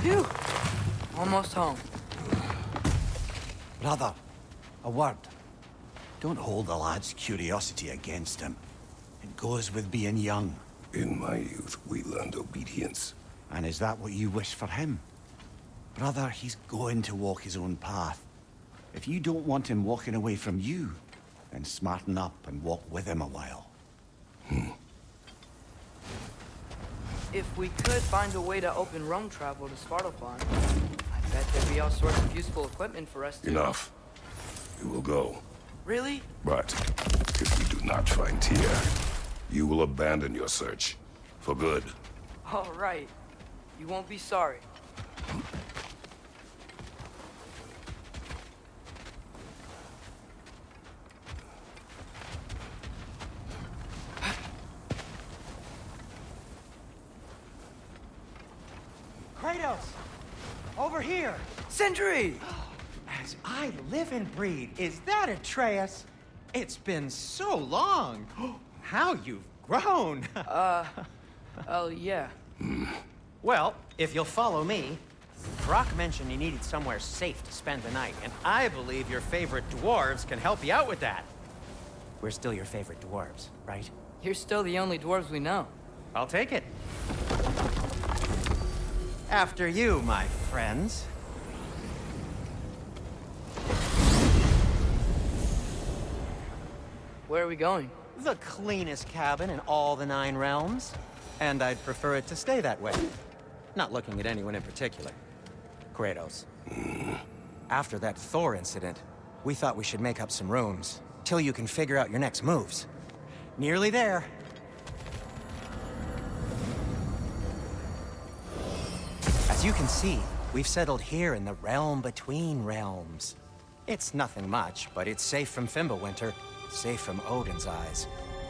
Phew! Almost home. Brother, a word. Don't hold the lad's curiosity against him. It goes with being young. In my youth, we learned obedience. And is that what you wish for him? Brother, he's going to walk his own path. If you don't want him walking away from you, then smarten up and walk with him a while. If we could find a way to open roam travel to Svartalfheim, I bet there'd be all sorts of useful equipment for us to... Enough. We will go. Really? But if we do not find Tyr, you will abandon your search. For good. All right. You won't be sorry. Kratos! Over here! Sentry! As I live and breathe, is that Atreus? It's been so long! How you've grown! Oh, yeah. Well, if you'll follow me, Brock mentioned you needed somewhere safe to spend the night, and I believe your favorite dwarves can help you out with that. We're still your favorite dwarves, right? You're still the only dwarves we know. I'll take it. After you, my friends. Where are we going? The cleanest cabin in all the 9 realms. And I'd prefer it to stay that way. Not looking at anyone in particular. Kratos. After that Thor incident, we thought we should make up some rooms, till you can figure out your next moves. Nearly there. As you can see, we've settled here in the realm between realms. It's nothing much, but it's safe from Fimbulwinter, safe from Odin's eyes.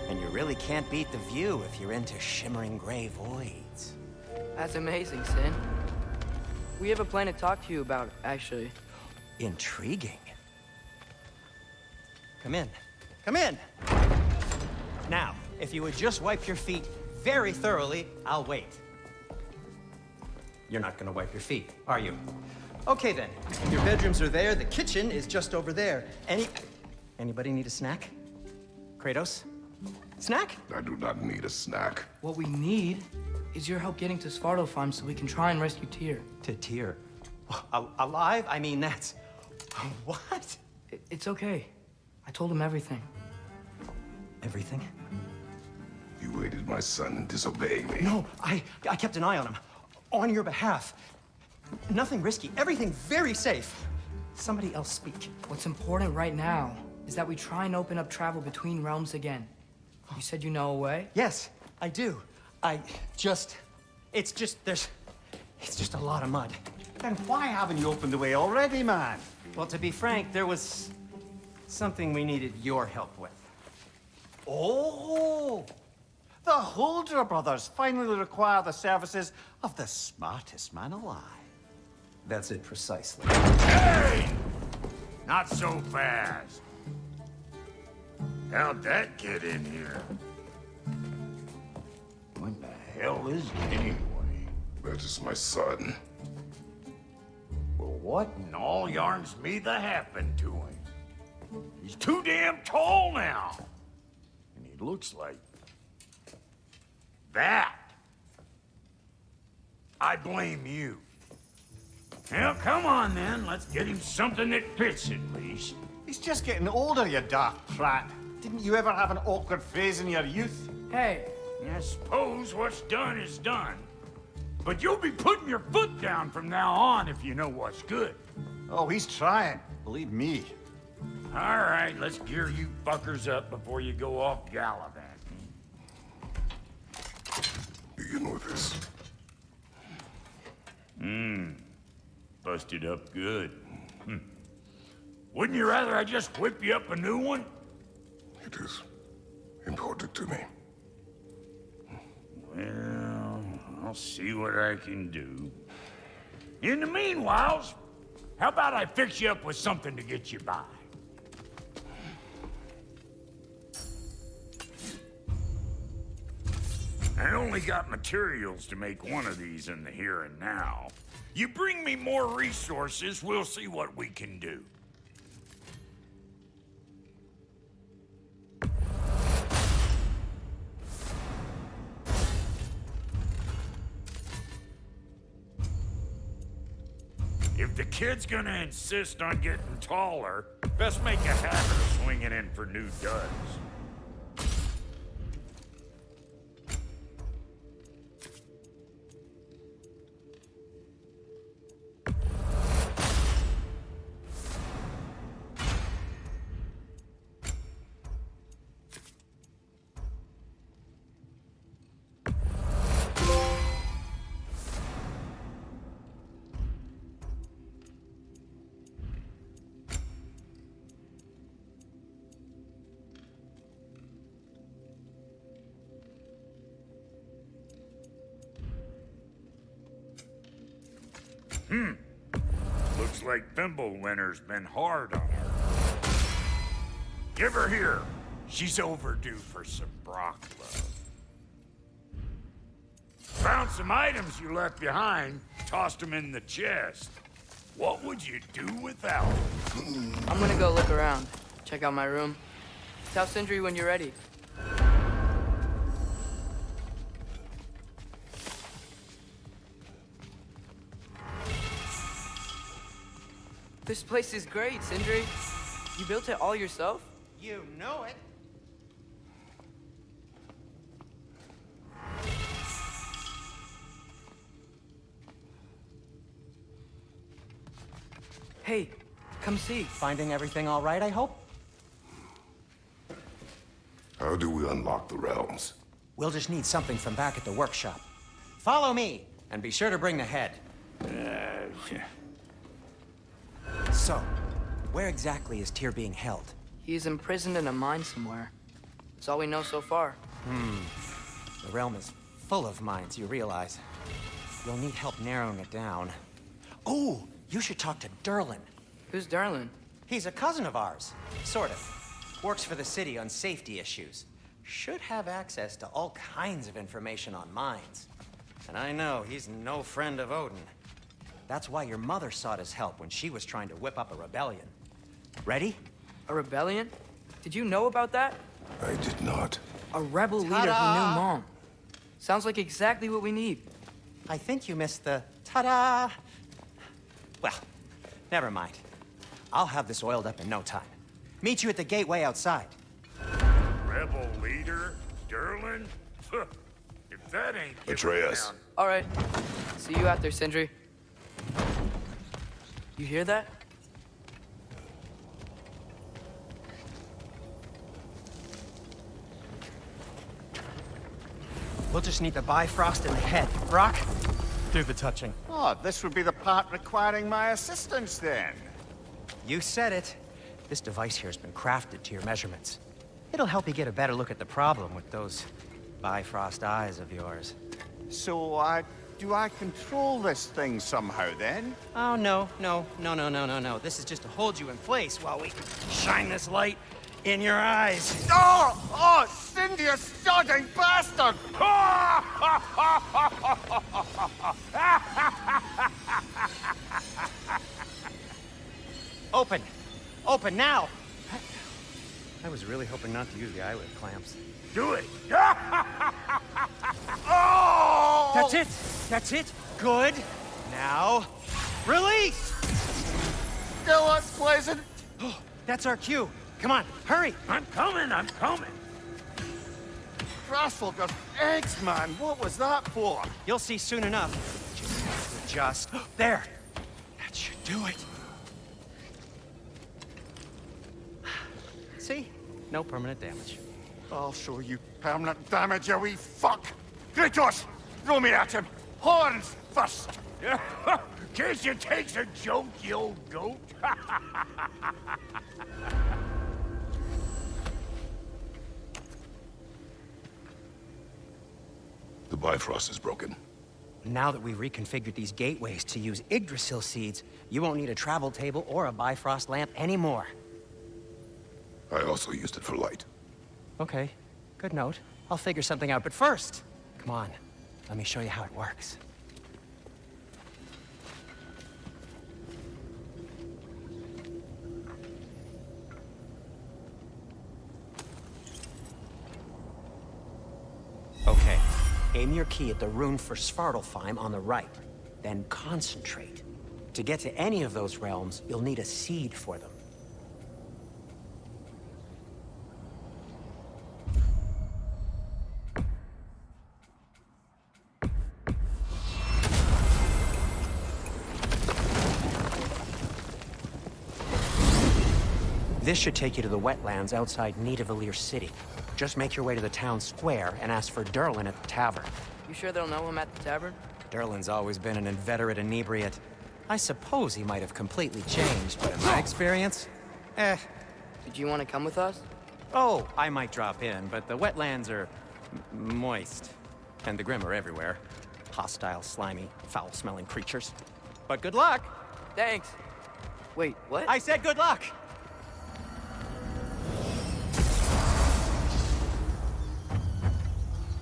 And you really can't beat the view if you're into shimmering gray voids. That's amazing, Sin. We have a plan to talk to you about, actually. Intriguing. Come in. Come in! Now, if you would just wipe your feet very thoroughly, I'll wait. You're not gonna wipe your feet, are you? Okay then. Your bedrooms are there, the kitchen is just over there. Anybody need a snack? Kratos? Snack? I do not need a snack. What we need is your help getting to Svartalfheim so we can try and rescue Tyr. To Tyr. Alive? I mean, that's... What? It's okay. I told him everything. Everything? You aided my son in disobeying me. No, I kept an eye on him. On your behalf. Nothing risky. Everything very safe. Somebody else speak. What's important right now is that we try and open up travel between realms again. You said you know a way? Yes, I do. It's just a lot of mud. Then why haven't you opened the way already, man? Well, to be frank, there was something we needed your help with. Oh! The Holder brothers finally require the services of the smartest man alive. That's it precisely. Hey! Not so fast. How'd that get in here? What the hell is it anyway? That is my son. Well, what in all yarns me that happened to him? He's too damn tall now. And he looks like... that. I blame you. Well, come on then. Let's get him something that fits at least. He's just getting older, you dark prat. Didn't you ever have an awkward phase in your youth? Hey, I suppose what's done is done. But you'll be putting your foot down from now on if you know what's good. Oh, he's trying. Believe me. All right, let's gear you fuckers up before you go off gallivanting. Begin with this. Busted up good. Wouldn't you rather I just whip you up a new one? It is important to me. Well, I'll see what I can do. In the meanwhile, how about I fix you up with something to get you by? I only got materials to make one of these in the here and now. You bring me more resources, we'll see what we can do. If the kid's gonna insist on getting taller, best make a habit of swinging in for new duds. Looks like Thimblewinter's been hard on her. Give her here. She's overdue for some Brock love. Found some items you left behind, tossed them in the chest. What would you do without them? I'm gonna go look around. Check out my room. Tell Sindri when you're ready. This place is great, Sindri. You built it all yourself? You know it. Hey, come see. Finding everything all right, I hope? How do we unlock the realms? We'll just need something from back at the workshop. Follow me, and be sure to bring the head. So, where exactly is Tyr being held? He's imprisoned in a mine somewhere. That's all we know so far. The realm is full of mines, you realize. You'll need help narrowing it down. Oh, you should talk to Derlin. Who's Darlin? He's a cousin of ours, sort of. Works for the city on safety issues. Should have access to all kinds of information on mines. And I know he's no friend of Odin. That's why your mother sought his help when she was trying to whip up a rebellion. Ready? A rebellion? Did you know about that? I did not. A rebel leader who knew Ta-da! Mom. Sounds like exactly what we need. I think you missed the ta-da. Well, never mind. I'll have this oiled up in no time. Meet you at the gateway outside. Rebel leader? Derlin? If that ain't... giving Atreus. down- All right. See you out there, Sindri. You hear that? We'll just need the Bifrost in the head. Brock, do the touching. Oh, this would be the part requiring my assistance then. You said it. This device here has been crafted to your measurements. It'll help you get a better look at the problem with those Bifrost eyes of yours. So, do I control this thing somehow then? Oh, no. This is just to hold you in place while we shine this light in your eyes. Oh, Cindy, you sodding bastard! Open! Open now! I was really hoping not to use the eyelid clamps. Do it! Oh! That's it! That's it! Good! Now, release! Still unpleasant. That's our cue. Come on, hurry! I'm coming! Crossful got eggs, man. What was that for? You'll see soon enough. Just there. That should do it. See? No permanent damage. I'll show you permanent damage, you wee fuck. Kratos, throw me at him. Horns first. Case you takes a joke, you old goat. The Bifrost is broken. Now that we've reconfigured these gateways to use Yggdrasil seeds, you won't need a travel table or a Bifrost lamp anymore. I also used it for light. Okay, good note. I'll figure something out, but first, come on. Let me show you how it works. Okay, aim your key at the rune for Svartalfheim on the right, then concentrate. To get to any of those realms, you'll need a seed for them. This should take you to the wetlands outside Nidavellir City. Just make your way to the town square and ask for Durlin at the tavern. You sure they'll know him at the tavern? Durlin's always been an inveterate inebriate. I suppose he might have completely changed, but in my experience, Did you want to come with us? Oh, I might drop in, but the wetlands are moist. And the Grim are everywhere. Hostile, slimy, foul-smelling creatures. But good luck! Thanks. Wait, what? I said good luck!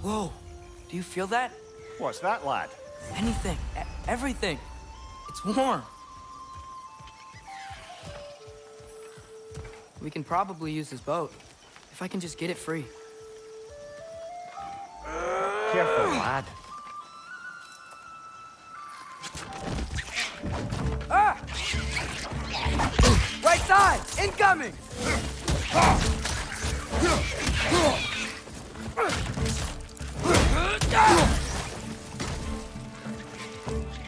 Whoa, do you feel that? What's that, lad? Anything, everything. It's warm. We can probably use this boat, if I can just get it free. Careful, lad. Ah! Right side! Incoming!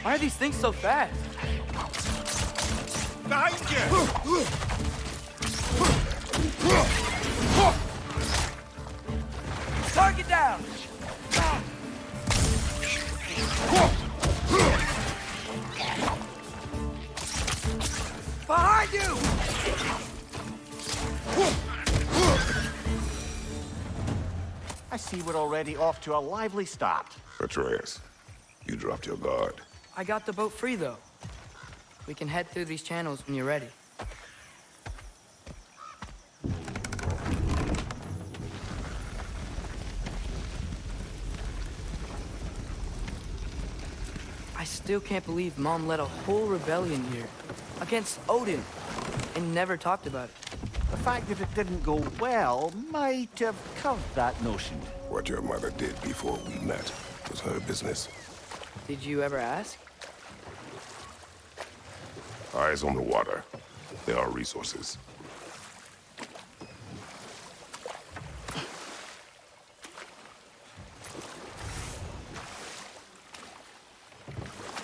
Why are these things so fast? Behind you! Target down! Behind you! I see we're already off to a lively start. Atreus, you dropped your guard. I got the boat free, though. We can head through these channels when you're ready. I still can't believe Mom led a whole rebellion here against Odin and never talked about it. The fact that it didn't go well might have curved that notion. What your mother did before we met was her business. Did you ever ask? Eyes on the water. There are resources.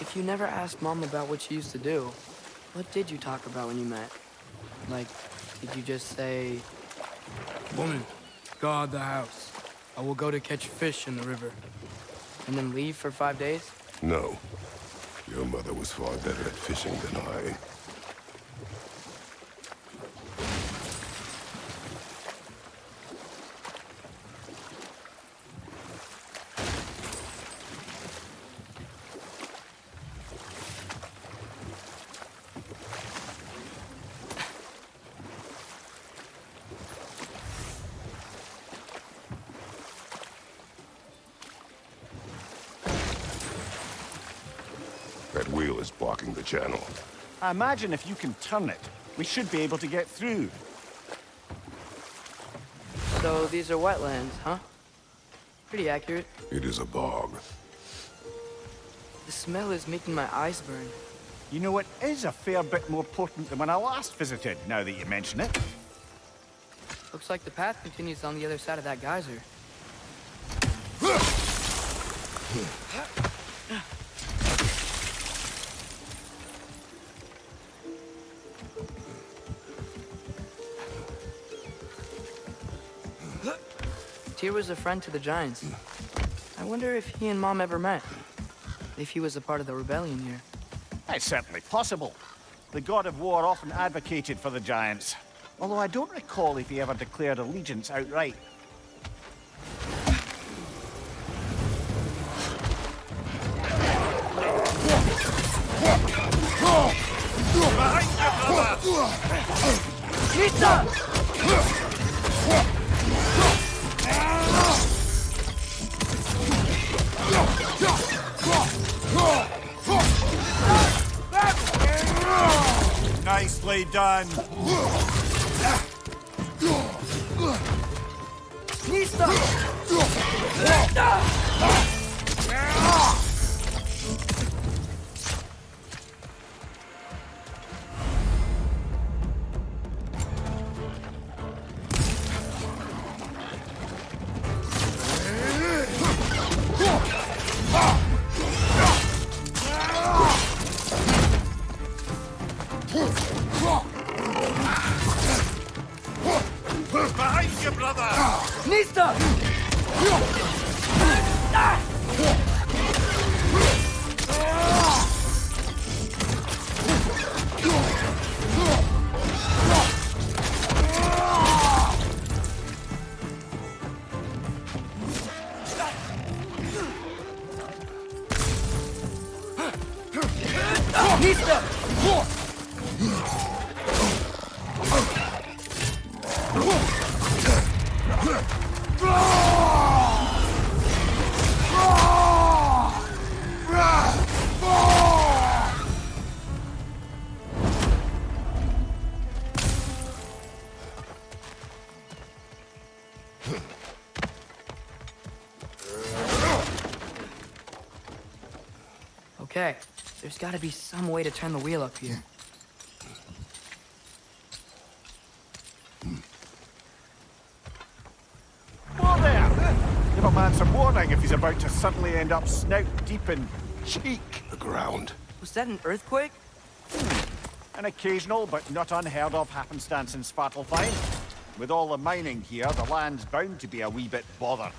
If you never asked Mom about what she used to do, what did you talk about when you met? Like, did you just say... Woman, guard the house. I will go to catch fish in the river. And then leave for 5 days? No. Your mother was far better at fishing than I. That wheel is blocking the channel. I imagine if you can turn it, we should be able to get through. So these are wetlands, huh? Pretty accurate. It is a bog. The smell is making my eyes burn. You know, it is a fair bit more potent than when I last visited, now that you mention it. Looks like the path continues on the other side of that geyser. Tyr was a friend to the Giants. I wonder if he and Mom ever met. If he was a part of the rebellion here. It's certainly possible. The god of war often advocated for the giants. Although I don't recall if he ever declared allegiance outright. Nicely done. Behind you, brother! Nista! Nista! Okay, there's gotta be some way to turn the wheel up here. Whoa there! Give a man some warning if he's about to suddenly end up snout deep in cheek. The ground. Was that an earthquake? An occasional but not unheard of happenstance in Svartalfheim. With all the mining here, the land's bound to be a wee bit bothered.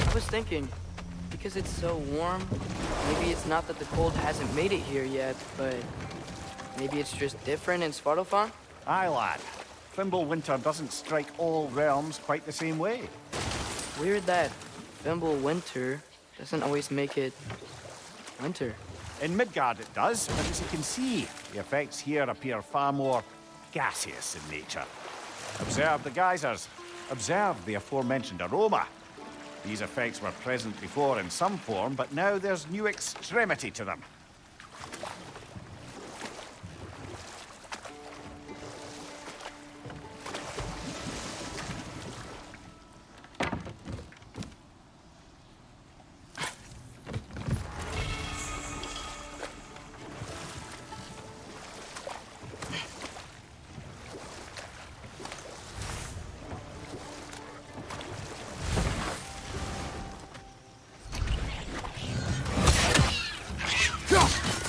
I was thinking, because it's so warm, maybe it's not that the cold hasn't made it here yet, but maybe it's just different in Svartalfheim? Aye, lad. Fimble winter doesn't strike all realms quite the same way. Weird that Fimble winter doesn't always make it winter. In Midgard it does, but as you can see, the effects here appear far more gaseous in nature. Observe the geysers. Observe the aforementioned aroma. These effects were present before in some form, but now there's new extremity to them.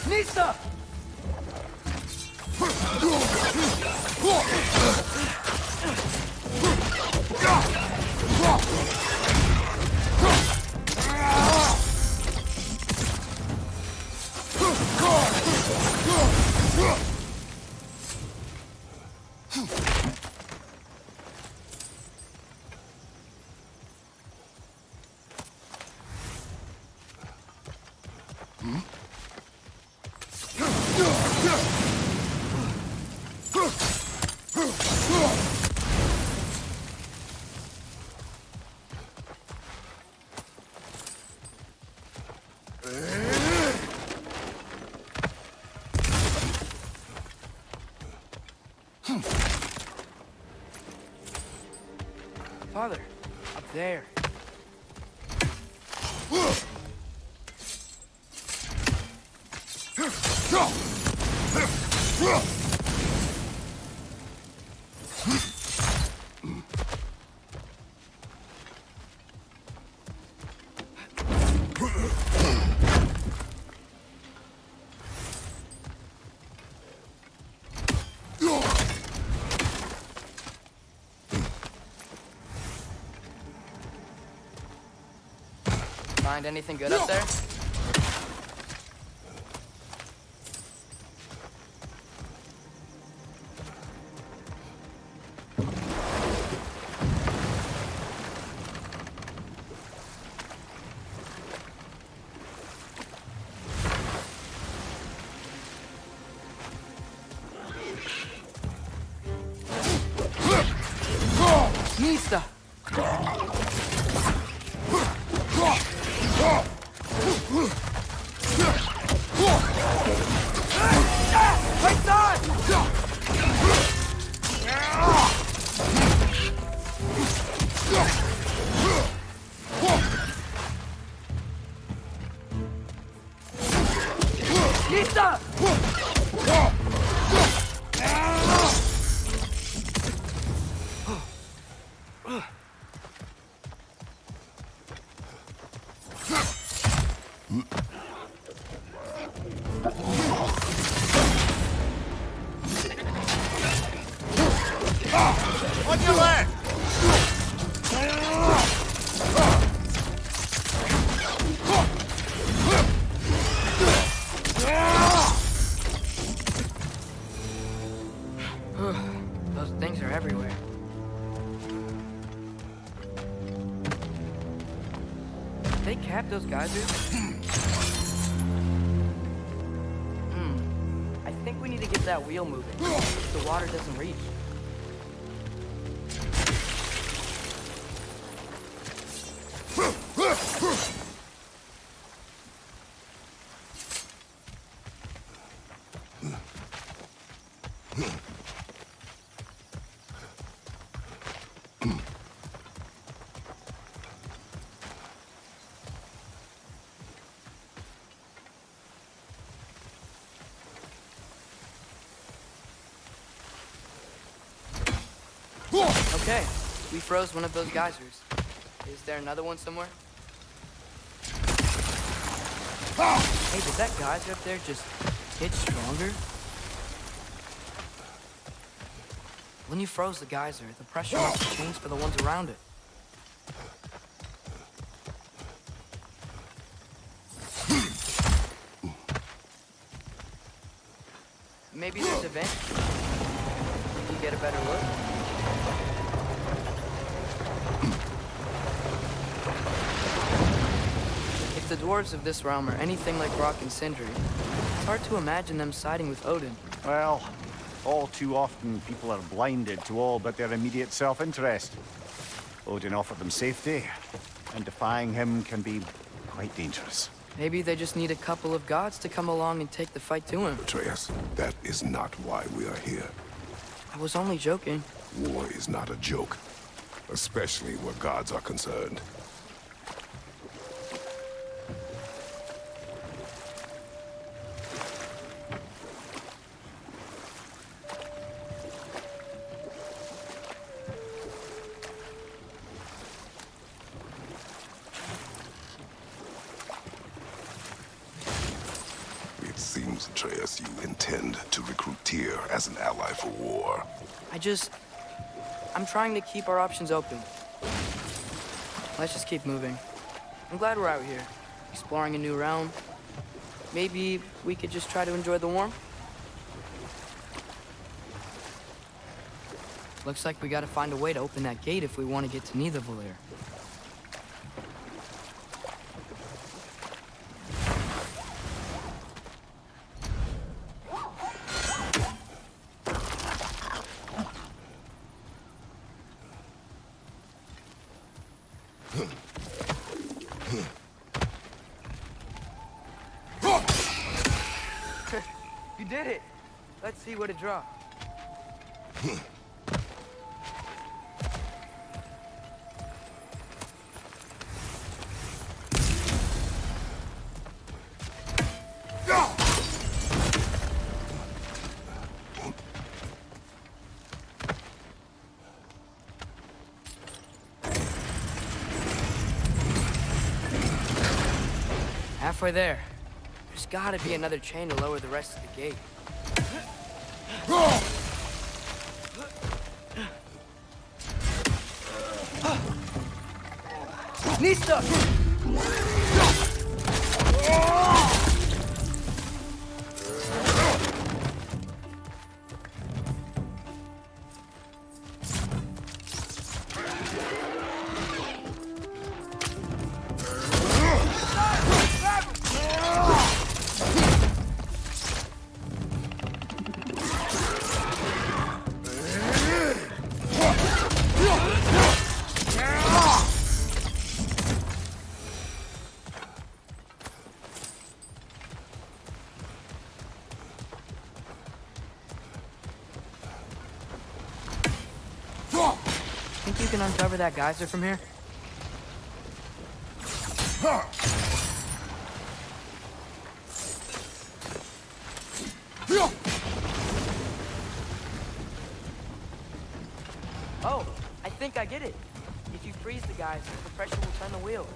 Nista! Father, up there. Find anything good up there? Nista! Right side! Nista! On your left! Those things are everywhere. Did they cap those geysers? I think we need to get that wheel moving. The water doesn't reach. Okay, we froze one of those geysers. Is there another one somewhere? Hey, did that geyser up there just get stronger? When you froze the geyser, the pressure must have changed for the ones around it. Maybe there's a vent. You get a better look. If the dwarves of this realm are anything like Rock and Sindri, it's hard to imagine them siding with Odin. Well, all too often people are blinded to all but their immediate self-interest. Odin offered them safety, and defying him can be quite dangerous. Maybe they just need a couple of gods to come along and take the fight to him. Atreus, that is not why we are here. I was only joking. War is not a joke, especially where gods are concerned. It seems, Atreus, you intend to recruit Tyr as an ally for war. I'm trying to keep our options open. Let's just keep moving. I'm glad we're out here, exploring a new realm. Maybe we could just try to enjoy the warmth? Looks like we gotta find a way to open that gate if we want to get to Nidavellir. You did it! Let's see what it dropped. Halfway there. There's gotta be another chain to lower the rest of the gate. Nista! Think you can uncover that geyser from here? Oh, I think I get it. If you freeze the geyser, the pressure will turn the wheel.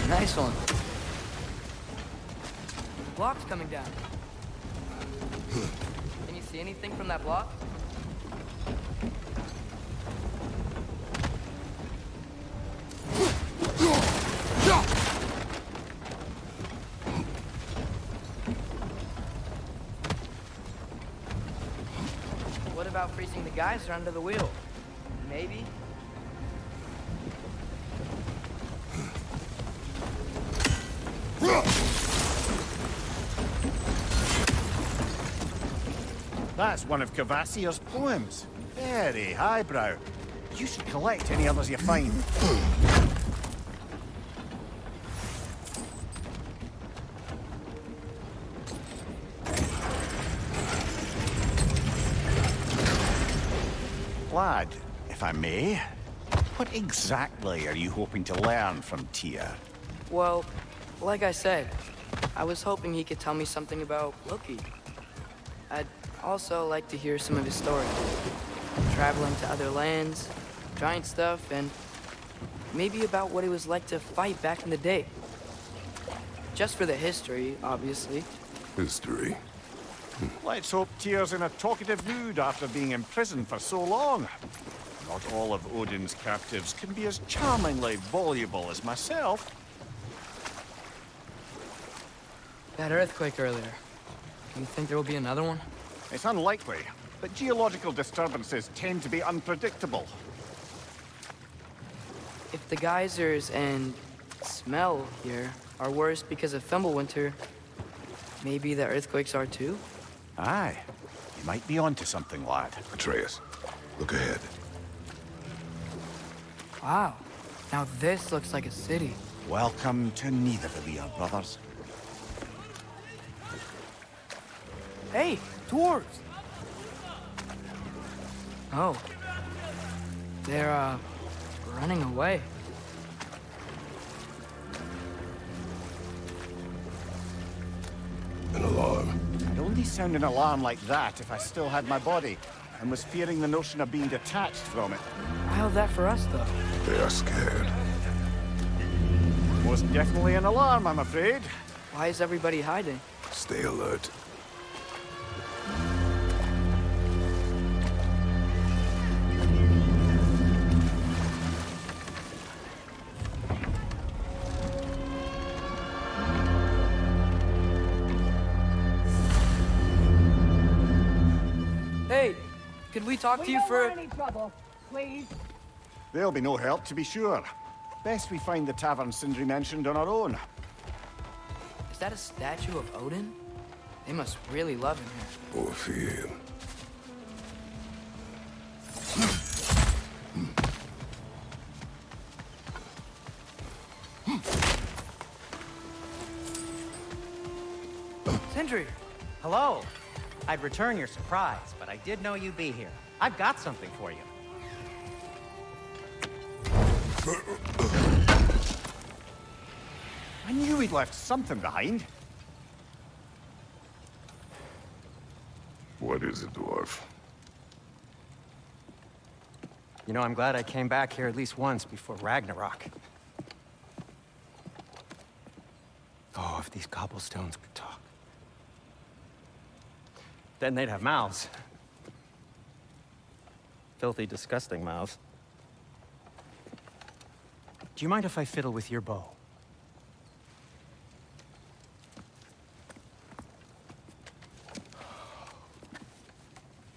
Nice one. Block's coming down. Can you see anything from that block? What about freezing the geyser under the wheel? Maybe? That's one of Cavassier's poems. Very highbrow. You should collect any others you find. Lad, if I may, what exactly are you hoping to learn from Tyr? Well, like I said, I was hoping he could tell me something about Loki. I'd also like to hear some of his story. Traveling to other lands, giant stuff, and maybe about what it was like to fight back in the day. Just for the history, obviously. History. Let's hope Tyr's in a talkative mood after being in prison for so long. Not all of Odin's captives can be as charmingly voluble as myself. That earthquake earlier. Do you think there will be another one? It's unlikely, but geological disturbances tend to be unpredictable. If the geysers and smell here are worse because of Fimbulwinter, maybe the earthquakes are too? Aye, you might be onto something, lad. Atreus, look ahead. Wow. Now this looks like a city. Welcome to neither of we are brothers. Hey, dwarves! Oh. They're, running away. An alarm. I'd only sound an alarm like that if I still had my body, and was fearing the notion of being detached from it. How's that for us, though? They are scared. Most definitely an alarm, I'm afraid. Why is everybody hiding? Stay alert. Hey, could we talk to you for... any trouble, please. There'll be no help, to be sure. Best we find the tavern Sindri mentioned on our own. Is that a statue of Odin? They must really love him here. Or fear him. Sindri! Hello. I'd return your surprise, but I did know you'd be here. I've got something for you. I knew he'd left something behind. What is it, dwarf? You know, I'm glad I came back here at least once before Ragnarok. Oh, if these cobblestones could talk. Then they'd have mouths. Filthy, disgusting mouths. Do you mind if I fiddle with your bow?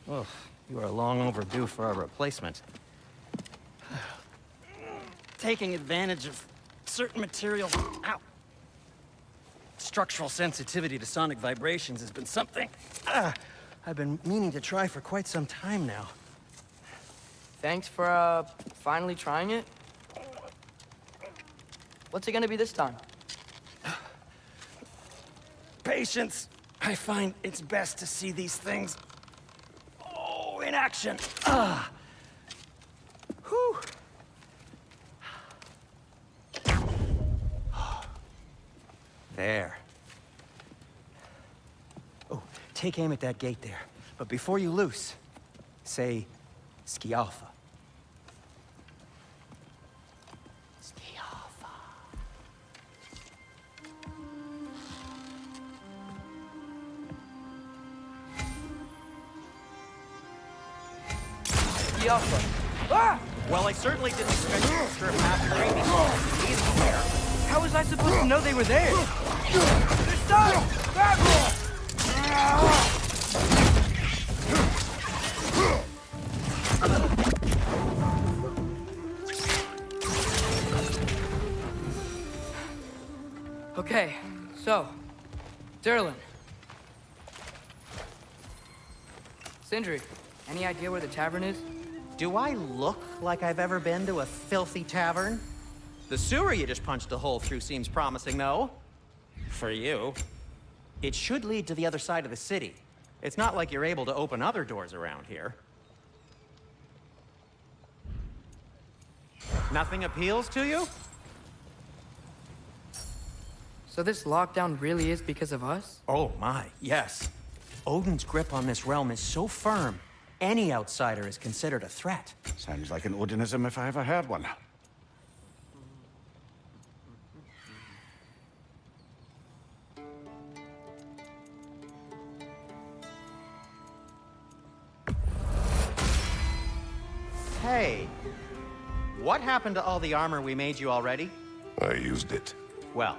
Oh, you are long overdue for a replacement. Taking advantage of certain materials. Ow! Structural sensitivity to sonic vibrations has been something I've been meaning to try for quite some time now. Thanks for, finally trying it. What's it gonna be this time? Patience. I find it's best to see these things, in action. Whew. There. Oh, take aim at that gate there. But before you loose, say, Skialfa. Skialfa. Skialfa. Ah! Well, I certainly didn't expect you to strip half the rabies off either there. How was I supposed to know they were there? They're stuck! Grab them! Okay, so, Durlin. Sindri, any idea where the tavern is? Do I look like I've ever been to a filthy tavern? The sewer you just punched a hole through seems promising, though. For you. It should lead to the other side of the city. It's not like you're able to open other doors around here. Nothing appeals to you? So this lockdown really is because of us? Oh my, yes. Odin's grip on this realm is so firm, any outsider is considered a threat. Sounds like an Odinism if I ever heard one. Hey, what happened to all the armor we made you already? I used it. Well,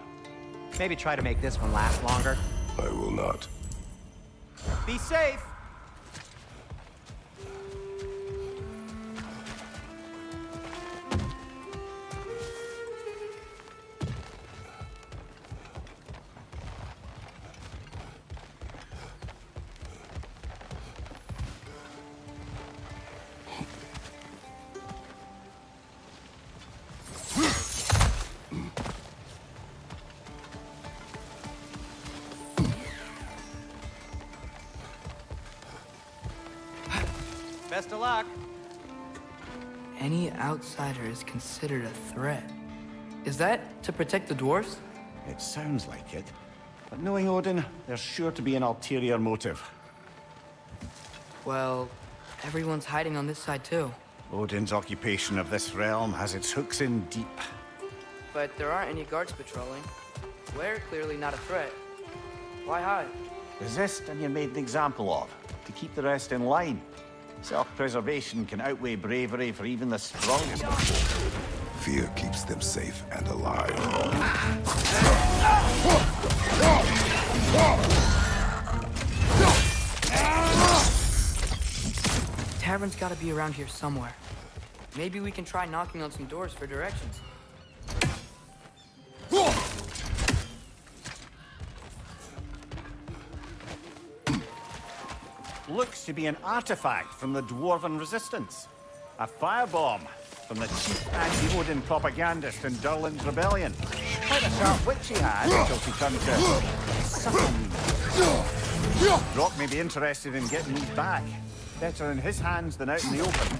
maybe try to make this one last longer. I will not. Be safe! Best of luck. Any outsider is considered a threat. Is that to protect the dwarves? It sounds like it. But knowing Odin, there's sure to be an ulterior motive. Well, everyone's hiding on this side too. Odin's occupation of this realm has its hooks in deep. But there aren't any guards patrolling. We're clearly not a threat. Why hide? Resist and you're made an example of, to keep the rest in line. Self-preservation can outweigh bravery for even the strongest. Fear keeps them safe and alive. Tavern's gotta be around here somewhere. Maybe we can try knocking on some doors for directions. Looks to be an artifact from the Dwarven Resistance. A firebomb from the chief anti-Odin propagandist in Durlin's rebellion. Quite a sharp witch he had until she turned to succumb. Brock may be interested in getting these back. Better in his hands than out in the open.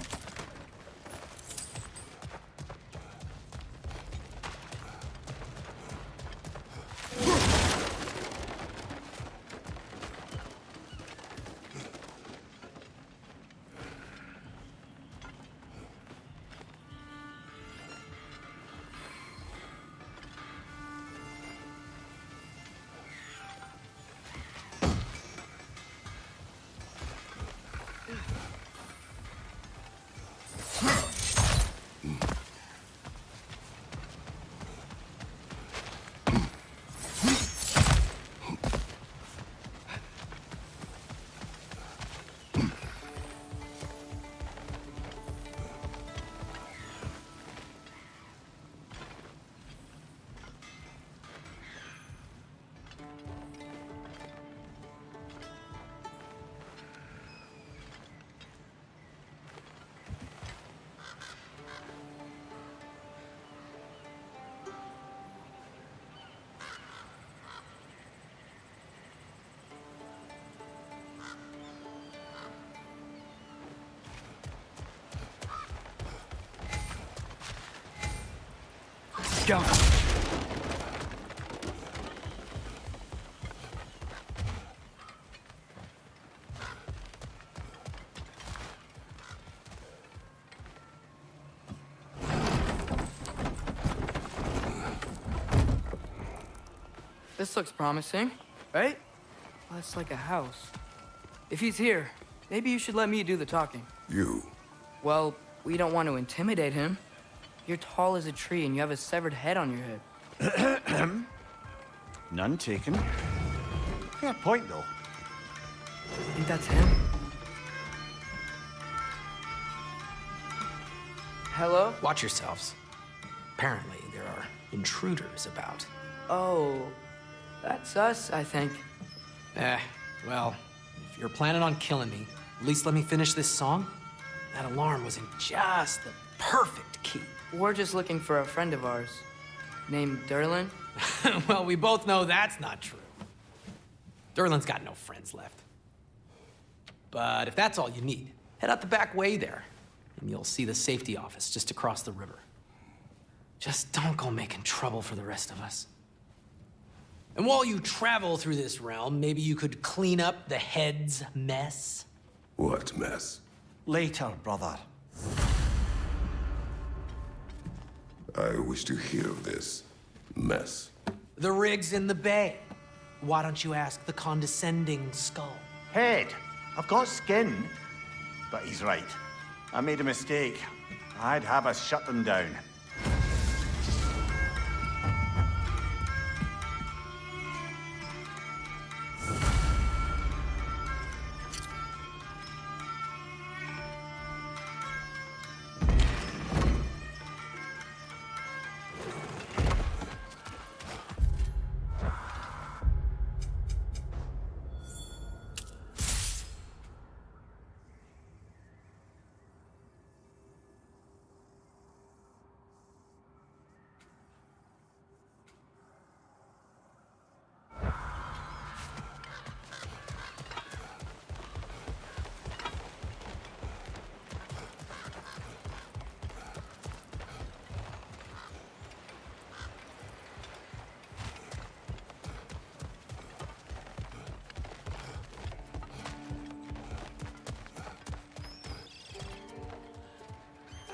Let's go. This looks promising, right? Well, it's like a house. If he's here, maybe you should let me do the talking. You. Well, we don't want to intimidate him. You're tall as a tree and you have a severed head on your head. None taken. Fair point, though. I think that's him. Hello? Watch yourselves. Apparently, there are intruders about. Oh, that's us, I think. Well, if you're planning on killing me, at least let me finish this song. That alarm was in just the perfect key. We're just looking for a friend of ours named Derlin. Well, we both know that's not true. Derlin's got no friends left. But if that's all you need, head out the back way there, and you'll see the safety office just across the river. Just don't go making trouble for the rest of us. And while you travel through this realm, maybe you could clean up the head's mess. What mess? Later, brother. I wish to hear of this mess. The rig's in the bay. Why don't you ask the condescending skull? Head, I've got skin. But he's right. I made a mistake. I'd have us shut them down.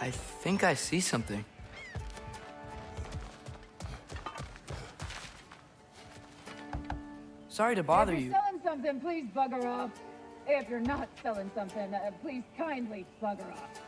I think I see something. Sorry to bother If you. you're selling something, please bugger off. If you're not selling something, please kindly bugger off.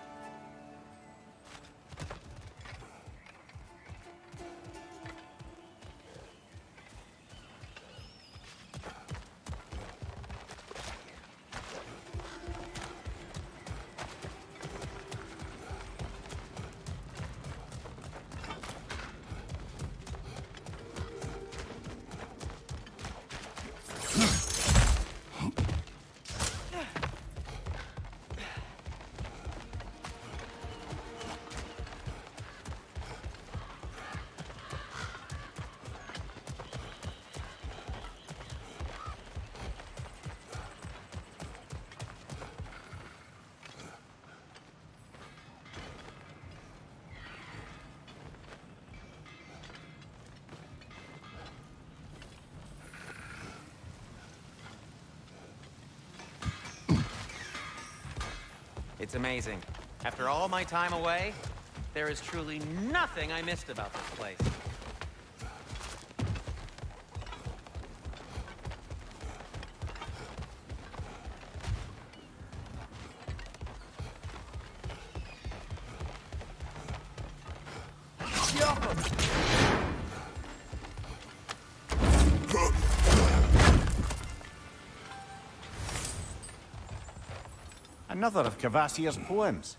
It's amazing. After all my time away, there is truly nothing I missed about this place. Another of Cavassier's poems.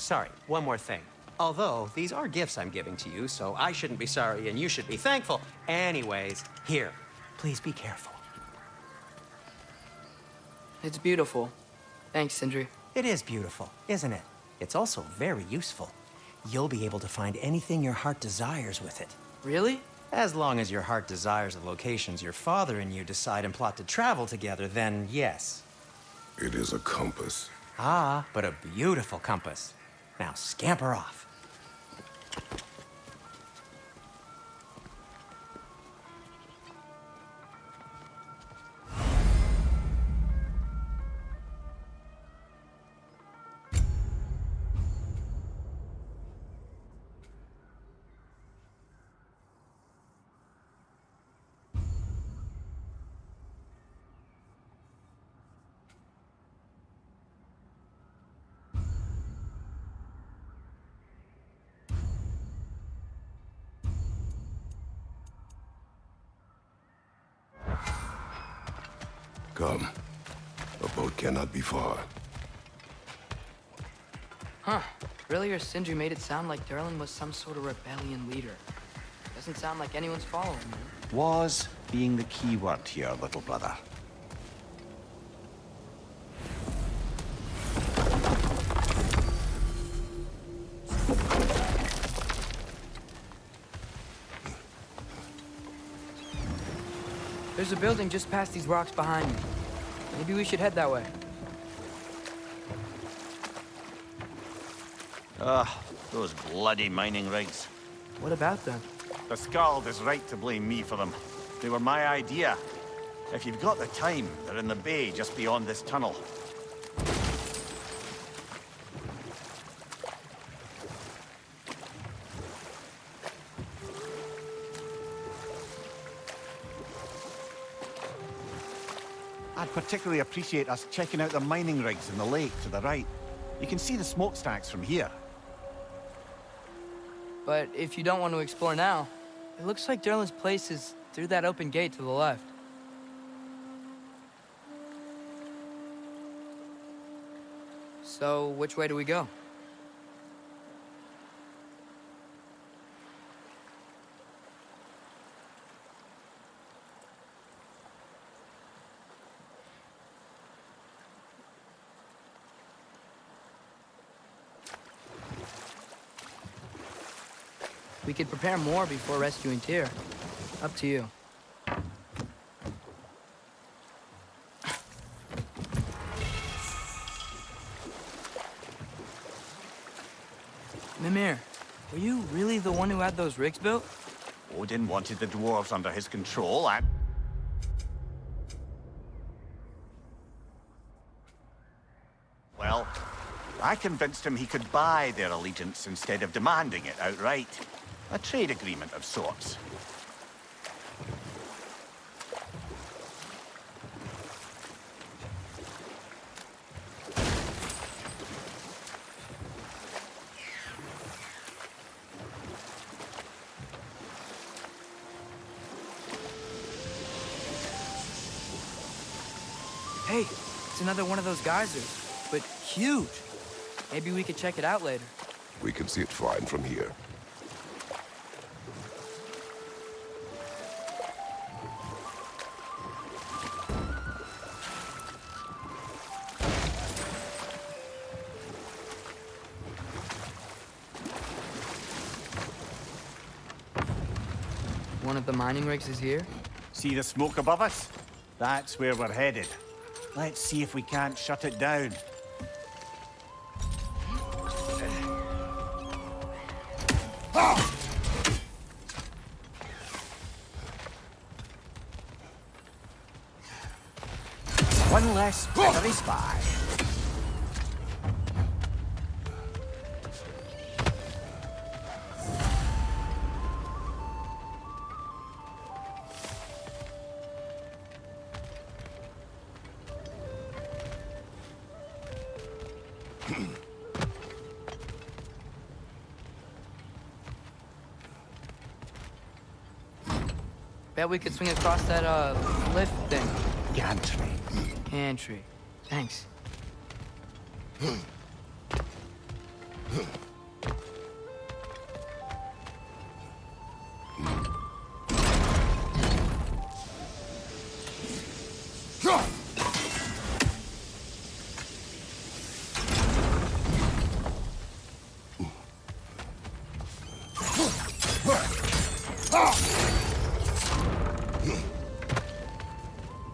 Sorry, one more thing. Although, these are gifts I'm giving to you, so I shouldn't be sorry and you should be thankful. Anyways, here, please be careful. It's beautiful. Thanks, Sindri. It is beautiful, isn't it? It's also very useful. You'll be able to find anything your heart desires with it. Really? As long as your heart desires the locations your father and you decide and plot to travel together, then yes. It is a compass. Ah, but a beautiful compass. Now scamper off. Come. The boat cannot be far. Huh. Earlier, Sindri made it sound like Durlin was some sort of rebellion leader. Doesn't sound like anyone's following him. Was being the key word here, little brother. There's a building just past these rocks behind me. Maybe we should head that way. Those bloody mining rigs. What about them? The Skald is right to blame me for them. They were my idea. If you've got the time, they're in the bay just beyond this tunnel. I'd particularly appreciate us checking out the mining rigs in the lake to the right. You can see the smokestacks from here. But if you don't want to explore now, it looks like Durlin's place is through that open gate to the left. So, which way do we go? We could prepare more before rescuing Tyr. Up to you. Mimir, were you really the one who had those rigs built? Odin wanted the dwarves under his control, and... Well, I convinced him he could buy their allegiance instead of demanding it outright. A trade agreement of sorts. Hey, it's another one of those geysers, but huge. Maybe we could check it out later. We can see it fine from here. One of the mining rigs is here? See the smoke above us? That's where we're headed. Let's see if we can't shut it down. One less battery spy. Bet we could swing across that, lift thing. Gantry. Gantry. Thanks.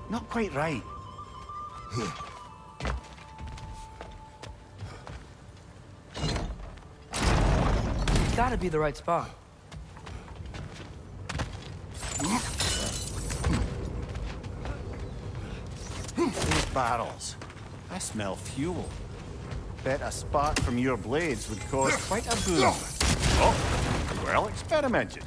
Not quite right. It's gotta be the right spot. These barrels. I smell fuel. Bet a spark from your blades would cause quite a boom. Oh, well experimented.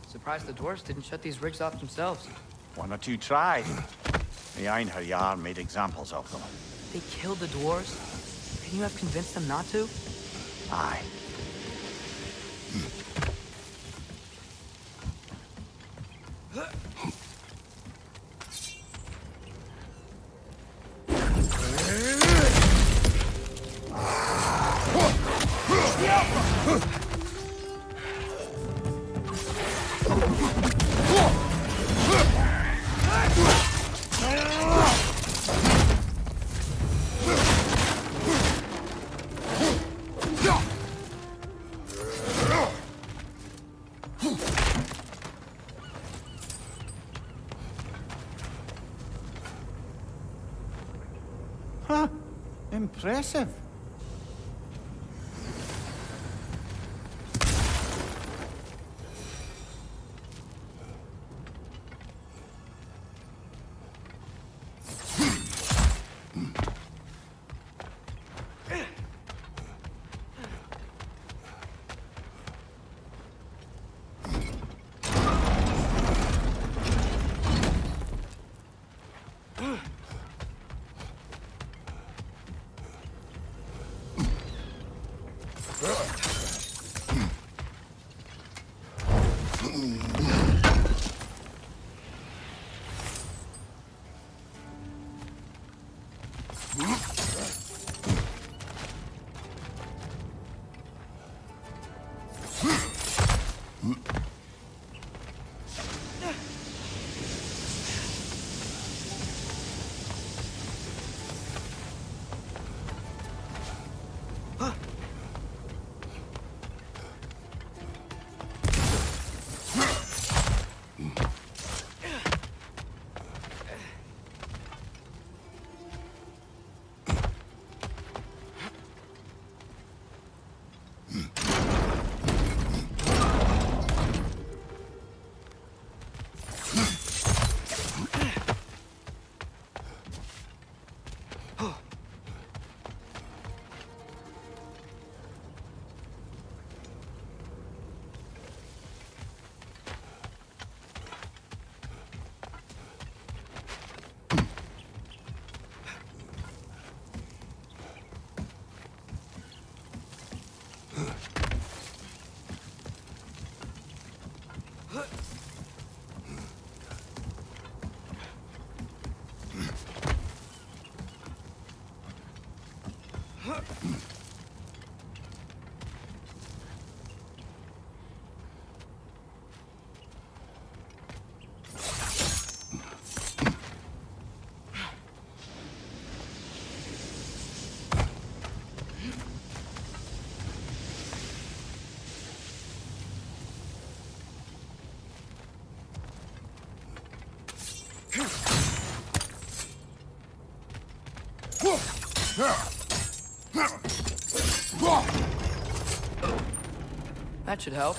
Surprised the dwarves didn't shut these rigs off themselves. One or two tried. The Einherjar made examples of them. They killed the dwarves? Can you have convinced them not to? Aye. Impressive. That should help.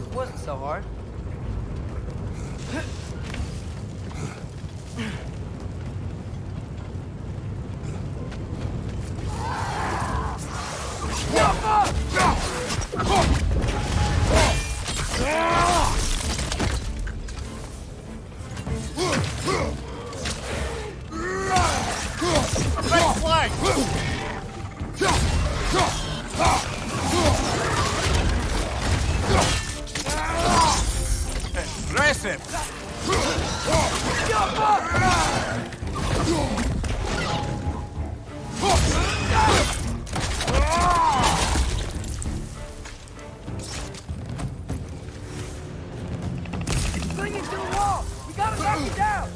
It wasn't so hard. Impressive. Bring it to the wall! We gotta knock it down!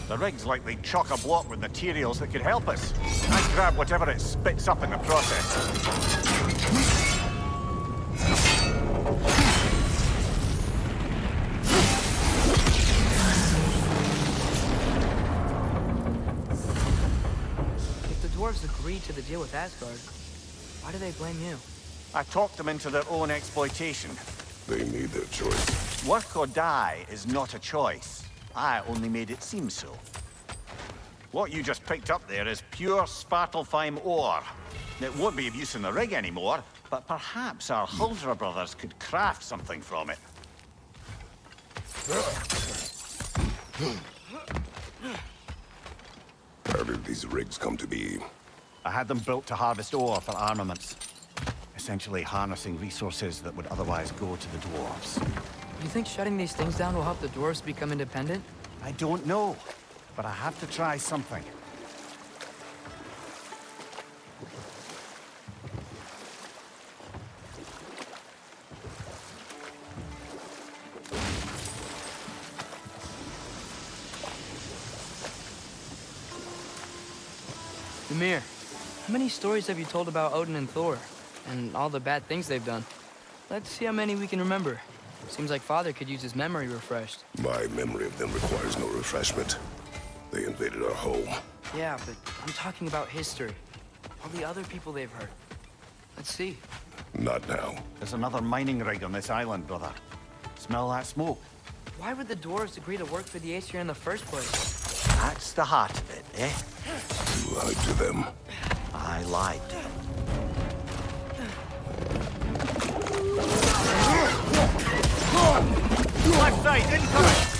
The rig's likely chock-a-block with materials that could help us. I'd grab whatever it spits up in the process. If the dwarves agreed to the deal with Asgard, why do they blame you? I talked them into their own exploitation. They made their choice. Work or die is not a choice. I only made it seem so. What you just picked up there is pure Svartalfheim ore. It won't be of use in the rig anymore, but perhaps our Huldra brothers could craft something from it. How did these rigs come to be? I had them built to harvest ore for armaments. Essentially harnessing resources that would otherwise go to the dwarves. You think shutting these things down will help the dwarves become independent? I don't know, but I have to try something. Ymir, how many stories have you told about Odin and Thor? And all the bad things they've done? Let's see how many we can remember. Seems like Father could use his memory refreshed. My memory of them requires no refreshment. They invaded our home. Yeah, but I'm talking about history. All the other people they've hurt. Let's see. Not now. There's another mining rig on this island, brother. Smell that smoke? Why would the dwarves agree to work for the Aesir in the first place? That's the heart of it, eh? You lied to them. I lied to them. Left side, incoming!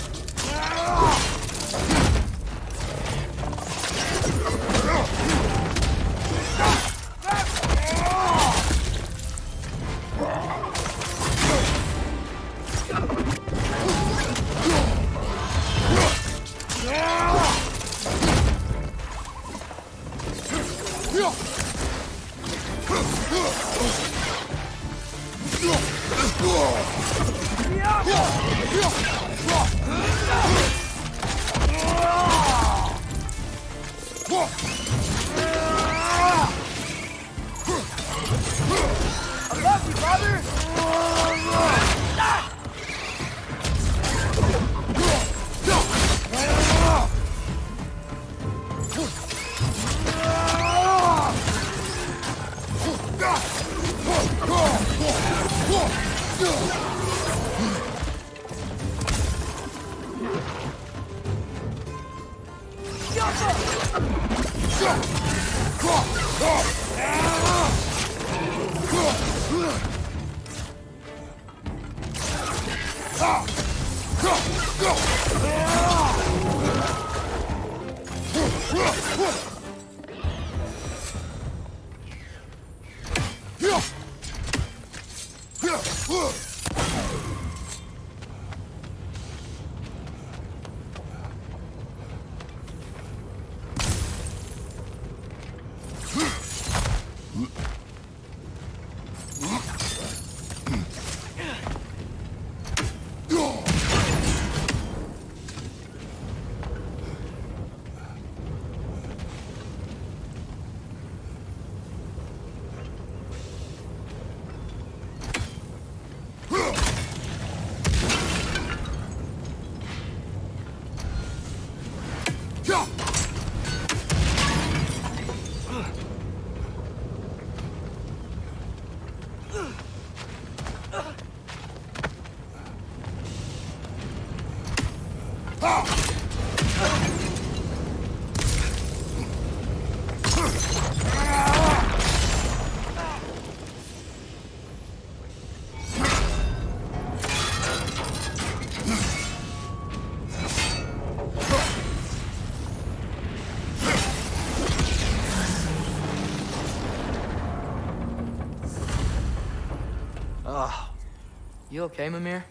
You okay, Mimir?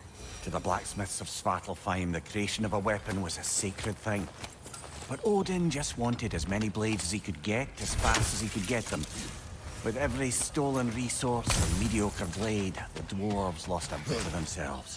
To the blacksmiths of Svartalfheim, the creation of a weapon was a sacred thing. But Odin just wanted as many blades as he could get, as fast as he could get them. With every stolen resource or mediocre blade, the dwarves lost a bit of themselves.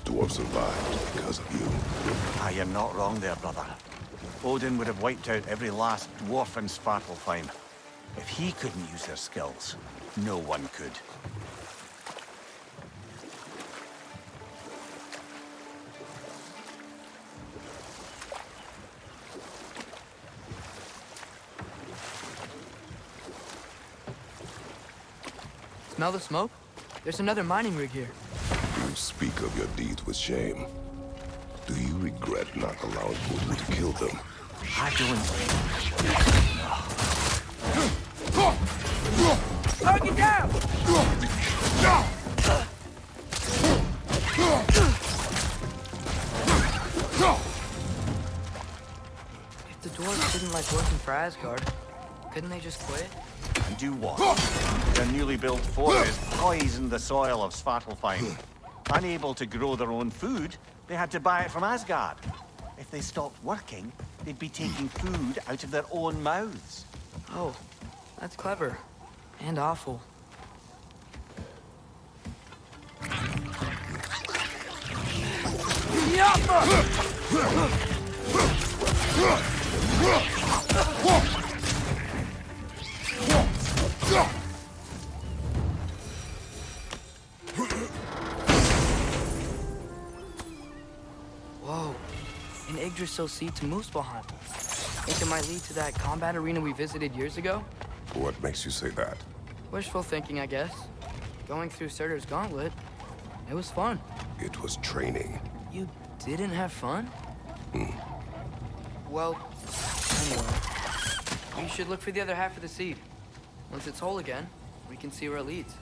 Dwarves survived because of you. Ah, you're not wrong there, brother. Odin would have wiped out every last dwarf in Svartalfheim. If he couldn't use their skills, no one could. Smell the smoke? There's another mining rig here. You speak of your deeds with shame. Do you regret not allowing Odin to kill them? I don't... Target down! If the dwarves didn't like working for Asgard, couldn't they just quit? And do what? Their newly built forest poisoned the soil of Svartalfheim. Unable to grow their own food, they had to buy it from Asgard. If they stopped working, they'd be taking food out of their own mouths. Oh, that's clever. And awful. Whoa, an Yggdrasil seed to Muspelheim. Think it might lead to that combat arena we visited years ago? What makes you say that? Wishful thinking, I guess. Going through Surtur's gauntlet, it was fun. It was training. You didn't have fun? Well, anyway. We should look for the other half of the seed. Once it's whole again, we can see where it leads.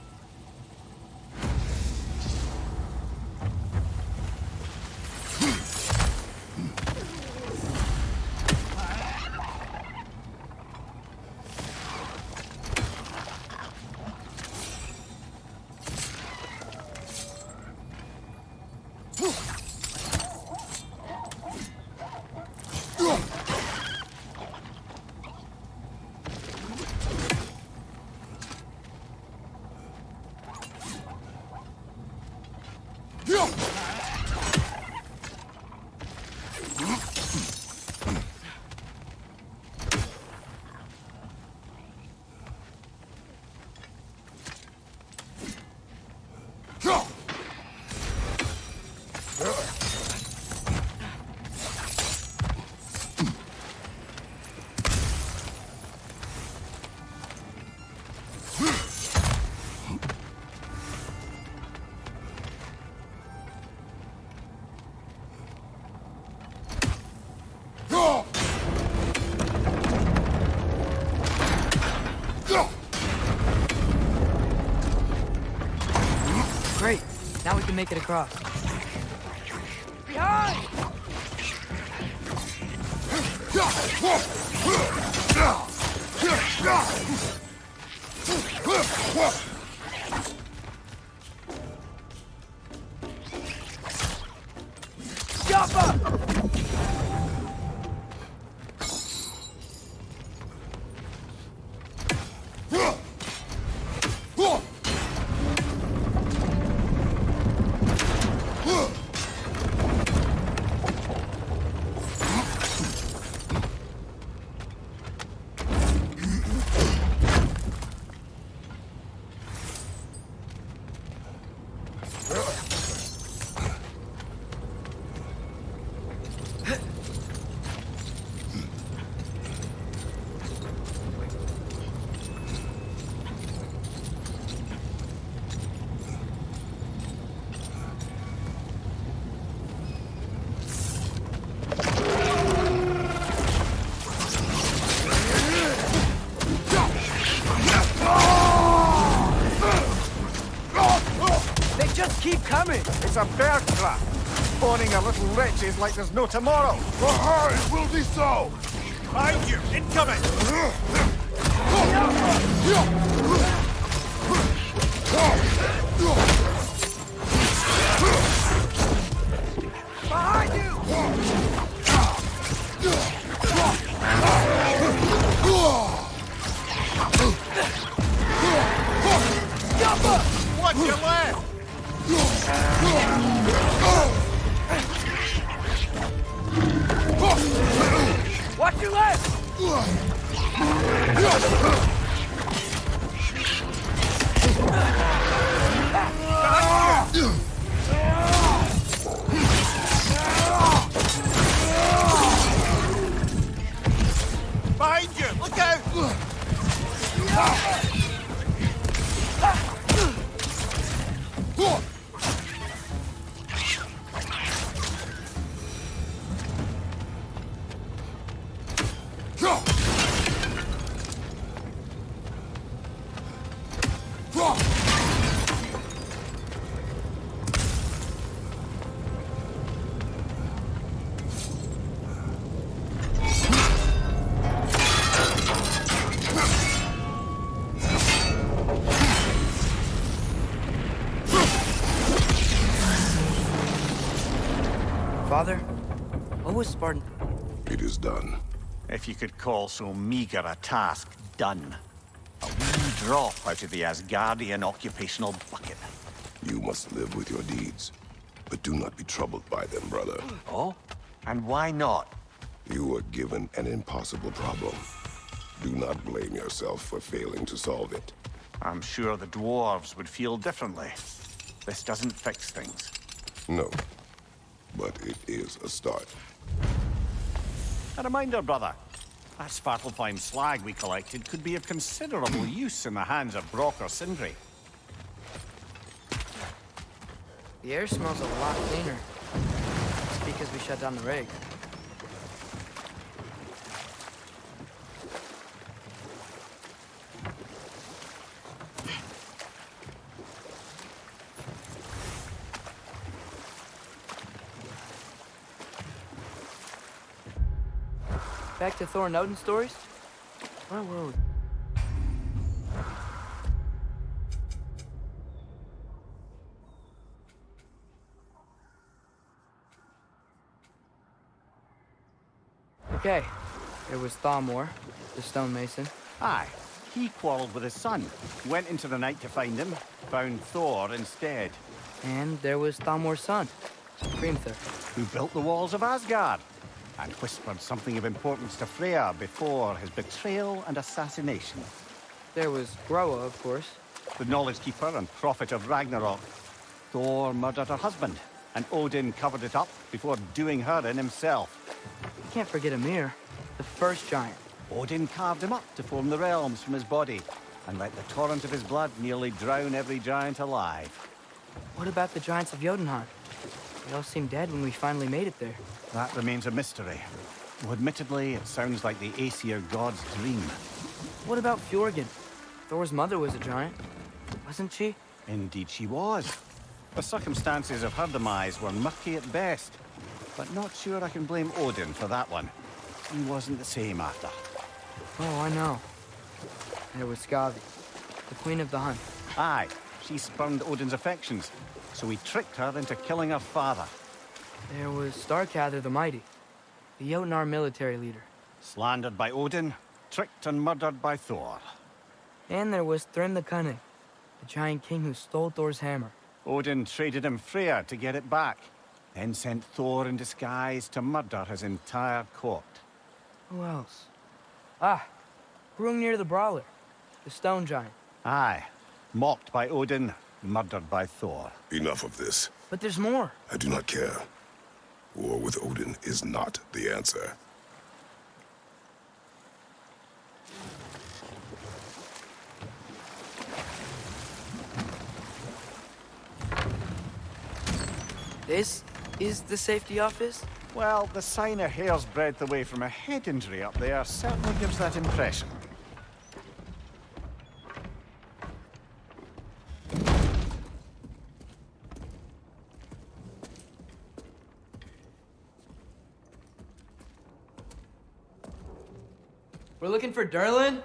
Great. Now we can make it across. Behind! Keep coming! It's a bear trap! Spawning our little wretches like there's no tomorrow! It will be so! Behind you! Incoming! Behind you! Watch your left! Watch your left! Behind you! Look out! Father, what was Spartan? It is done. If you could call so meager a task done. A wee drop out of the Asgardian occupational bucket. You must live with your deeds. But do not be troubled by them, brother. Oh? And why not? You were given an impossible problem. Do not blame yourself for failing to solve it. I'm sure the dwarves would feel differently. This doesn't fix things. No. But it is a start. A reminder, brother. That Svartalfheim slag we collected could be of considerable use in the hands of Brock or Sindri. The air smells a lot cleaner. It's because we shut down the rig. Back to Thor and Odin stories? Where were we? Okay, there was Thalmor, the stonemason. Aye, he quarreled with his son. Went into the night to find him, found Thor instead. And there was Thalmor's son, Hrimthur. Who built the walls of Asgard and whispered something of importance to Freya before his betrayal and assassination. There was Groa, of course. The knowledge keeper and prophet of Ragnarok. Thor murdered her husband, and Odin covered it up before doing her in himself. You can't forget Ymir, the first giant. Odin carved him up to form the realms from his body, and let the torrent of his blood nearly drown every giant alive. What about the giants of Jotunheim? They all seemed dead when we finally made it there. That remains a mystery. Though admittedly, it sounds like the Aesir god's dream. What about Fjorgyn? Thor's mother was a giant, wasn't she? Indeed she was. The circumstances of her demise were murky at best, but not sure I can blame Odin for that one. He wasn't the same after. Oh, I know. There was Skavi, the queen of the hunt. Aye, she spurned Odin's affections, so he tricked her into killing her father. There was Starkather the Mighty, the Jotnar military leader. Slandered by Odin, tricked and murdered by Thor. And there was Thrym the Cunning, the giant king who stole Thor's hammer. Odin traded him Freya to get it back, then sent Thor in disguise to murder his entire court. Who else? Ah, Hrungnir the Brawler, the stone giant. Aye, mocked by Odin, murdered by Thor. Enough of this. But there's more. I do not care. War with Odin is not the answer. This is the safety office? Well, the sign a hair's breadth away from a head injury up there certainly gives that impression. We're looking for Durlin?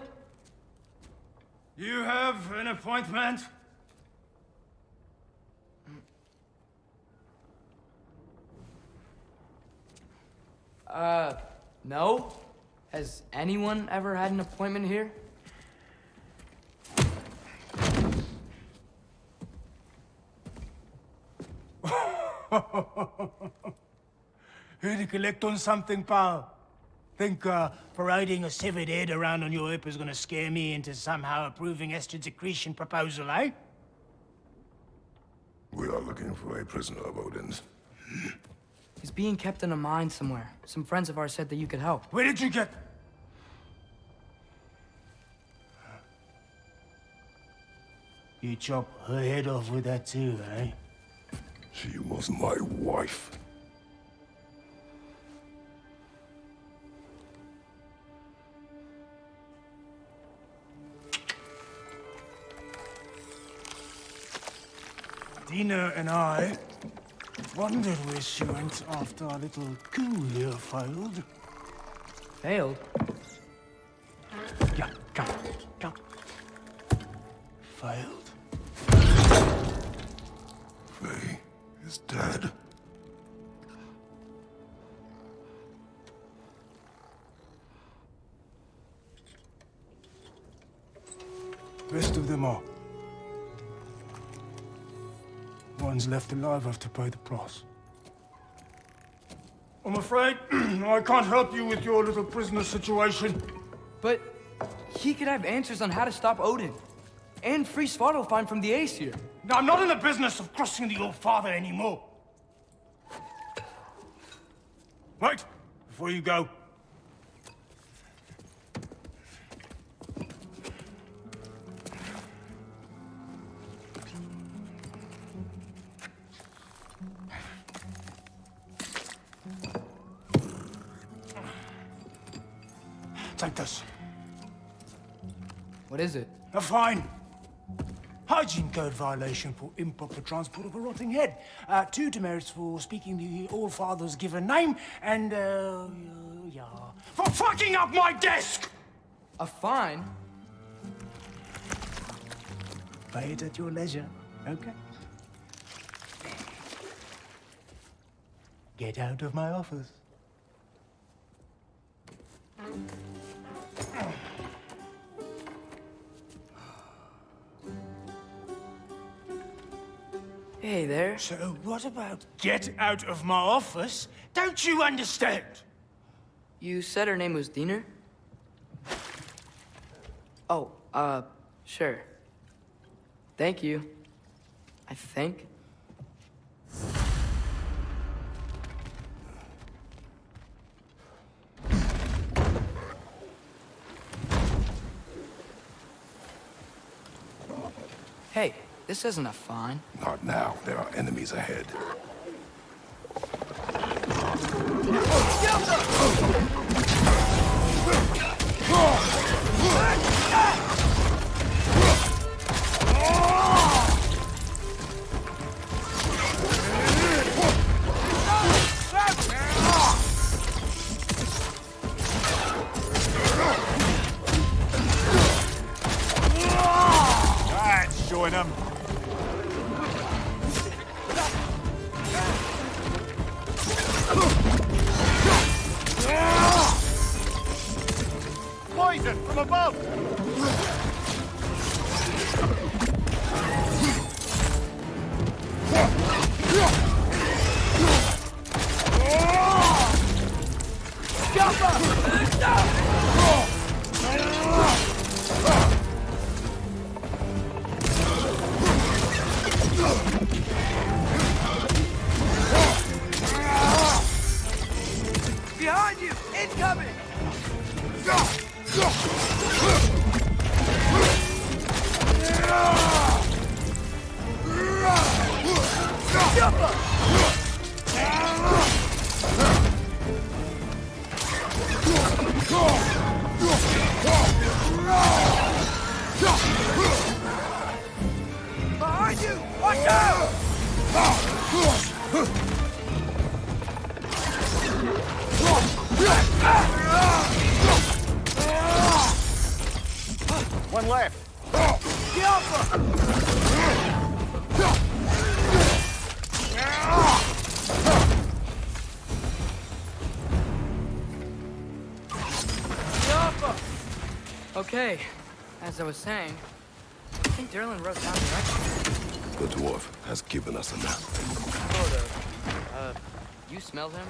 You have an appointment? No. Has anyone ever had an appointment here? Here to collect on something, pal? Think parading a severed head around on your hip is gonna scare me into somehow approving Esther's accretion proposal, eh? We are looking for a prisoner of Odin's. He's being kept in a mine somewhere. Some friends of ours said that you could help. Where did you get... You chop her head off with that too, eh? She was my wife. Dina and I wondered where she went after our little coup here failed. Failed? Yeah, come, come. Failed. Faye is dead. Rest of them are. Ones left alive have to pay the price. I'm afraid I can't help you with your little prisoner situation. But he could have answers on how to stop Odin. And free Svartalfheim from the Aesir. Now, I'm not in the business of crossing the old father anymore. Wait, before you go. Take this. What is it? A fine. Hygiene code violation for improper transport of a rotting head. 2 demerits for speaking the All-Father's given name, and, yeah. For fucking up my desk! A fine? Pay it at your leisure, okay? Get out of my office. Hey there. So what about get out of my office? Don't you understand? You said her name was Diener? Oh, sure. Thank you. I think. Hey, this isn't a fine. Not now. There are enemies ahead. That's showing him. Poison from above! Behind you! Incoming! Behind you! Watch out! One left. Okay, as I was saying, I think Derlin wrote down directions. The dwarf has given us a map. Sort of. You smelled him,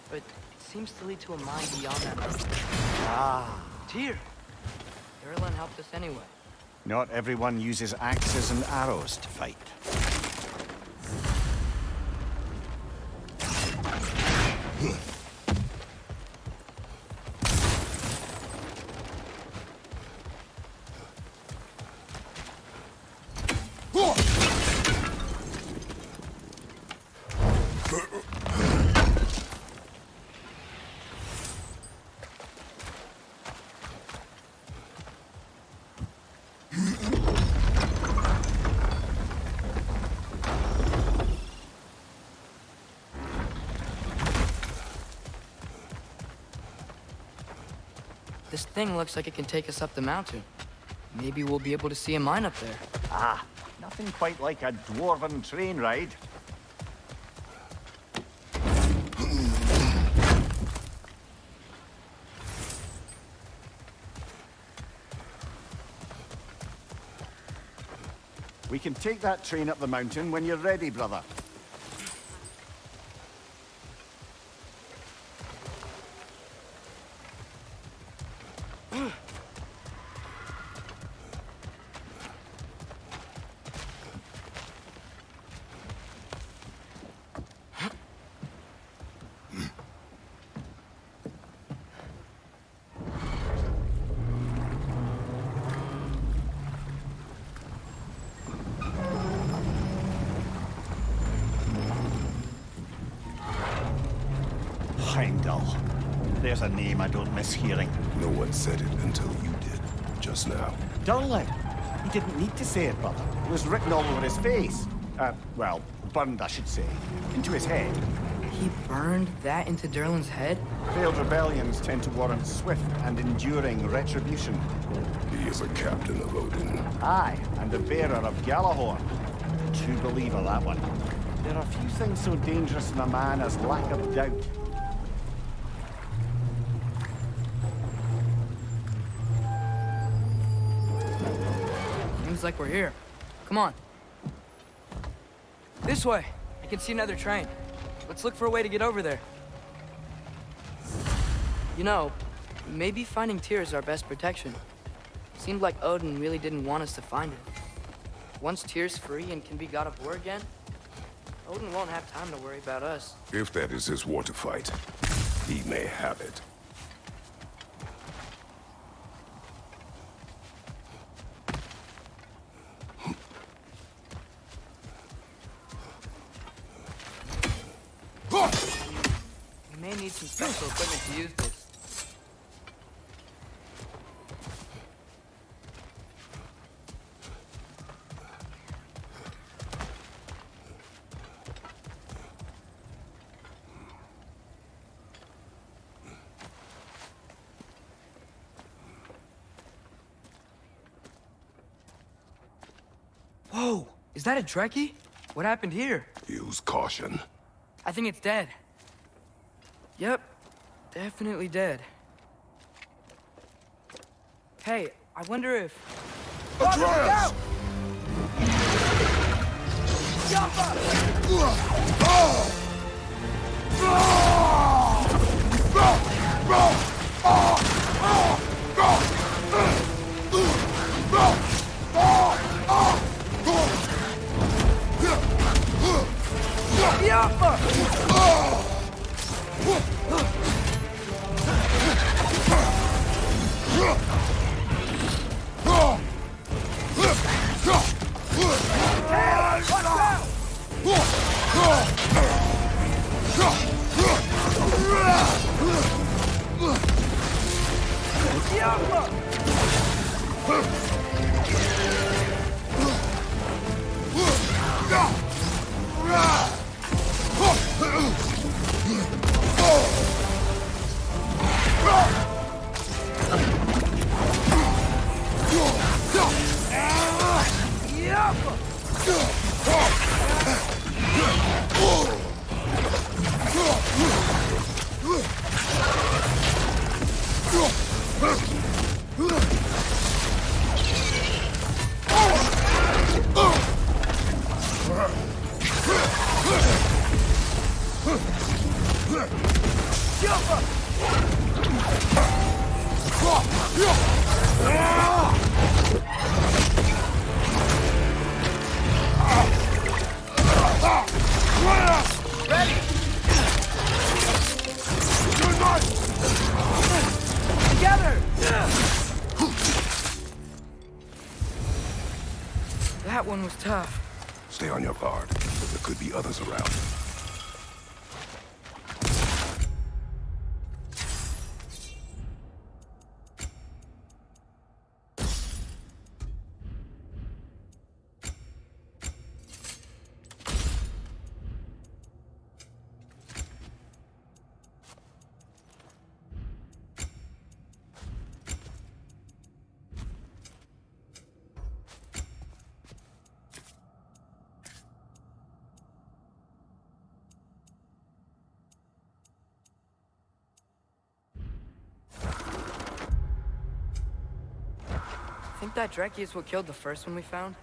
but it seems to lead to a mine beyond that mountain. Tyr! Derlin helped us anyway. Not everyone uses axes and arrows to fight. This thing looks like it can take us up the mountain. Maybe we'll be able to see a mine up there. Ah, nothing quite like a dwarven train ride. We can take that train up the mountain when you're ready, brother. Heimdall. There's a name I don't miss hearing. No one said it until you did, just now. Durling. He didn't need to say it, brother. It was written all over his face. Well, burned, I should say. Into his head. He burned that into Durlin's head? Failed rebellions tend to warrant swift and enduring retribution. He is a captain of Odin. Aye, and the bearer of Gjallarhorn. True believer, that one. There are few things so dangerous in a man as lack of doubt. Seems like we're here. Come on. This way. I can see another train. Let's look for a way to get over there. You know, maybe finding Tyr is our best protection. Seemed like Odin really didn't want us to find it. Once Tyr's free and can be god of war again, Odin won't have time to worry about us. If that is his war to fight, he may have it. We may need some special equipment to use this. Whoa! Is that a Trekkie? What happened here? Use caution. I think it's dead. Yep, definitely dead. Hey, I wonder if... Atreus! That one was tough. Stay on your guard. There could be others around. think that Dreki is what killed the first one we found?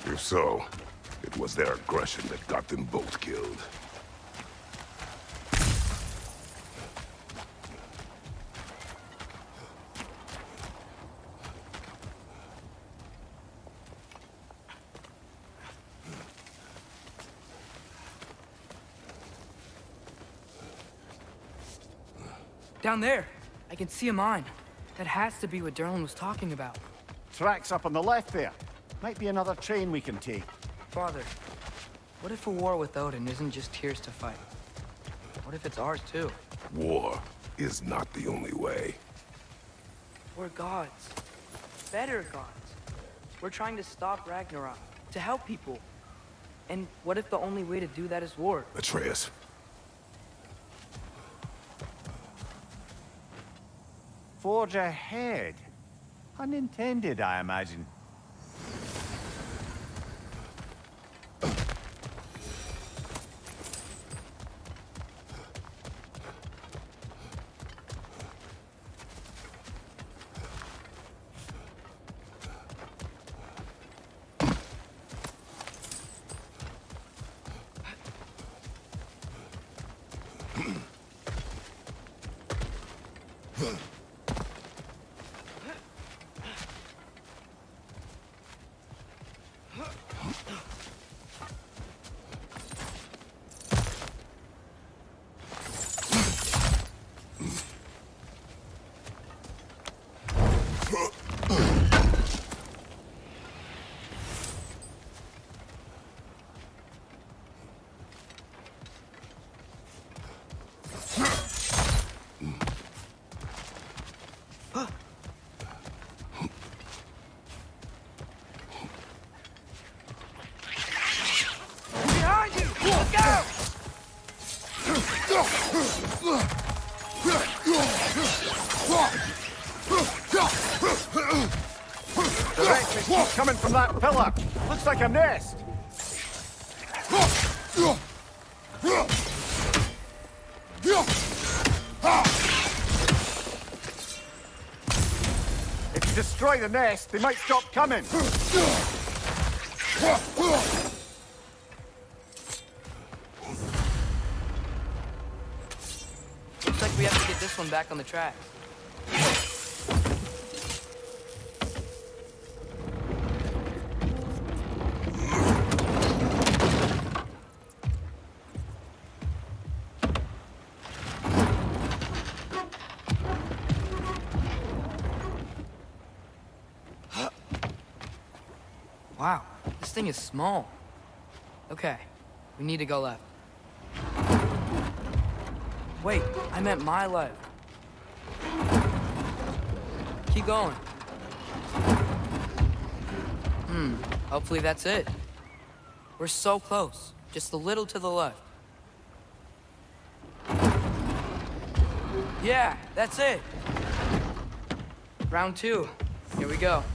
If so, it was their aggression that got them both killed. Down there, I can see a mine. That has to be what Derlin was talking about. Tracks up on the left there. Might be another train we can take. Father, what if a war with Odin isn't just Tyr's to fight? What if it's ours too? War is not the only way. We're gods. Better gods. We're trying to stop Ragnarok, to help people. And what if the only way to do that is war? Atreus. Forge ahead. Unintended, I imagine. Behind you! Look out! Direction keeps coming from that pillar. Looks like a nest. If you destroy the nest, they might stop coming. Looks like we have to get this one back on the tracks. Wow, this thing is small. Okay, we need to go left. Wait, I meant my left. Keep going. Hopefully that's it. We're so close, just a little to the left. Yeah, that's it. Round 2, here we go.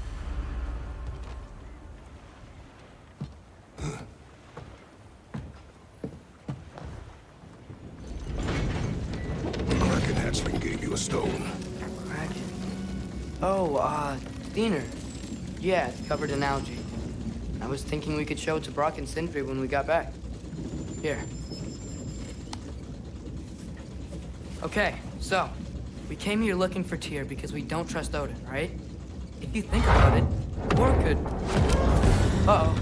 Kraken hatchling gave you a stone. Kraken. Oh, Diener. Yeah, it's covered in algae. I was thinking we could show it to Brock and Sindri when we got back. Here. Okay, so, we came here looking for Tyr because we don't trust Odin, right? If you think about it, war could... Uh-oh.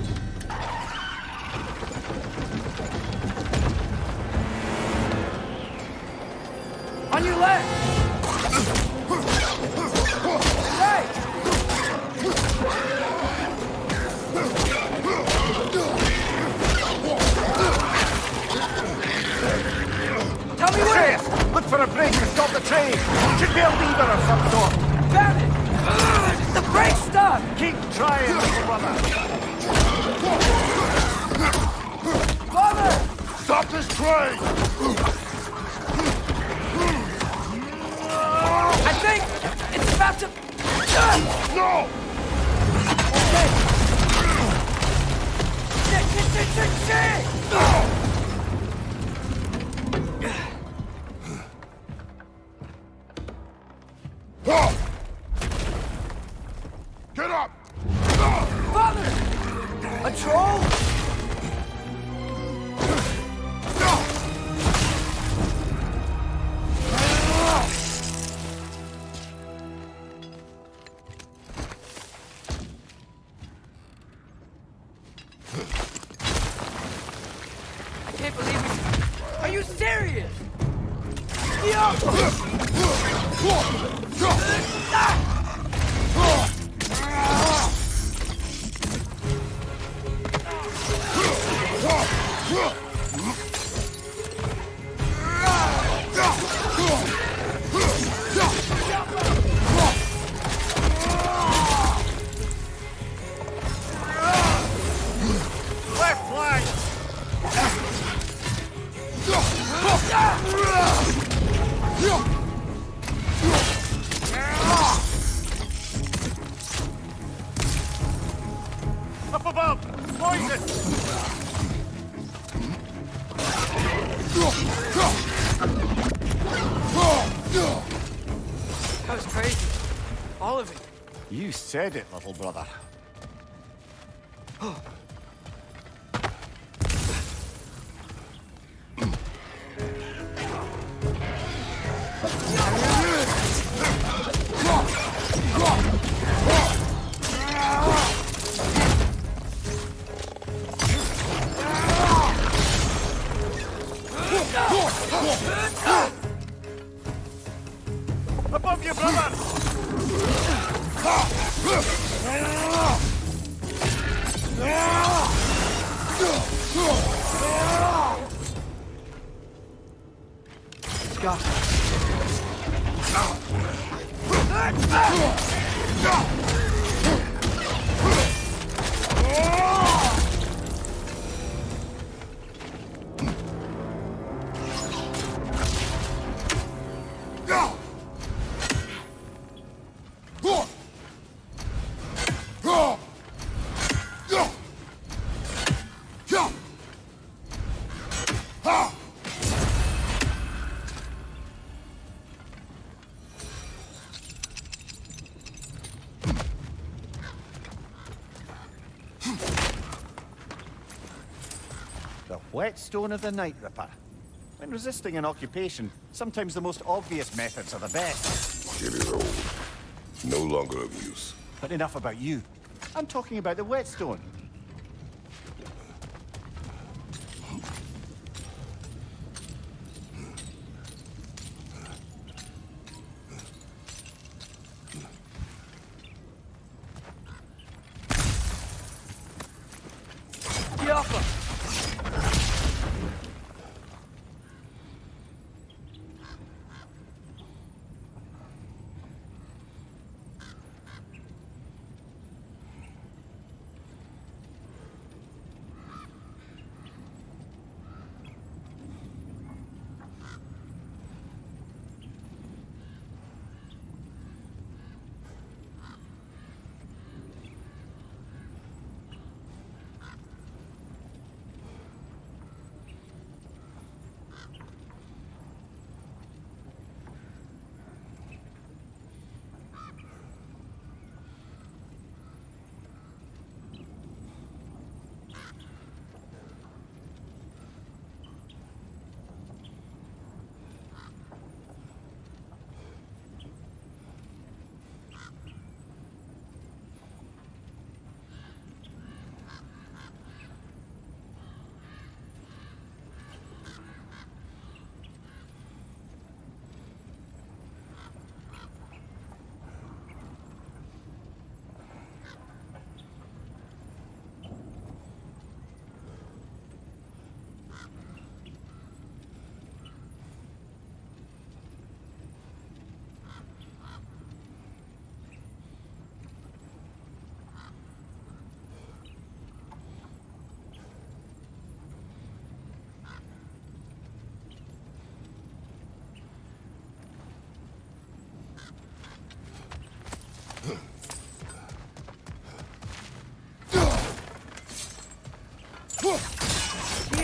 On your left! Hey! Tell me where! Look for a break to stop the train. Should be a lever of some sort. Found it! The brake stuck! Keep trying, little brother. Father! Stop this train! I think it's about to... No! Shit! Get up! troll? I can't believe it. Are you serious? Left flank! Up above! Poison! That was crazy. All of it. You said it, little brother. Above you, brother! Go. The whetstone of the Night Ripper. When resisting an occupation, sometimes the most obvious methods are the best. It is old. No longer of use. But enough about you. I'm talking about the whetstone. Get off him!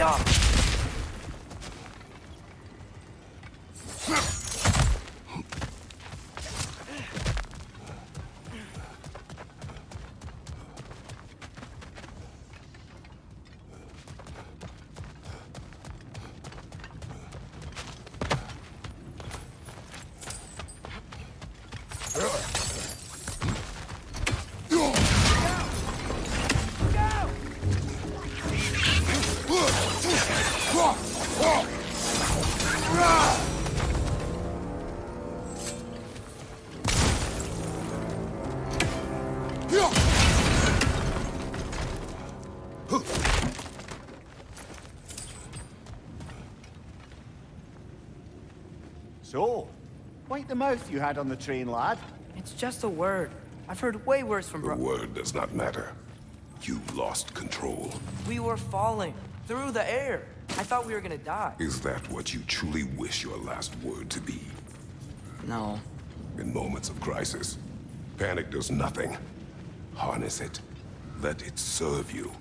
up! So, wipe the mouth you had on the train, lad. It's just a word. I've heard way worse from The word does not matter. You lost control. We were falling through the air. I thought we were gonna die. Is that what you truly wish your last word to be? No. In moments of crisis, panic does nothing. Harness it. Let it serve you.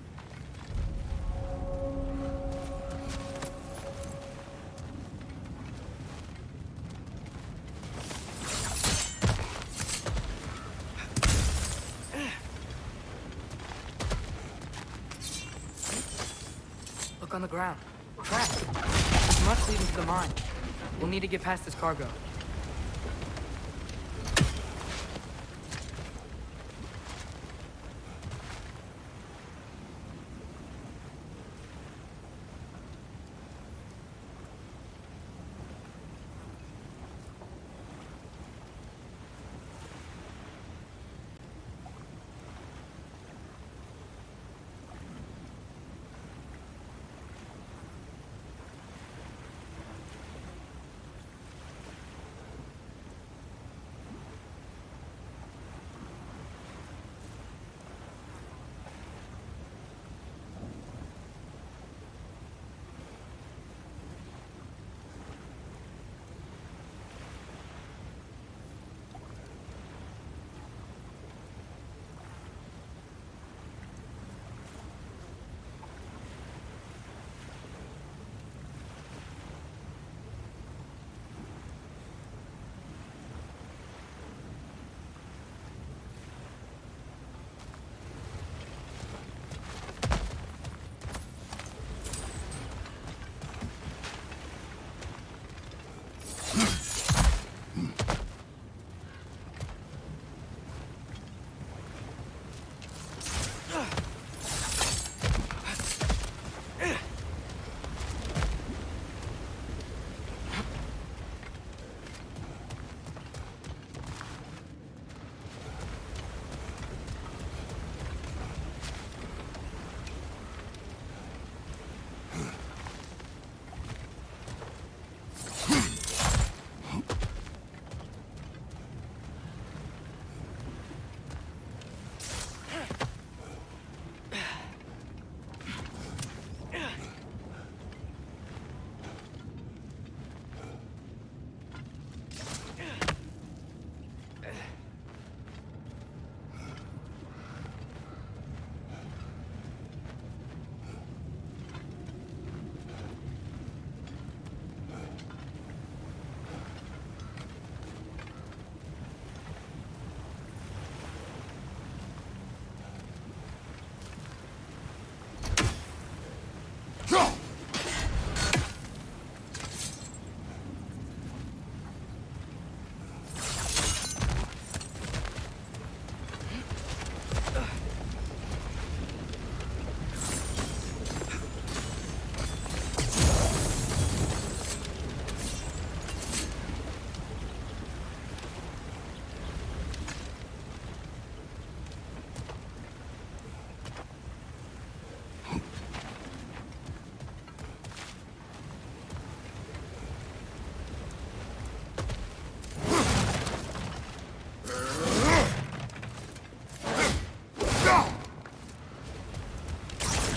Look on the ground. Tracks. It must lead into the mine. We'll need to get past this cargo.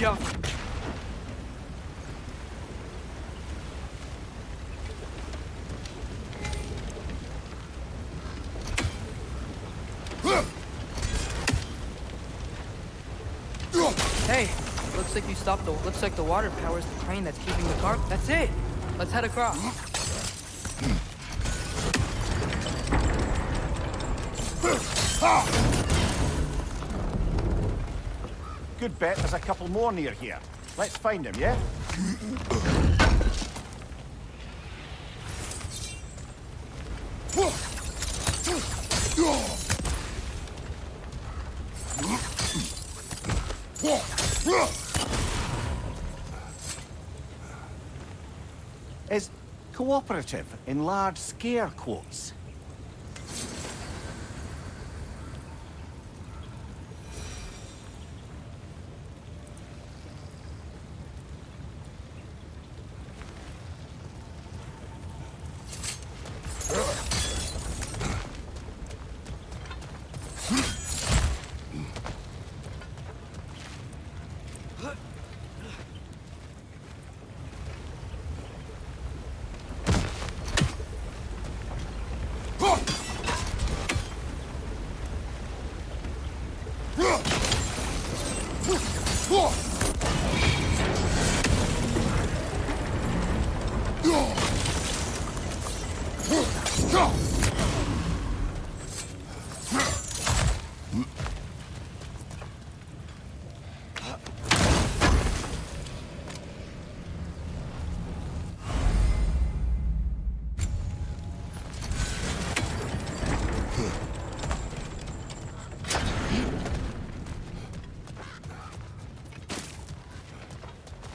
Yo. Hey, looks like you stopped the. Looks like the water powers the crane that's keeping the car. That's it. Let's head across. Good bet there's a couple more near here. Let's find him, yeah? Is cooperative in large scare quotes.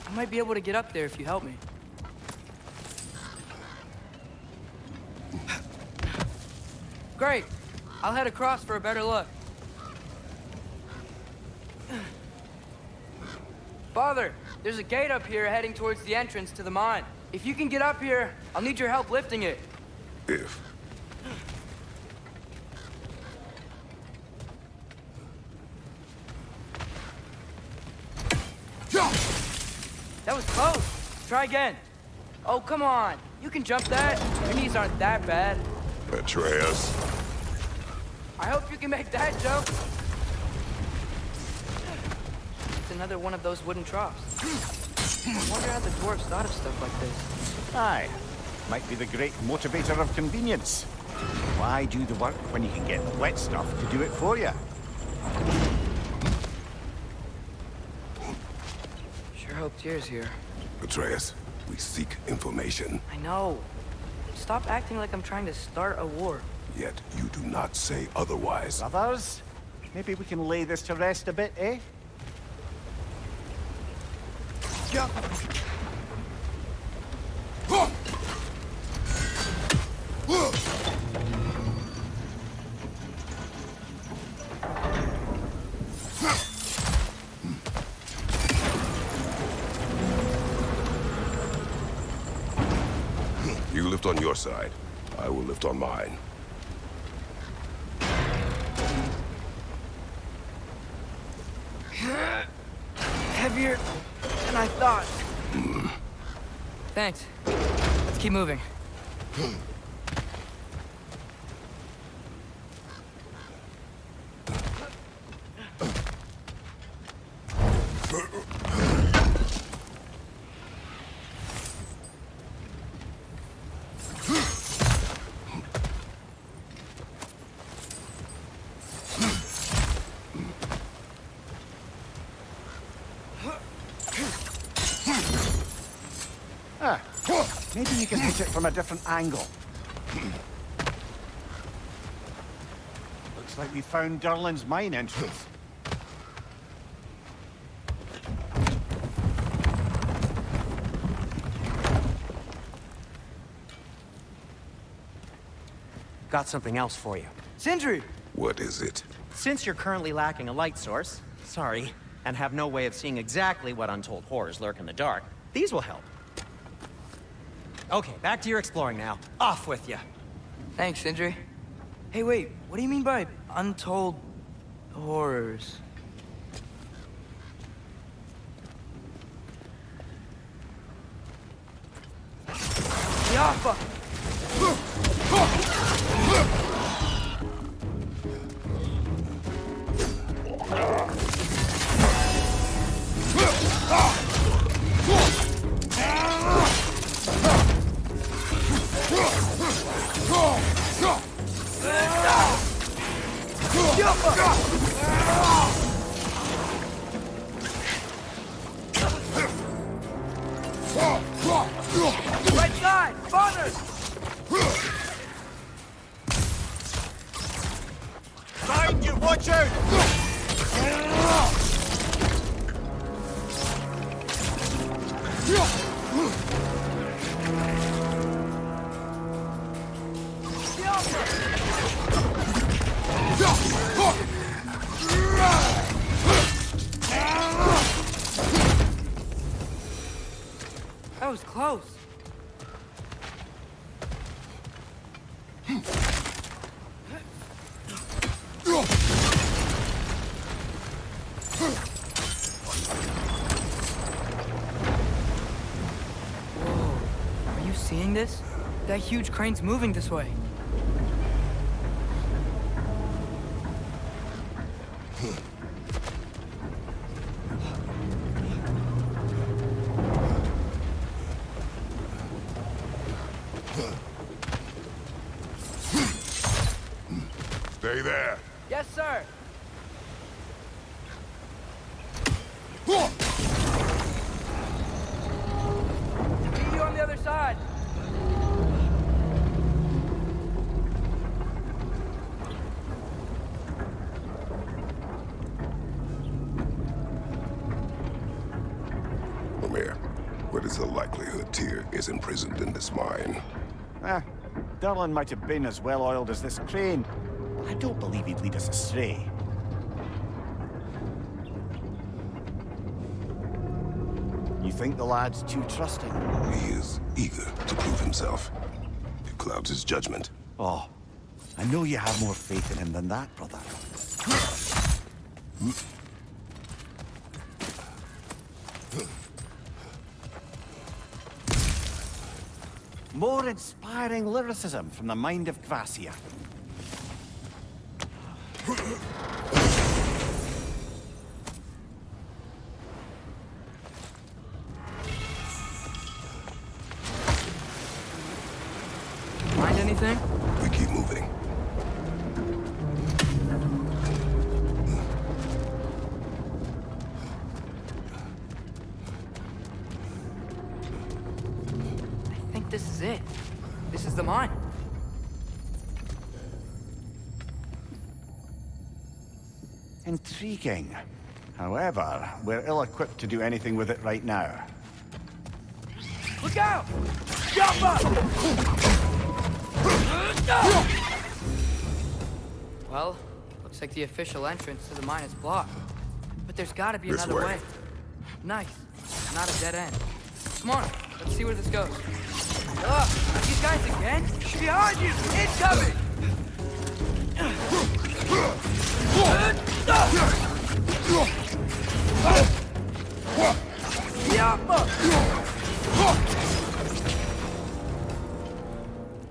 I might be able to get up there if you help me. Great. I'll head across for a better look. Father, there's a gate up here heading towards the entrance to the mine. If you can get up here, I'll need your help lifting it. If. That was close. Try again. Oh, come on. You can jump that. Your knees aren't that bad. Atreus. I hope you can make that jump. It's another one of those wooden troughs. I wonder how the dwarves thought of stuff like this. Aye. Might be the great motivator of convenience. Why do the work when you can get wet stuff to do it for you? Sure hope Tyr's here. Atreus, we seek information. I know. Stop acting like I'm trying to start a war. Yet you do not say otherwise. Brothers, maybe we can lay this to rest a bit, eh? Jump! You lift on your side. I will lift on mine. Heavier than I thought. Thanks. Let's keep moving. Maybe you can hit it from a different angle. Looks like we found Durlin's mine entrance. Got something else for you. Sindri! What is it? Since you're currently lacking a light source, sorry, and have no way of seeing exactly what untold horrors lurk in the dark, these will help. Okay, back to your exploring now. Off with you. Thanks, Sindri. Hey, wait. What do you mean by untold horrors? Yaffa! Right side! Father! Behind you, watch out! That was close. seeing this? That huge crane's moving this way. Stay there. Yes, sir. Meet you on the other side. Lemire, what is the likelihood Tyr is imprisoned in this mine? Durlin might have been as well-oiled as this crane, but I don't believe he'd lead us astray. You think the lad's too trusting? He is eager to prove himself. It clouds his judgment. Oh, I know you have more faith in him than that, brother. More inspiring lyricism from the mind of Gracia. Find anything? We keep moving. I think this is it. This is the mine. Intriguing. However, we're ill-equipped to do anything with it right now. Look out! Jump up! Well, looks like the official entrance to the mine is blocked. But there's gotta be This another way. way. Nice. Not a dead end. Come on, let's see where this goes. Ugh, these guys again? Behind you! Incoming!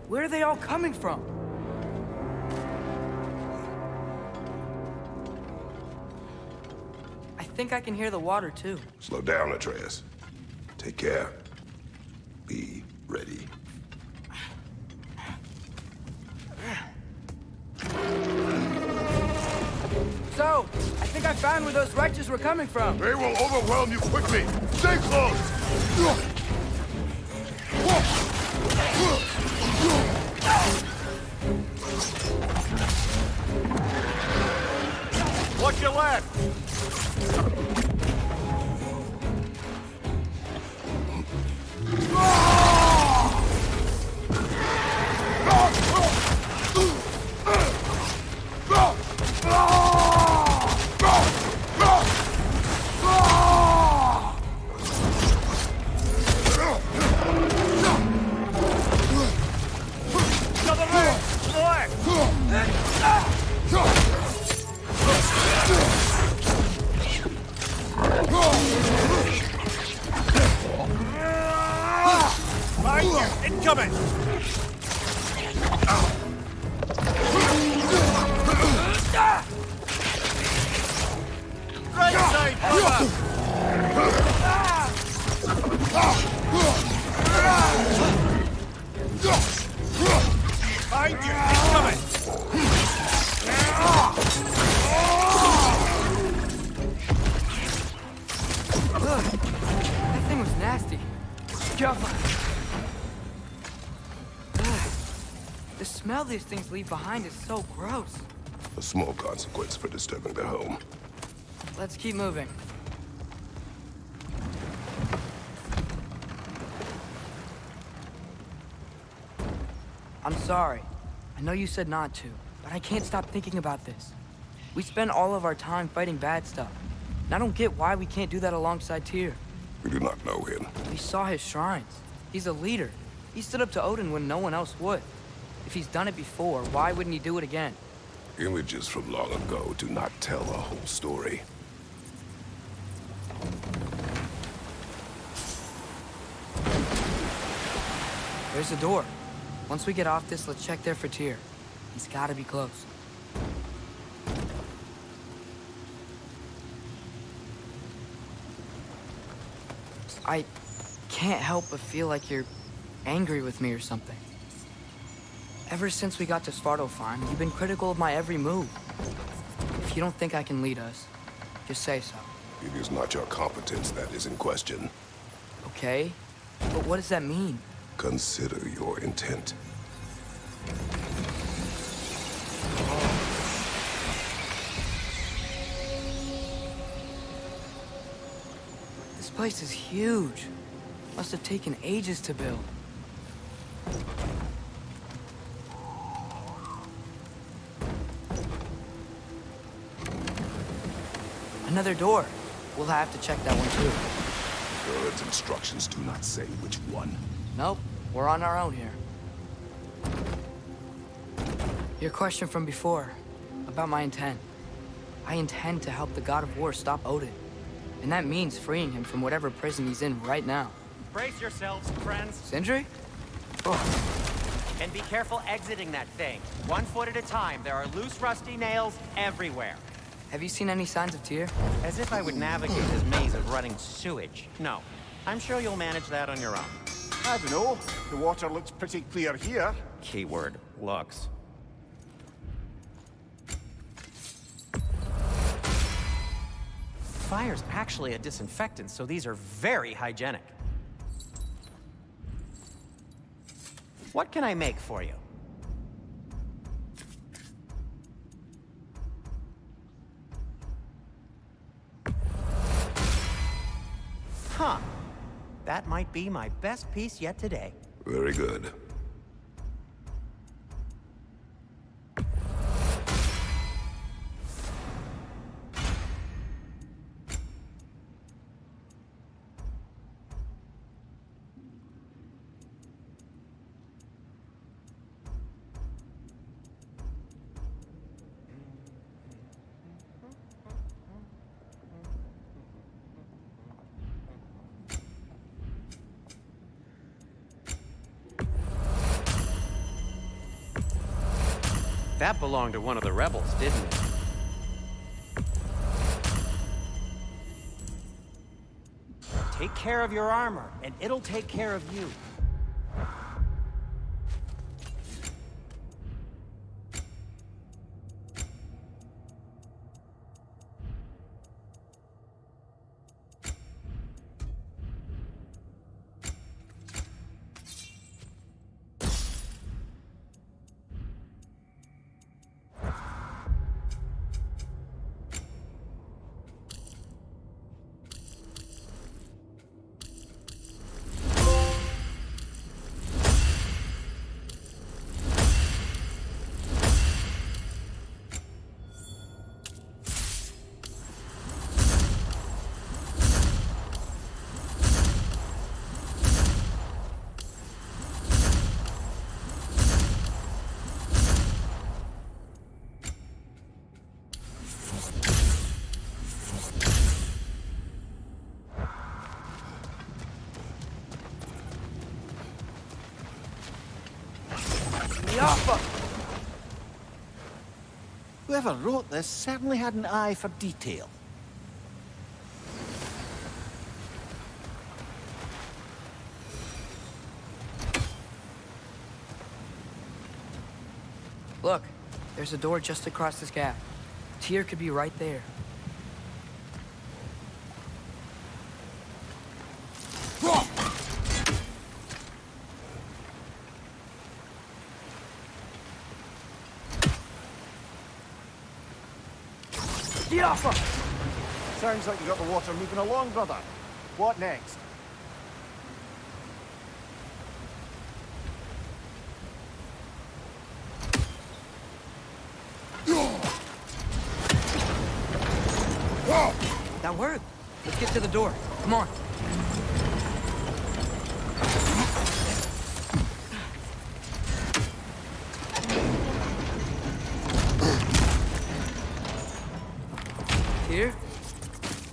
Where are they all coming from? I think I can hear the water too. Slow down, Atreus. Take care. Be ready. So, I think I found where those wretches were coming from. They will overwhelm you quickly. Stay close. Watch your left! Incoming! Right side, brother! Behind you! Incoming! That thing was nasty. Jump. The smell these things leave behind is so gross. A small consequence for disturbing their home. Let's keep moving. I'm sorry. I know you said not to, but I can't stop thinking about this. We spend all of our time fighting bad stuff. And I don't get why we can't do that alongside Tyr. We do not know him. We saw his shrines. He's a leader. He stood up to Odin when no one else would. If he's done it before, why wouldn't he do it again? Images from long ago do not tell a whole story. There's a door. Once we get off this, let's check there for Tyr. He's gotta be close. I can't help but feel like you're angry with me or something. Ever since we got to Svartalfheim, you've been critical of my every move. If you don't think I can lead us, just say so. It is not your competence that is in question. Okay? But what does that mean? Consider your intent. This place is huge. Must have taken ages to build. Another door. We'll have to check that one too. Bird's instructions do not say which one. Nope, we're on our own here. Your question from before, about my intent. I intend to help the God of War stop Odin. And that means freeing him from whatever prison he's in right now. Brace yourselves, friends. Sindri? Oh, And be careful exiting that thing. 1 foot at a time. There are loose, rusty nails everywhere. have you seen any signs of Tyr? As if I would navigate his maze of running sewage. No. I'm sure you'll manage that on your own. I don't know. The water looks pretty clear here. Keyword, looks. Fire's actually a disinfectant, so these are very hygienic. What can I make for you? Huh. That might be my best piece yet today. Very good. That belonged to one of the rebels, didn't it? Take care of your armor, and it'll take care of you. Whoever wrote this certainly had an eye for detail. Look, there's a door just across this gap. Tyr could be right there. Sounds like you got the water moving along, brother. What next? That worked. Let's get to the door. Come on. Tyr?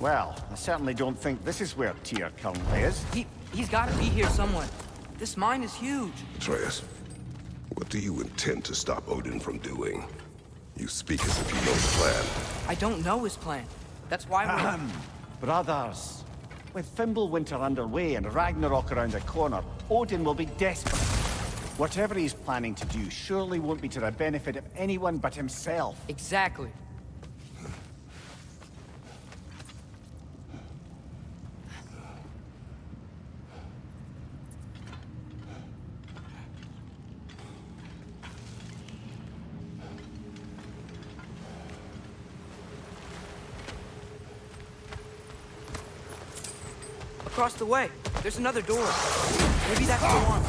Well, I certainly don't think this is where Tyr currently is. He's gotta be here somewhere. This mine is huge. Atreus, what do you intend to stop Odin from doing? You speak as if you know the plan. I don't know his plan. That's why we're... Brothers, with Fimbulwinter underway and Ragnarok around the corner, Odin will be desperate. Whatever he's planning to do surely won't be to the benefit of anyone but himself. Exactly. Across the way, there's another door. Maybe that's the one.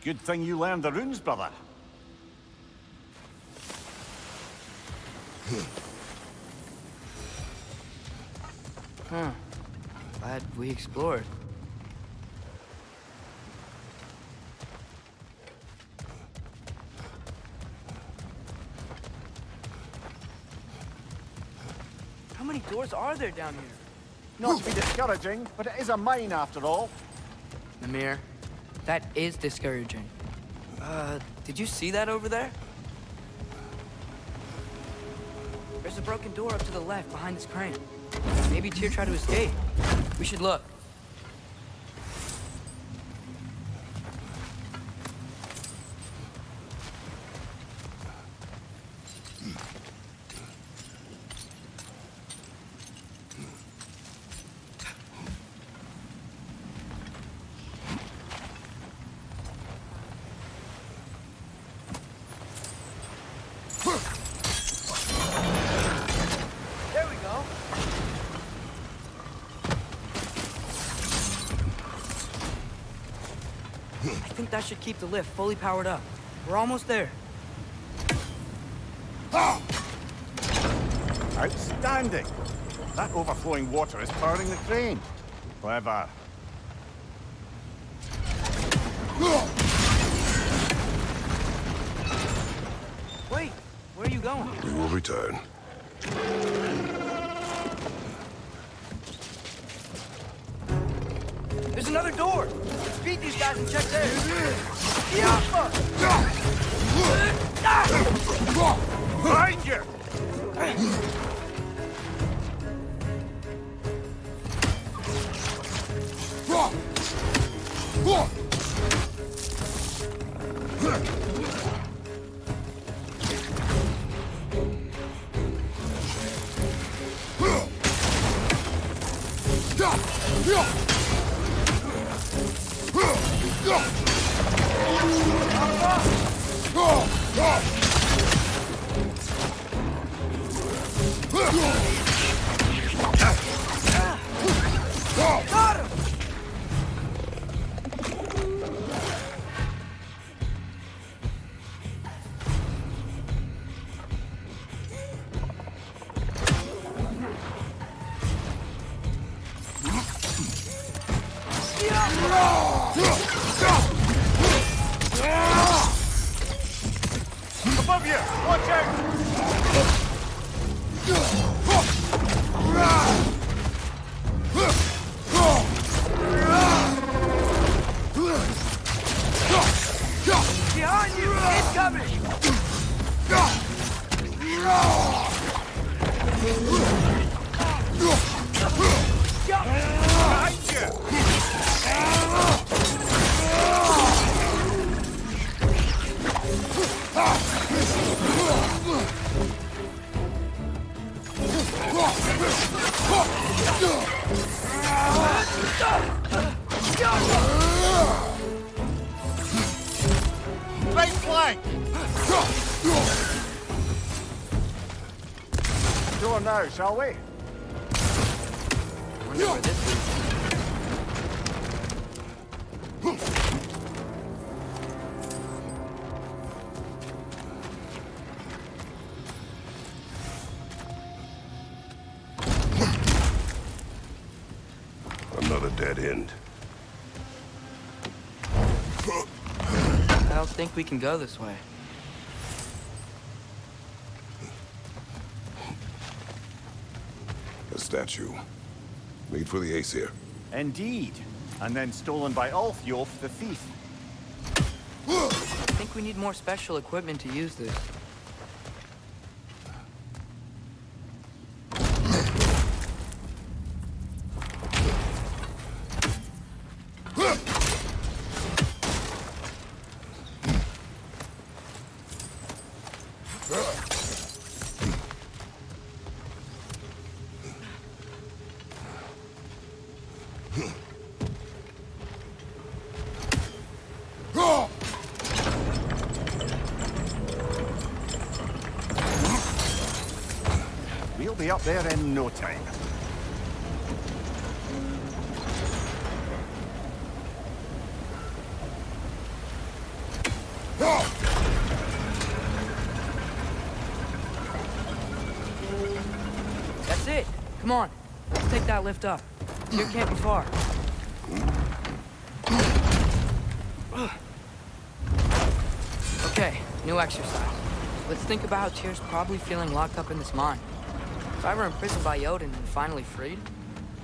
Good thing you learned the runes, brother. Huh. Glad we explored. How many doors are there down here? Not to be discouraging, but it is a mine after all. Mimir, that is discouraging. Did you see that over there? There's a broken door up to the left behind this crane. Maybe Tyr tried to escape. We should look. There we go. I think that should keep the lift fully powered up. We're almost there. Outstanding! That overflowing water is powering the crane. Clever. Wait, where are you going? We will return. There's another door. Let's beat these guys and check theirs. Behind you! Above you! Watch out! Behind you! It's coming! Behind you! Right flank! Door now, shall we? Wonder where this leads. dead end. I don't think we can go this way. A statue. Made for the Aesir. Indeed. And then stolen by Ulfjolf the thief. I think we need more special equipment to use this. We'll be up there in no time. That's it. Come on. Let's take that lift up. Here can't be far. Okay, new exercise. Let's think about how Tyr's probably feeling locked up in this mine. If I were imprisoned by Odin and finally freed,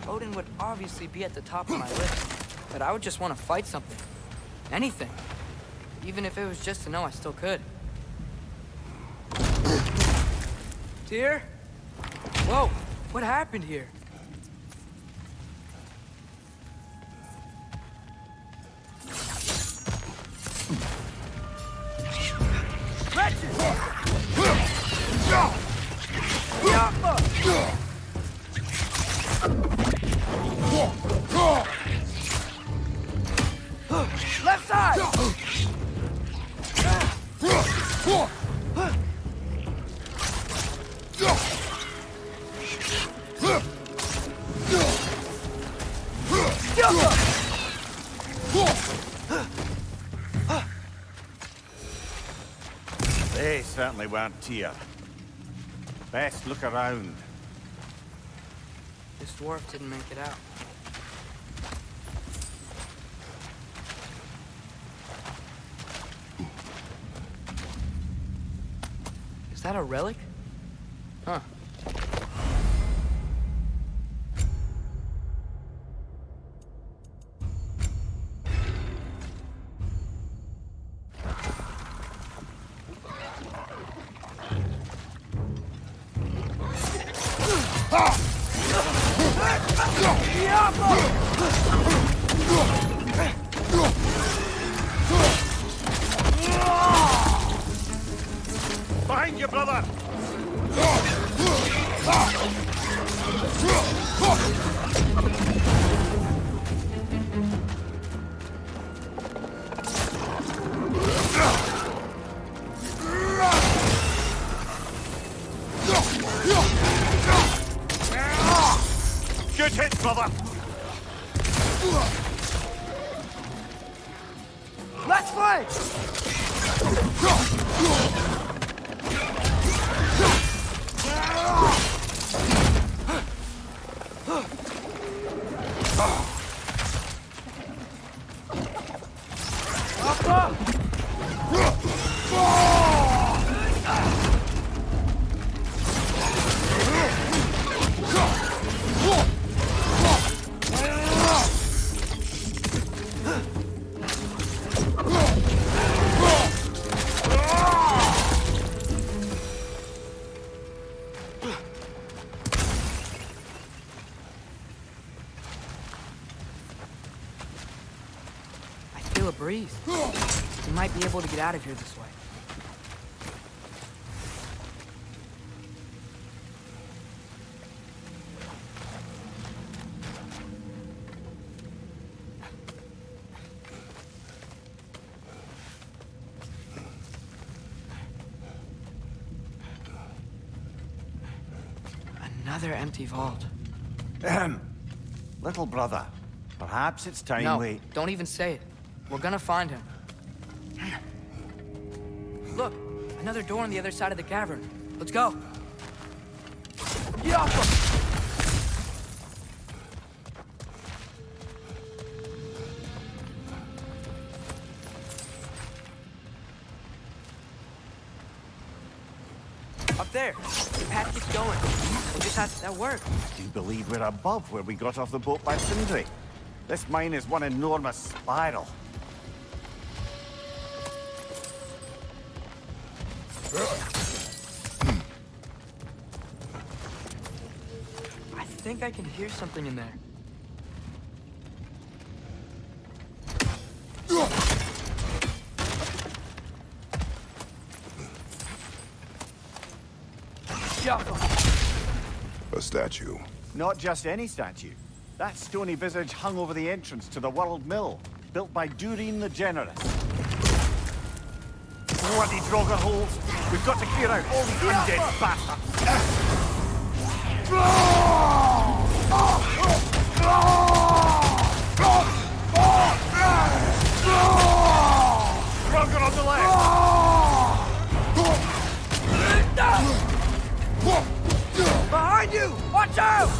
Odin would obviously be at the top of my list. But I would just want to fight something. Anything. Even if it was just to know I still could. Tyr? Whoa, what happened here? Left side! They certainly weren't Tyr. Best look around. This dwarf didn't make it out. Is that a relic? Huh. Behind you, brother! Good hit, brother! Let's fight! A breeze. We might be able to get out of here this way. Another empty vault. Little brother, perhaps it's time No, we... don't even say it. We're gonna find him. Look, another door on the other side of the cavern. Let's go. there. The path keeps going. We'll just have to work. Do you believe we're above where we got off the boat by Sindri? This mine is one enormous spiral. I think I can hear something in there. A statue. Not just any statue. That stony visage hung over the entrance to the World Mill, built by Durin the Generous. Bloody Draugr holes! We've got to clear out all these undead bastards! Draugr on the left! Behind you! Watch out!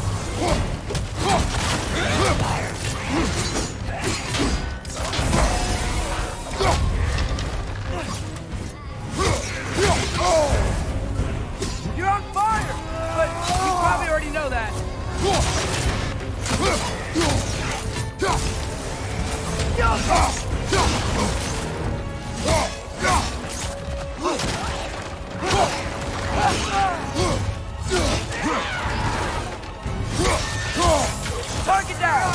You're on fire! But you probably already know that. Target down!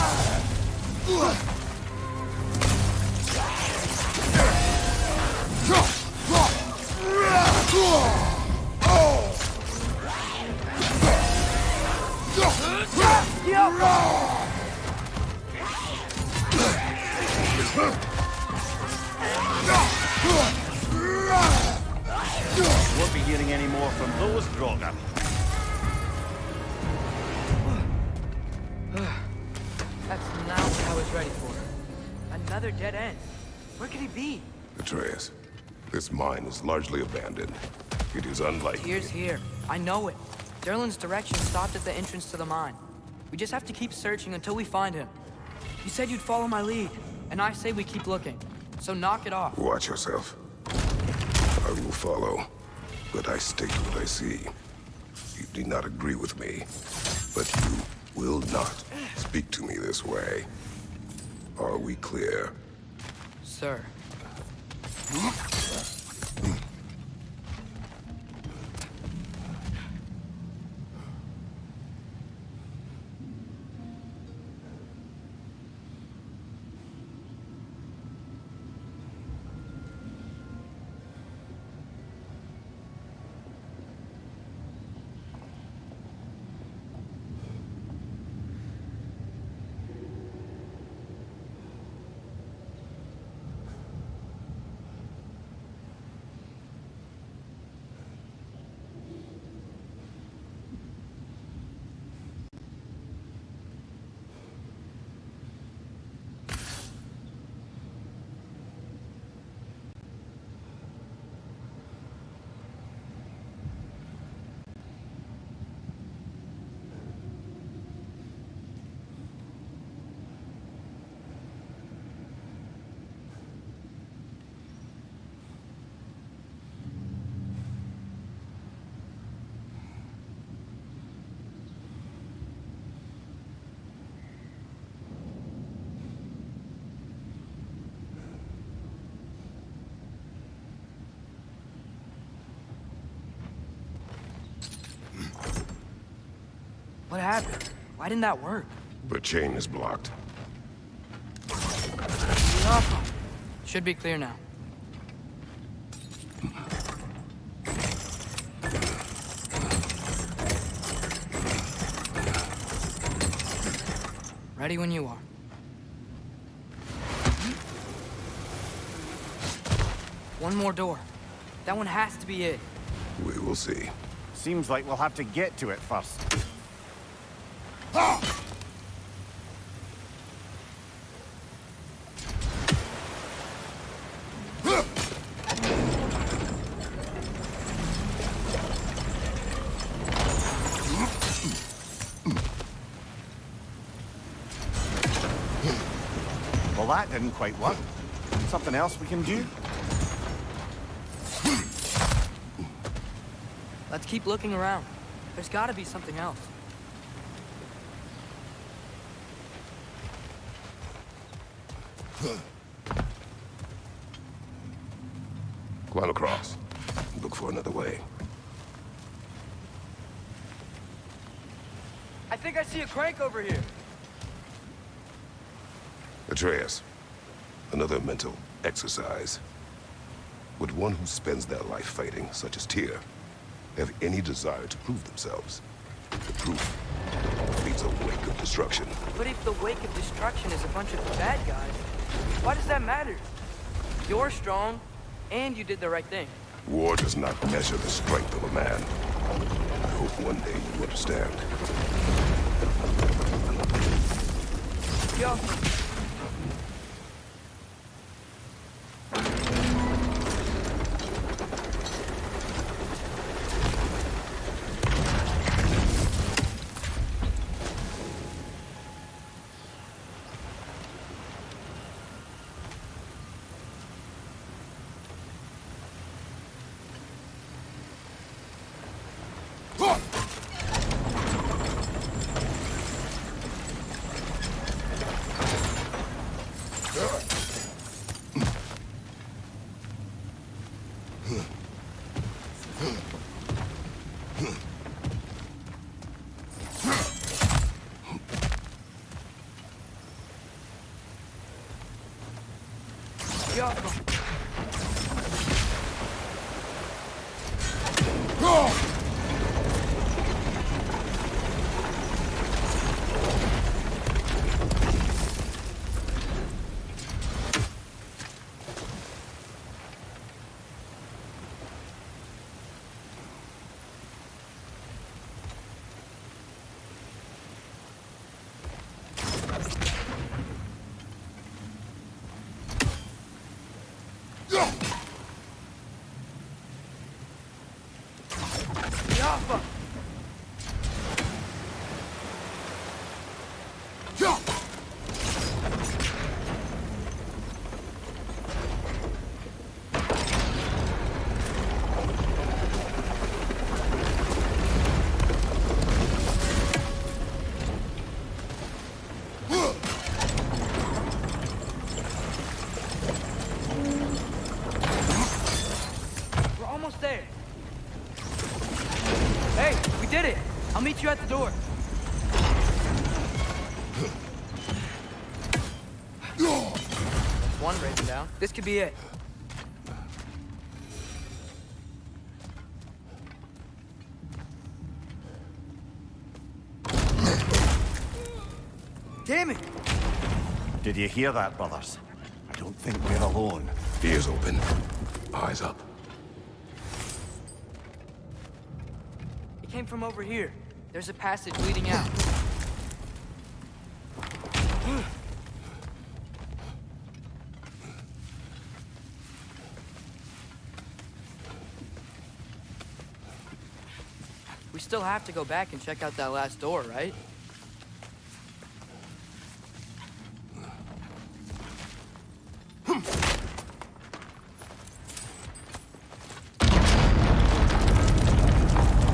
Won't be hearing any more from those Draugr. That's not what I was ready for. Another dead end. Where could he be? Atreus, this mine is largely abandoned. It is unlikely. Tyr's here. I know it. Derlin's direction stopped at the entrance to the mine. We just have to keep searching until we find him. You said you'd follow my lead, and I say we keep looking. So knock it off. Watch yourself. I will follow, but I stick to what I see. You do not agree with me, but you will not speak to me this way. Are we clear? Sir. What happened? Why didn't that work? The chain is blocked. Should be clear now. Ready when you are. One more door. That one has to be it. We will see. Seems like we'll have to get to it first. Well, that didn't quite work. Something else we can do? Let's keep looking around. There's gotta be something else. Climb across. Look for another way. I think I see a crank over here. Atreus, another mental exercise. Would one who spends their life fighting, such as Tyr, have any desire to prove themselves? The proof leads a wake of destruction. But if the wake of destruction is a bunch of bad guys, why does that matter? You're strong, and you did the right thing. War does not measure the strength of a man. I hope one day you understand. Yo. We're almost there. Hey, we did it. I'll meet you at the door. One breaking down. This could be it. Damn it! Did you hear that, brothers? I don't think we're alone. Ears open. Eyes up. It came from over here. There's a passage leading out. We still have to go back and check out that last door, right?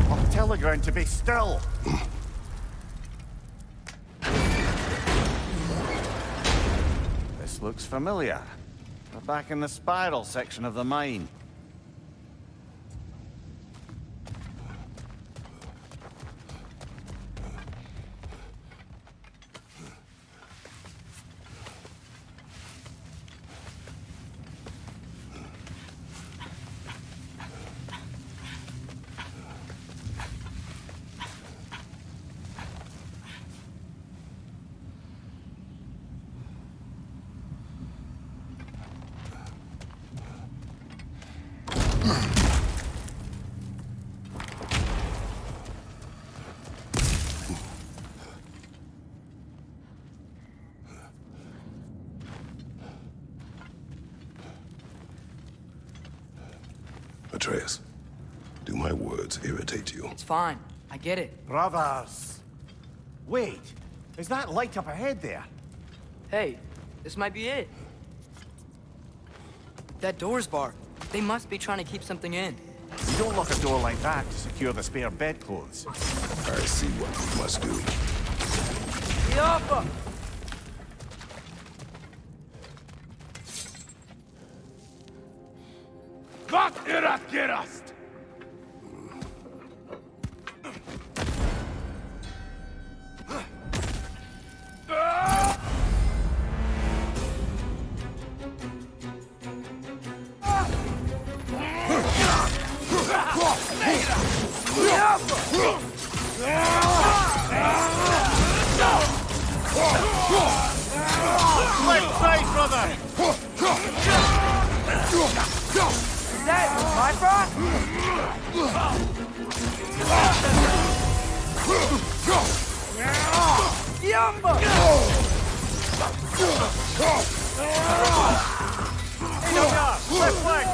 I'll tell the ground to be still. This looks familiar. We're back in the spiral section of the mine. Atreus, do my words irritate you? It's fine. I get it. Brothers! Wait, is that light up ahead there? Hey, this might be it. That door's barred. They must be trying to keep something in. You don't lock a door like that to secure the spare bedclothes. I see what we must do. Wat erat gerast! Left side, brother! Is that my front? Yumba! Left leg!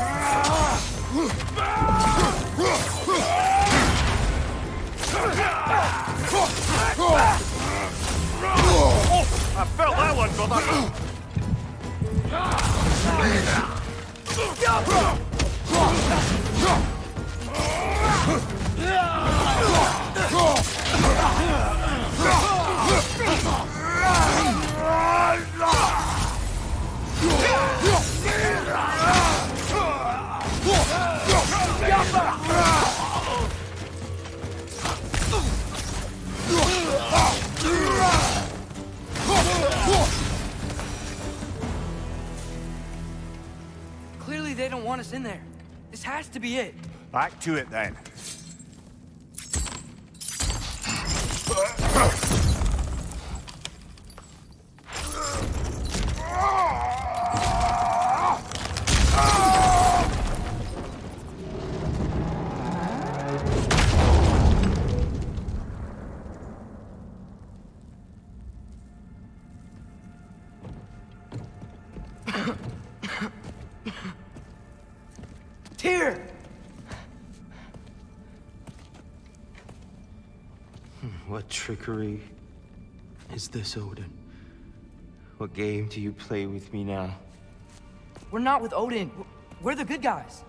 Oh, I felt that one, brother! Clearly they don't want us in there. This has to be it. Back to it, then. Tyr! What trickery is this, Odin? What game do you play with me now? We're not with Odin. We're the good guys.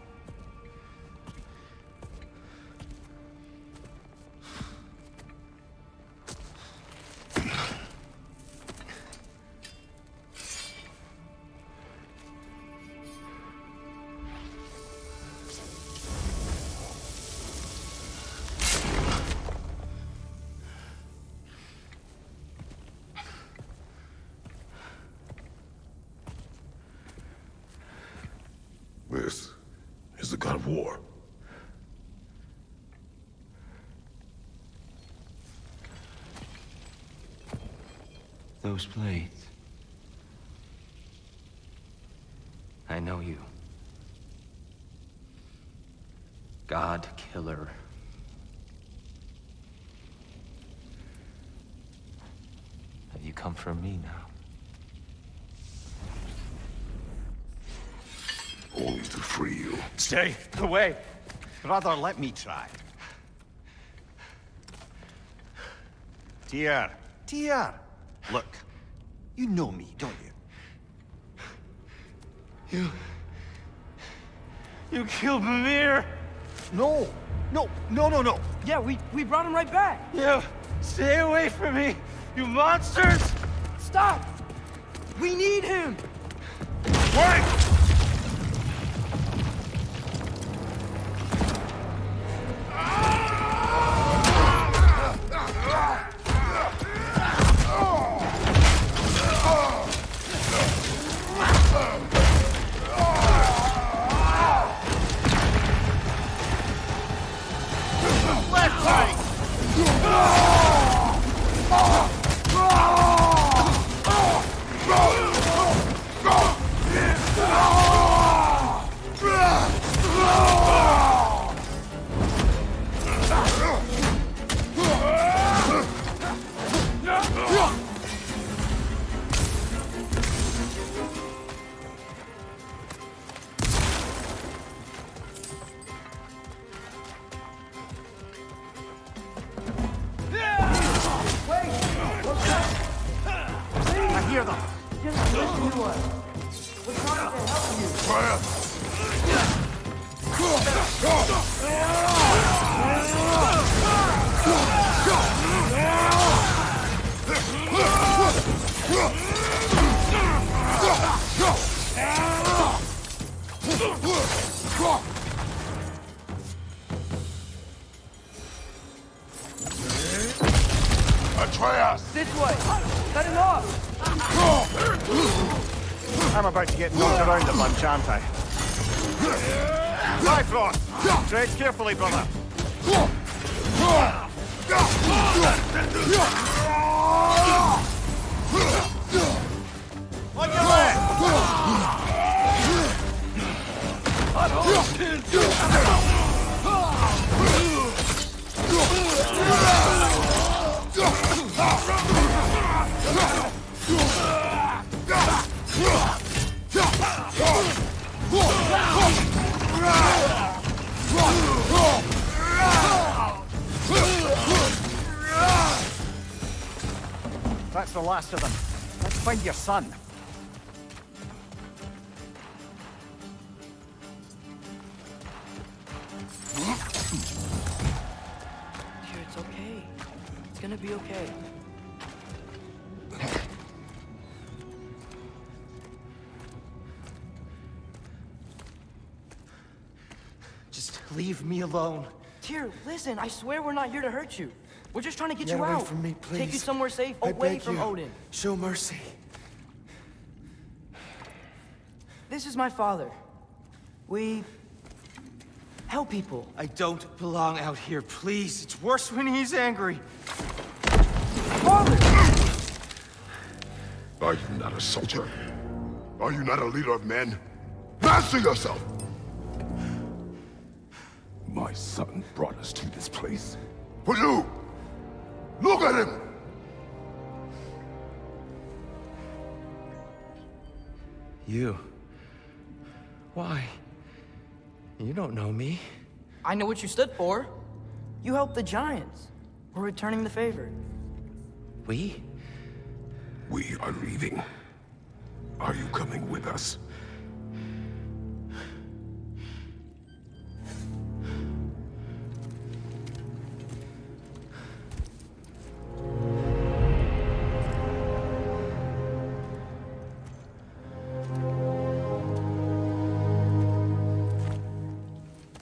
This is the god of war. Those blades. I know you. God killer. Have you come for me now? Only to free you. Stay away. Brother, let me try. Tyr. Tyr. Look, you know me, don't you? You killed Mimir! No. No. Yeah, we brought him right back. You stay away from me, you monsters! Stop! We need him! Wait! Hear them. Just listen to us. We're trying to help you. Atreus! This way! Cut him off! I'm about to get knocked around a bunch, aren't I? Bifrost! Tread carefully, brother. On your left! That's the last of them. Let's find your son. Dear, it's okay. It's gonna be okay. Just leave me alone. Tyr, listen, I swear we're not here to hurt you. We're just trying to get Get you away out. from me, Take you please. somewhere safe, I away beg from you. Odin. Show mercy. This is my father. We help people. I don't belong out here, please. It's worse when he's angry. Father! Are you not a soldier? Are you not a leader of men? Master yourself! My son brought us to this place. For you! Look at him! You? Why? You don't know me. I know what you stood for. You helped the Giants. We're returning the favor. We? We are leaving. Are you coming with us?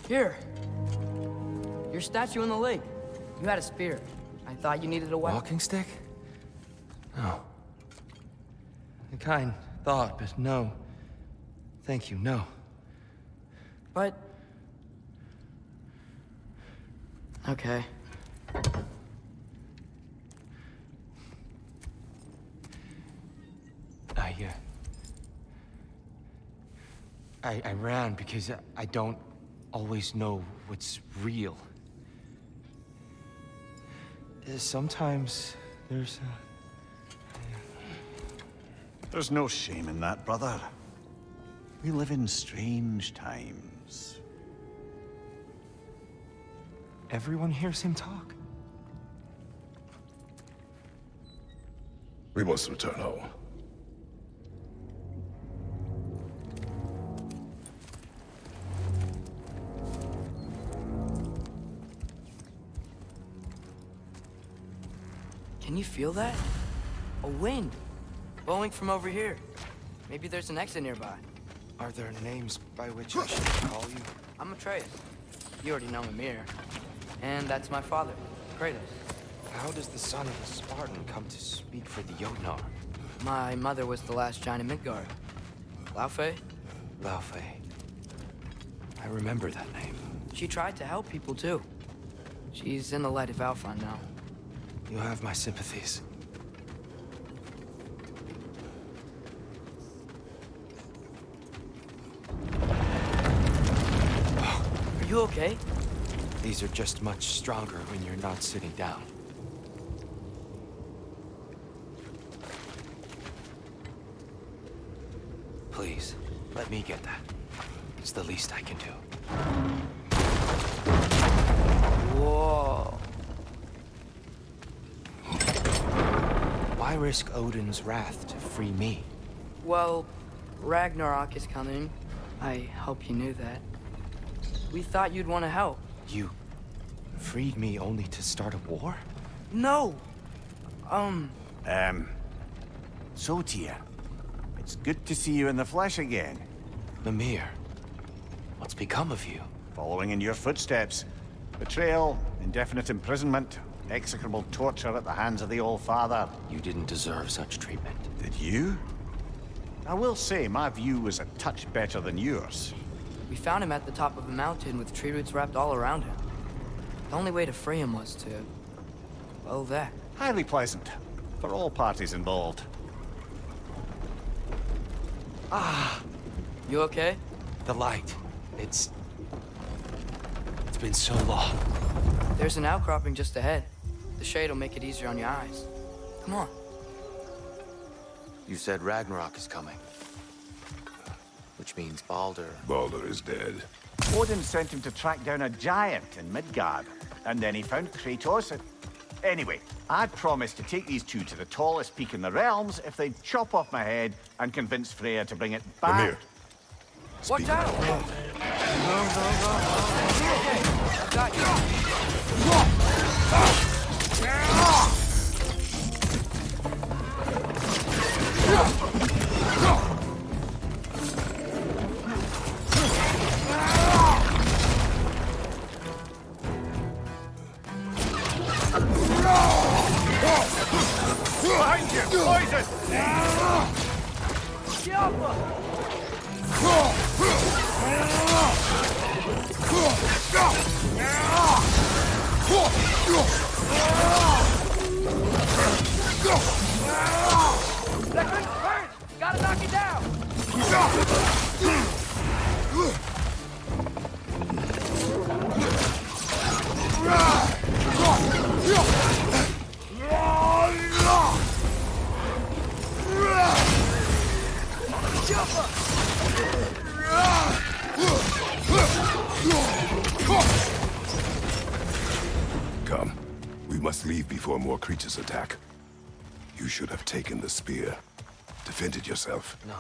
Here. Your statue in the lake. You had a spear. I thought you needed a weapon. Walking stick? No. A kind thought, but no. Thank you, no. But... okay. I ran because I don't always know what's real. Sometimes there's There's no shame in that, brother. We live in strange times. Everyone hears him talk. We must return home. Can you feel that? A wind. Blowing from over here. Maybe there's an exit nearby. Are there names by which I should call you? I'm Atreus. You already know Mimir. And that's my father, Kratos. How does the son of a Spartan come to speak for the Jotnar? My mother was the last giant in Midgard. Laufey? Laufey. I remember that name. She tried to help people too. She's in the light of Alpha now. You have my sympathies. Are you okay? These are just much stronger when you're not sitting down. Please, let me get that. It's the least I can do. Whoa. Why risk Odin's wrath to free me? Well, Ragnarok is coming. I hope you knew that. We thought you'd want to help. You freed me only to start a war? No! So, Tyr, it's good to see you in the flesh again. Mimir, what's become of you? Following in your footsteps. Betrayal, indefinite imprisonment, execrable torture at the hands of the Old Father. You didn't deserve such treatment. Did you? I will say, my view was a touch better than yours. We found him at the top of a mountain with tree roots wrapped all around him. The only way to free him was to... well, that. Highly pleasant, for all parties involved. You okay? The light. It's been so long. There's an outcropping just ahead. The shade will make it easier on your eyes. Come on. You said Ragnarok is coming. Which means Baldur. Baldur is dead. Odin sent him to track down a giant in Midgard, and then he found Kratos. Anyway, I'd promised to take these two to the tallest peak in the realms if they'd chop off my head and convince Freya to bring it back. Mimir. Watch out! I got you. Behind you! Poison! That could hurt! Gotta knock it down! Come. We must leave before more creatures attack. You should have taken the spear. Defended yourself. No.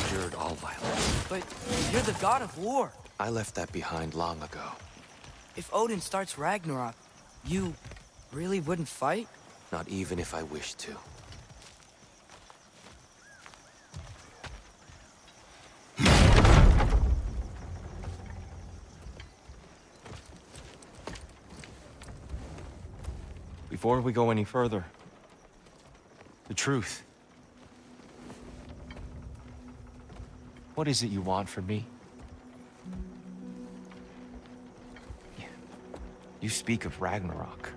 Endured all violence. But you're the god of war. I left that behind long ago. If Odin starts Ragnarok, you really wouldn't fight? Not even if I wished to. Before we go any further, the truth. What is it you want from me? You speak of Ragnarok.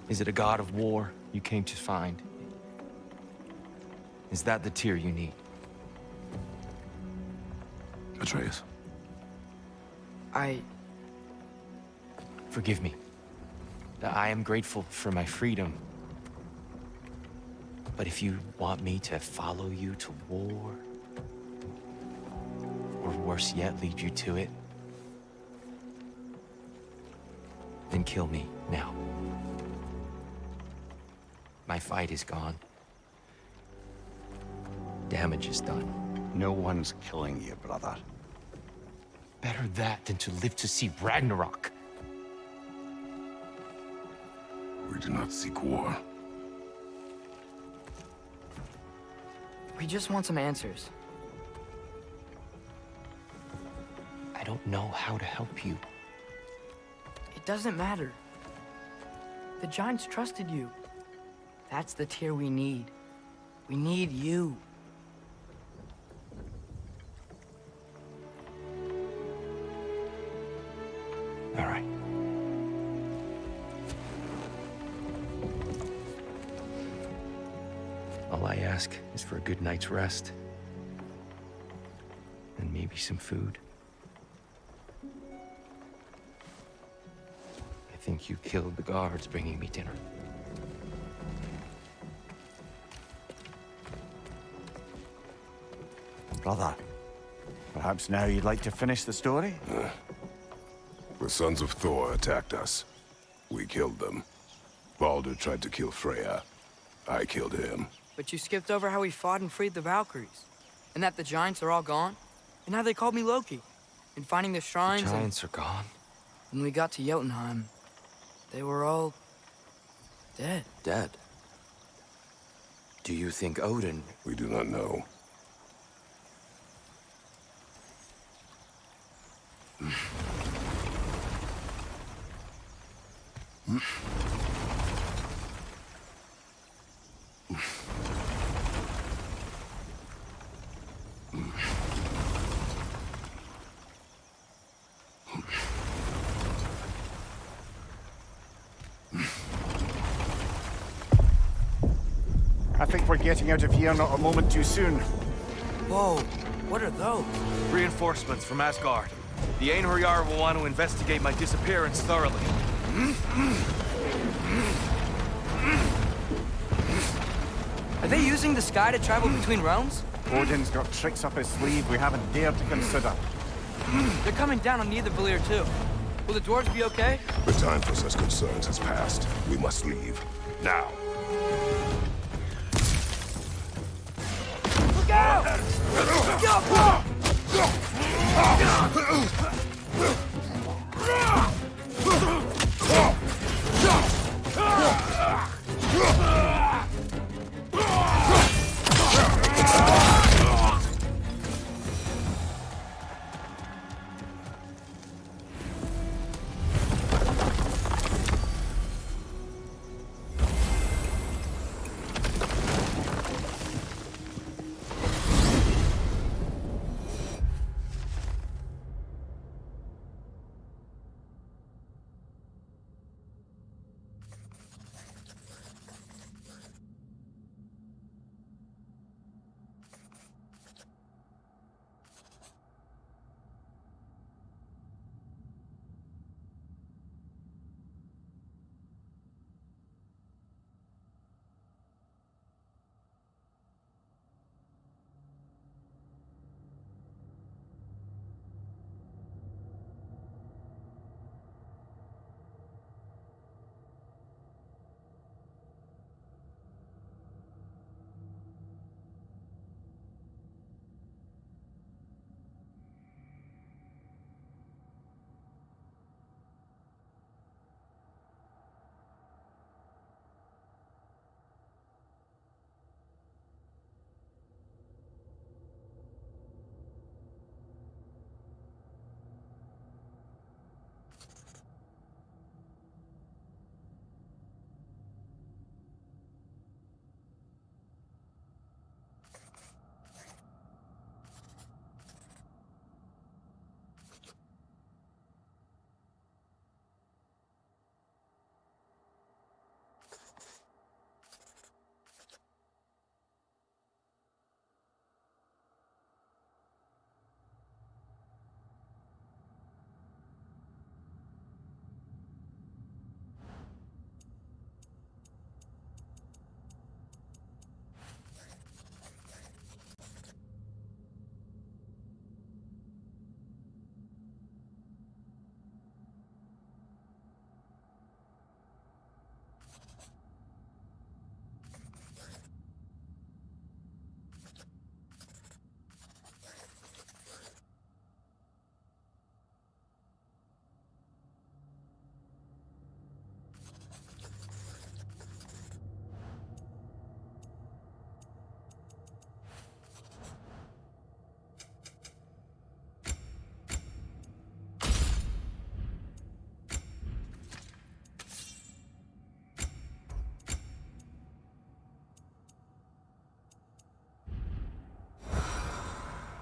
Is it a god of war you came to find? Is that the Tyr you need? Atreus. Forgive me. I am grateful for my freedom. But if you want me to follow you to war, or worse yet, lead you to it, then kill me now. My fight is gone. Damage is done. No one's killing you, brother. Better that than to live to see Ragnarok. We do not seek war. We just want some answers. I don't know how to help you. It doesn't matter. The Giants trusted you. That's the Tyr we need. We need you. All right. All I ask is for a good night's rest. And maybe some food. I think you killed the guards bringing me dinner. Brother, perhaps now you'd like to finish the story? The sons of Thor attacked us. We killed them. Baldur tried to kill Freya. I killed him. But you skipped over how we fought and freed the Valkyries. And that the giants are all gone? And how they called me Loki. And finding the shrines The giants are gone? When we got to Jotunheim, they were all... dead. Dead? Do you think Odin... We do not know. I think we're getting out of here not a moment too soon. Whoa, what are those? Reinforcements from Asgard. The Einherjar will want to investigate my disappearance thoroughly. Are they using the sky to travel between realms? Odin's got tricks up his sleeve we haven't dared to consider. They're coming down on Neither Valir too. Will the dwarves be okay? The time for such concerns has passed. We must leave. Now. Look out!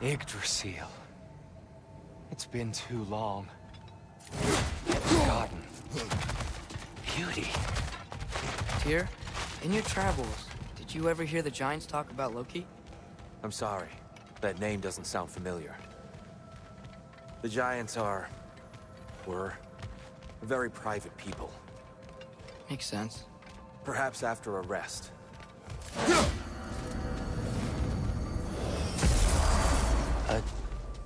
Yggdrasil. It's been too long. Forgotten. Beauty. Tyr, in your travels, did you ever hear the giants talk about Loki? I'm sorry. That name doesn't sound familiar. The giants were very private people. Makes sense. Perhaps after a rest. A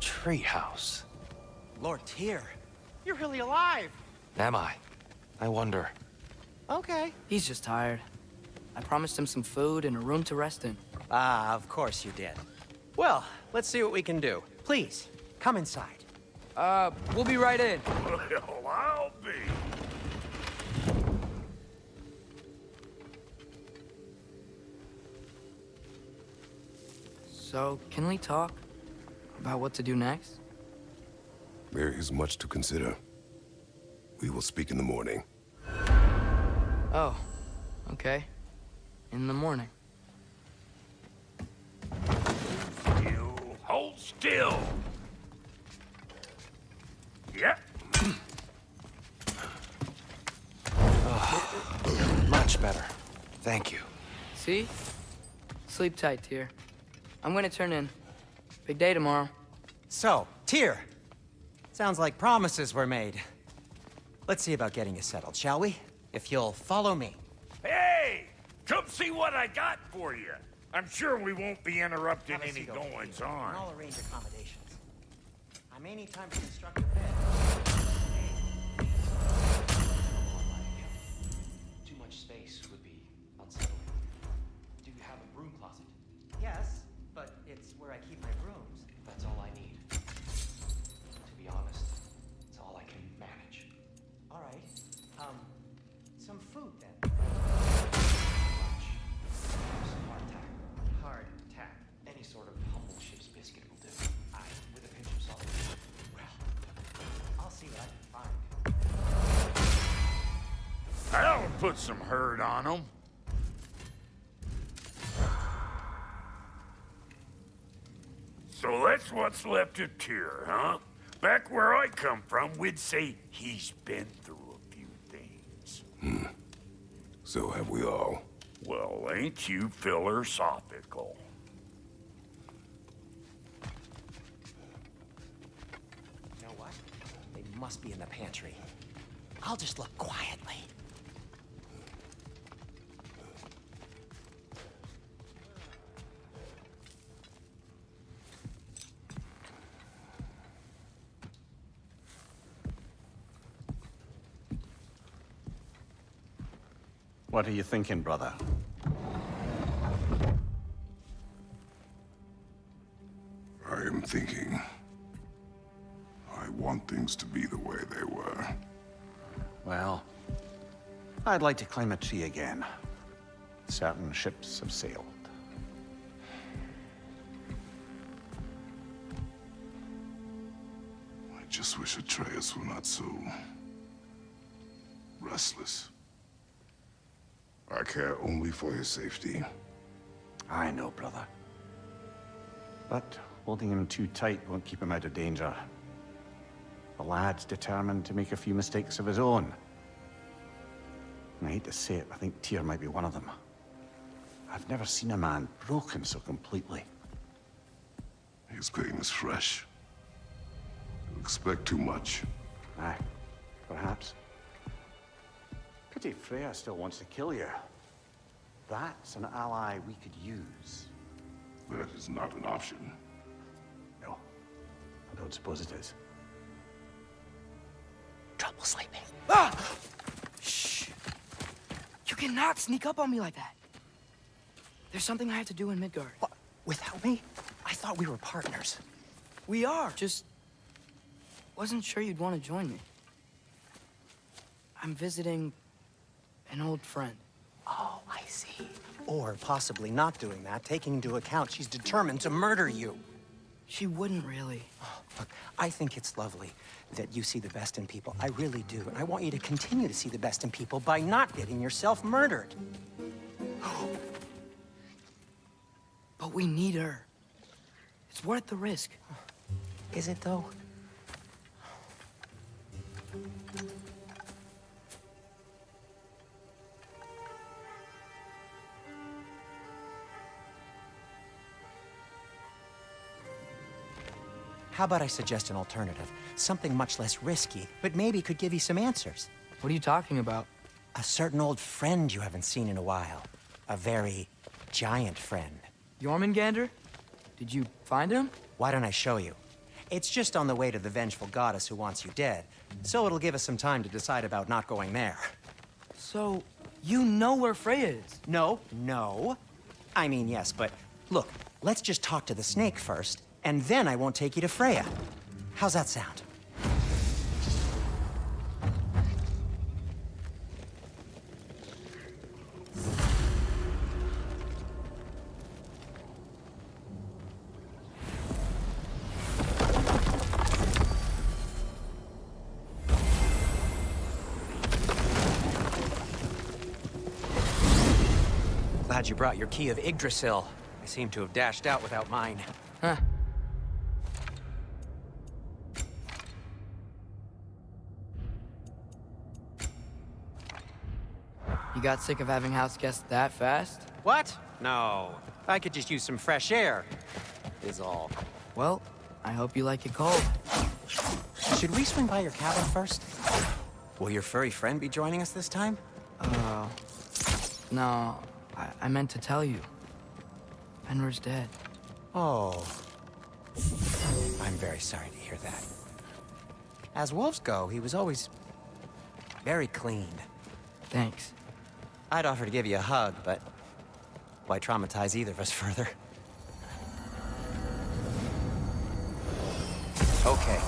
treehouse. Lord Tyr, you're really alive! Am I? I wonder. Okay. He's just tired. I promised him some food and a room to rest in. Ah, of course you did. Well, let's see what we can do. Please, come inside. We'll be right in. Well, I'll be. So, can we talk about what to do next? There is much to consider. We will speak in the morning. Oh, okay. In the morning. You hold still. Yep. Much better. Thank you. See? Sleep tight, Tyr. I'm gonna turn in. Big day tomorrow. So, Tyr. Sounds like promises were made. Let's see about getting you settled, shall we? If you'll follow me. Hey! Come see what I got for you. I'm sure we won't be interrupting Have a any seat over here, goings-on. and I'll arrange accommodations. I may need time to construct a bed. Too much space would be unsettling. Do you have a broom closet? Yes, but it's where I keep my brooms. That's all I need. To be honest, it's all I can manage. All right. Some food then. Some hardtack. Hardtack. Any sort of humble ship's biscuit will do. With a pinch of salt. Well, I'll see what I can find. That'll put some hurt on them. So that's what's left of Tyr, huh? Back where I come from, we'd say he's been through a few things. So have we all. Well, ain't you philosophical? You know what? They must be in the pantry. I'll just look quietly. What are you thinking, brother? I am thinking. I want things to be the way they were. Well, I'd like to climb a tree again. Certain ships have sailed. I just wish Atreus were not so restless. I care only for his safety. I know, brother. But holding him too tight won't keep him out of danger. The lad's determined to make a few mistakes of his own. And I hate to say it, I think Tyr might be one of them. I've never seen a man broken so completely. His pain is fresh. You expect too much. Aye, perhaps. Pity Freya still wants to kill you. That's an ally we could use. That is not an option. No, I don't suppose it is. Trouble sleeping. Ah! Shh! You cannot sneak up on me like that. There's something I have to do in Midgard. What? Without me? I thought we were partners. We are. Just wasn't sure you'd want to join me. I'm visiting an old friend. Oh, I see. Or possibly not doing that, taking into account she's determined to murder you. She wouldn't really. Look, I think it's lovely that you see the best in people. I really do. And I want you to continue to see the best in people by not getting yourself murdered. But we need her. It's worth the risk. Is it, though? How about I suggest an alternative? Something much less risky, but maybe could give you some answers. What are you talking about? A certain old friend you haven't seen in a while. A very giant friend. Jormungandr? Did you find him? Why don't I show you? It's just on the way to the vengeful goddess who wants you dead, so it'll give us some time to decide about not going there. So, you know where Freya is? No. I mean, yes, but look, let's just talk to the snake first, and then I won't take you to Freya. How's that sound? Glad you brought your key of Yggdrasil. I seem to have dashed out without mine. Huh. You got sick of having house guests that fast? What? No. I could just use some fresh air, is all. Well, I hope you like it cold. Should we swing by your cabin first? Will your furry friend be joining us this time? No, I meant to tell you. Fenrir's dead. Oh. I'm very sorry to hear that. As wolves go, he was always very clean. Thanks. I'd offer to give you a hug, but why traumatize either of us further? Okay.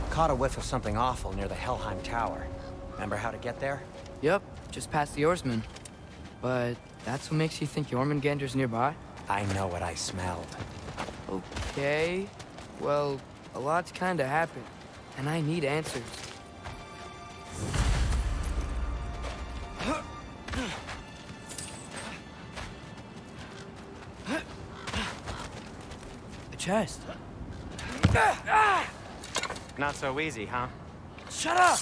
Caught a whiff of something awful near the Helheim Tower. Remember how to get there? Yep, just past the oarsman. But that's what makes you think Jormungandr's nearby? I know what I smelled. Okay. Well, a lot's kinda happened, and I need answers. A chest. Not so easy, huh? Shut up!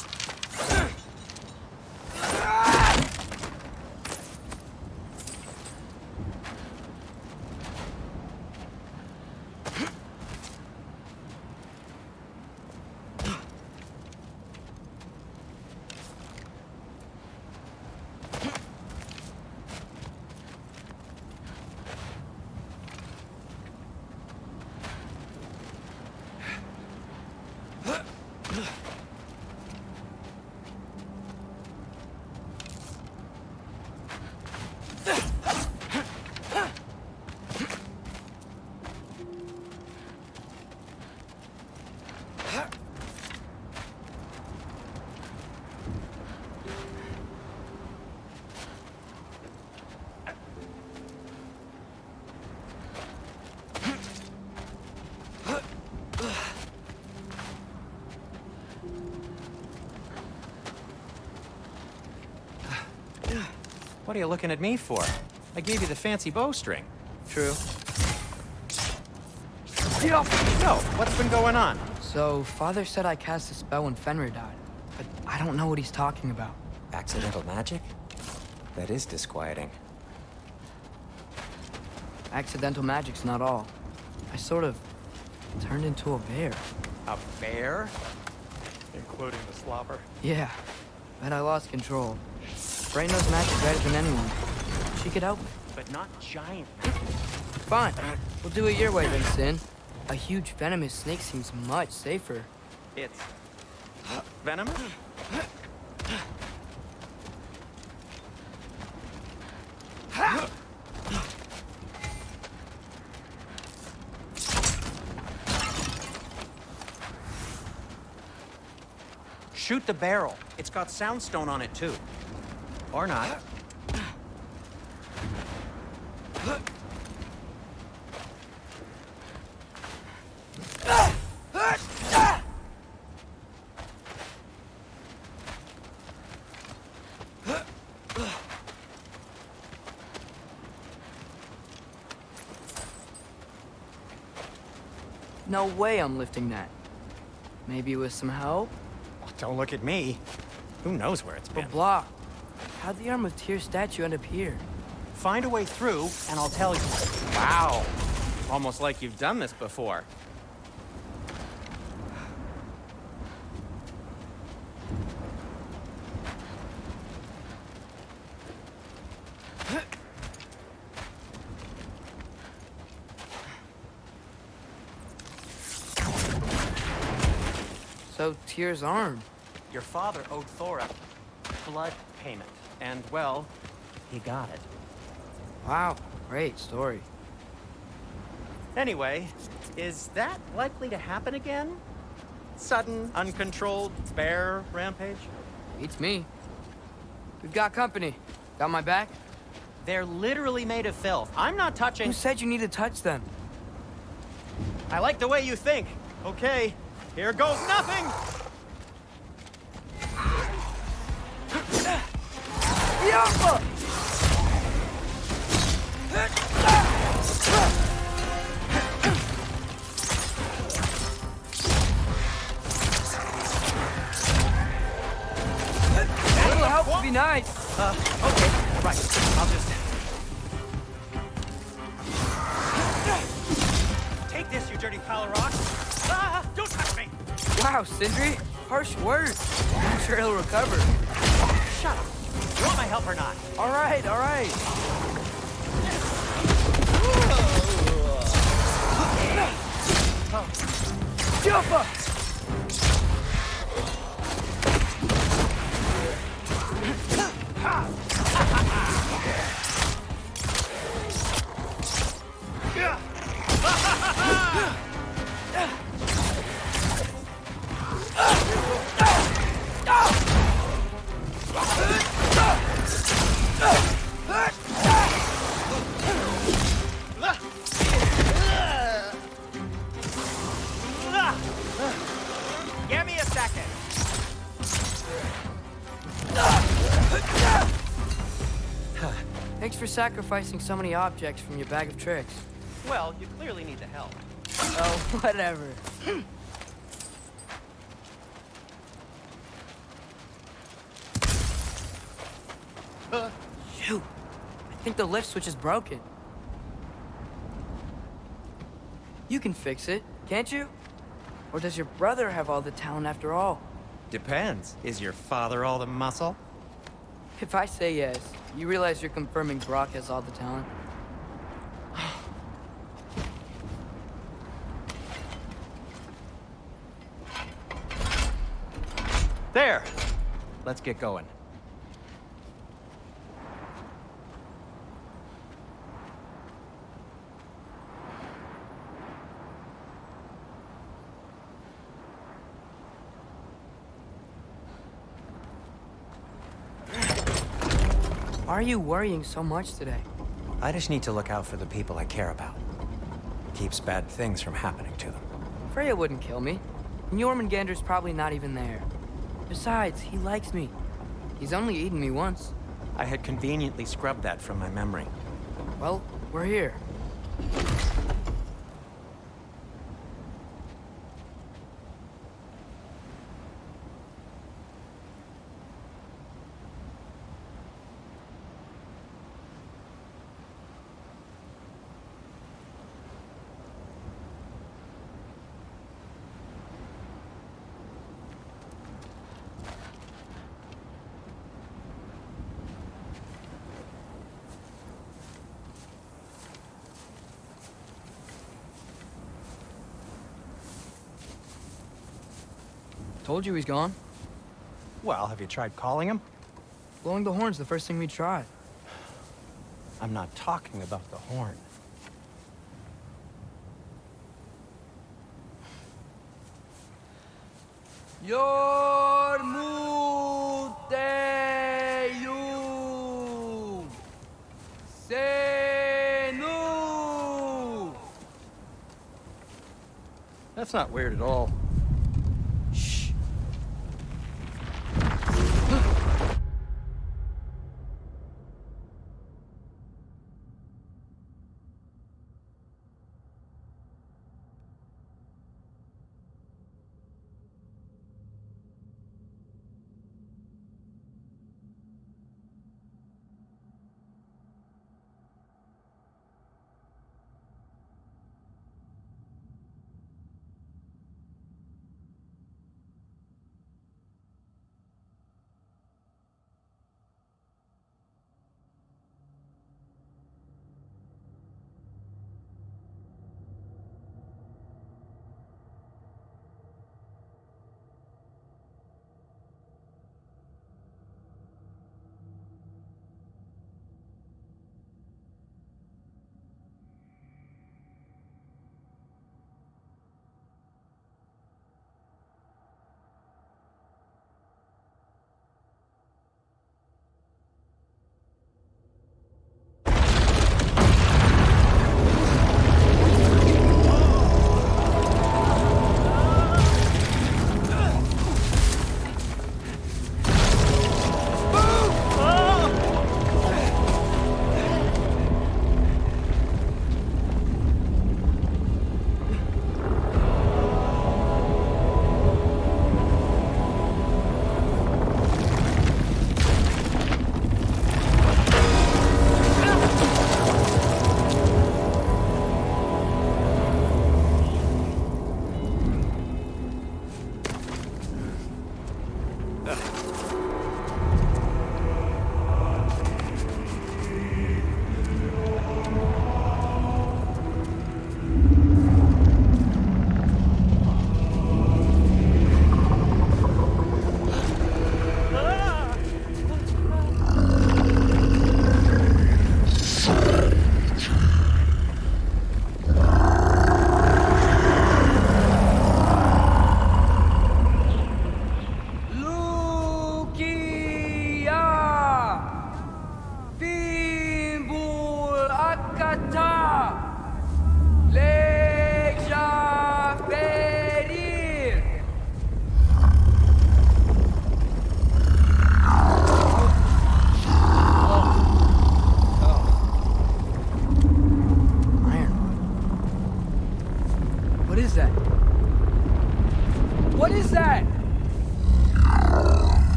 What are you looking at me for? I gave you the fancy bowstring. True. So, what's been going on? So, Father said I cast a spell when Fenrir died, but I don't know what he's talking about. Accidental magic? That is disquieting. Accidental magic's not all. I sort of turned into a bear. A bear? Including the slobber. Yeah, but I lost control. Brain knows magic better than anyone. She could help me. But not giant magic. Fine. We'll do it your way then, Sin. A huge venomous snake seems much safer. It's venomous? Shoot the barrel. It's got soundstone on it too. Or not. No way I'm lifting that. Maybe with some help? Don't look at me. Who knows where it's been? But blah. How'd the Arm of Tyr statue end up here? Find a way through, and I'll tell you. Wow. Almost like you've done this before. So, Tyr's arm. Your father owed Thor a blood payment. And, well, he got it. Wow, great story. Anyway, is that likely to happen again? Sudden, uncontrolled bear rampage? Beats me. We've got company. Got my back? They're literally made of filth. I'm not touching... Who said you need to touch them? I like the way you think. Okay, here goes nothing! Yoppa! A little help would be nice. Okay, right. I'll just... Take this, you dirty pile of rocks! Ah, don't touch me! Wow, Sindri. Harsh words. I'm sure he'll recover. Shut up. You want my help or not? All right, all right. Jumpa! Give me a second. Thanks for sacrificing so many objects from your bag of tricks. Well, you clearly need the help. Oh, whatever. Shoot. I think the lift switch is broken. You can fix it, can't you? Or does your brother have all the talent after all? Depends. Is your father all the muscle? If I say yes, you realize you're confirming Brock has all the talent? There. Let's get going. Why are you worrying so much today? I just need to look out for the people I care about. Keeps bad things from happening to them. Freya wouldn't kill me. And Jormungandr's probably not even there. Besides, he likes me. He's only eaten me once. I had conveniently scrubbed that from my memory. Well, we're here. Told you he's gone. Well, have you tried calling him? Blowing the horn's the first thing we tried. I'm not talking about the horn. Yormuteyu Senu. That's not weird at all. Shh.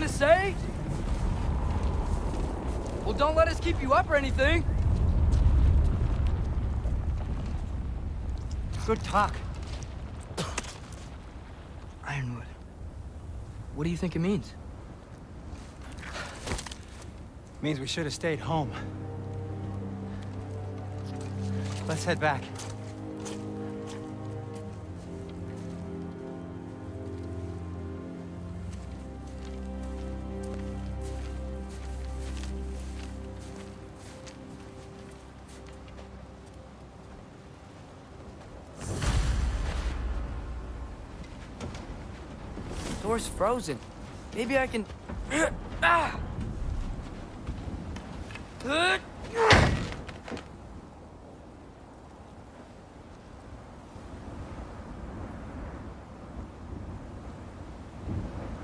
to say? Well, don't let us keep you up or anything. Good talk. Ironwood. What do you think it means? Means we should have stayed home. Let's head back. Door's frozen. Maybe I can... Ah!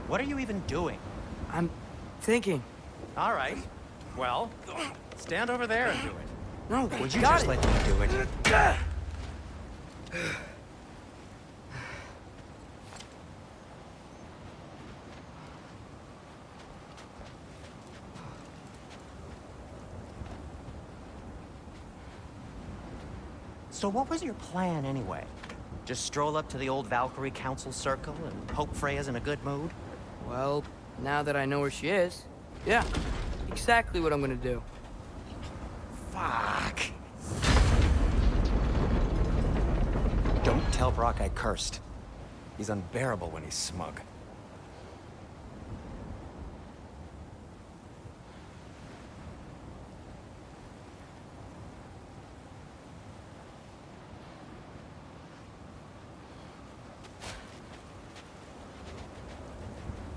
What are you even doing? I'm thinking. All right. Well, stand over there and do it. No, Would you got just it. let me do it? So what was your plan anyway? Just stroll up to the old Valkyrie Council Circle and hope Freya's in a good mood? Well, now that I know where she is, yeah, exactly what I'm gonna do. Fuck. Don't tell Brock I cursed. He's unbearable when he's smug.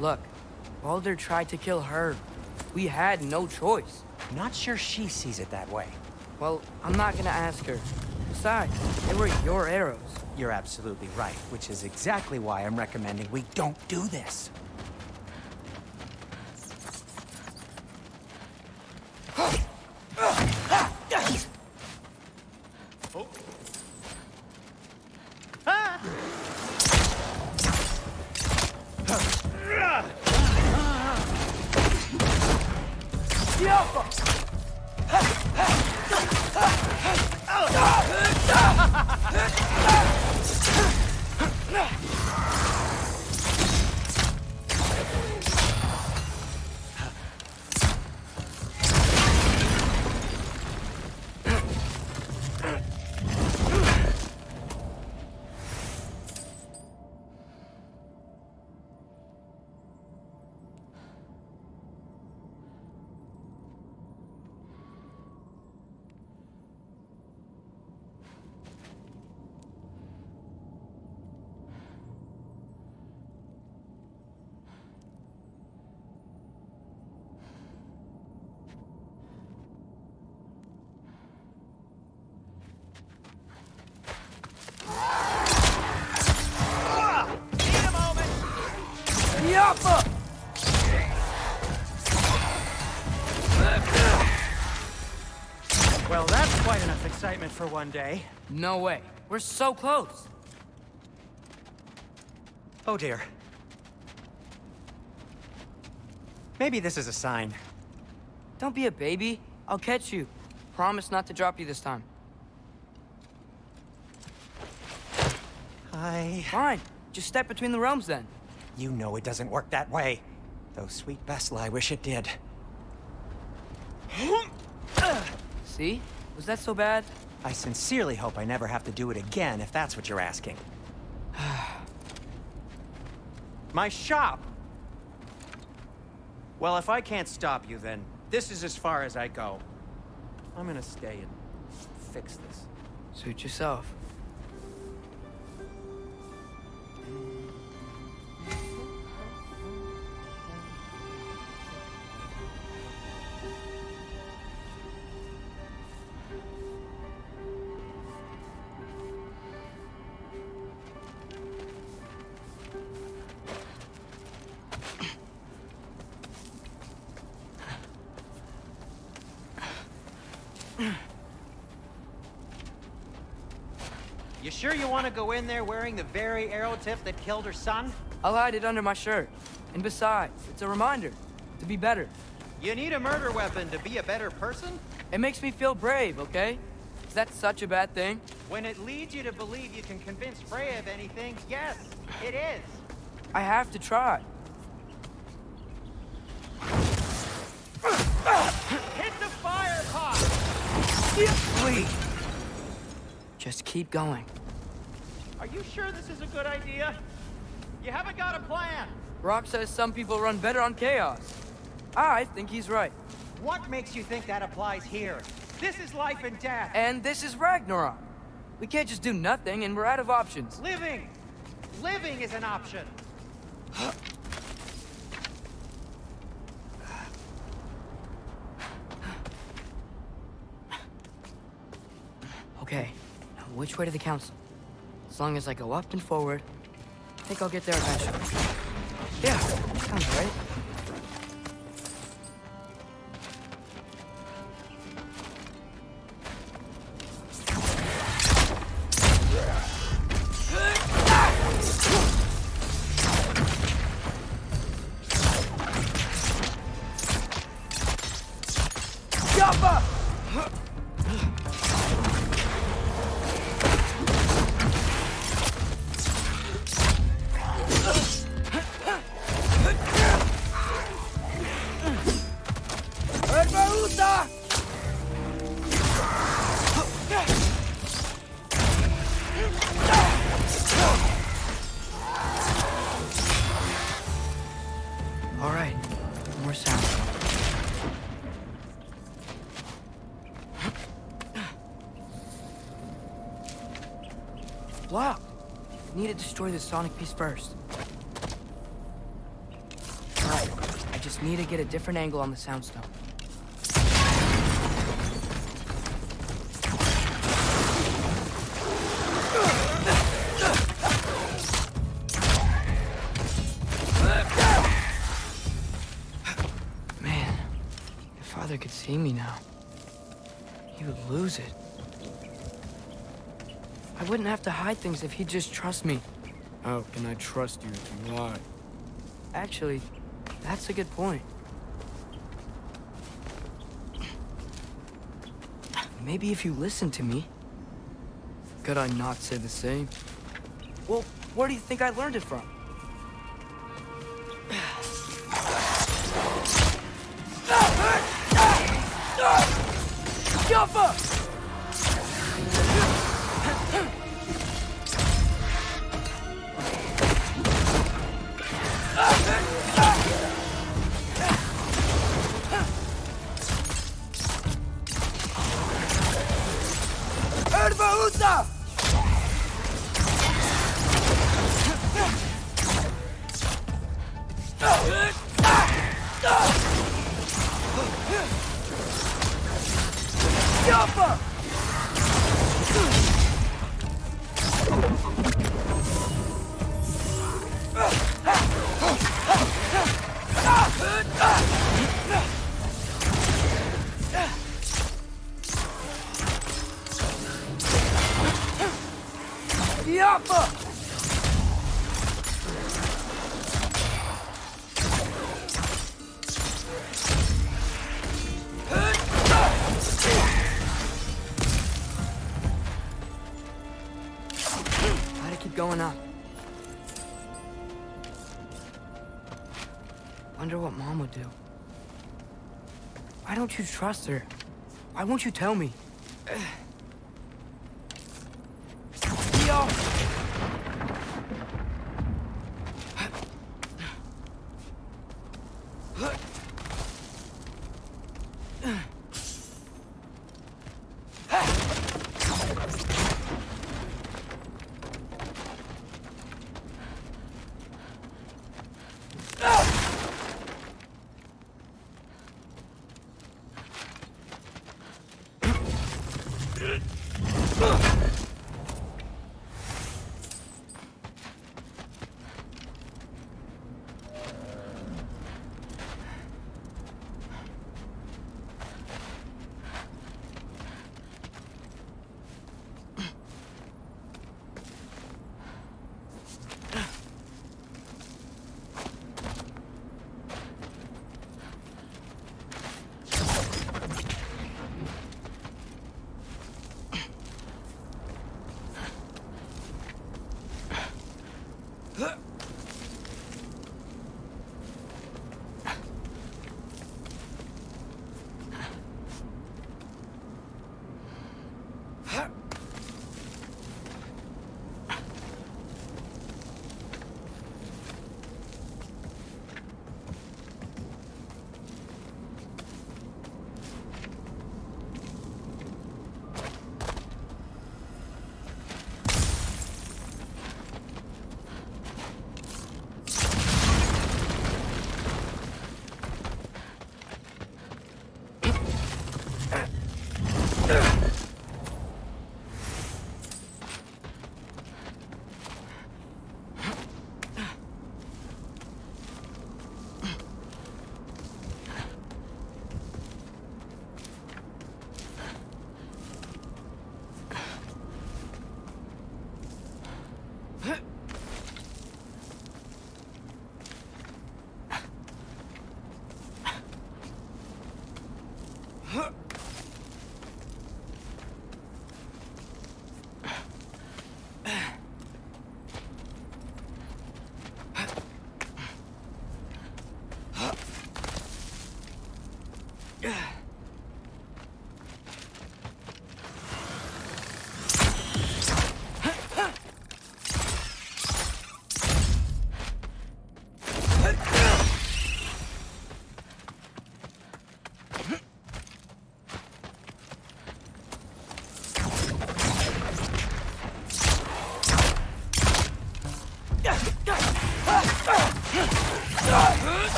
Look, Baldur tried to kill her. We had no choice. Not sure she sees it that way. Well, I'm not gonna ask her. Besides, they were your arrows. You're absolutely right, which is exactly why I'm recommending we don't do this. Well, that's quite enough excitement for one day. No way. We're so close. Oh dear. Maybe this is a sign. Don't be a baby. I'll catch you. Promise not to drop you this time. Fine. Just step between the realms then. You know it doesn't work that way. Though sweet Bessel, I wish it did. See? Was that so bad? I sincerely hope I never have to do it again, if that's what you're asking. My shop! Well, if I can't stop you, then this is as far as I go. I'm gonna stay and fix this. Suit yourself. You sure you want to go in there wearing the very arrow tip that killed her son? I'll hide it under my shirt. And besides, it's a reminder to be better. You need a murder weapon to be a better person? It makes me feel brave, okay? Is that such a bad thing? When it leads you to believe you can convince Freya of anything, yes, it is. I have to try. Hit the fire pot! Please. Just keep going. Are you sure this is a good idea? You haven't got a plan. Rock says some people run better on chaos. I think he's right. What makes you think that applies here? This is life and death. And this is Ragnarok. We can't just do nothing, and we're out of options. Living! Living is an option. Okay, now which way to the council? As long as I go up and forward, I think I'll get there eventually. Yeah, sounds right. All right, more sound. Wow, need to destroy the sonic piece first. All right, I just need to get a different angle on the soundstone. Could see me now. He would lose it. I wouldn't have to hide things if he'd just trust me. How can I trust you if you lie? Actually, that's a good point. Maybe if you listen to me. Could I not say the same? Well, where do you think I learned it from? Jumper! Erbaúta! Jumper! Yappa! Gotta keep going up. Wonder what Mom would do. Why don't you trust her? Why won't you tell me? Yo!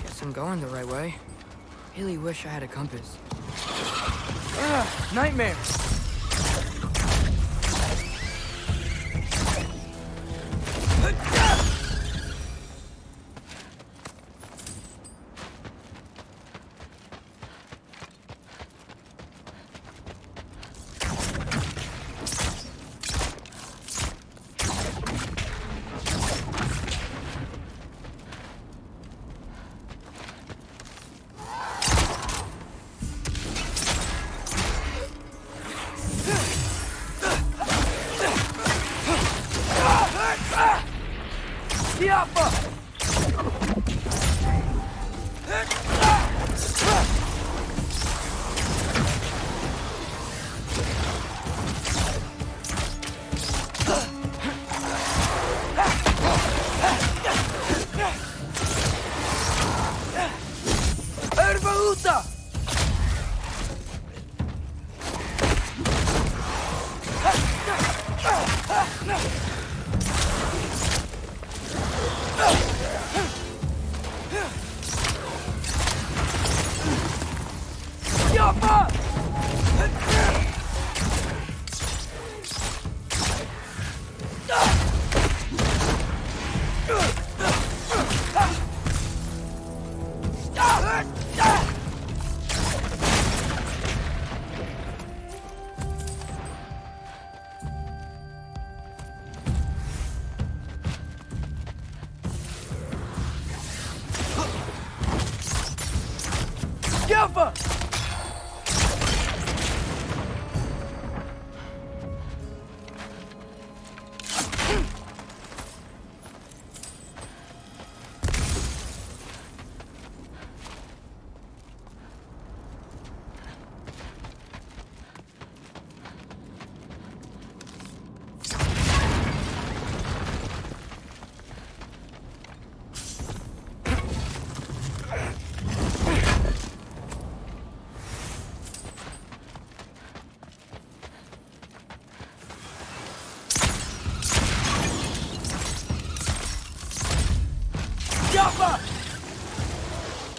Guess I'm going the right way. Really wish I had a compass. Ugh, nightmare!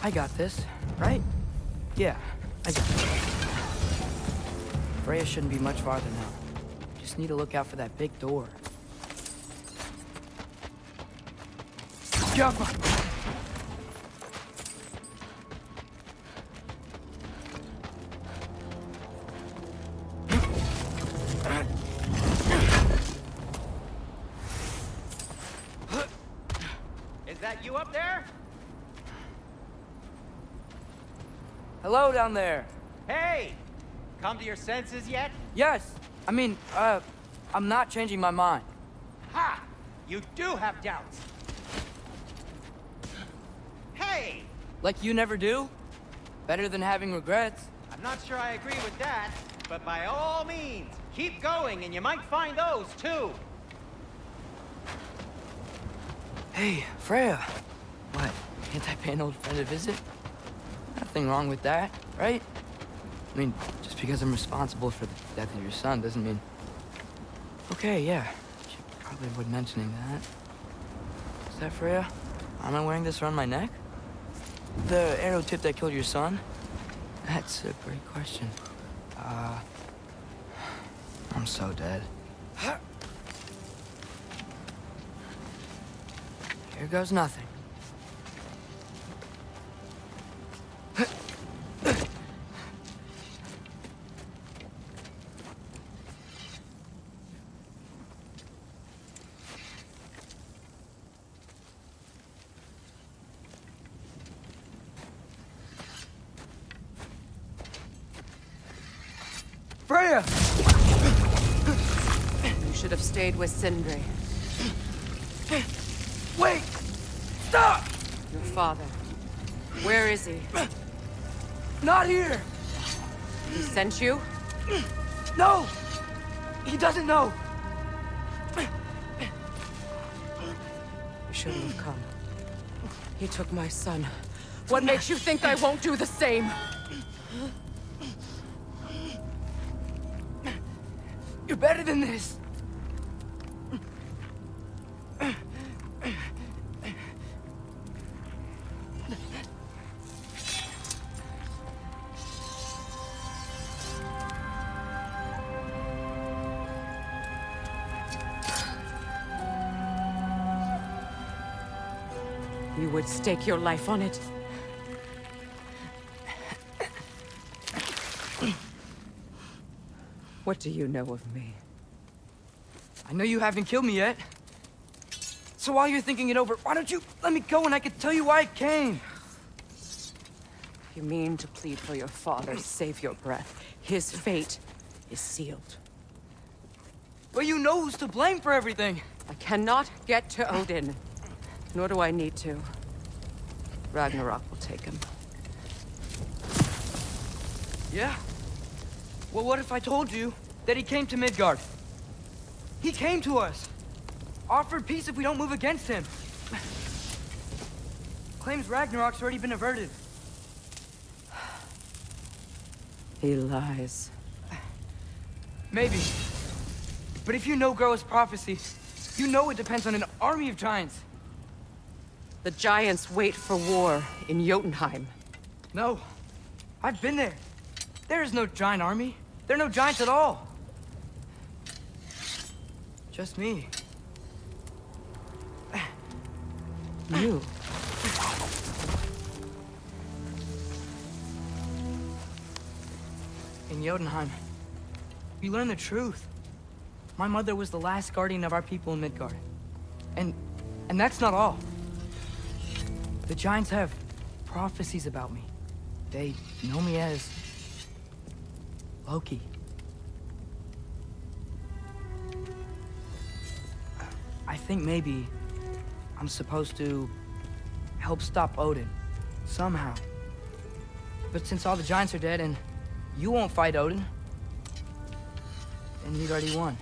I got this, right? Yeah, I got it. Freya shouldn't be much farther now. Just need to look out for that big door. Jump! Is that you up there? Hello down there. Hey! Come to your senses yet? Yes. I mean, I'm not changing my mind. Ha! You do have doubts. Hey! Like you never do? Better than having regrets. I'm not sure I agree with that, but by all means, keep going and you might find those too. Hey, Freya. What? Can't I pay an old friend a visit? Nothing wrong with that, right? I mean, just because I'm responsible for the death of your son doesn't mean... Okay, yeah. Should probably avoid mentioning that. Is that Freya? Am I wearing this around my neck? The arrow tip that killed your son? That's a great question. I'm so dead. Here goes nothing. Freya! You should have stayed with Sindri. Wait! Stop! Your father. Where is he? Not here! He sent you? No! He doesn't know! You shouldn't have come. He took my son. What makes you think I won't do the same? You're better than this! You would stake your life on it? What do you know of me? I know you haven't killed me yet. So while you're thinking it over, why don't you let me go and I can tell you why I came? You mean to plead for your father, save your breath. His fate is sealed. But you know who's to blame for everything. I cannot get to Odin. Nor do I need to. Ragnarok will take him. Yeah? Well, what if I told you that he came to Midgard? He came to us. Offered peace if we don't move against him. Claims Ragnarok's already been averted. He lies. Maybe. But if you know Groa's prophecy, you know it depends on an army of giants. The giants wait for war in Jotunheim. No. I've been there. There is no giant army. There are no giants at all. Just me. You? In Jotunheim, we learn the truth. My mother was the last guardian of our people in Midgard. And that's not all. The giants have prophecies about me. They know me as Loki. I think maybe I'm supposed to help stop Odin, somehow. But since all the giants are dead and you won't fight Odin, then you'd already won.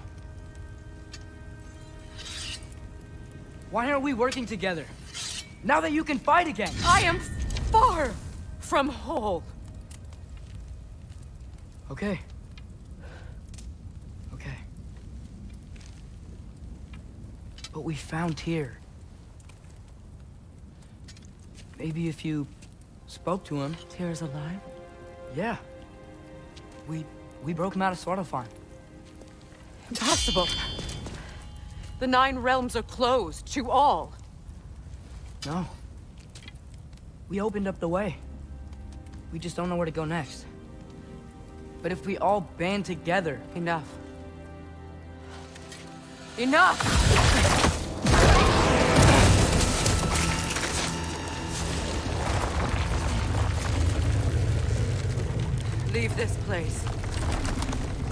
Why aren't we working together? Now that you can fight again! I am far from whole. Okay. Okay. But we found Tyr. Maybe if you spoke to him... Tyr's alive? Yeah. We broke him out of Svartalfheim. Impossible. The 9 realms are closed to all. No. We opened up the way. We just don't know where to go next. But if we all band together... Enough. Enough! Leave this place.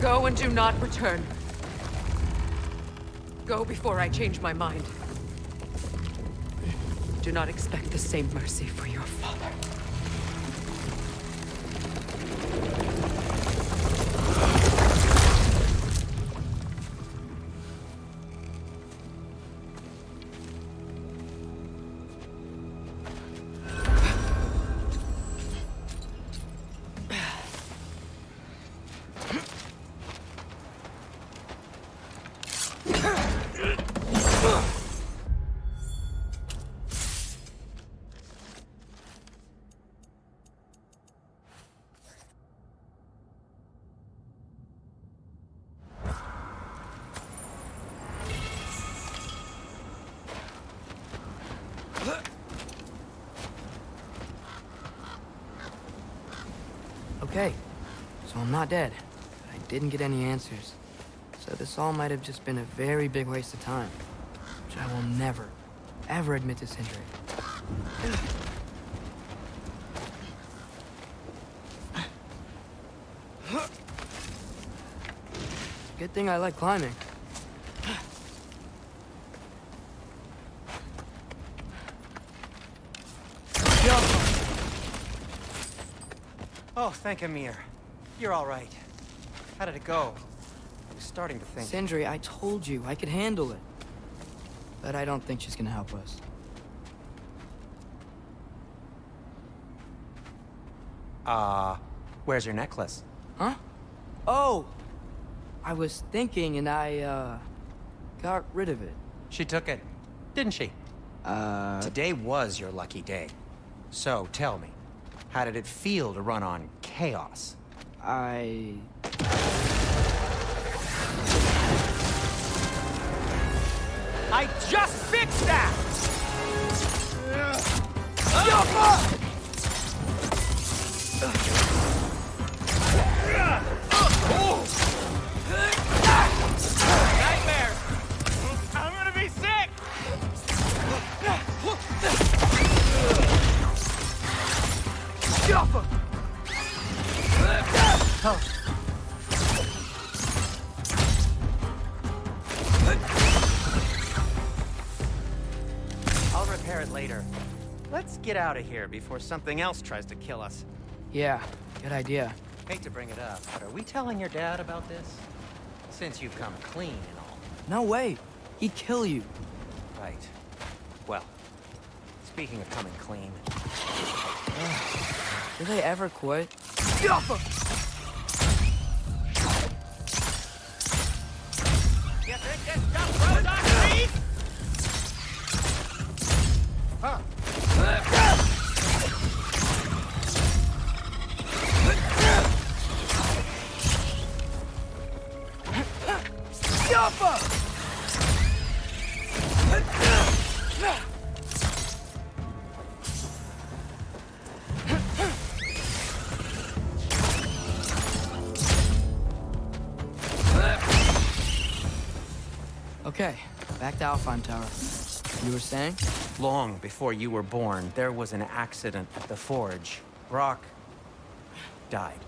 Go and do not return. Go before I change my mind. Do not expect the same mercy for your father. Okay, so I'm not dead. I didn't get any answers. So this all might have just been a very big waste of time. Which I will never, ever admit to Sindri. Good thing I like climbing. Oh, thank Amir. You're all right. How did it go? I was starting to think... Sindri, I told you I could handle it. But I don't think she's gonna help us. Where's your necklace? Huh? Oh! I was thinking and I, got rid of it. She took it, didn't she? Today was your lucky day. So, tell me, how did it feel to run on chaos? I just fixed that! Nightmare! I'm gonna be sick! I'll repair it later. Let's get out of here before something else tries to kill us. Yeah, good idea. Hate to bring it up, but are we telling your dad about this? Since you've come clean and all. No way. He'd kill you. Right. Well, speaking of coming clean... Do they ever quit? You think this stuff grows on trees? Okay, back to Alpine Tower. You were saying? Long before you were born, there was an accident at the forge. Brock died.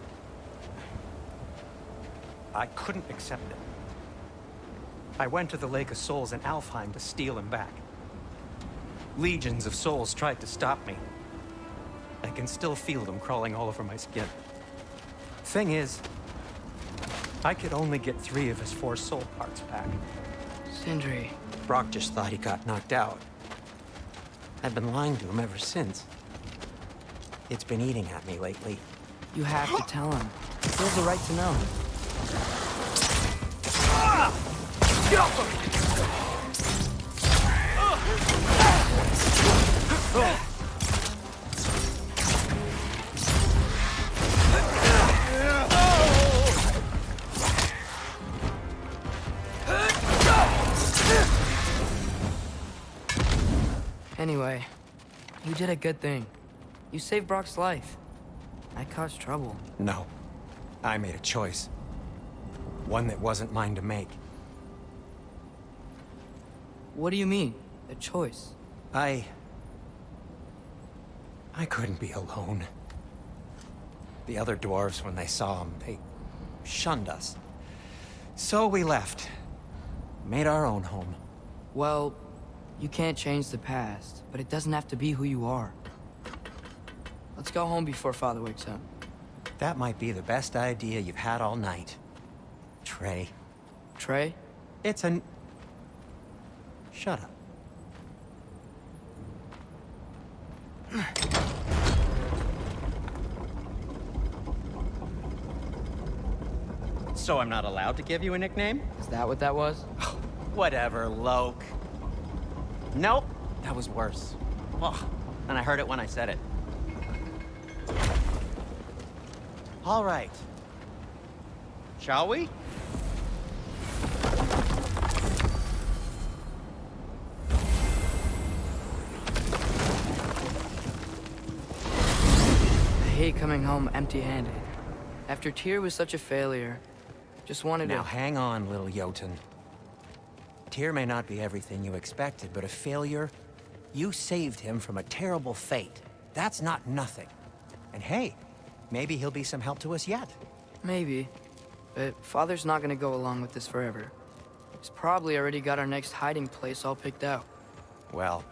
I couldn't accept it. I went to the Lake of Souls in Alfheim to steal him back. Legions of souls tried to stop me. I can still feel them crawling all over my skin. Thing is, I could only get 3 of his 4 soul parts back. Sindri. Brock just thought he got knocked out. I've been lying to him ever since. It's been eating at me lately. You have to tell him. He has the right to know. Anyway, you did a good thing. You saved Brock's life. I caused trouble. No. I made a choice. One that wasn't mine to make. What do you mean? A choice? I couldn't be alone. The other dwarves, when they saw him, they shunned us. So we left. Made our own home. Well, you can't change the past, but it doesn't have to be who you are. Let's go home before Father wakes up. That might be the best idea you've had all night. Trey. Trey? It's an... Shut up. So I'm not allowed to give you a nickname? Is that what that was? Whatever, Loke. Nope, that was worse. Ugh, and I heard it when I said it. All right. Shall we? I hate coming home empty-handed. After Tyr was such a failure, just wanted to... Now hang on, little Jotun. Tyr may not be everything you expected, but a failure? You saved him from a terrible fate. That's not nothing. And hey, maybe he'll be some help to us yet. Maybe. But Father's not gonna go along with this forever. He's probably already got our next hiding place all picked out. Well,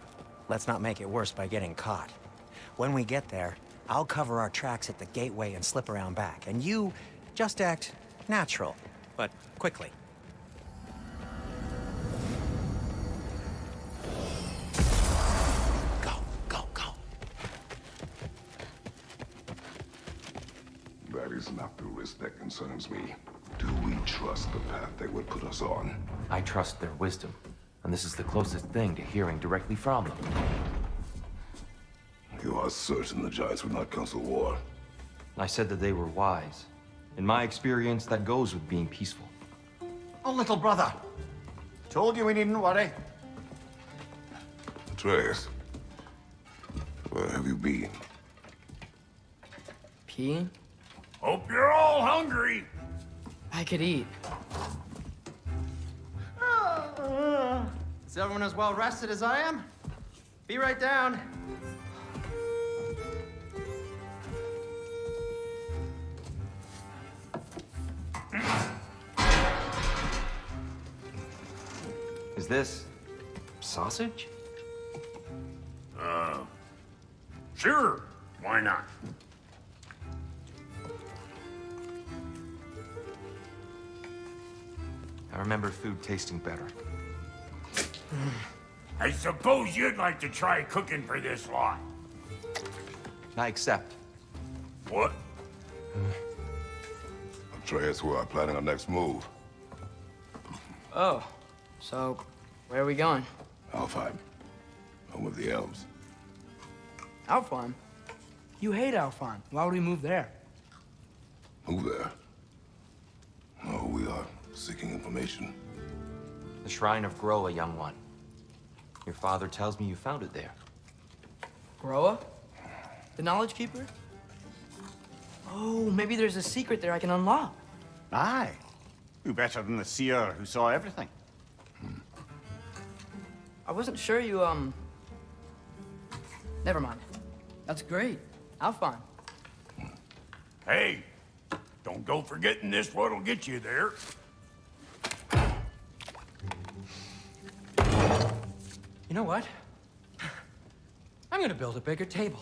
let's not make it worse by getting caught. When we get there, I'll cover our tracks at the gateway and slip around back. And you just act natural, but quickly. Go, go, go. That is not the risk that concerns me. Do we trust the path they would put us on? I trust their wisdom, and this is the closest thing to hearing directly from them. You are certain the Giants would not counsel war? I said that they were wise. In my experience, that goes with being peaceful. Oh, little brother. Told you we needn't worry. Atreus, where have you been? Peeing? Hope you're all hungry. I could eat. Is everyone as well rested as I am? Be right down. Is this sausage? Sure. Why not? I remember food tasting better. I suppose you'd like to try cooking for this lot. I accept. What? Atreus, we are planning our next move. Oh, so where are we going? Alfheim, home of the elves. Alfheim? You hate Alfheim. Why would we move there? Move there? No, we are seeking information. The Shrine of Groa, young one. Your father tells me you found it there. Groa? The Knowledge Keeper? Oh, maybe there's a secret there I can unlock. Aye. Who better than the seer who saw everything? I wasn't sure you, Never mind. That's great. Alfheim. Hey, don't go forgetting this what'll get you there. You know what? I'm gonna build a bigger table.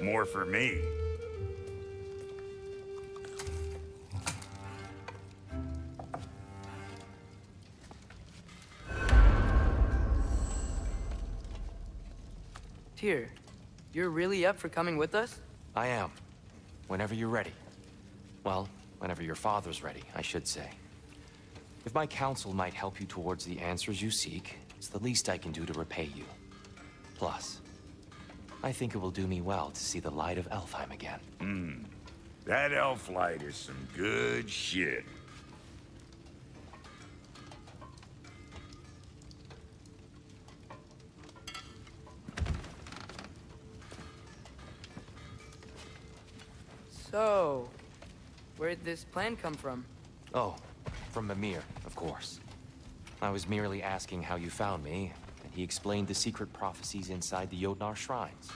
More for me. Tyr, you're really up for coming with us? I am. Whenever you're ready. Well, whenever your father's ready, I should say. If my counsel might help you towards the answers you seek, it's the least I can do to repay you. Plus, I think it will do me well to see the light of Elfheim again. That elf light is some good shit. So, where'd this plan come from? Oh, from Mimir, of course. I was merely asking how you found me, and he explained the secret prophecies inside the Jotnar shrines.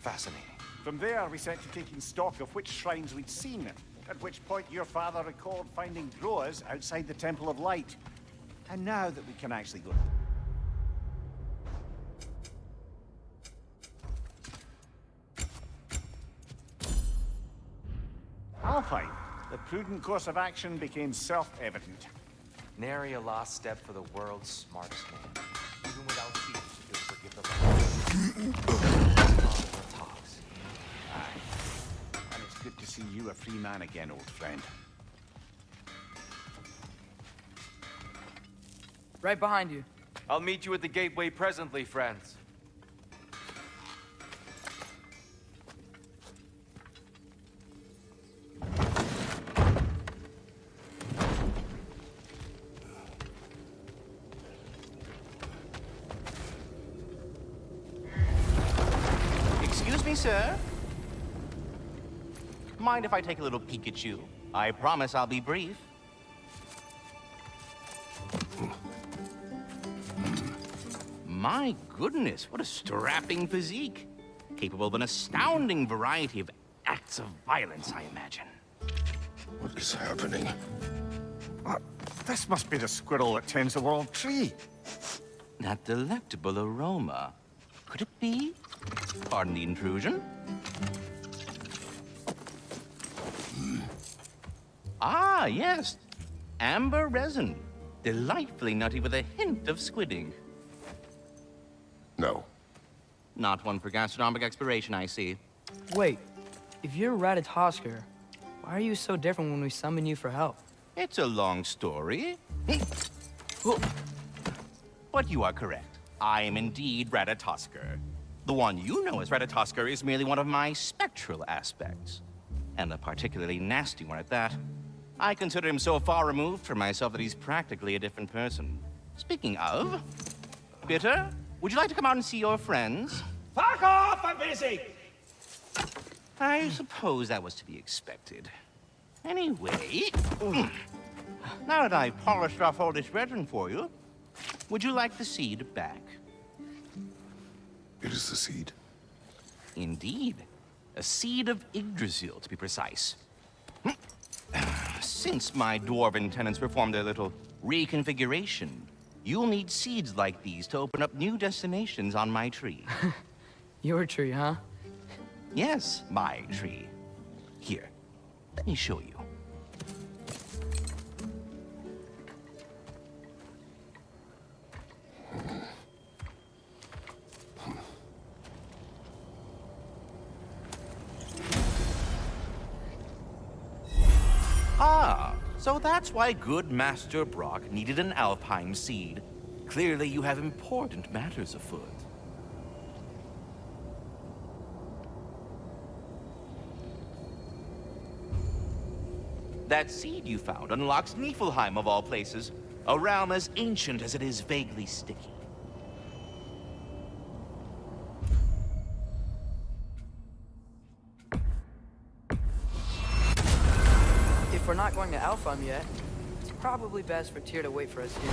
Fascinating. From there, we set to taking stock of which shrines we'd seen, at which point your father recalled finding growers outside the Temple of Light. And now that we can actually go... Alpine, the prudent course of action became self-evident. Nary a lost step for the world's smartest man. Even without fear, he'll forgive the talks. Aye. And it's good to see you a free man again, old friend. Right behind you. I'll meet you at the gateway presently, friends. Excuse me, sir? Mind if I take a little peek at you? I promise I'll be brief. My goodness, what a strapping physique. Capable of an astounding variety of acts of violence, I imagine. What is happening? This must be the squirrel that tends the world tree. That delectable aroma. Could it be? Pardon the intrusion. Ah, yes. Amber resin. Delightfully nutty with a hint of squidding. No. Not one for gastronomic exploration, I see. Wait, if you're Ratatosker, why are you so different when we summon you for help? It's a long story. But you are correct. I am indeed Ratatosker. The one you know as Ratatosker is merely one of my spectral aspects. And a particularly nasty one at that. I consider him so far removed from myself that he's practically a different person. Speaking of... Bitter, would you like to come out and see your friends? Fuck off! I'm busy! I suppose that was to be expected. Anyway... Now that I've polished off all this resin for you, would you like the seed back? It is the seed. Indeed. A seed of Yggdrasil, to be precise. Since my dwarven tenants performed their little reconfiguration, you'll need seeds like these to open up new destinations on my tree. Your tree, huh? Yes, my tree. Here, let me show you. Ah, so that's why good Master Brock needed an alpine seed. Clearly you have important matters afoot. That seed you found unlocks Niflheim of all places, a realm as ancient as it is vaguely sticky. If we're not going to Alfheim yet, it's probably best for Tyr to wait for us here.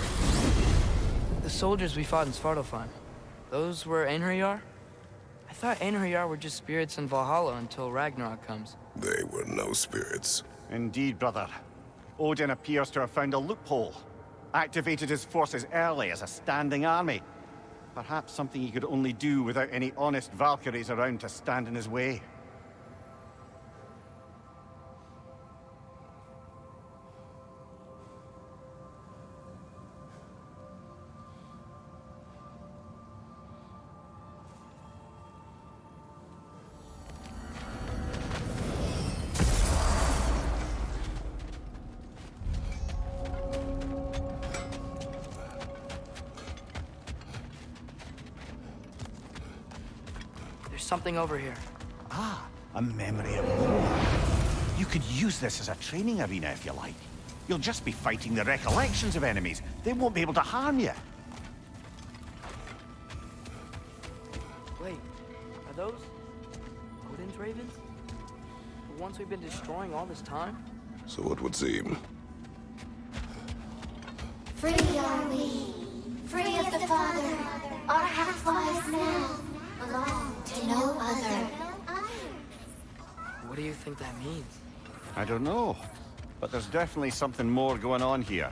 The soldiers we fought in Svartalfheim, those were Einherjar? I thought Einherjar were just spirits in Valhalla until Ragnarok comes. They were no spirits. Indeed, brother. Odin appears to have found a loophole. Activated his forces early as a standing army. Perhaps something he could only do without any honest Valkyries around to stand in his way. Something over here. Ah, a memory of war. You could use this as a training arena if you like. You'll just be fighting the recollections of enemies. They won't be able to harm you. Wait, are those Odin's ravens? The ones we've been destroying all this time? So it would seem. Free are we, free of the Father, Our half-lives now belong to no other. What do you think that means? I don't know, but there's definitely something more going on here.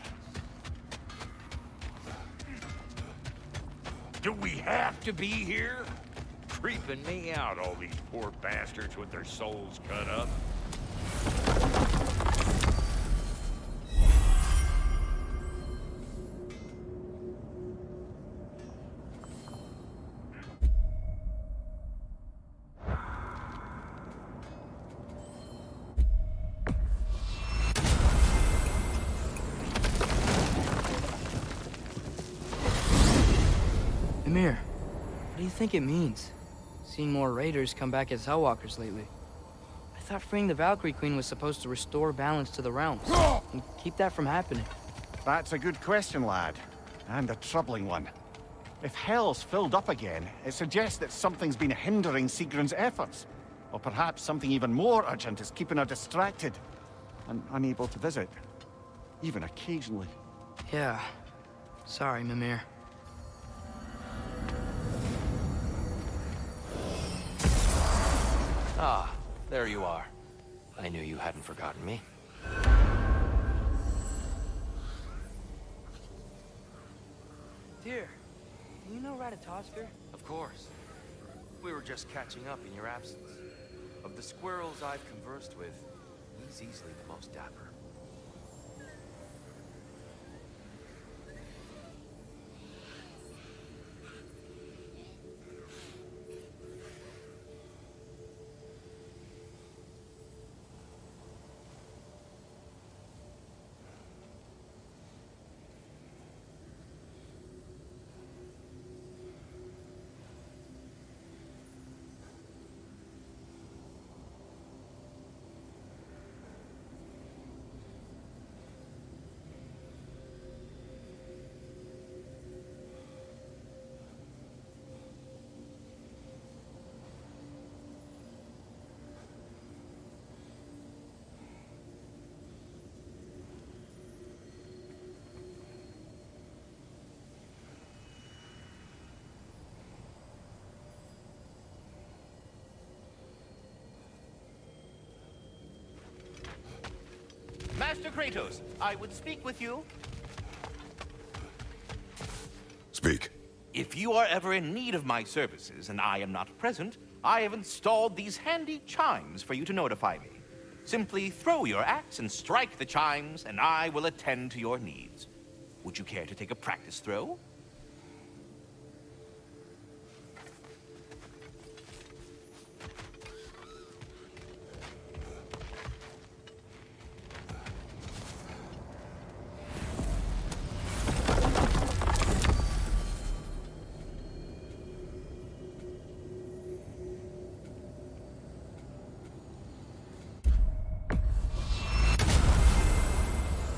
Do we have to be here? Creeping me out, all these poor bastards with their souls cut up. Emir, what do you think it means? Seeing more raiders come back as Hellwalkers lately. I thought freeing the Valkyrie Queen was supposed to restore balance to the realms and keep that from happening. That's a good question, lad. And a troubling one. If Hell's filled up again, it suggests that something's been hindering Sigrun's efforts. Or perhaps something even more urgent is keeping her distracted and unable to visit. Even occasionally. Yeah. Sorry, Mimir. Ah, there you are. I knew you hadn't forgotten me. Dear, do you know Ratatoskr? Of course. We were just catching up in your absence. Of the squirrels I've conversed with, he's easily the most dapper. Master Kratos, I would speak with you. Speak. If you are ever in need of my services and I am not present, I have installed these handy chimes for you to notify me. Simply throw your axe and strike the chimes, and I will attend to your needs. Would you care to take a practice throw?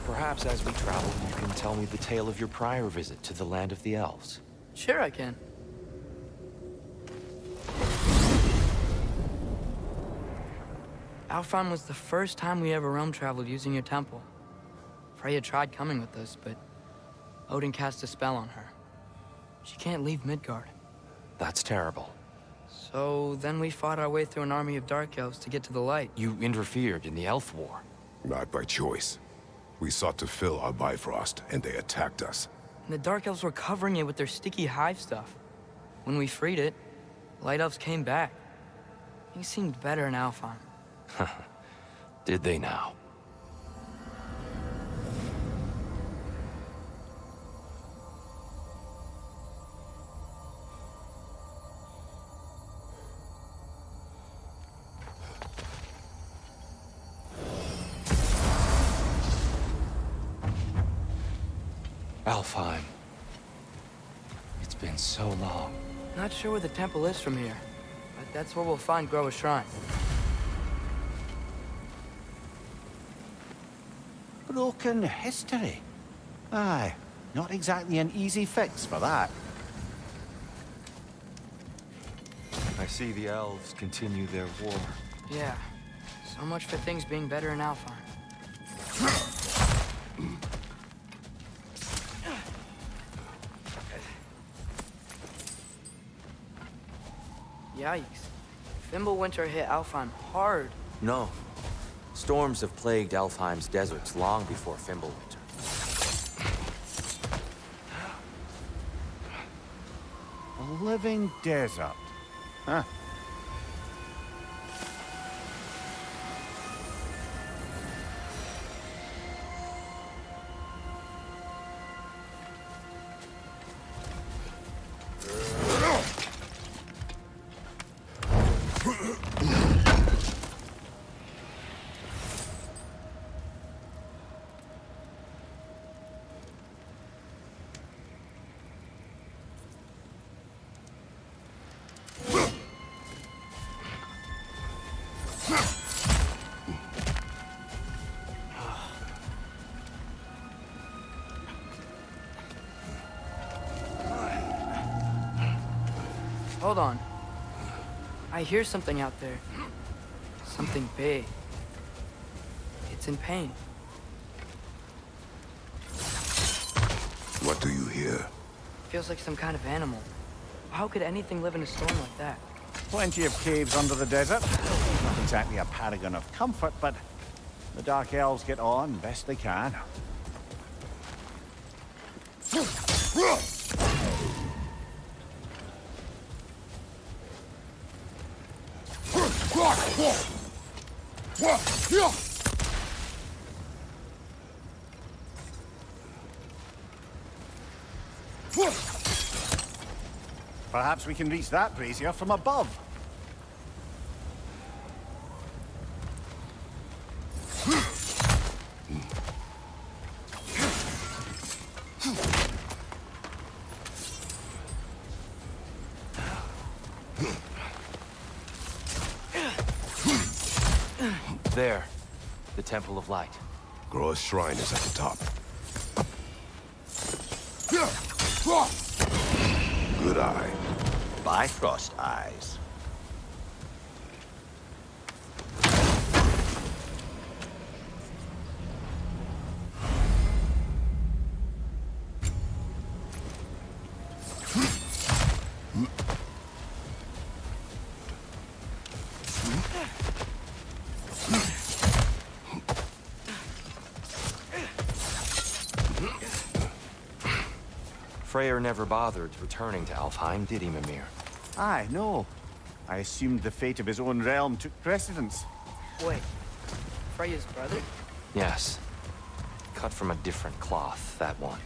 Perhaps as we travel, you can tell me the tale of your prior visit to the land of the elves. Sure I can. Alfheim was the first time we ever realm traveled using your temple. Freya tried coming with us, but Odin cast a spell on her. She can't leave Midgard. That's terrible. So then we fought our way through an army of dark elves to get to the light. You interfered in the Elf War. Not by choice. We sought to fill our Bifrost, and they attacked us. And the dark elves were covering it with their sticky hive stuff. When we freed it, light elves came back. Things seemed better in Alfheim. Did they now? Alfheim. It's been so long. Not sure where the temple is from here, but that's where we'll find Groa's shrine. Broken history. Aye, not exactly an easy fix for that. I see the elves continue their war. Yeah, so much for things being better in Alfheim. Yikes. Fimbulwinter hit Alfheim hard. No. Storms have plagued Alfheim's deserts long before Fimbulwinter. A living desert. Huh. Hold on. I hear something out there. Something big. It's in pain. What do you hear? Feels like some kind of animal. How could anything live in a storm like that? Plenty of caves under the desert. Not exactly a paragon of comfort, but the Dark Elves get on best they can. Perhaps we can reach that brazier from above. There. The Temple of Light. Groa's shrine is at the top. Good eye. Bifrost eyes. Freyr never bothered returning to Alfheim, did he, Mimir? Aye, no. I assumed the fate of his own realm took precedence. Wait. Freya's brother? Yes. Cut from a different cloth, that one.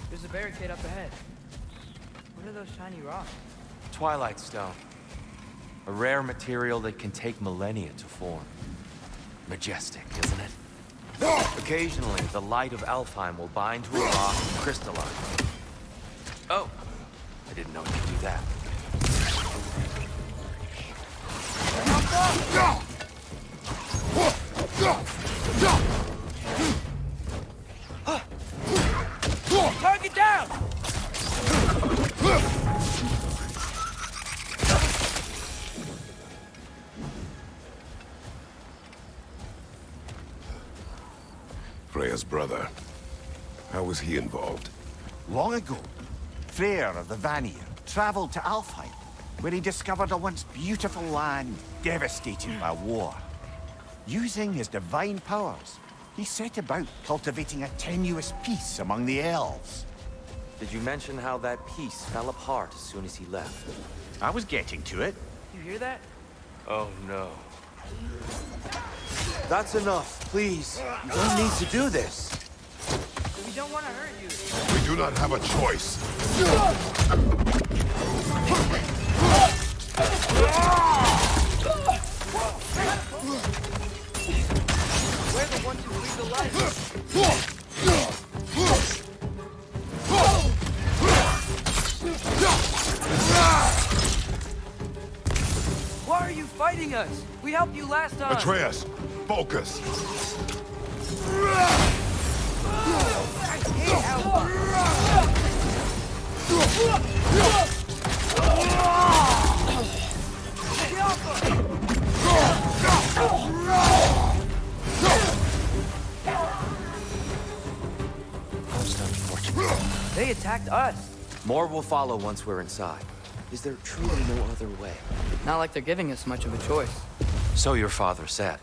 There's a barricade up ahead. What are those shiny rocks? Twilight Stone. A rare material that can take millennia to form. Majestic, isn't it? Occasionally, the light of Alfheim will bind to a rock and crystallize. Oh, I didn't know you could do that. Target down! Freya's brother. How was he involved? Long ago, Freyr of the Vanir traveled to Alfheim, where he discovered a once beautiful land devastated by war. Using his divine powers, he set about cultivating a tenuous peace among the elves. Did you mention how that peace fell apart as soon as he left? I was getting to it. You hear that? Oh, no. That's enough, please. You don't need to do this. We don't want to hurt you. We do not have a choice. We're the ones who lead the light. Why are you fighting us? We helped you last time. Atreus, focus. I hate Alpha. Most unfortunate. They attacked us. More will follow once we're inside. Is there truly no other way? Not like they're giving us much of a choice. So your father said.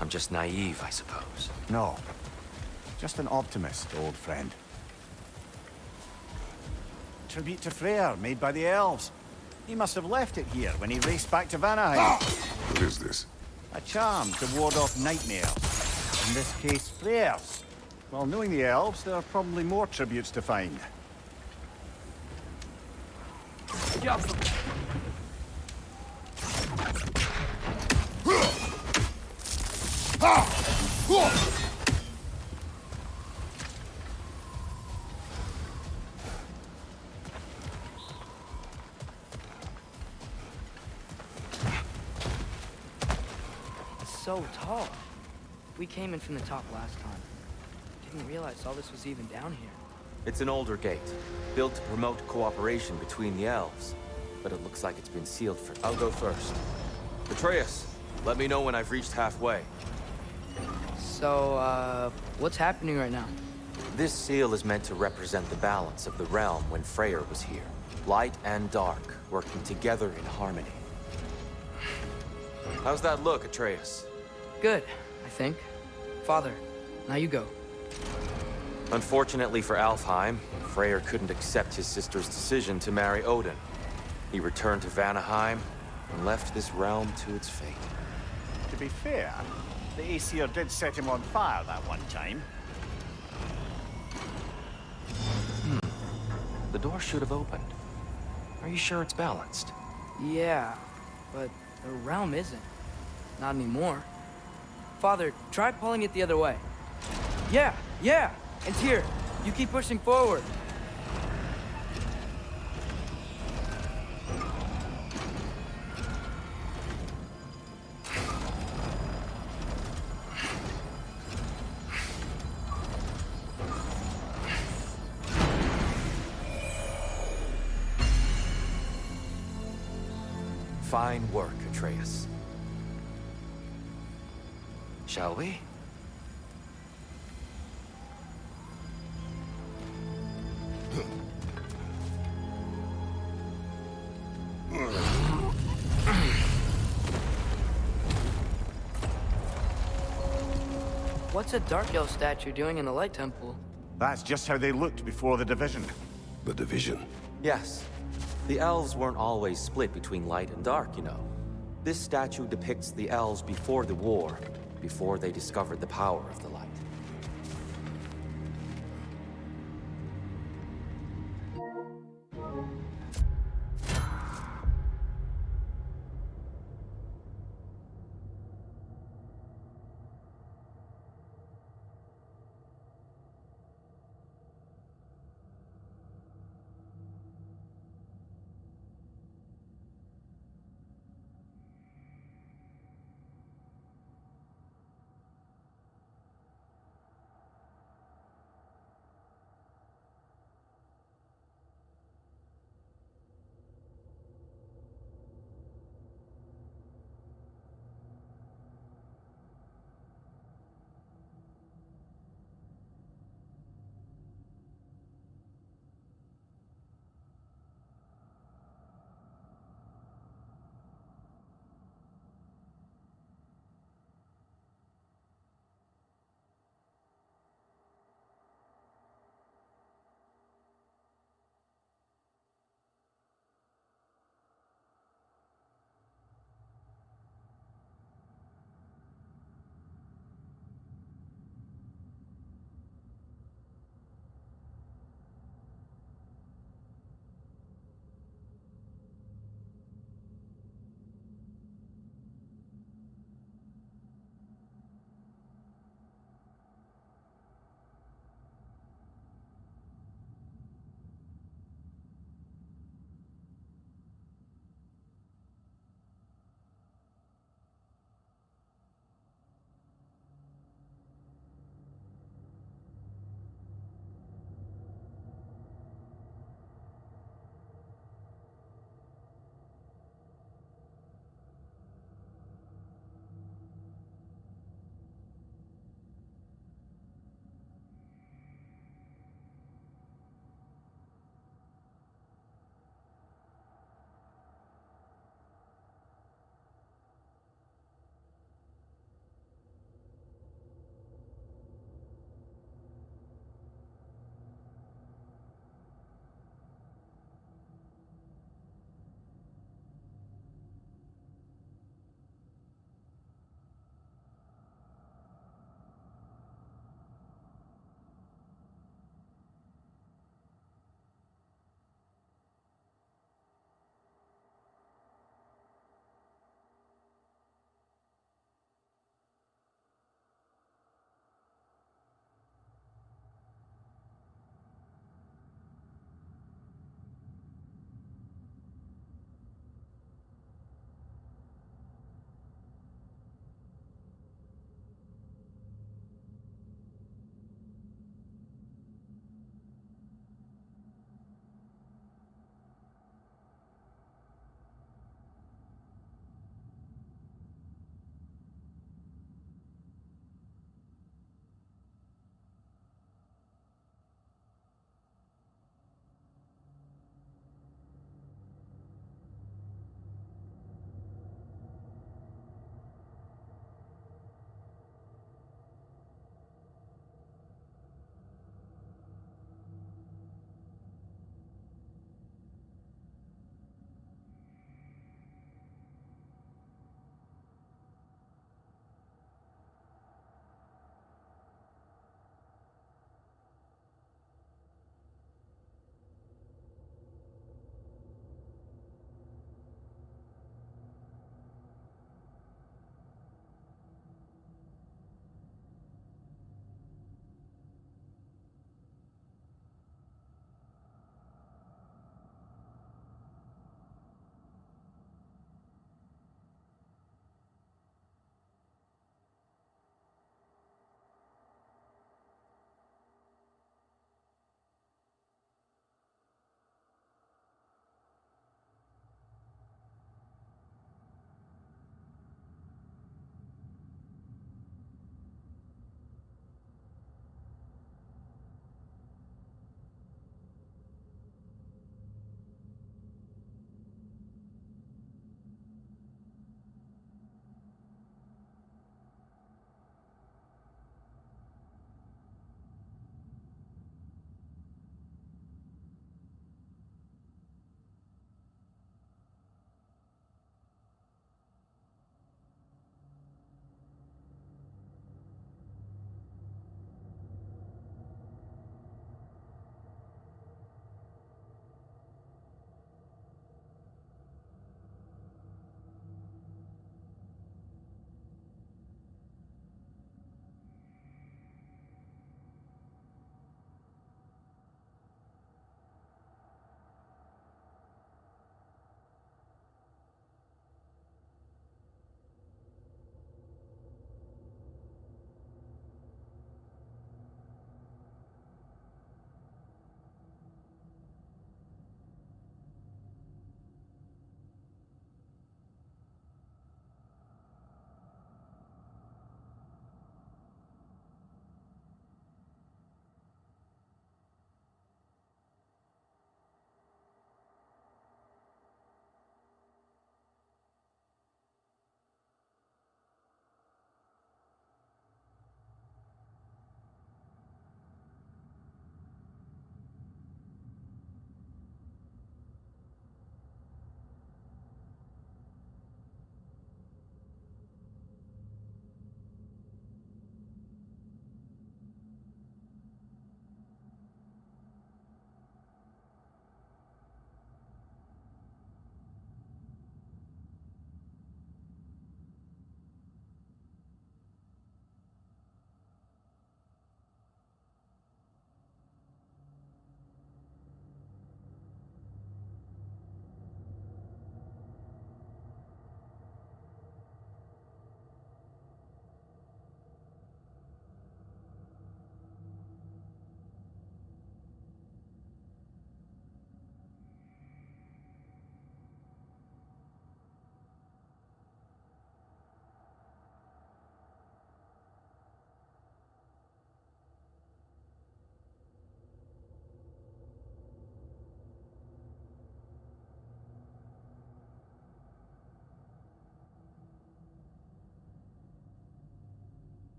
I'm just naive, I suppose. No. Just an optimist, old friend. Tribute to Freyr, made by the elves. He must have left it here when he raced back to Vanaheim. What is this? A charm to ward off nightmares. In this case, Freyr's. Well, knowing the elves, there are probably more tributes to find. It's so tall. We came in from the top last time. Didn't realize all this was even down here. It's an older gate, built to promote cooperation between the elves. But it looks like it's been sealed for... I'll go first. Atreus, let me know when I've reached halfway. So, what's happening right now? This seal is meant to represent the balance of the realm when Freyr was here. Light and dark, working together in harmony. How's that look, Atreus? Good, I think. Father, now you go. Unfortunately for Alfheim, Freyr couldn't accept his sister's decision to marry Odin. He returned to Vanaheim and left this realm to its fate. To be fair, the Aesir did set him on fire that one time. The door should have opened. Are you sure it's balanced? Yeah, but the realm isn't. Not anymore. Father, try pulling it the other way. Yeah! And here, you keep pushing forward. Fine work, Atreus. Shall we? What's a Dark Elf statue doing in the Light Temple? That's just how they looked before the division. The division? Yes. The elves weren't always split between light and dark, you know. This statue depicts the elves before the war, before they discovered the power of the light.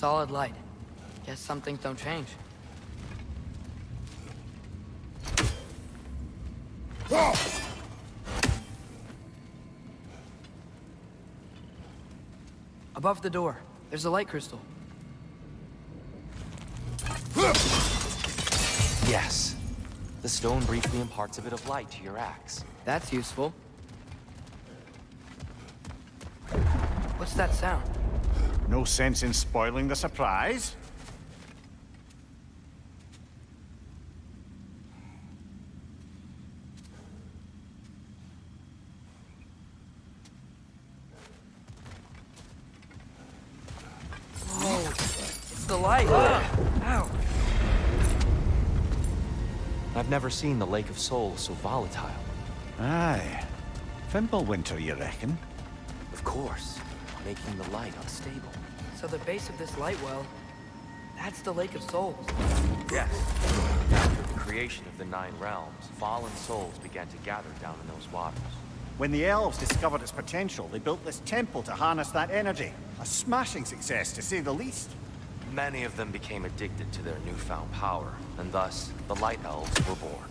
solid light. Guess some things don't change. Above the door, there's a light crystal. Yes. The stone briefly imparts a bit of light to your axe. That's useful. What's that sound? No sense in spoiling the surprise. Whoa, it's the light. Ow. I've never seen the Lake of Souls so volatile. Aye. Fimbulwinter, you reckon? Of course, making the light unstable. So the base of this light well, that's the Lake of Souls. Yes. After the creation of the Nine Realms, fallen souls began to gather down in those waters. When the elves discovered its potential, they built this temple to harness that energy. A smashing success, to say the least. Many of them became addicted to their newfound power, and thus, the Light Elves were born.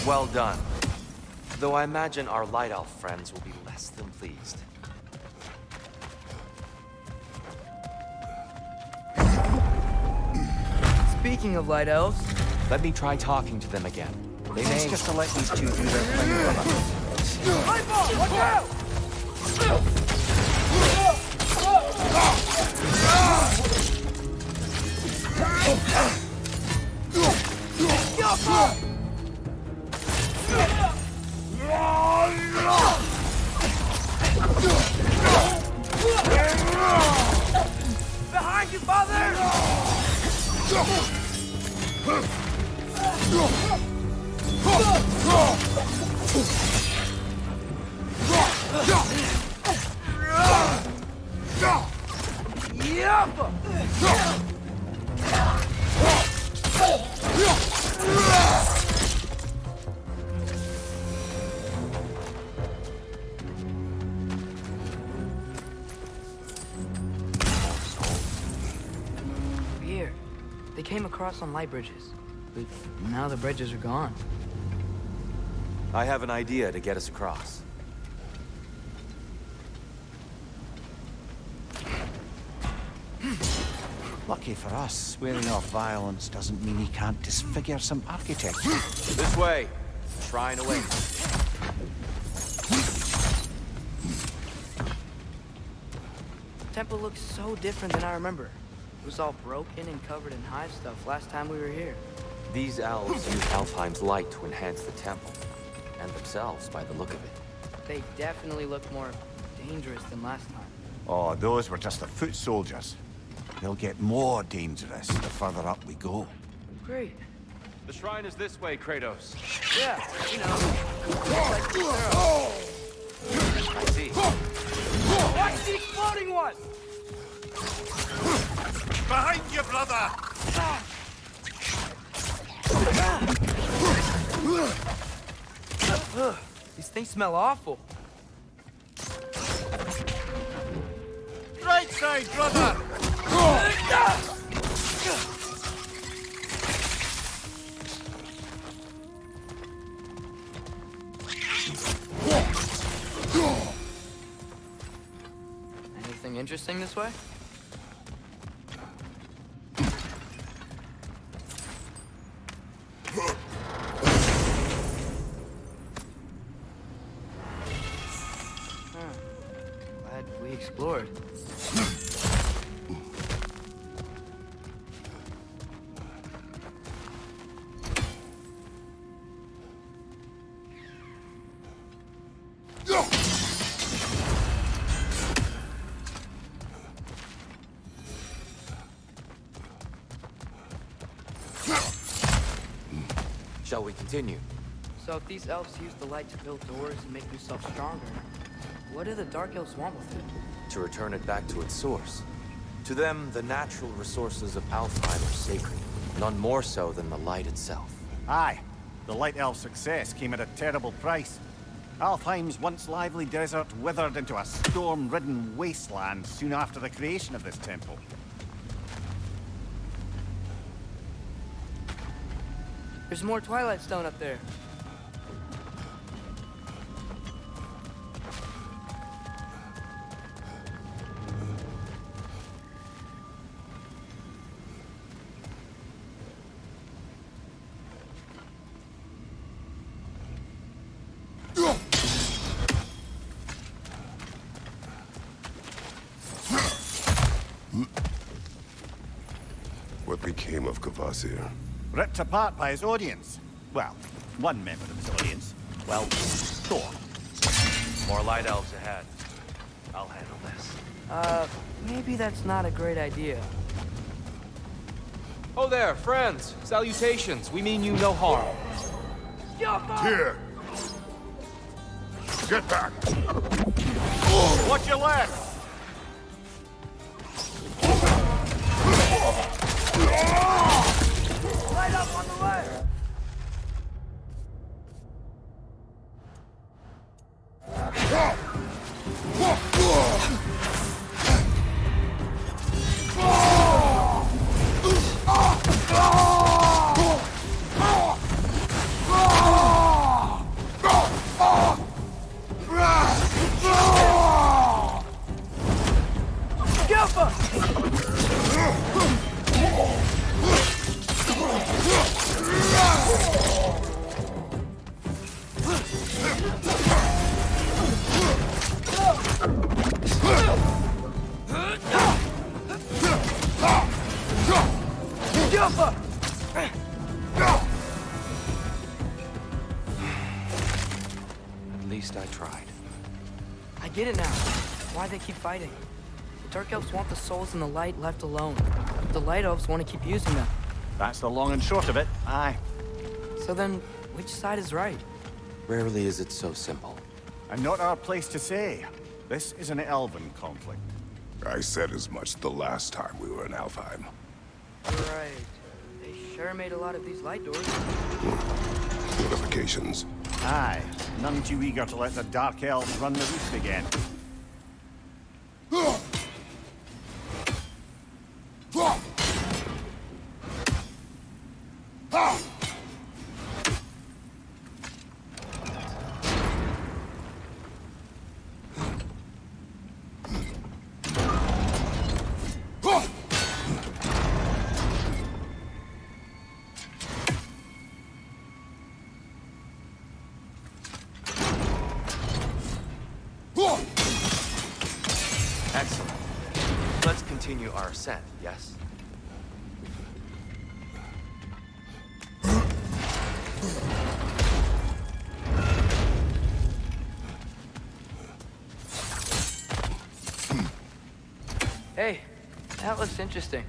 Well done. Though I imagine our Light Elf friends will be less than pleased. Speaking of Light Elves... Let me try talking to them again. They may... Just to let these two do their thing, brother. Light bulb, watch out! Behind you, father! Weird. They came across on light bridges, but now the bridges are gone. I have an idea to get us across. Lucky for us, swearing off violence doesn't mean he can't disfigure some architecture. This way. Shrine awaits. The temple looks so different than I remember. It was all broken and covered in hive stuff last time we were here. These elves use Alfheim's light to enhance the temple, and themselves by the look of it. They definitely look more dangerous than last time. Oh, those were just the foot soldiers. They'll get more dangerous the further up we go. Great. The shrine is this way, Kratos. Yeah, you know. Like the I see. Watch the exploding one! Behind you, brother! These things smell awful. Right side, brother! Anything interesting this way? Glad we explored. Shall we continue? So if these elves use the light to build doors and make themselves stronger, what do the Dark Elves want with it? To return it back to its source. To them, the natural resources of Alfheim are sacred, none more so than the light itself. Aye, the Light Elf's success came at a terrible price. Alfheim's once lively desert withered into a storm-ridden wasteland soon after the creation of this temple. There's more Twilight Stone up there. What became of Kvasir? Ripped apart by his audience. Well, one member of his audience. Well, Thor. More light elves ahead. I'll handle this. Maybe that's not a great idea. Oh there, friends. Salutations. We mean you no harm. Here! Get back! Watch your left! Light up on the left! At least I tried. I get it now. Why they keep fighting. The Dark Elves want the souls in the light left alone. But the Light Elves want to keep using them. That's the long and short of it. Aye. So then, which side is right? Rarely is it so simple. And not our place to say. This is an elven conflict. I said as much the last time we were in Alfheim. Right. They sure made a lot of these light doors. Fortifications. Aye. None too eager to let the Dark Elves run the roost again. continue our ascent, yes? Hey, that looks interesting.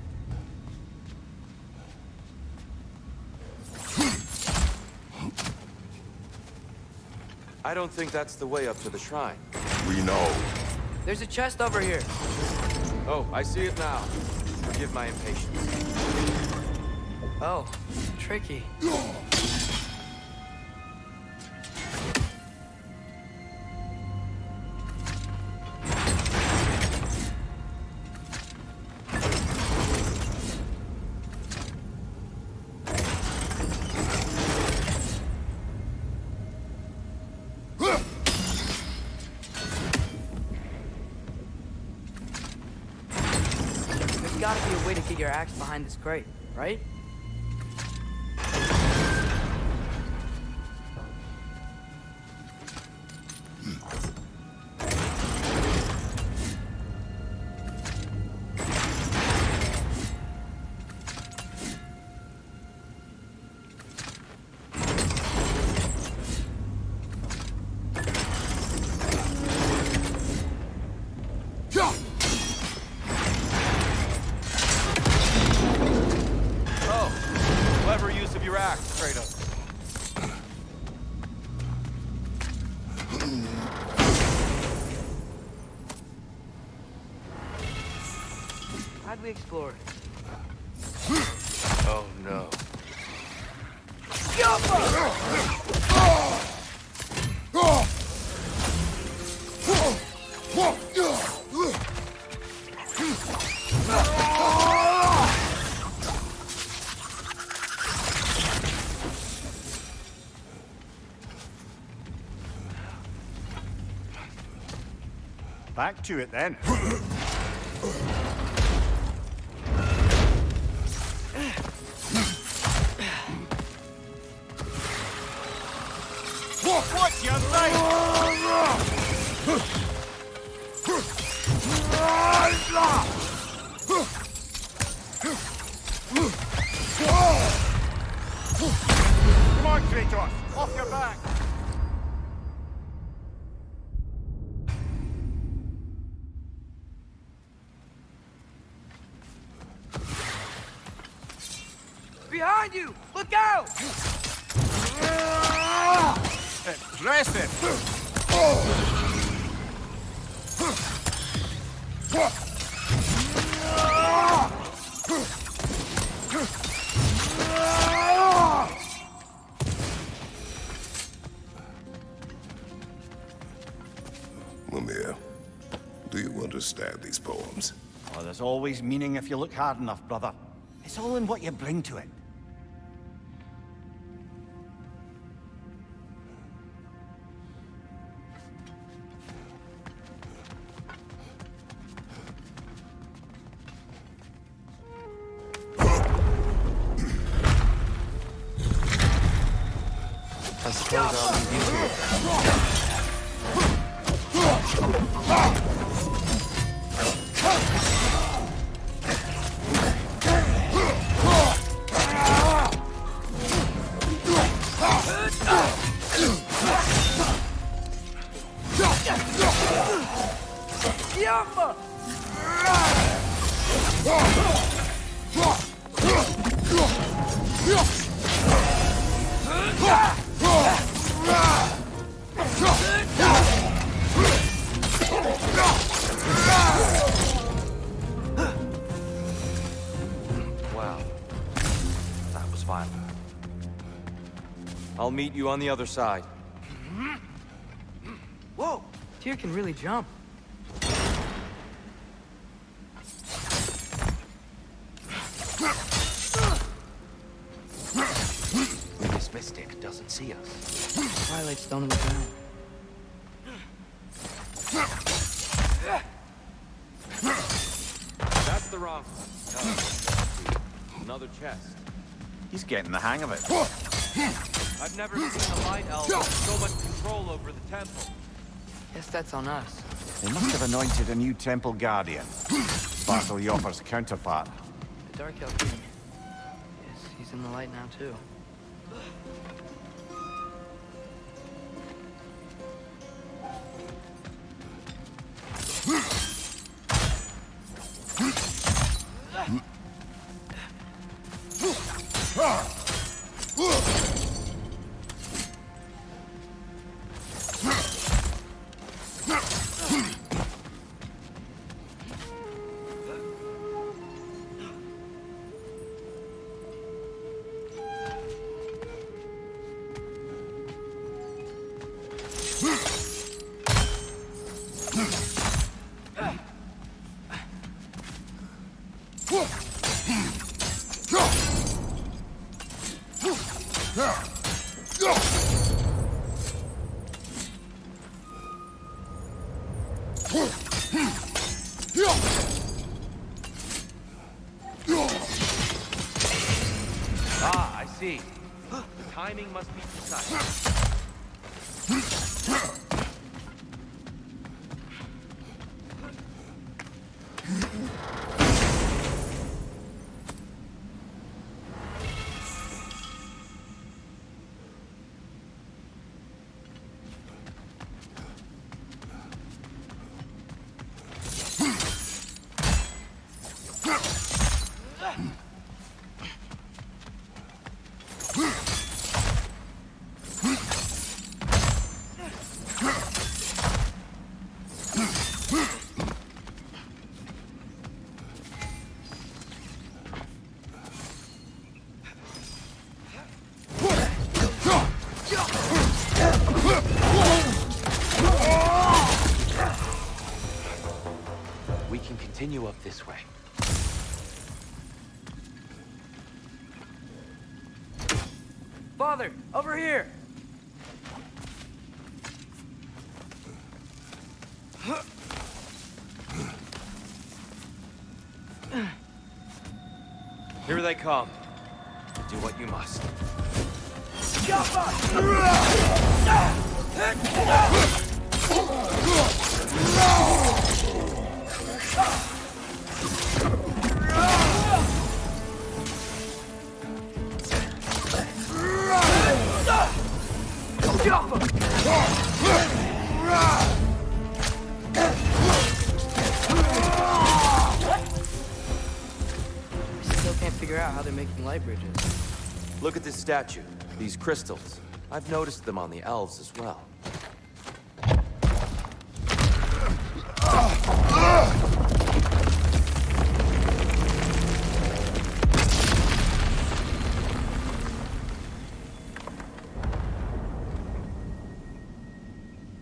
I don't think that's the way up to the shrine. We know. There's a chest over here. Oh, I see it now. Forgive my impatience. Oh, tricky. There's gotta be a way to get your axe behind this crate, right? Clever use of your axe, Kratos. How'd we explore it? Oh no. Back to it then. What's your Come on, Kratos, off your back. Behind you! Look out! Impressive. Mimir, do you understand these poems? Oh, there's always meaning if you look hard enough, brother. It's all in what you bring to it. I suppose I'll leave you to it. Wow. That was violent. I'll meet you on the other side. Whoa! Tyr can really jump. This mystic doesn't see us. Twilight Stone in the ground. That's the wrong one. No. Another chest. He's getting the hang of it. I've never seen a light elf with so much control over the temple. Guess that's on us. They must have anointed a new temple guardian. Bartolyoffers counterpart. The Dark Elf King. Yes, he's in the light now, too. Ah, I see. The timing must be precise. We can continue up this way. Father, over here! Here they come. Do what you must. Still can't figure out how they're making light bridges. Look at this statue, these crystals. I've noticed them on the elves as well.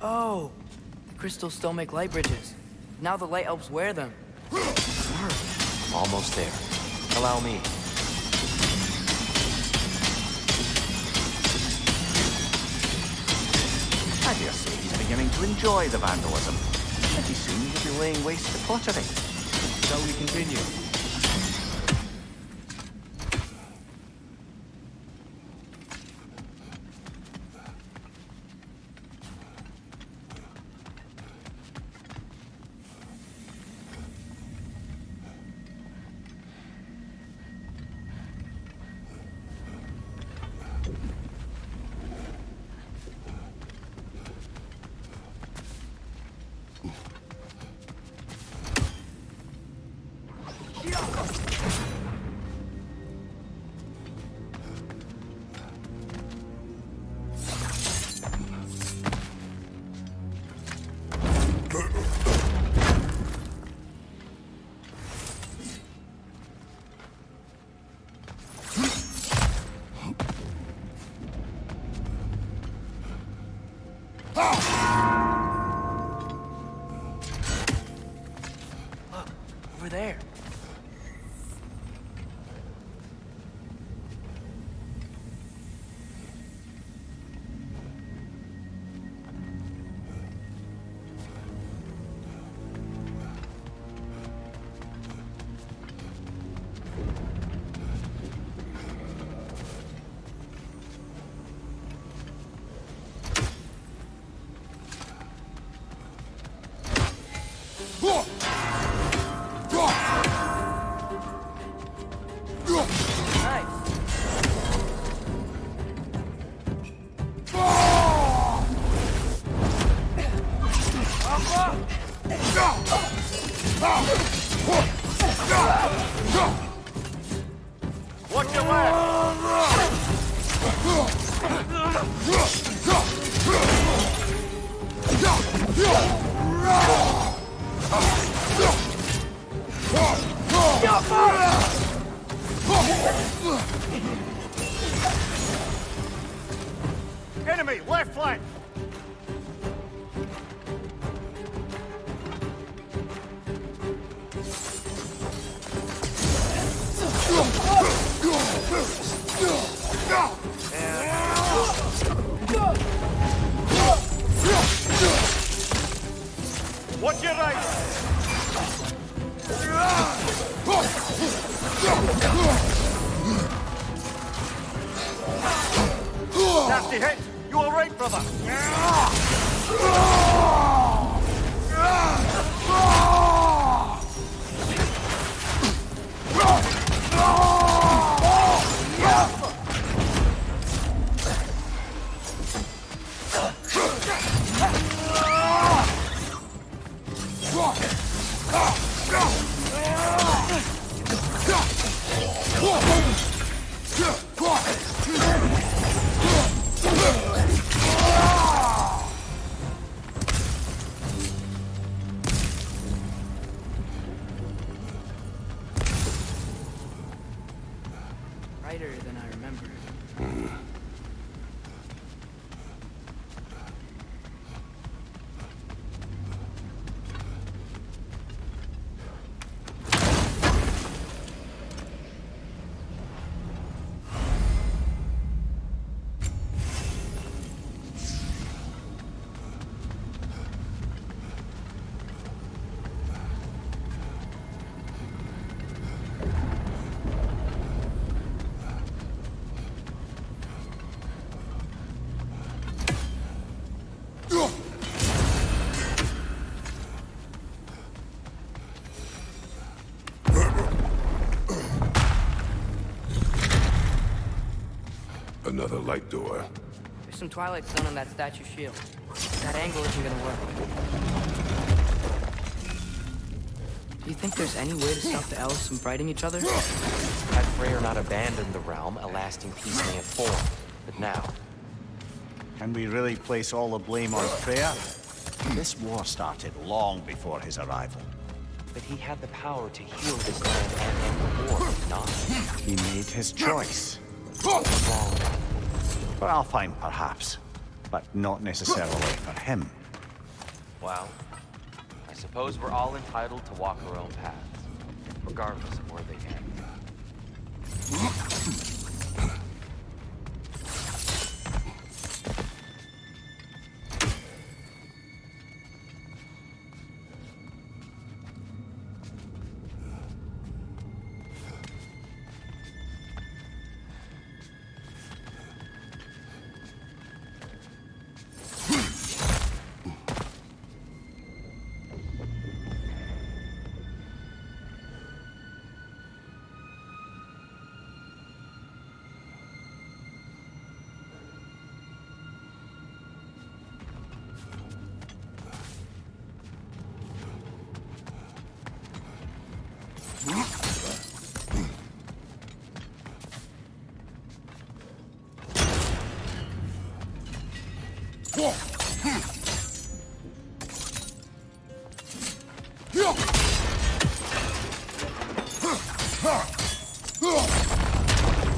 Oh, the crystals still make light bridges. Now the light elves wear them. Almost there. Allow me. I dare say he's beginning to enjoy the vandalism. Pretty soon he'll be laying waste to pottery. Shall we continue? Over there. Watch your left! Enemy, left flank! Watch your right! Nasty hit! You all right, brother? Brighter than I remember. Another light door. There's some Twilight Stone on that statue shield. That angle isn't gonna work. Do you think there's any way to stop the elves from fighting each other? Had Freyr not abandoned the realm, a lasting peace may have formed. But now, Can we really place all the blame on Freyr? This war started long before his arrival. but he had the power to heal this land and end the war, did he not? He made his choice. Wrong. For Alfheim, perhaps, but not necessarily for him. Well, I suppose we're all entitled to walk our own paths, regardless of where they end.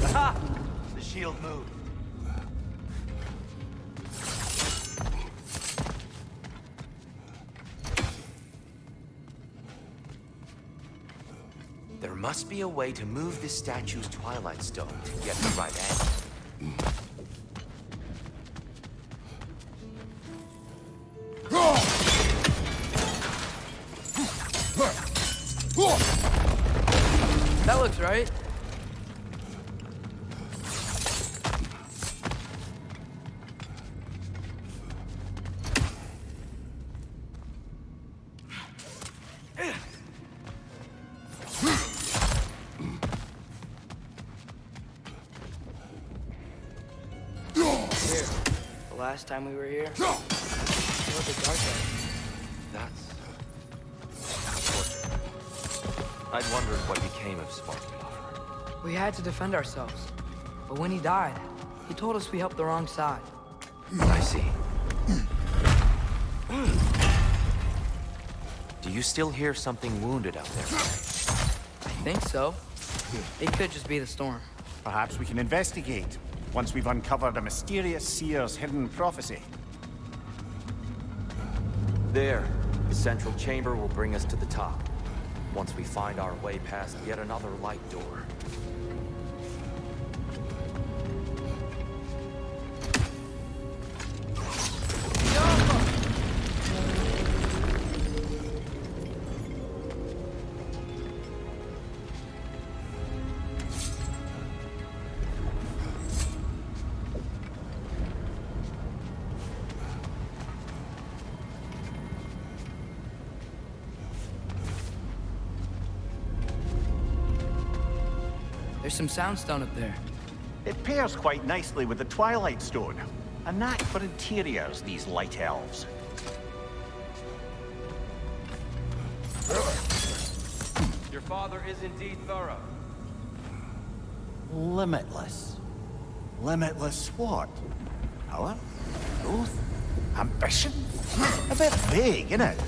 Aha! The shield moved. There must be a way to move this statue's Twilight Stone to get the right angle. That looks right. Here, the last time we were here, it was a dark eye. That's unfortunate. I'd wondered what became of Sparkle. We had to defend ourselves. But when he died, he told us we helped the wrong side. I see. Do you still hear something wounded out there? I think so. It could just be the storm. Perhaps we can investigate, once we've uncovered a mysterious seer's hidden prophecy. There. The central chamber will bring us to the top. Once we find our way past yet another light door. There's some soundstone up there. It pairs quite nicely with the Twilight Stone. A knack for interiors, these light elves. Your father is indeed thorough. Limitless. Limitless what? Power? Growth? Ambition? A bit vague, isn't it?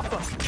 Alpha!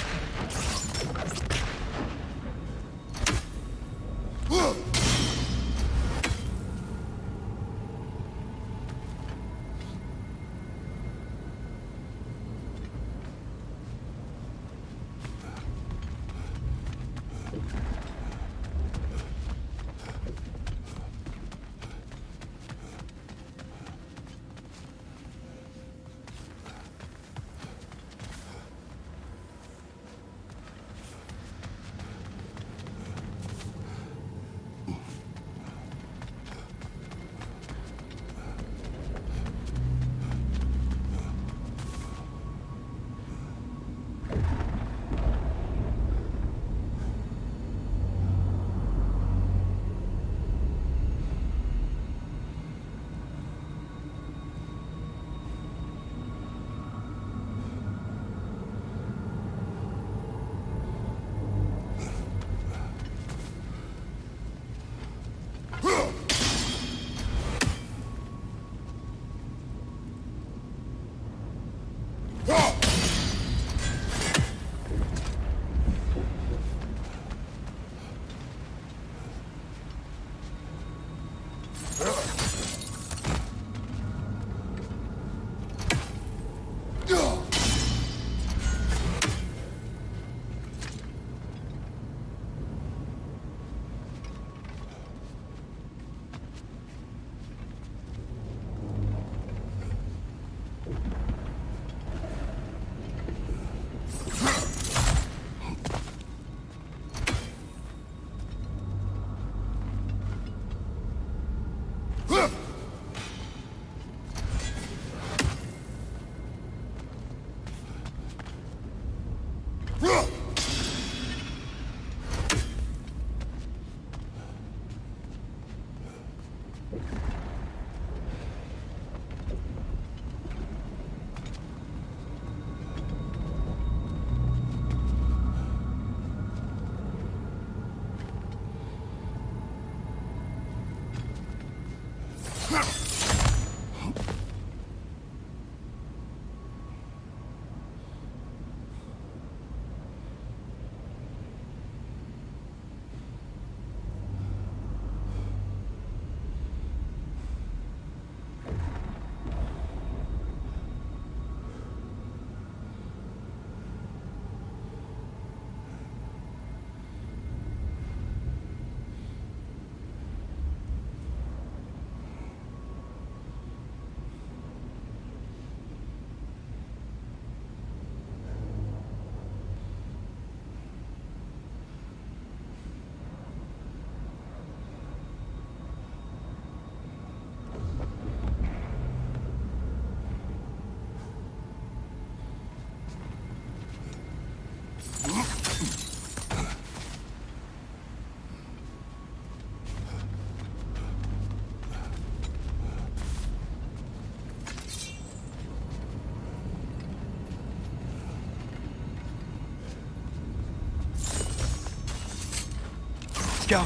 Go.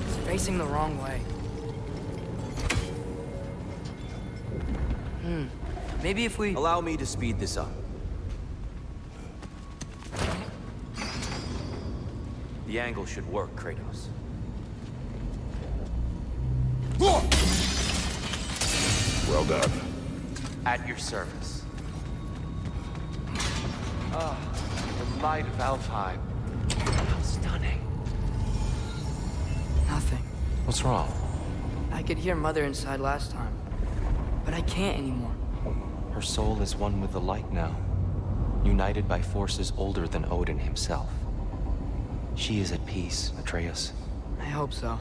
It's facing the wrong way. Maybe if we... Allow me to speed this up. The angle should work, Kratos. Well done. At your service. Ah, the light of Alfheim. How stunning. Nothing. What's wrong? I could hear Mother inside last time, but I can't anymore. Her soul is one with the light now, united by forces older than Odin himself. She is at peace, Atreus. I hope so.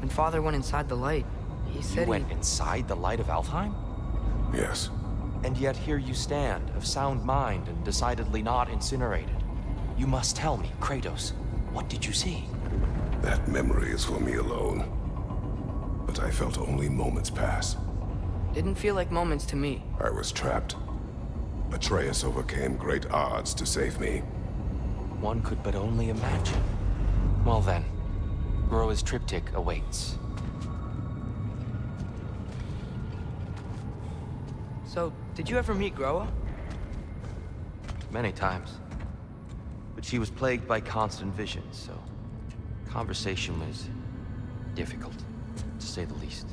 When Father went inside the light, he said You went inside the light of Alfheim? Yes. And yet here you stand, of sound mind and decidedly not incinerated. You must tell me, Kratos, what did you see? That memory is for me alone. But I felt only moments pass. Didn't feel like moments to me. I was trapped. Atreus overcame great odds to save me. One could but only imagine. Well then, Groa's triptych awaits. So, did you ever meet Groa? many times. But she was plagued by constant visions, so conversation was difficult, to say the least.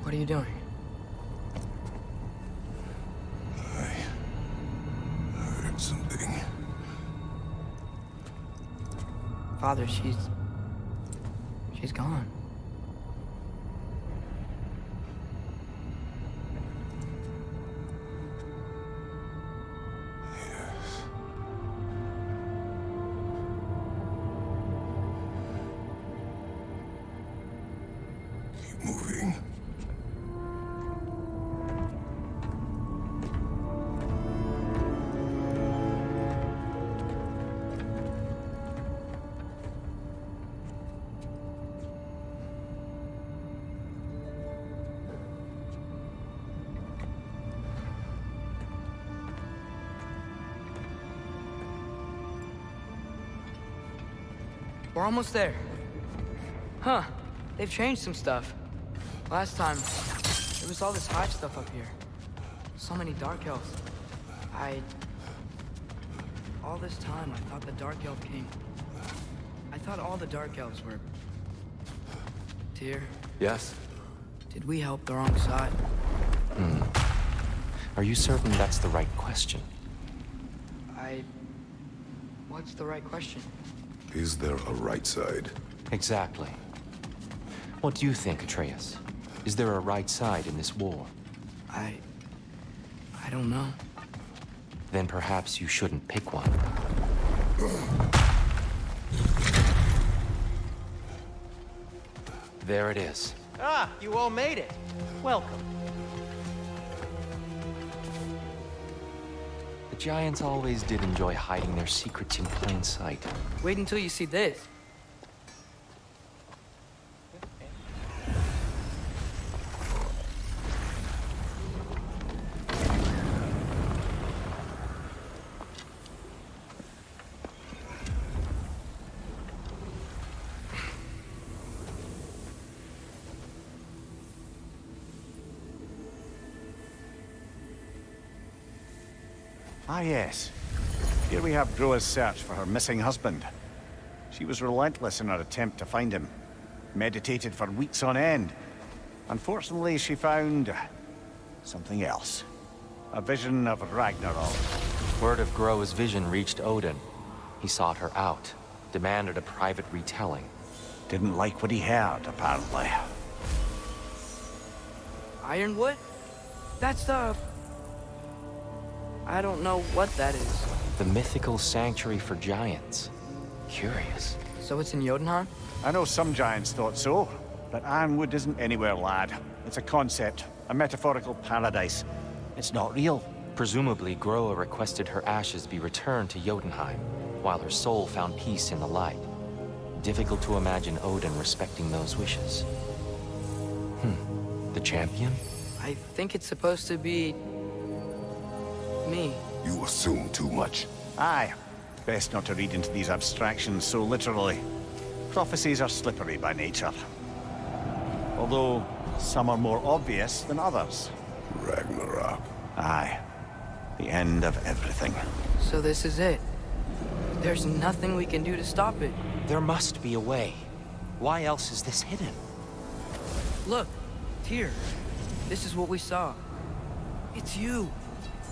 What are you doing? I heard something. Father, she's gone. Keep moving. We're almost there. Huh. They've changed some stuff. Last time, there was all this hive stuff up here. So many Dark Elves. All this time, I thought the Dark Elf King... I thought all the Dark Elves were... Tyr, Yes? did we help the wrong side? Are you certain that's the right question? What's the right question? Is there a right side? Exactly. What do you think, Atreus? Is there a right side in this war? I don't know. Then perhaps you shouldn't pick one. There it is. Ah, you all made it. Welcome. The Giants always did enjoy hiding their secrets in plain sight. Wait until you see this. Ah, yes. Here we have Groa's search for her missing husband. She was relentless in her attempt to find him. Meditated for weeks on end. Unfortunately, she found... something else. A vision of Ragnarok. Word of Groa's vision reached Odin. He sought her out, demanded a private retelling. Didn't like what he heard, apparently. Ironwood? That's the... I don't know what that is. The mythical sanctuary for giants. Curious. So it's in Jotunheim? I know some giants thought so, but Ironwood isn't anywhere, lad. It's a concept, a metaphorical paradise. It's not real. Presumably, Groa requested her ashes be returned to Jotunheim, while her soul found peace in the light. Difficult to imagine Odin respecting those wishes. The champion? I think it's supposed to be... me. You assume too much. Aye. Best not to read into these abstractions so literally. Prophecies are slippery by nature. Although, some are more obvious than others. Ragnarok. Aye. The end of everything. So this is it. There's nothing we can do to stop it. There must be a way. Why else is this hidden? Look, Tyr. This is what we saw. It's you,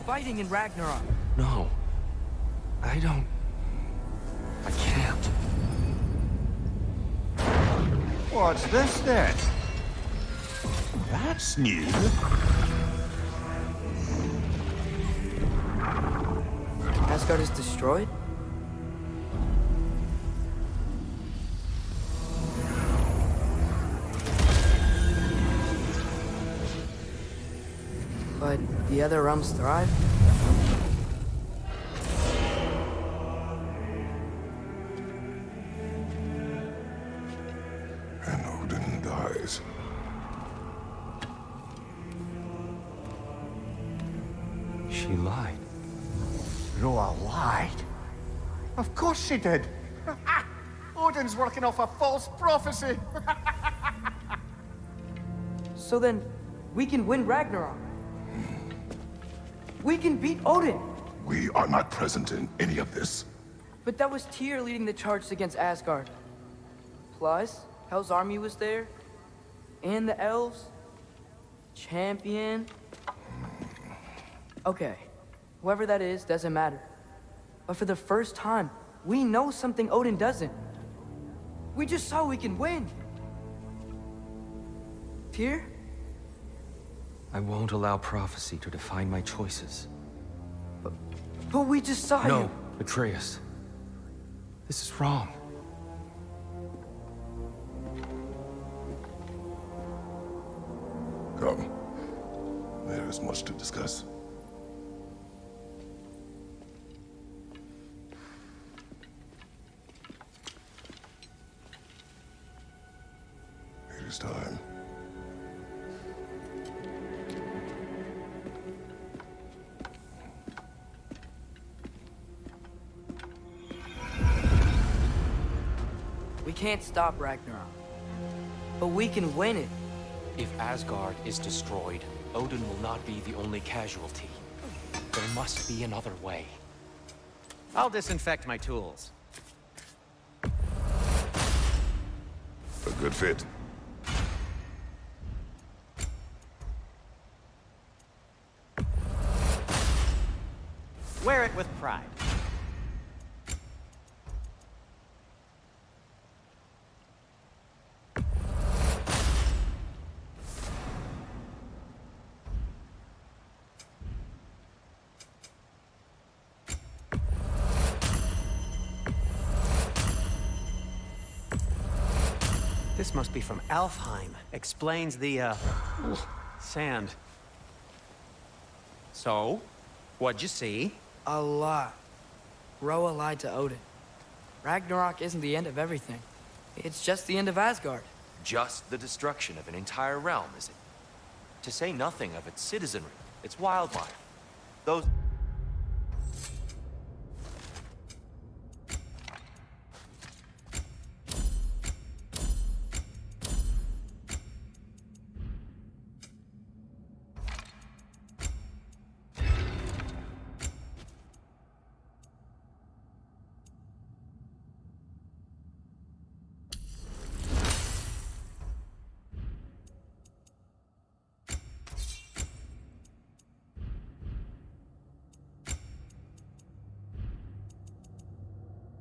fighting in Ragnarok. No. I can't. What's this then? That's new. Asgard is destroyed? But the other realms thrive? And Odin dies. She lied. Roa lied? Of course she did. Odin's working off a false prophecy. So then, we can win Ragnarok. We can beat Odin. We are not present in any of this. But that was Tyr leading the charge against Asgard. Plus, Hell's army was there. And the elves. Champion. Okay, whoever that is doesn't matter. But for the first time, we know something Odin doesn't. We just saw we can win. Tyr? I won't allow prophecy to define my choices. But we just saw you. No, Atreus. This is wrong. Come. There is much to discuss. It is time. We can't stop Ragnarok. But we can win it. If Asgard is destroyed, Odin will not be the only casualty. There must be another way. I'll disinfect my tools. A good fit. Wear it with pride. This must be from Alfheim. Explains the, sand. So, what'd you see? A lot. Roa lied to Odin. Ragnarok isn't the end of everything. It's just the end of Asgard. Just the destruction of an entire realm, is it? To say nothing of its citizenry, its wildlife. Those...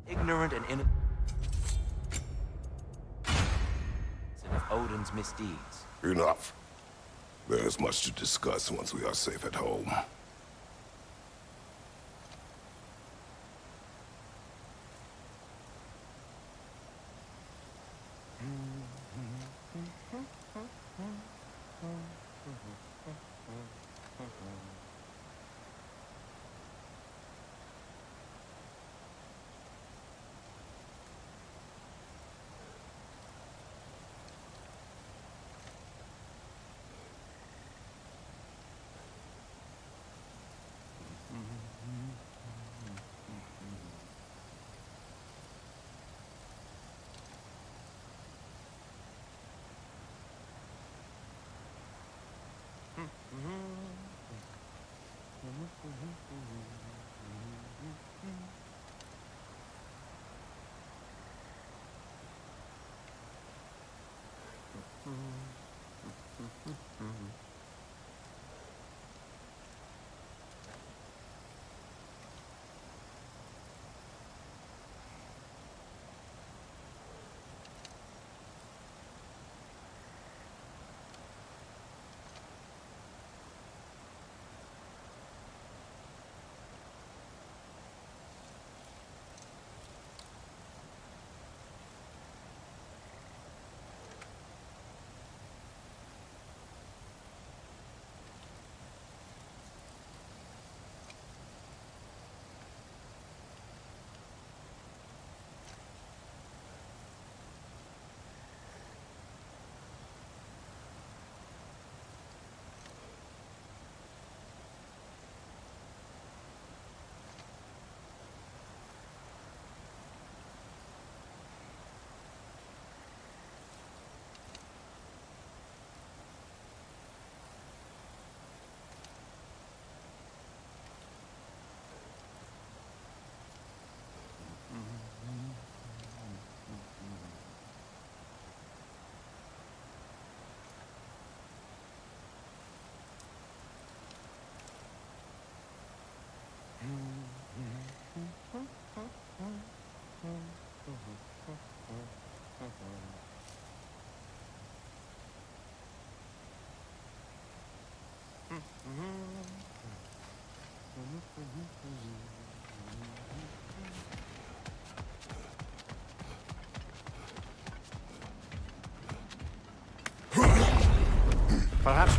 ignorant and innocent of Odin's misdeeds. Enough. There is much to discuss once we are safe at home.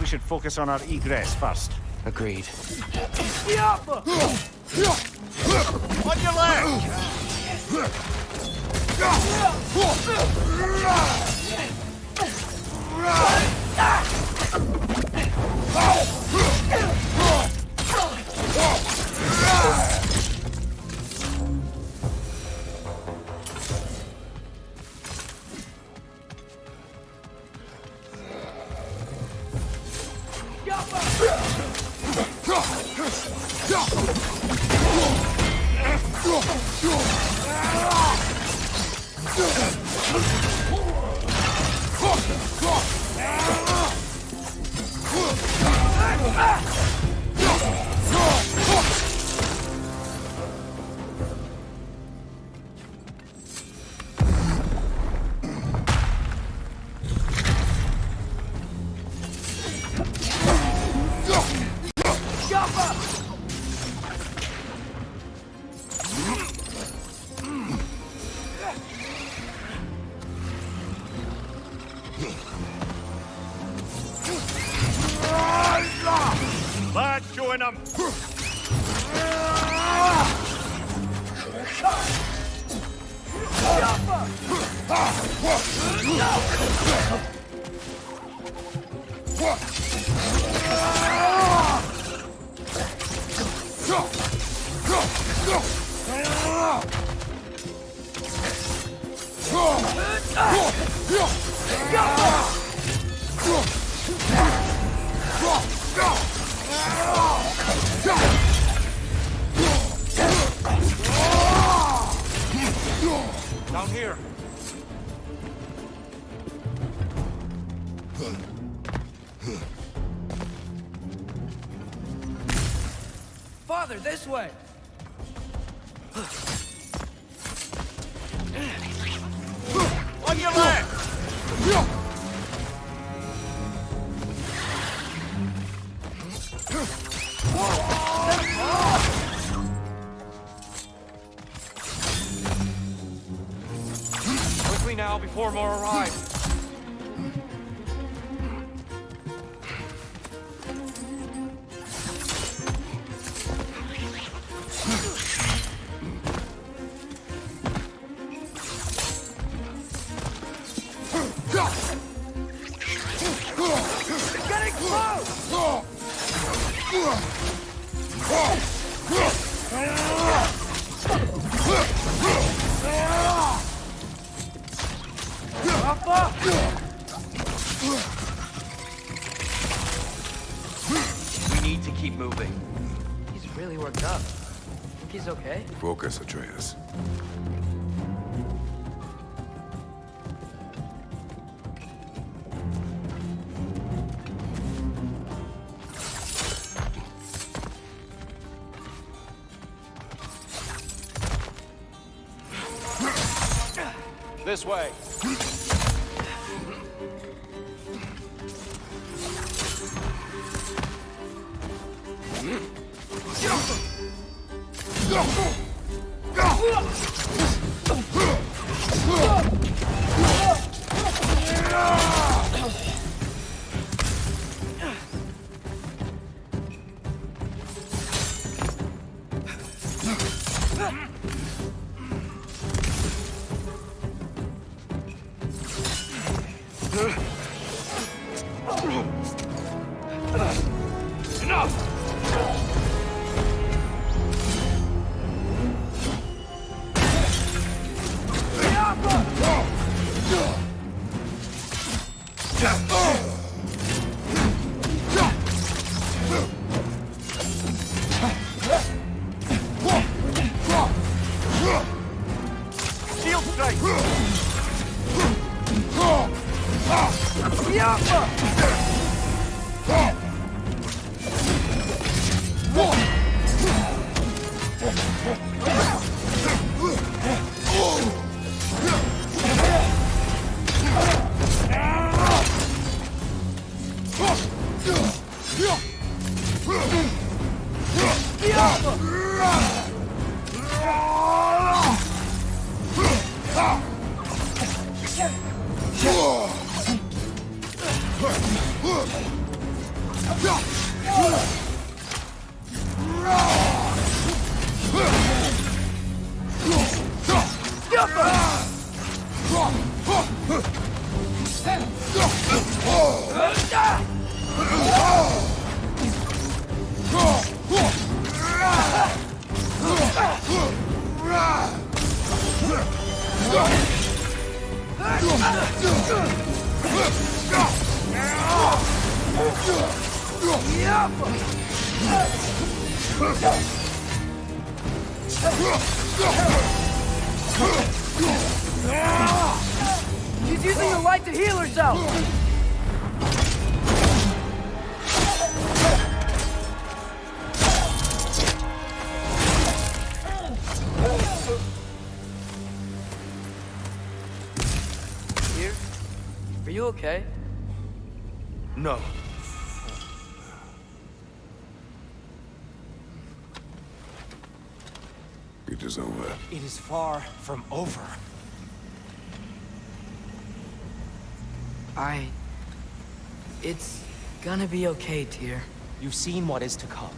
should focus on our egress first. Agreed. On your left! Lad, join him! Down here. Father, this way! On your left! Quickly now, before more arrive. We need to keep moving. He's really worked up. Think he's okay? Focus, Atreus. This way. Shield strike! She's using the light to heal herself! Here? Are you okay? No. It is over. It is far from over. It's gonna be okay, Tyr. You've seen what is to come.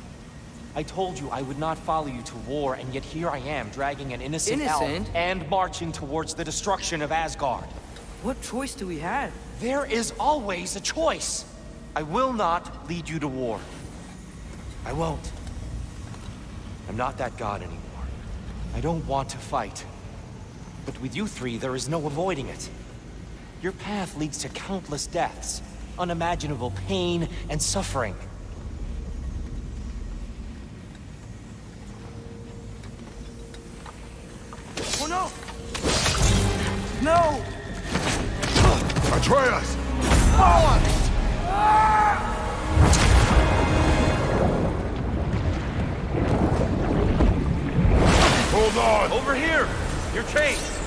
I told you I would not follow you to war, and yet here I am, dragging an innocent elf and marching towards the destruction of Asgard. What choice do we have? There is always a choice. I will not lead you to war. I won't. I'm not that god anymore. I don't want to fight. But with you three, there is no avoiding it. Your path leads to countless deaths, unimaginable pain and suffering. Oh no! No! Atreus! Hold on! Over here! You're chased!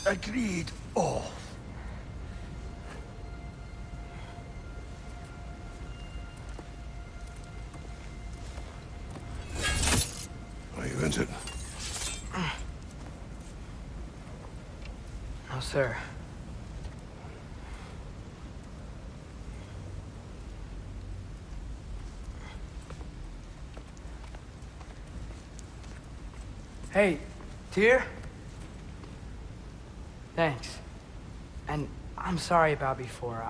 Agreed. All. Are you injured? No, sir. Hey, Tyr? Thanks. And I'm sorry about before.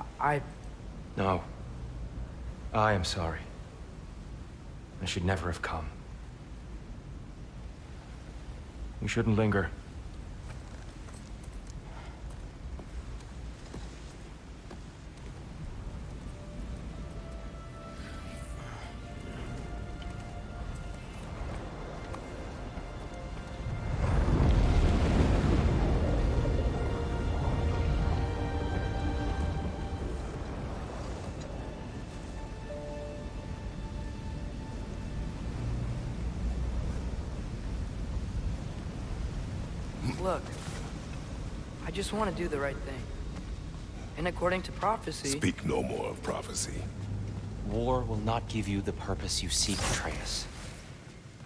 No. I am sorry. I should never have come. We shouldn't linger. Look, I just want to do the right thing. And according to prophecy... Speak no more of prophecy. War will not give you the purpose you seek, Atreus.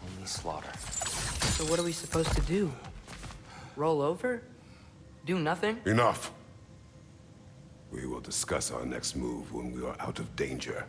Only slaughter. So what are we supposed to do? Roll over? Do nothing? Enough. We will discuss our next move when we are out of danger.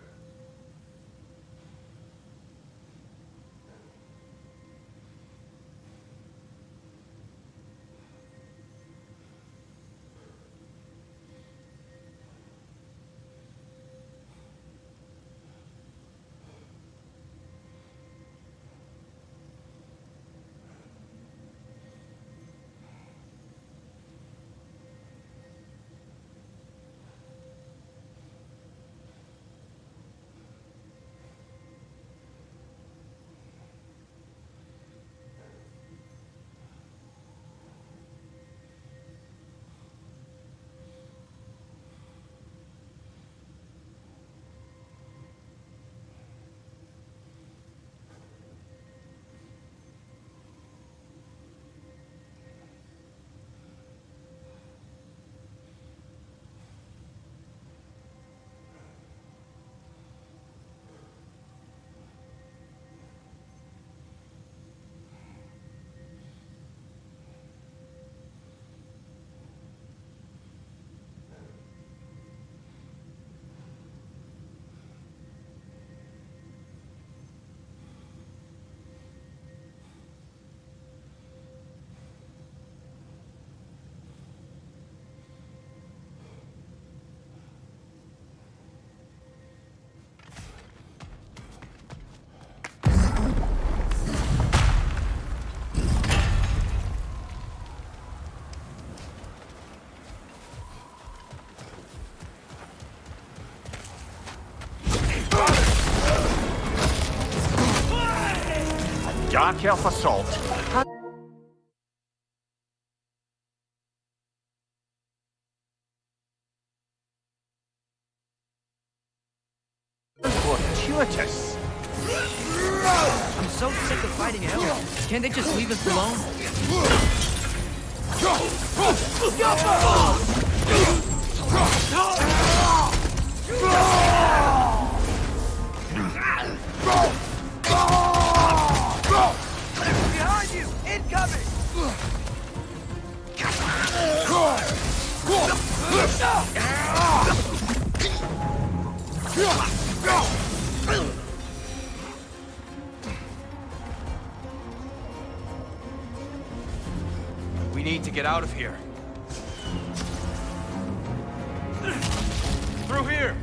dark elf assault. Fortuitous. I'm so sick of fighting elves. Can't they just leave us alone? Behind you! Incoming! We need to get out of here. Through here!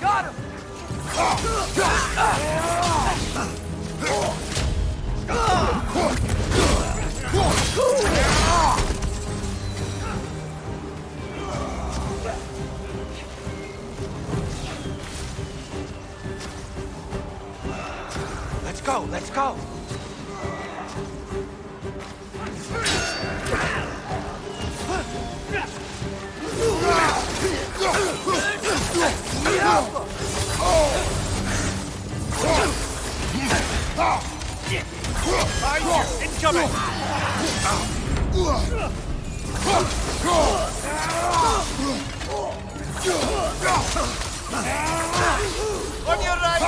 Got him! Let's go, let's go! Incoming! On your right!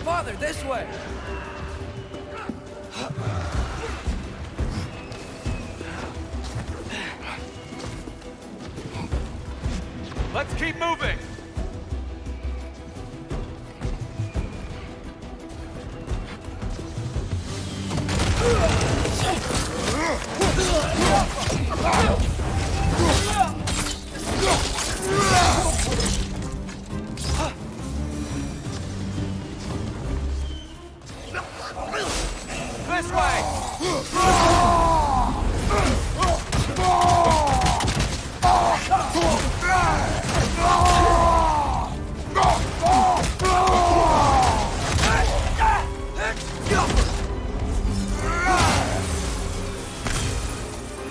Father, this way! Let's keep moving! This way!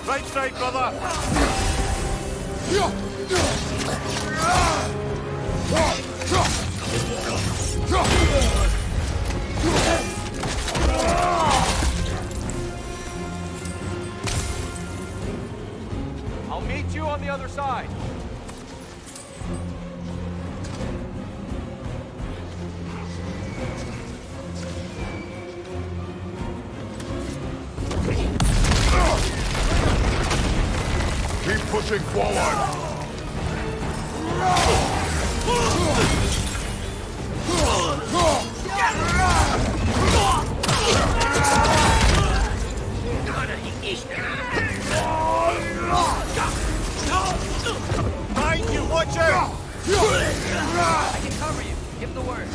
Right side, brother! I'll meet you on the other side. Keep pushing forward! Behind you, watch out! I can cover you. Give the word.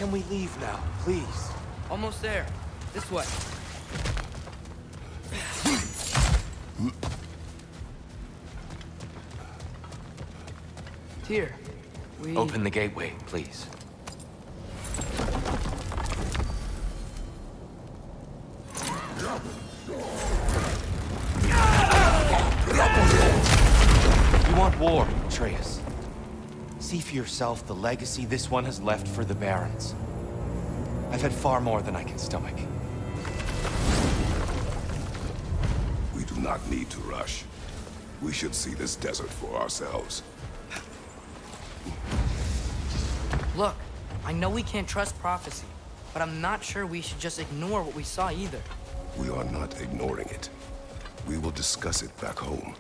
Can we leave now, please? Almost there. This way. Here. We... Open the gateway, please. You want war, Atreus. See for yourself the legacy this one has left for the Barons. I've had far more than I can stomach. We do not need to rush. We should see this desert for ourselves. Look, I know we can't trust prophecy, but I'm not sure we should just ignore what we saw either. We are not ignoring it. We will discuss it back home.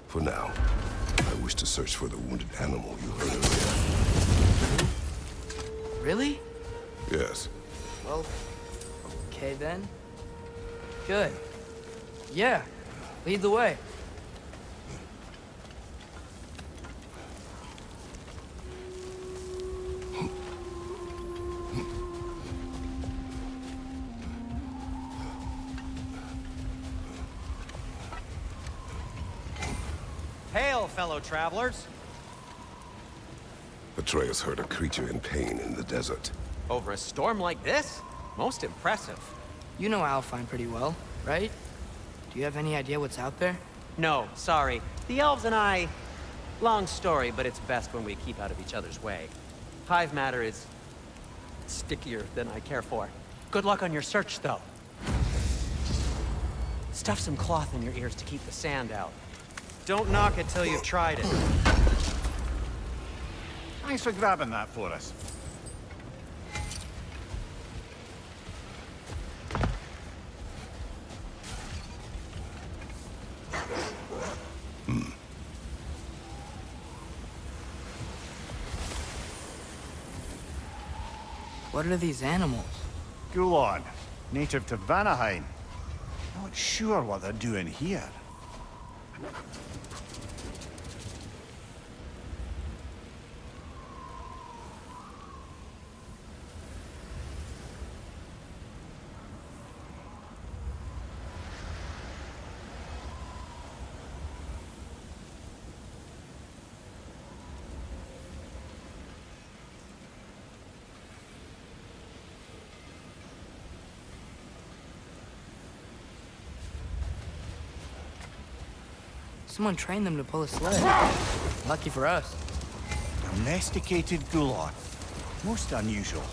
For now, I wish to search for the wounded animal you heard earlier. Really? Yes. Well, okay then. Good. Yeah, lead the way. Hail, fellow travelers. Atreus heard a creature in pain in the desert. Over a storm like this? Most impressive. You know Alfheim pretty well, right? Do you have any idea what's out there? No, sorry. The elves and I... Long story, but it's best when we keep out of each other's way. Hive matter is... stickier than I care for. Good luck on your search, though. Stuff some cloth in your ears to keep the sand out. Don't knock it till you've tried it. Thanks for grabbing that for us. What are these animals? Gulon, native to Vanaheim. Not sure what they're doing here. Someone trained them to pull a sled. Lucky for us. Domesticated Gulon. Most unusual.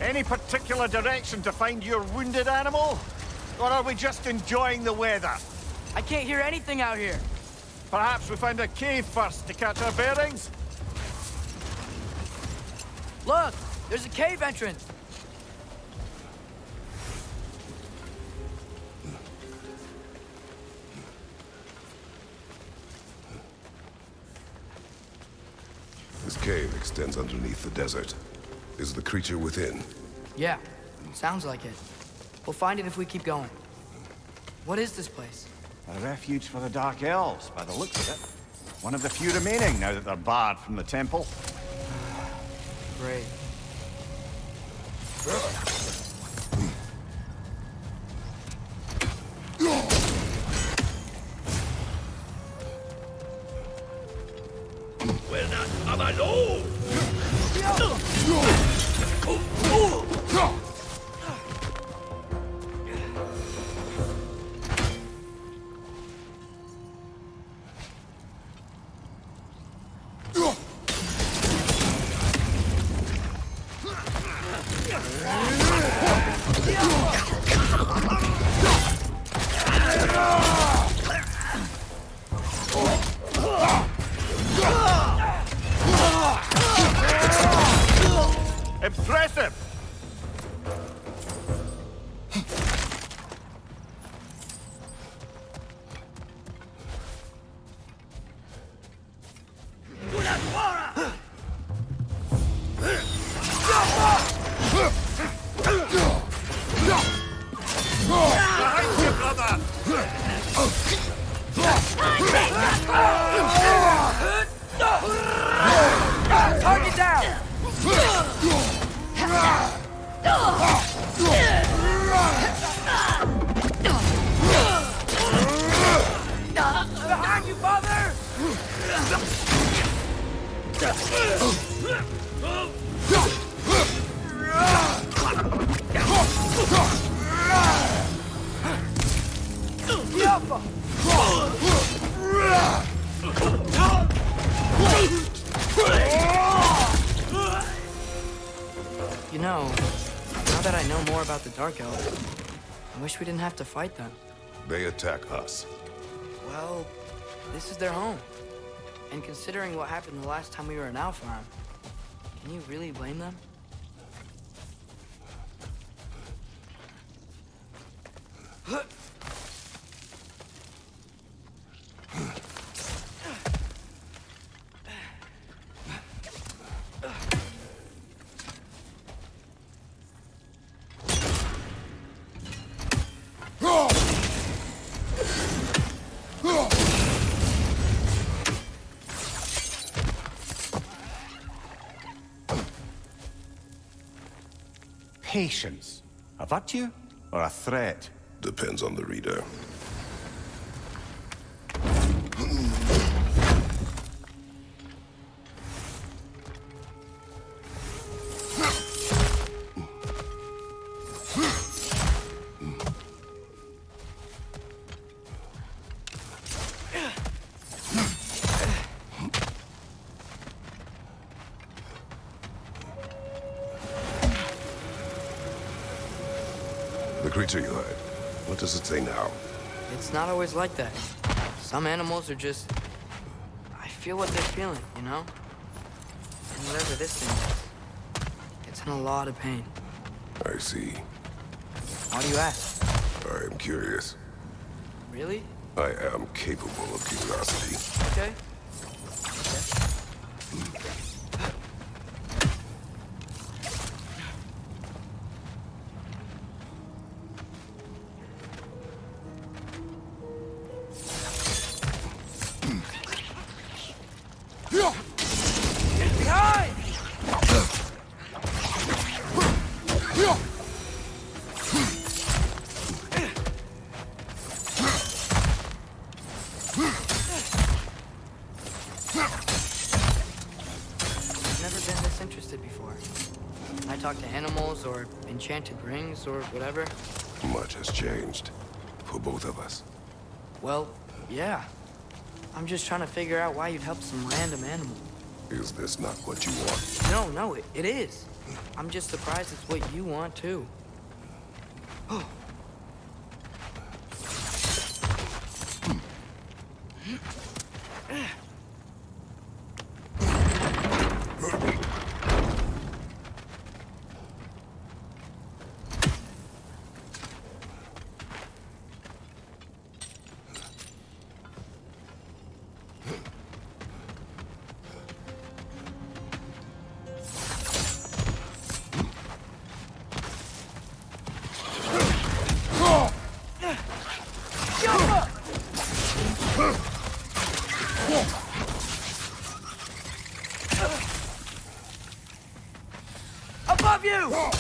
Any particular direction to find your wounded animal? Or are we just enjoying the weather? I can't hear anything out here. Perhaps we find a cave first to catch our bearings? Look, there's a cave entrance. This cave extends underneath the desert. Is the creature within? Yeah, sounds like it. We'll find it if we keep going. What is this place? A refuge for the Dark Elves, by the looks of it. One of the few remaining now that they're barred from the temple. Great. We're not alone! Impressive! You know, now that I know more about the Dark Elves, I wish we didn't have to fight them. They attack us. Well, this is their home. And considering what happened the last time we were in Alfarm, can you really blame them? Patience. A virtue or a threat? Depends on the reader. The creature you heard, what does it say now? It's not always like that. Some animals are just... I feel what they're feeling, you know? And whatever this thing is, it's in a lot of pain. I see. Why do you ask? I am curious. Really? I am capable of curiosity. Okay. Talk to animals or enchanted rings or whatever? Much has changed. For both of us. Well, yeah. I'm just trying to figure out why you'd help some random animal. Is this not what you want? No, it is. I'm just surprised it's what you want, too. Above you!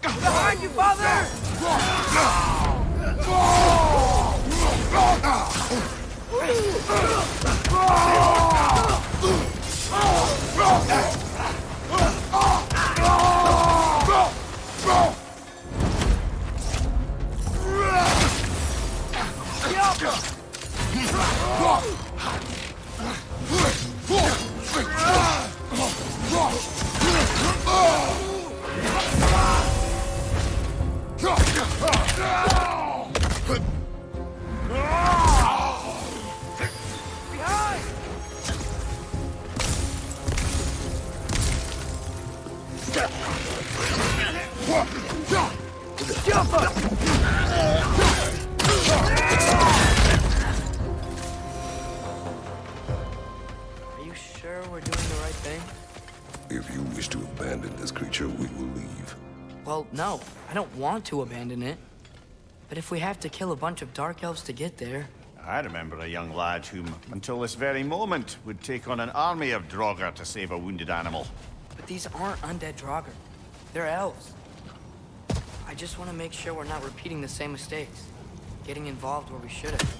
Behind you, father! Are you sure we're doing the right thing? If you wish to abandon this creature, we will leave. Well, no. I don't want to abandon it. But if we have to kill a bunch of dark elves to get there... I remember a young lad whom, until this very moment, would take on an army of Draugr to save a wounded animal. But these aren't undead Draugr. They're elves. I just want to make sure we're not repeating the same mistakes. Getting involved where we should have.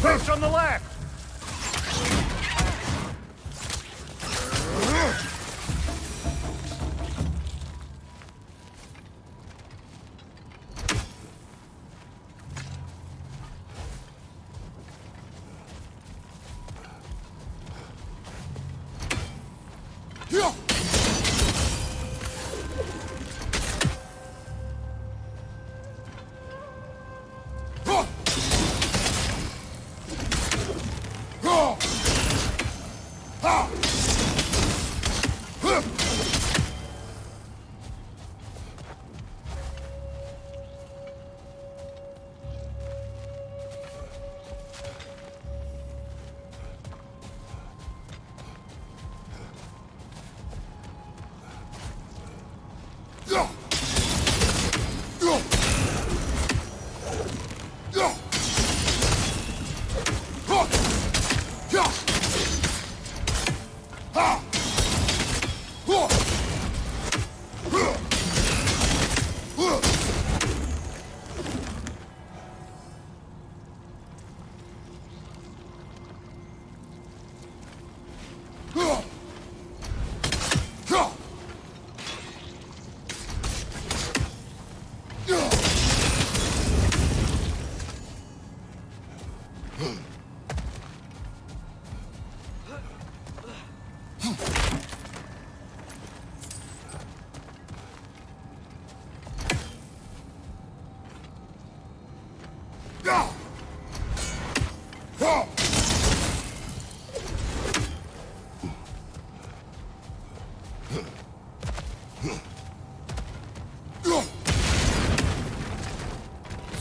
Fish on the left!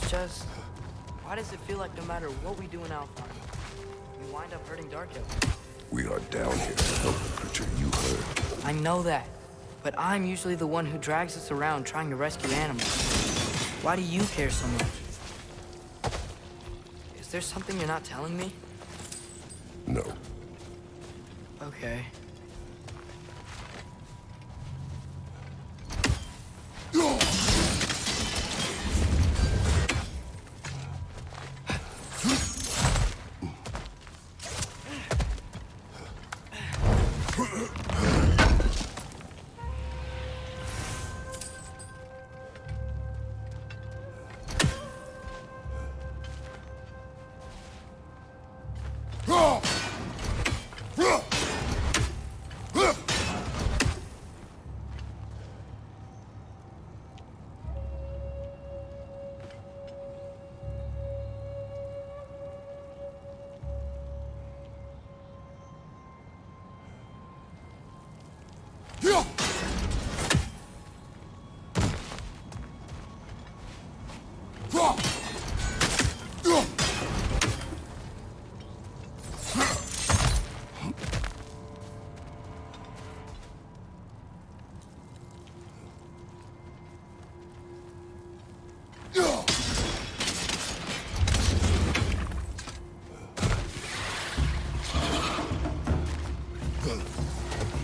It's just... Why does it feel like no matter what we do in Alpine, we wind up hurting dark elves? We are down here to help the creature you hurt. I know that, but I'm usually the one who drags us around trying to rescue animals. Why do you care so much? Is there something you're not telling me? No. Okay.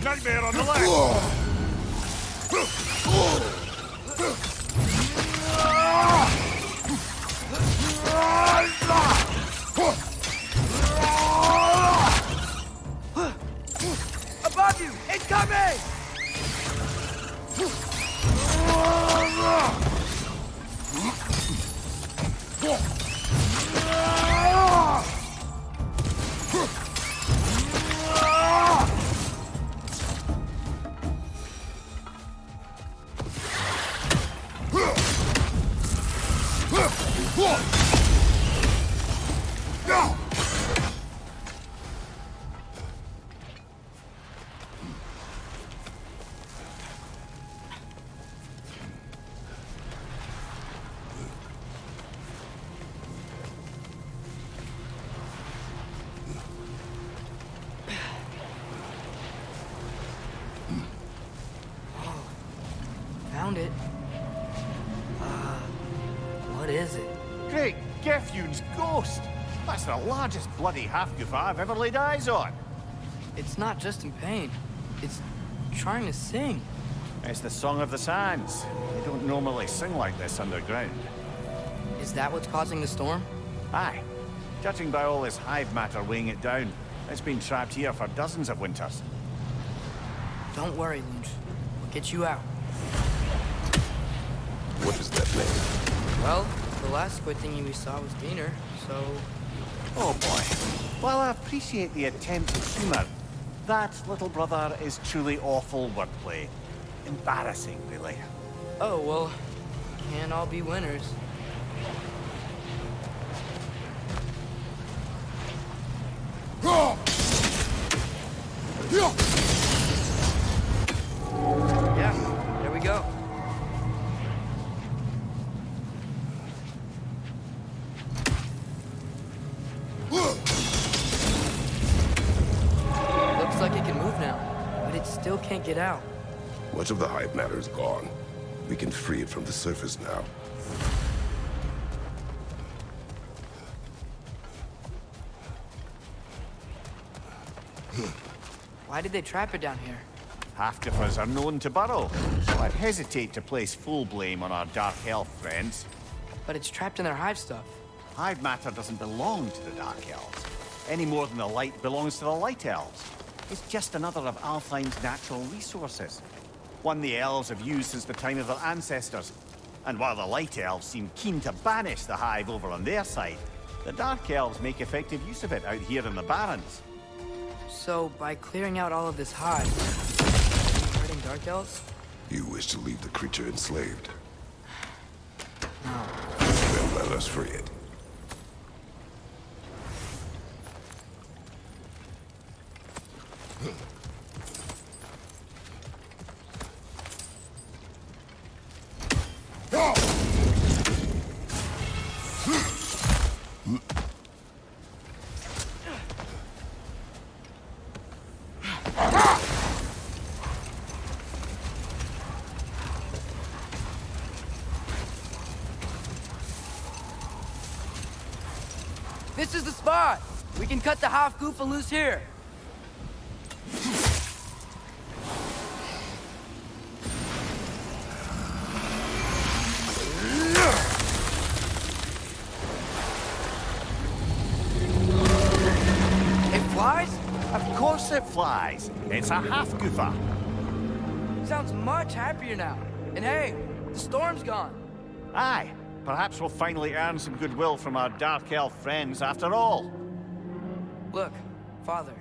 Nightmare on the left! Above you! Incoming! Found it. What is it? Great Gefyun's ghost! That's the largest bloody half-goof I've ever laid eyes on. It's not just in pain. It's trying to sing. It's the Song of the Sands. They don't normally sing like this underground. Is that what's causing the storm? Aye. Judging by all this hive matter weighing it down, it's been trapped here for dozens of winters. Don't worry, Lynch. We'll get you out. What does that mean? Well, the last squid thingy we saw was Diener, so... Oh boy. While I appreciate the attempt at humor, that, little brother, is truly awful wordplay. Embarrassing, really. Oh, well, can't all be winners. Yeah, there we go. Looks like it can move now, but it still can't get out. Much of the hive matter is gone. We can free it from the surface now. Why did they trap it down here? Half-goofers are known to burrow, so I'd hesitate to place full blame on our Dark Elf friends. But it's trapped in their hive stuff. Hive matter doesn't belong to the Dark Elves, any more than the light belongs to the Light Elves. It's just another of Alfheim's natural resources. One the elves have used since the time of their ancestors. And while the Light Elves seem keen to banish the hive over on their side, the Dark Elves make effective use of it out here in the Barrens. So, by clearing out all of this hive, are you hurting Dark Elves? You wish to leave the creature enslaved. No. Then let us free it. This is the spot! We can cut the half-goofa loose here. It flies? Of course it flies. It's a half-goofa. Sounds much happier now. And hey, the storm's gone. Aye. Perhaps we'll finally earn some goodwill from our Dark Elf friends after all. Look, Father,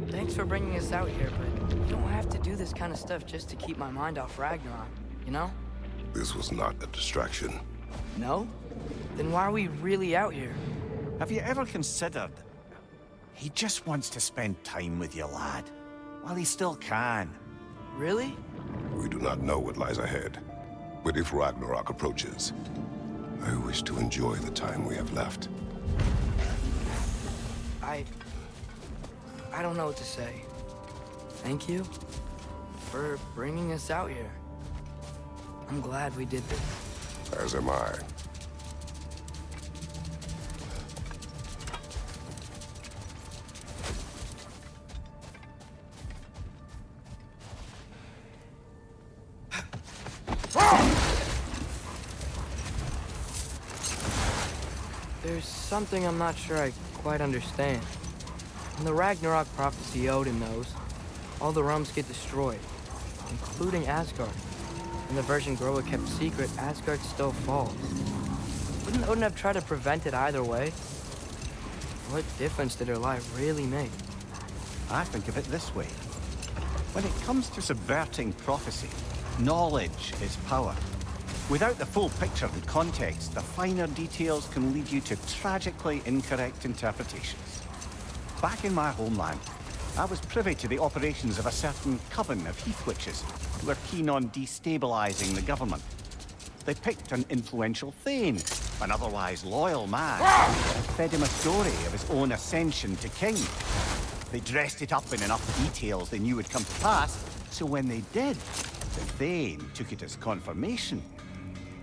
thanks for bringing us out here, but you don't have to do this kind of stuff just to keep my mind off Ragnarok, you know? This was not a distraction. No? Then why are we really out here? Have you ever considered... He just wants to spend time with you, lad. While he still can. Really? We do not know what lies ahead. But if Ragnarok approaches, I wish to enjoy the time we have left. I don't know what to say. Thank you for bringing us out here. I'm glad we did this. As am I. There's something I'm not sure I quite understand. In the Ragnarok prophecy Odin knows, all the realms get destroyed, including Asgard. In the version Groa kept secret, Asgard still falls. Wouldn't Odin have tried to prevent it either way? What difference did her lie really make? I think of it this way. When it comes to subverting prophecy, knowledge is power. Without the full picture and context, the finer details can lead you to tragically incorrect interpretations. Back in my homeland, I was privy to the operations of a certain coven of heath witches who were keen on destabilizing the government. They picked an influential Thane, an otherwise loyal man, and fed him a story of his own ascension to king. They dressed it up in enough details they knew would come to pass, so when they did, the Thane took it as confirmation.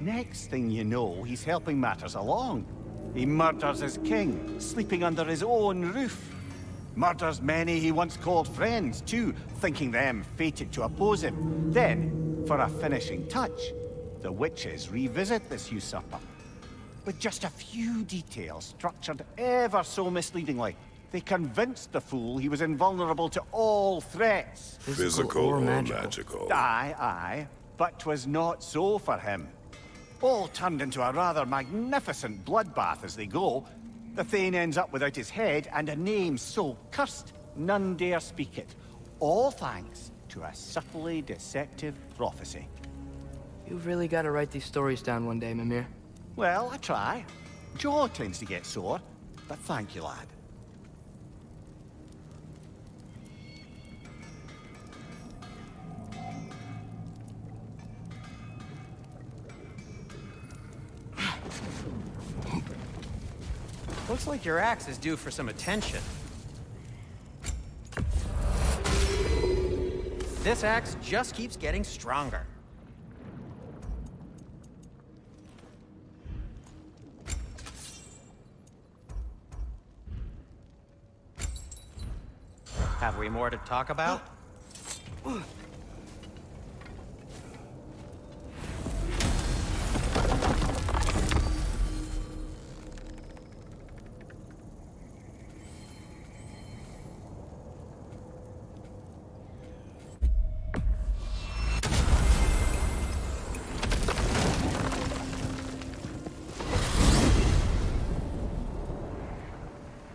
Next thing you know, he's helping matters along. He murders his king, sleeping under his own roof. Murders many he once called friends, too, thinking them fated to oppose him. Then, for a finishing touch, the witches revisit this usurper. With just a few details structured ever so misleadingly, they convinced the fool he was invulnerable to all threats. Physical or magical? Aye, but 'twas not so for him. All turned into a rather magnificent bloodbath as they go. The Thane ends up without his head and a name so cursed none dare speak it. All thanks to a subtly deceptive prophecy. You've really got to write these stories down one day, Mimir. Well, I try. Jaw tends to get sore, but thank you, lad. Looks like your axe is due for some attention. This axe just keeps getting stronger. Have we more to talk about?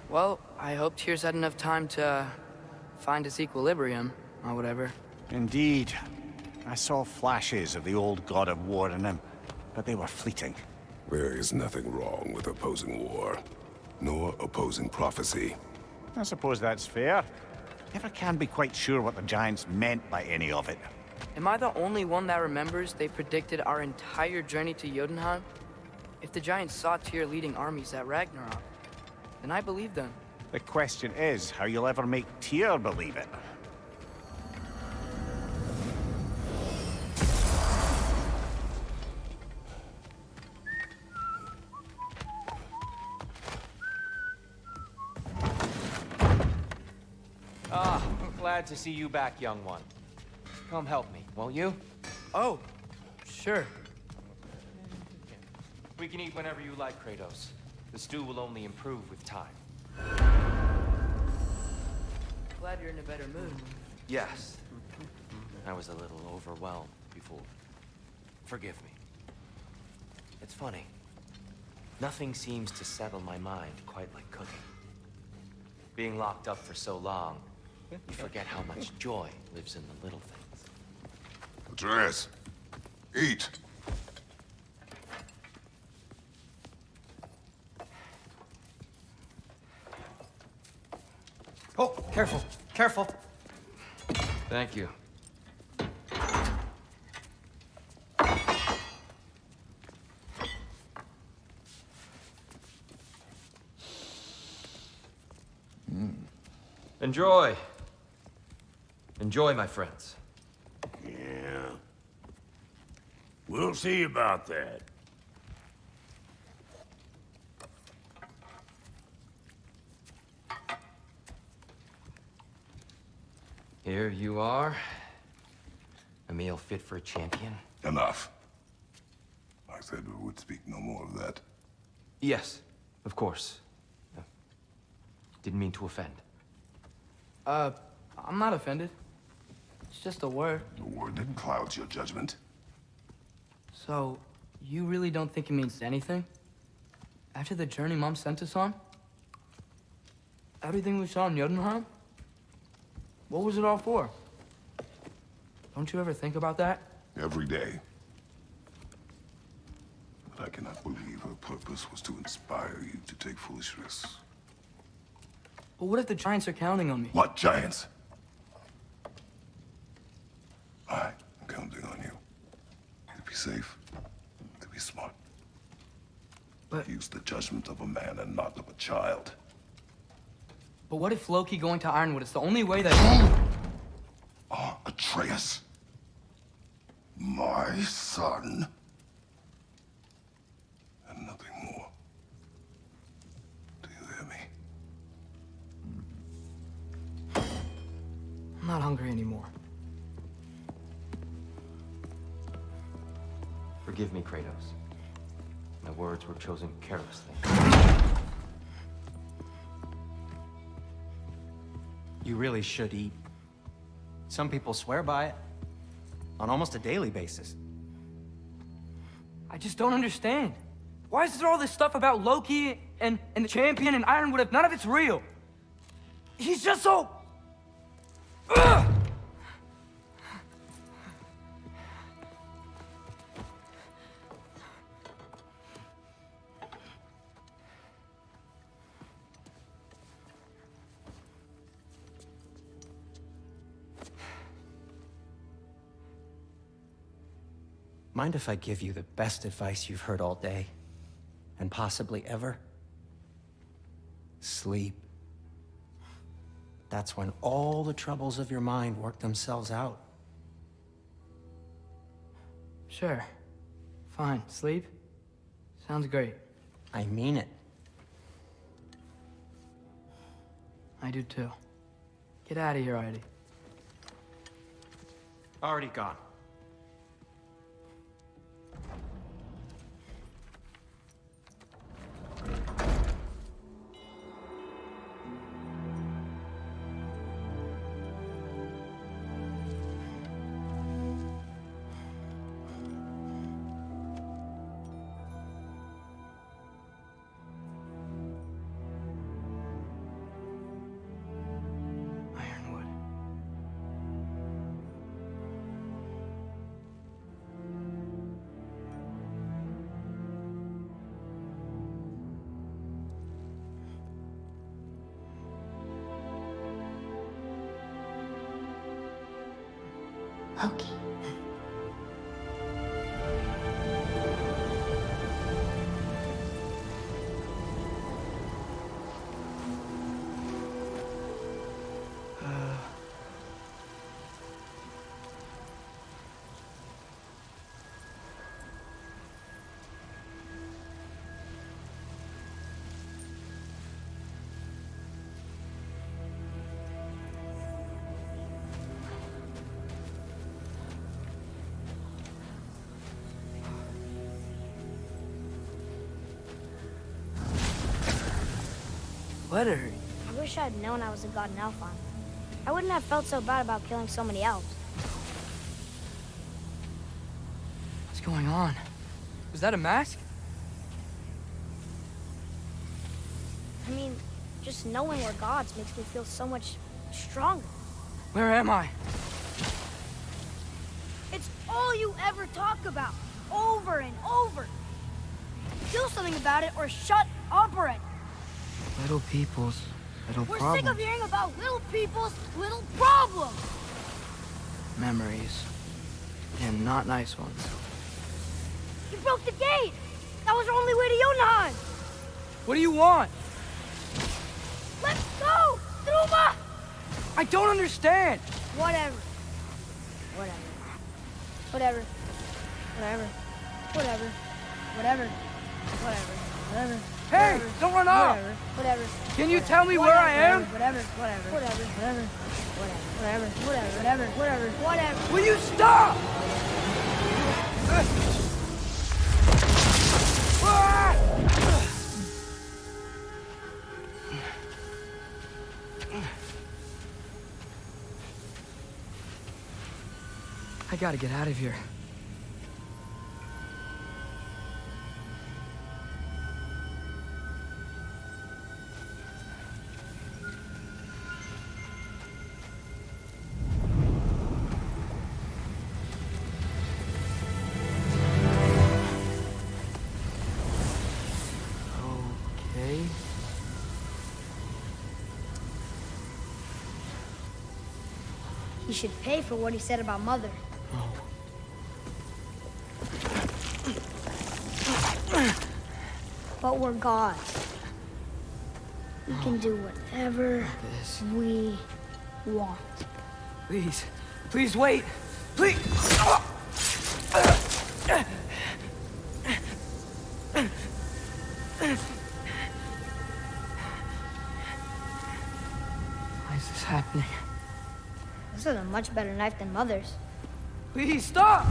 Well, I hope Tyr's had enough time to find his equilibrium, or whatever. Indeed. I saw flashes of the old god of war in him, but they were fleeting. There is nothing wrong with opposing war, nor opposing prophecy. I suppose that's fair. Never can be quite sure what the Giants meant by any of it. Am I the only one that remembers they predicted our entire journey to Jotunheim? If the Giants saw Tyr leading armies at Ragnarok, then I believe them. The question is how you'll ever make Tyr believe it. Ah, I'm glad to see you back, young one. Come help me, won't you? Oh, sure. We can eat whenever you like, Kratos. The stew will only improve with time. Glad you're in a better mood. Yes. I was a little overwhelmed before. Forgive me. It's funny. Nothing seems to settle my mind quite like cooking. Being locked up for so long, you forget how much joy lives in the little things. Atreus, eat. Oh, careful, careful. Thank you. Enjoy. Enjoy, my friends. Yeah. We'll see about that. Here you are. A meal fit for a champion. Enough. I said we would speak no more of that. Yes, of course. Didn't mean to offend. I'm not offended. It's just a word. The word that clouds your judgment. So, you really don't think it means anything? After the journey Mom sent us on? Everything we saw in Jotunheim? What was it all for? Don't you ever think about that? Every day. But I cannot believe her purpose was to inspire you to take foolish risks. But what if the Giants are counting on me? What Giants? I am counting on you. To be safe, to be smart. But use the judgment of a man and not of a child. But what if Loki going to Ironwood is the only way that... Atreus. My son. And nothing more. Do you hear me? I'm not hungry anymore. Forgive me, Kratos. My words were chosen carelessly. You really should eat. Some people swear by it. On almost a daily basis. I just don't understand. Why is there all this stuff about Loki and the champion and Ironwood if none of it's real? He's just so... Ugh! Mind if I give you the best advice you've heard all day? And possibly ever? Sleep. That's when all the troubles of your mind work themselves out. Sure. Fine. Sleep? Sounds great. I mean it. I do too. Get out of here already. Already gone. Ironwood. Loki. What hurt? I wish I'd known I was a god in Elfheim. I wouldn't have felt so bad about killing so many elves. What's going on? Was that a mask? I mean, just knowing we're gods makes me feel so much stronger. Where am I? It's all you ever talk about, over and over. Do something about it or shut up already. Little people's little We're problems. sick of hearing about little people's little problems. Memories. And not nice ones. You broke the gate. That was our only way to Jotunheim. What do you want? Let's go. Uma! I don't understand. Whatever. Whatever. Whatever. Whatever. Whatever. Whatever. Whatever. Whatever. Hey, Whatever. don't run off. Whatever. Whatever. Can you Whatever. tell me where I am? Whatever. Whatever. Whatever. Whatever. Whatever. Whatever. Whatever. Whatever. Will you stop? I gotta get out of here. Okay. He should pay for what he said about Mother. But we're gods. We can do whatever we want. Please. Please wait. Please. Why is this happening? This is a much better knife than Mother's. Please stop!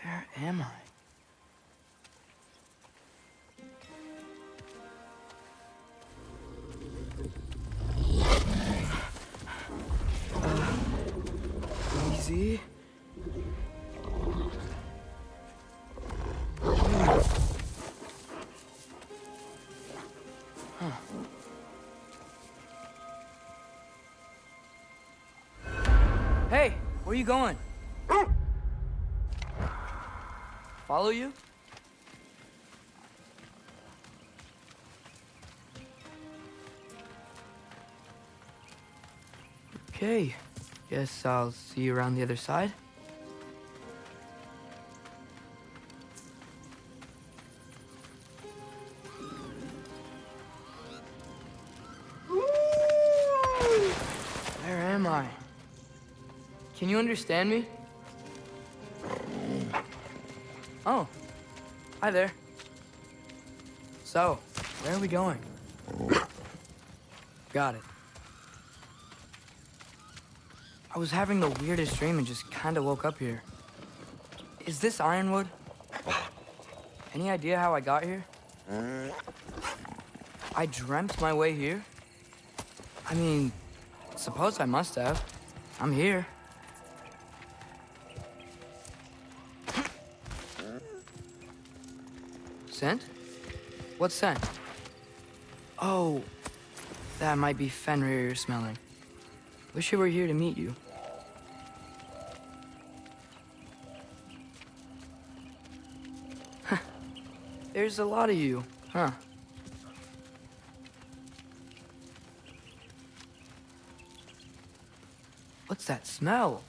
Where am I? Easy. Huh. Hey, where you going? Follow you? Okay. Guess I'll see you around the other side. Where am I? Can you understand me? Oh, hi there. So, where are we going? Got it. I was having the weirdest dream and just kind of woke up here. Is this Ironwood? Any idea how I got here? I dreamt my way here? I mean, suppose I must have. I'm here. Scent? What scent? Oh, that might be Fenrir you're smelling. Wish I were here to meet you. There's a lot of you, huh? What's that smell?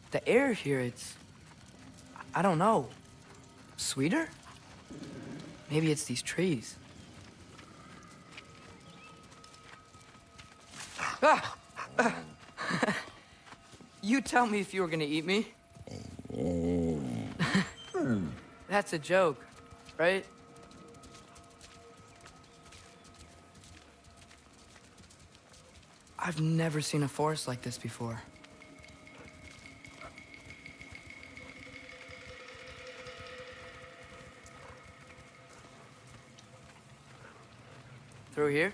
The air here, I don't know. Sweeter? Maybe it's these trees. Ah! You tell me if you were gonna eat me. That's a joke, right? I've never seen a forest like this before. Through here?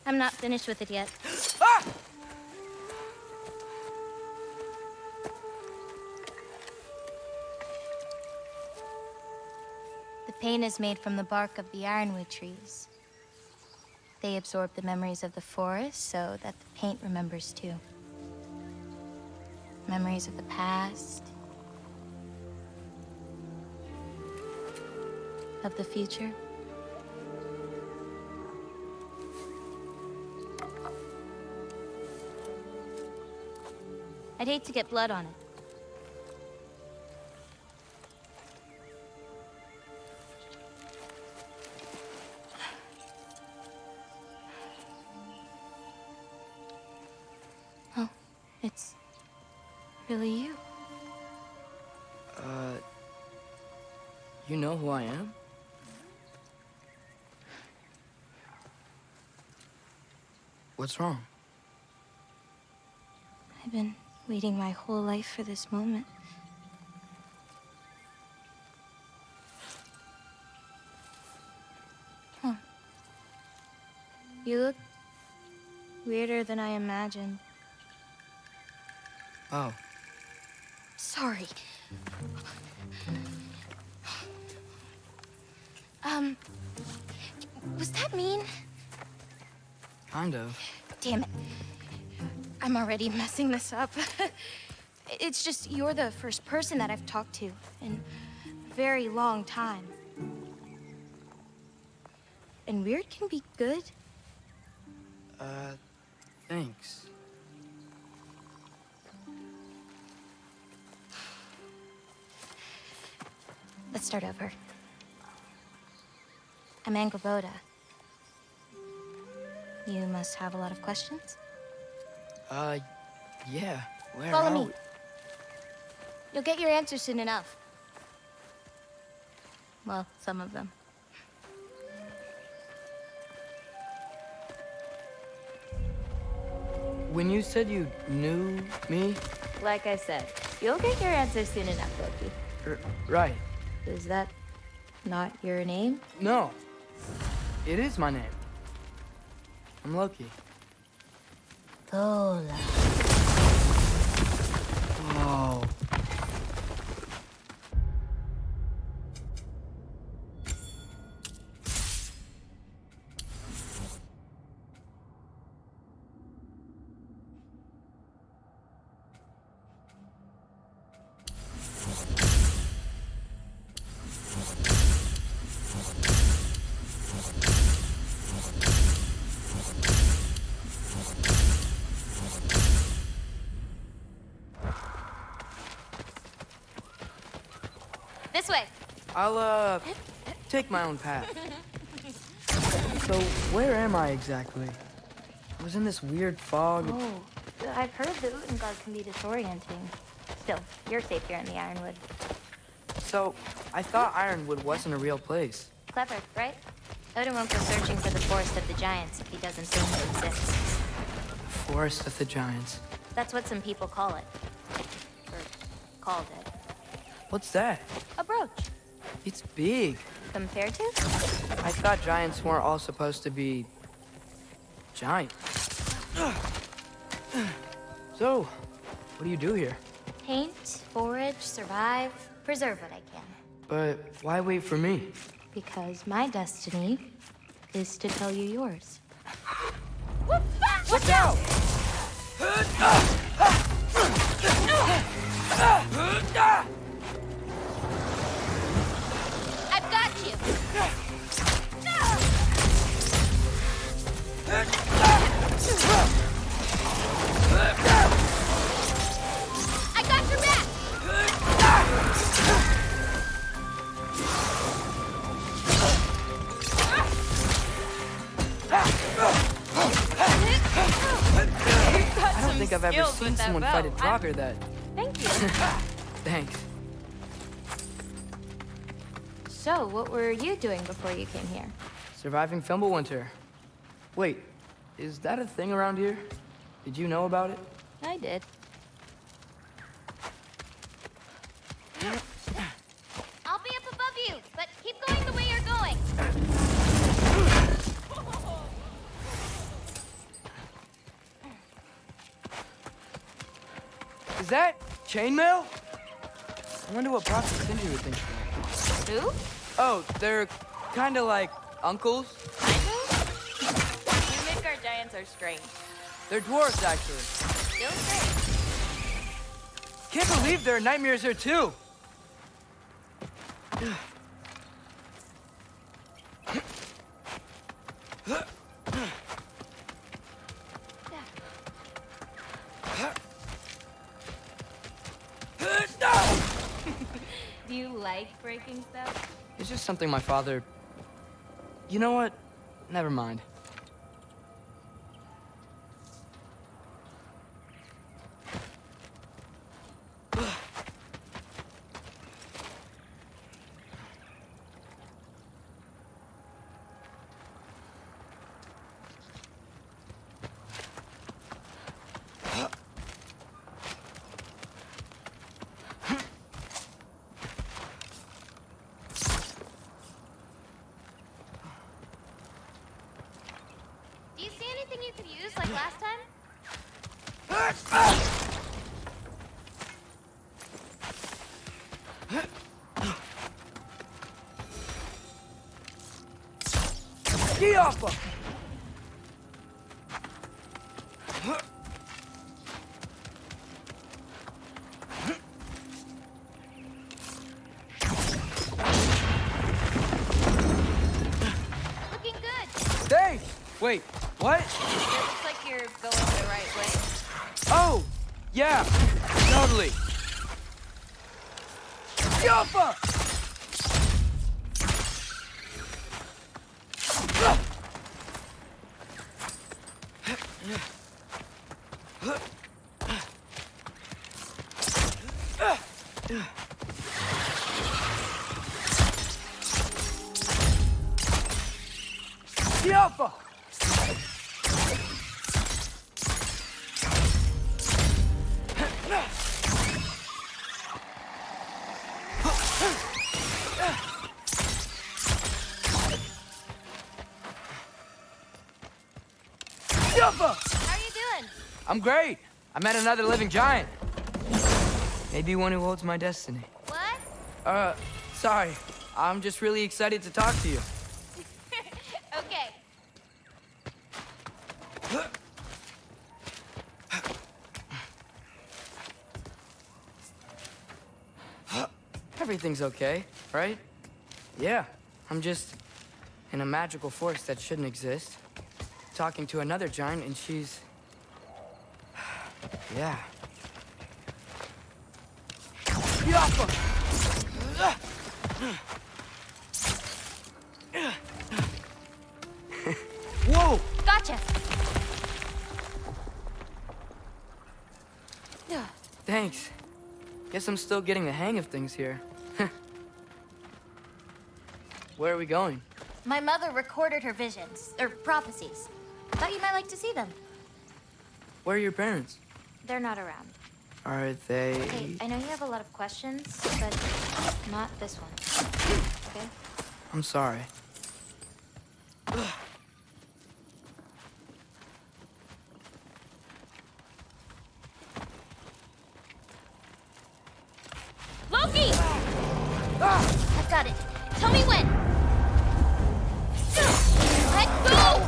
I'm not finished with it yet. The paint is made from the bark of the ironwood trees. They absorb the memories of the forest so that the paint remembers too. Memories of the past, of the future. I'd hate to get blood on it. Oh, it's really you. You know who I am? What's wrong? I've been waiting my whole life for this moment. Huh. You look weirder than I imagined. Oh. Sorry. Was that mean? Kind of. Damn it. I'm already messing this up. It's just you're the first person that I've talked to in a very long time. And weird can be good. Thanks. Let's start over. I'm Angrboda. You must have a lot of questions? Yeah. Where Follow are me. we? You'll get your answers soon enough. Well, some of them. When you said you knew me? Like I said, you'll get your answers soon enough, Loki. Right. Is that not your name? No. It is my name. I'm Loki. Lola. Whoa. This way. I'll, take my own path. So, where am I exactly? I was in this weird fog. Oh, I've heard the Utengard can be disorienting. Still, you're safe here in the Ironwood. So, I thought Ironwood wasn't a real place. Clever, right? Odin won't go searching for the Forest of the Giants if he doesn't think it exists. Forest of the Giants. That's what some people call it. Or called it. What's that? A brooch. It's big. Compared to? I thought giants weren't all supposed to be... giant. So, what do you do here? Paint, forage, survive, preserve what I can. But why wait for me? Because my destiny is to tell you yours. Watch out! I've got you! I got your back! I don't think I've ever seen someone fight a Draugr that... Thank you. Thanks. So, what were you doing before you came here? Surviving Fimbulwinter. Wait, is that a thing around here? Did you know about it? I did. I'll be up above you, but keep going the way you're going. Is that chainmail? I wonder what Brock and Cindy would think of that. Who? Oh, they're kind of like uncles. You think our giants are strange. They're dwarves, actually. Still strange. Can't believe there are nightmares here, too. Do you like breaking stuff? It's just something my father... You know what? Never mind. Do you see anything you could use like last time? Get off him! Looking good. Thanks! Wait, what? It looks like you're going the right way. Oh, yeah, totally. Jumper! Jumper! Jumper! How are you doing? I'm great. I met another living giant. Maybe one who holds my destiny. What? Sorry. I'm just really excited to talk to you. Okay. Everything's okay, right? Yeah, I'm just in a magical force that shouldn't exist. Talking to another giant and she's... Yeah. Whoa! Gotcha. Thanks. Guess I'm still getting the hang of things here. Where are we going? My mother recorded her visions, or prophecies. Thought you might like to see them. Where are your parents? They're not around. Are they... Hey, I know you have a lot of questions, but not this one. Okay? I'm sorry. Loki! I've got it. Tell me when. Let go!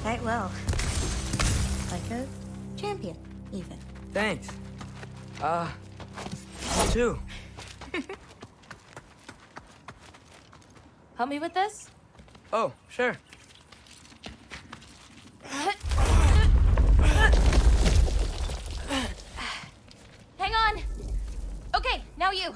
Quite well. Like a champion, even. Thanks. You too. Help me with this? Oh, sure. Hang on. Okay, now you.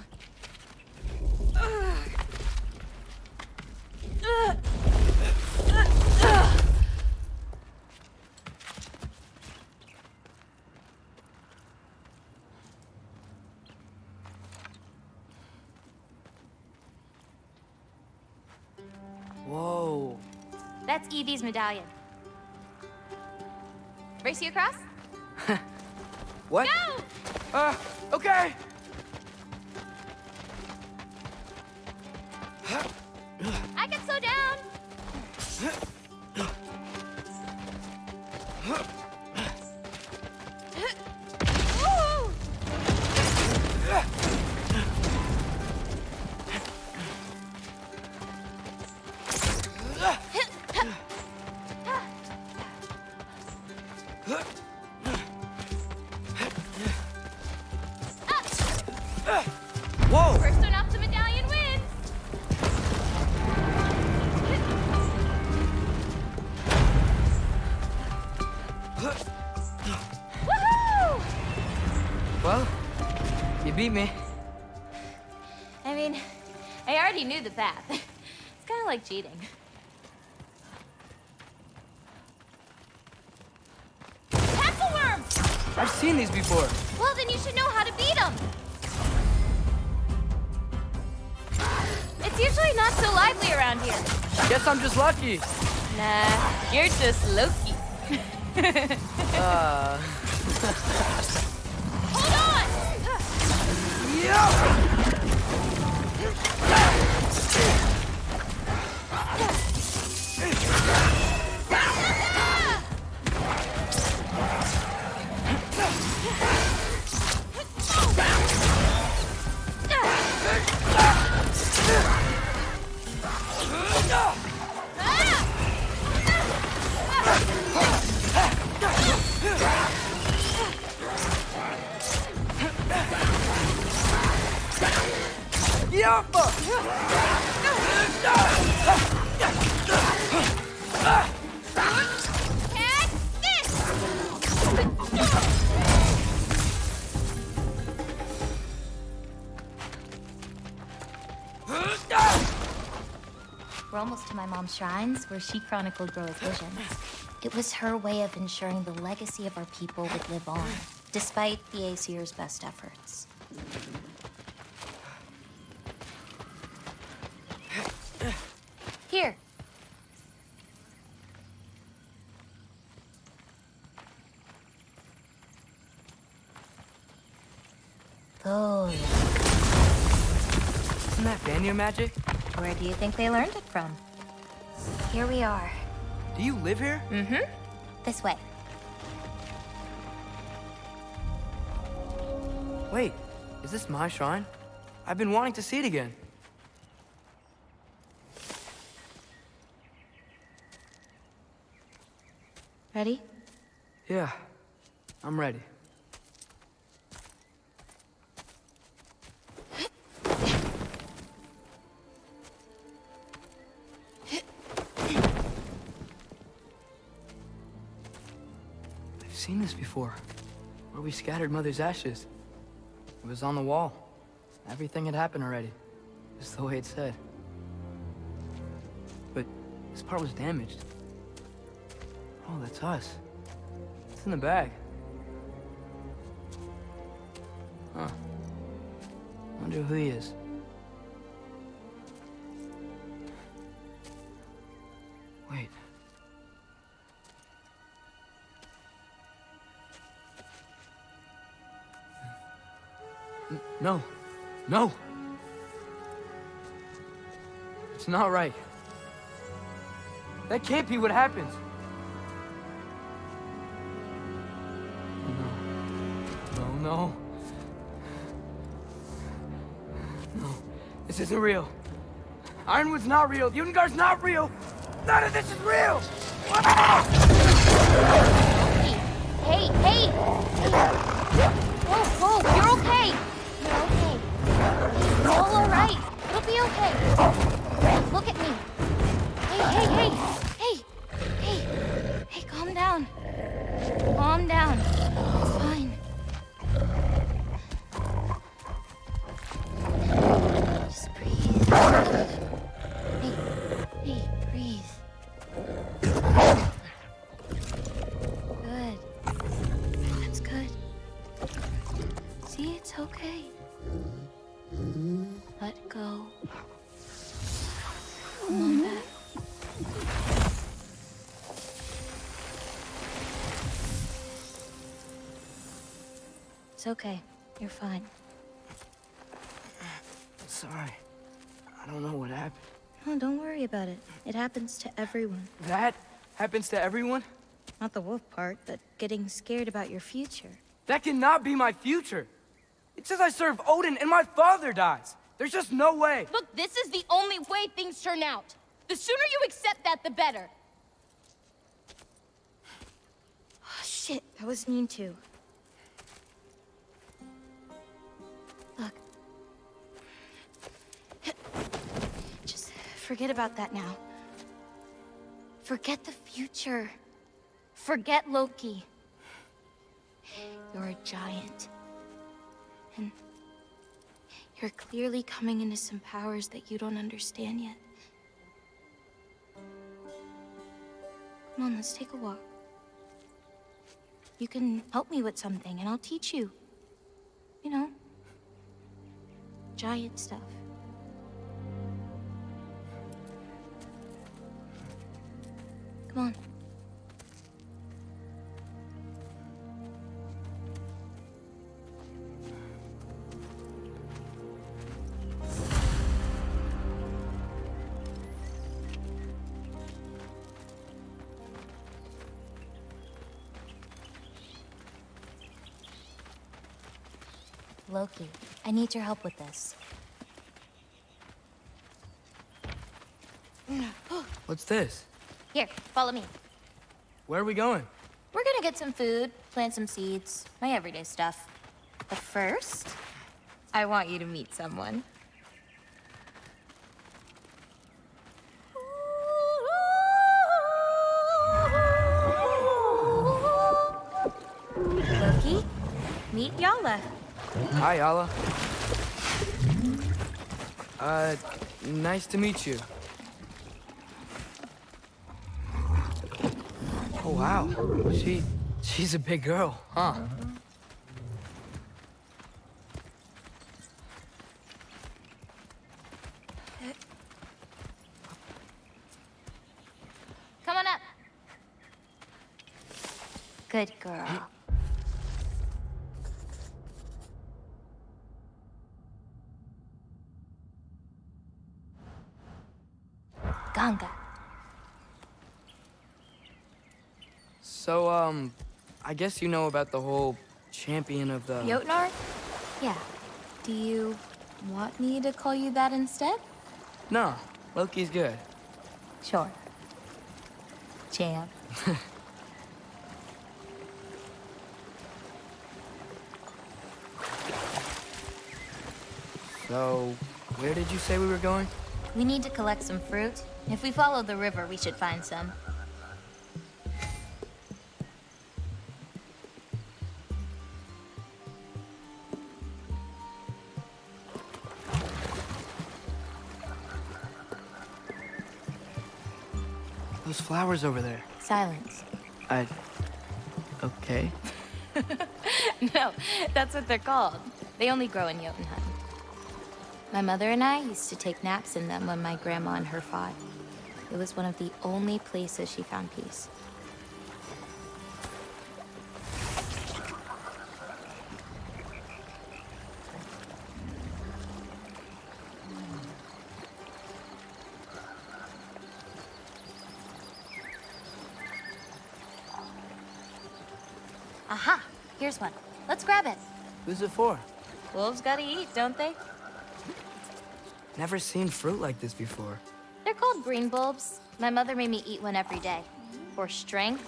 That's Evie's medallion. Race you across? What? Go! Okay. I can slow down. Woo! Whoa! First one up to medallion wins. Woohoo! Well, you beat me. I mean, I already knew the path. It's kind of like cheating. Pencil worms! I've seen these before. Well, then you should know how to beat them. It's usually not so lively around here. Guess I'm just lucky. Nah, you're just Loki. Hold on! We're almost to my mom's shrines, where she chronicled Groa's visions. It was her way of ensuring the legacy of our people would live on, despite the Aesir's best efforts. Here. Oh. Isn't that Vanya magic? Where do you think they learned it from? Here we are. Do you live here? Mm-hmm. This way. Wait, is this my shrine? I've been wanting to see it again. Ready? Yeah, I'm ready. I've seen this before, where we scattered Mother's ashes. It was on the wall. Everything had happened already, just the way it said. But this part was damaged. Oh, that's us. It's in the bag. Huh. Wonder who he is. Wait. No. No! It's not right. That can't be what happens. No. No. This isn't real. Ironwood's not real. Ungar's not real. None of this is real! Hey! Whoa, you're okay! You're okay. It's all right. It'll be okay. Look at me. Hey, calm down. Calm down. It's fine. Just breathe. Hey, breathe. Good. That's good. See, it's okay. Let go. Come on back. It's okay. You're fine. Sorry. I don't know what happened. Oh, don't worry about it. It happens to everyone. That happens to everyone? Not the wolf part, but getting scared about your future. That cannot be my future. It says I serve Odin and my father dies. There's just no way. Look, this is the only way things turn out. The sooner you accept that, the better. Oh, shit, that was mean too. Look. Just forget about that now. Forget the future. Forget Loki. You're a giant. And you're clearly coming into some powers that you don't understand yet. Come on, let's take a walk. You can help me with something, and I'll teach you. You know, giant stuff. Come on. Loki, I need your help with this. What's this? Here, follow me. Where are we going? We're gonna get some food, plant some seeds, my everyday stuff. But first, I want you to meet someone. Loki, meet Yala. Hi, Yala. Nice to meet you. Oh, wow. She's a big girl, huh? Come on up. Good girl. Ganga. So, I guess you know about the whole champion of the... Jotnar? Yeah. Do you want me to call you that instead? No, Loki's good. Sure. Champ. So, where did you say we were going? We need to collect some fruit. If we follow the river, we should find some. Those flowers over there. Silence. Okay. No, that's what they're called. They only grow in Jotunheim. My mother and I used to take naps in them when my grandma and her fought. It was one of the only places she found peace. Aha! Here's one. Let's grab it. Who's it for? Wolves gotta eat, don't they? Never seen fruit like this before. They're called green bulbs. My mother made me eat one every day. For strength,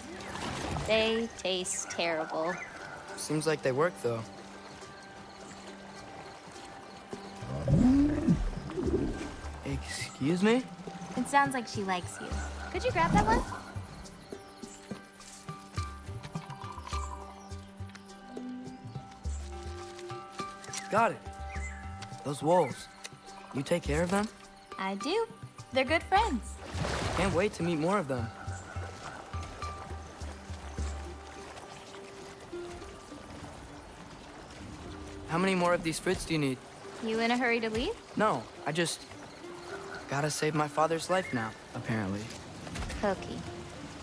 they taste terrible. Seems like they work, though. Excuse me? It sounds like she likes you. Could you grab that one? Got it. Those wolves. You take care of them? I do. They're good friends. Can't wait to meet more of them. How many more of these fruits do you need? You in a hurry to leave? No, I just gotta save my father's life now, apparently. Loki,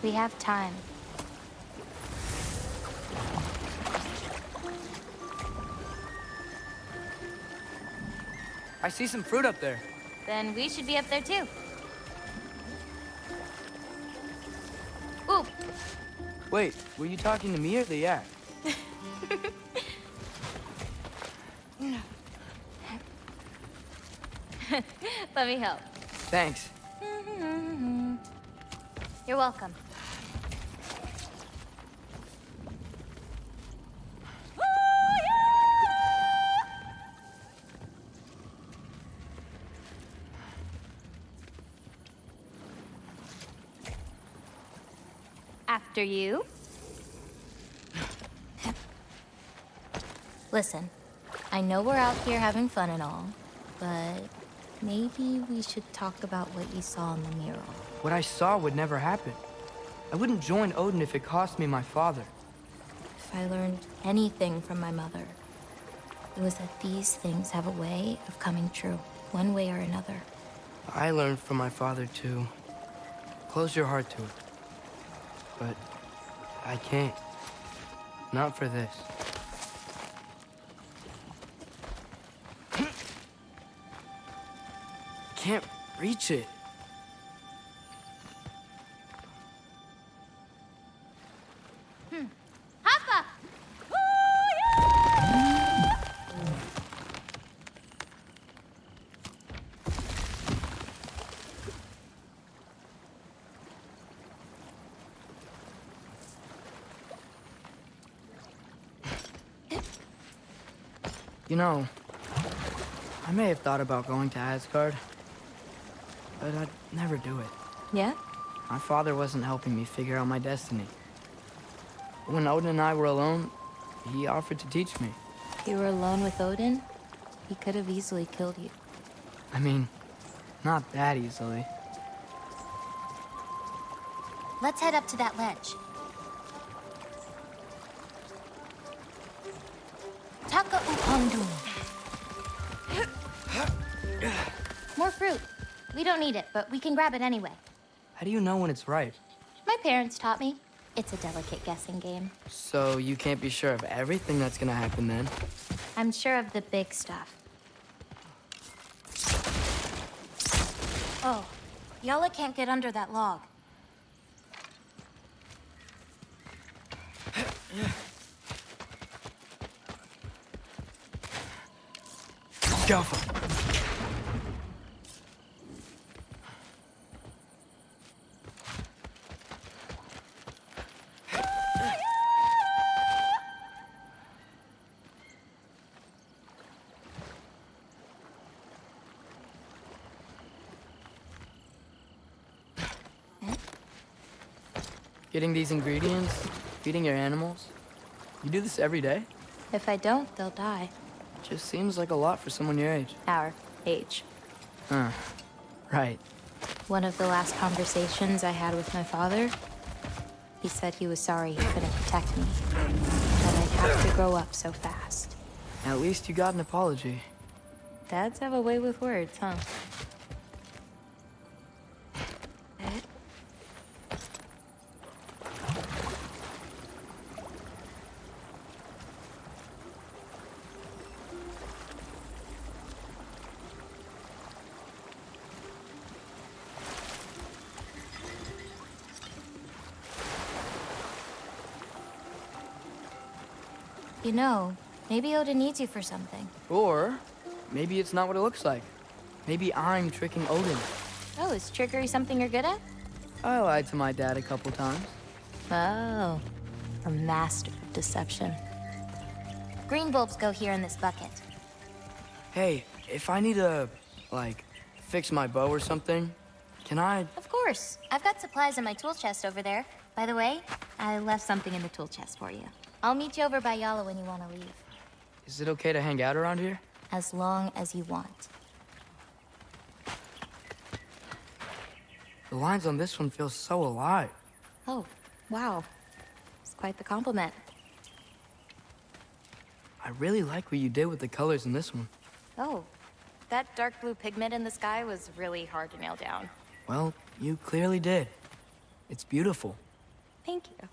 we have time. I see some fruit up there. Then we should be up there too. Ooh, Wait, were you talking to me or the yak? let me help. Thanks. You're welcome. After you. Listen, I know we're out here having fun and all, but maybe we should talk about what you saw in the mural. What I saw would never happen. I wouldn't join Odin if it cost me my father. If I learned anything from my mother, it was that these things have a way of coming true, one way or another. I learned from my father to close your heart to it. But I can't. Not for this. Can't reach it. Hoppa! You know, I may have thought about going to Asgard, but I'd never do it. Yeah? My father wasn't helping me figure out my destiny. When Odin and I were alone, he offered to teach me. You were alone with Odin? He could have easily killed you. I mean, not that easily. Let's head up to that ledge. Taka upangdum. More fruit. We don't need it, but we can grab it anyway. How do you know when it's right? My parents taught me. It's a delicate guessing game. So you can't be sure of everything that's gonna happen then? I'm sure of the big stuff. Oh, Yala can't get under that log. Jaffa. Getting these ingredients, feeding your animals. You do this every day? If I don't, they'll die. Just seems like a lot for someone your age. Our age. Huh. Right. One of the last conversations I had with my father, he said he was sorry he couldn't protect me. That I'd have to grow up so fast. At least you got an apology. Dads have a way with words, huh? You know, maybe Odin needs you for something. Or maybe it's not what it looks like. Maybe I'm tricking Odin. Oh, is trickery something you're good at? I lied to my dad a couple times. Oh, a master of deception. Green bulbs go here in this bucket. Hey, if I need to, like, fix my bow or something, can I? Of course. I've got supplies in my tool chest over there. By the way, I left something in the tool chest for you. I'll meet you over by Yala when you want to leave. Is it okay to hang out around here? As long as you want. The lines on this one feel so alive. Oh, wow. It's quite the compliment. I really like what you did with the colors in this one. Oh, that dark blue pigment in the sky was really hard to nail down. Well, you clearly did. It's beautiful. Thank you.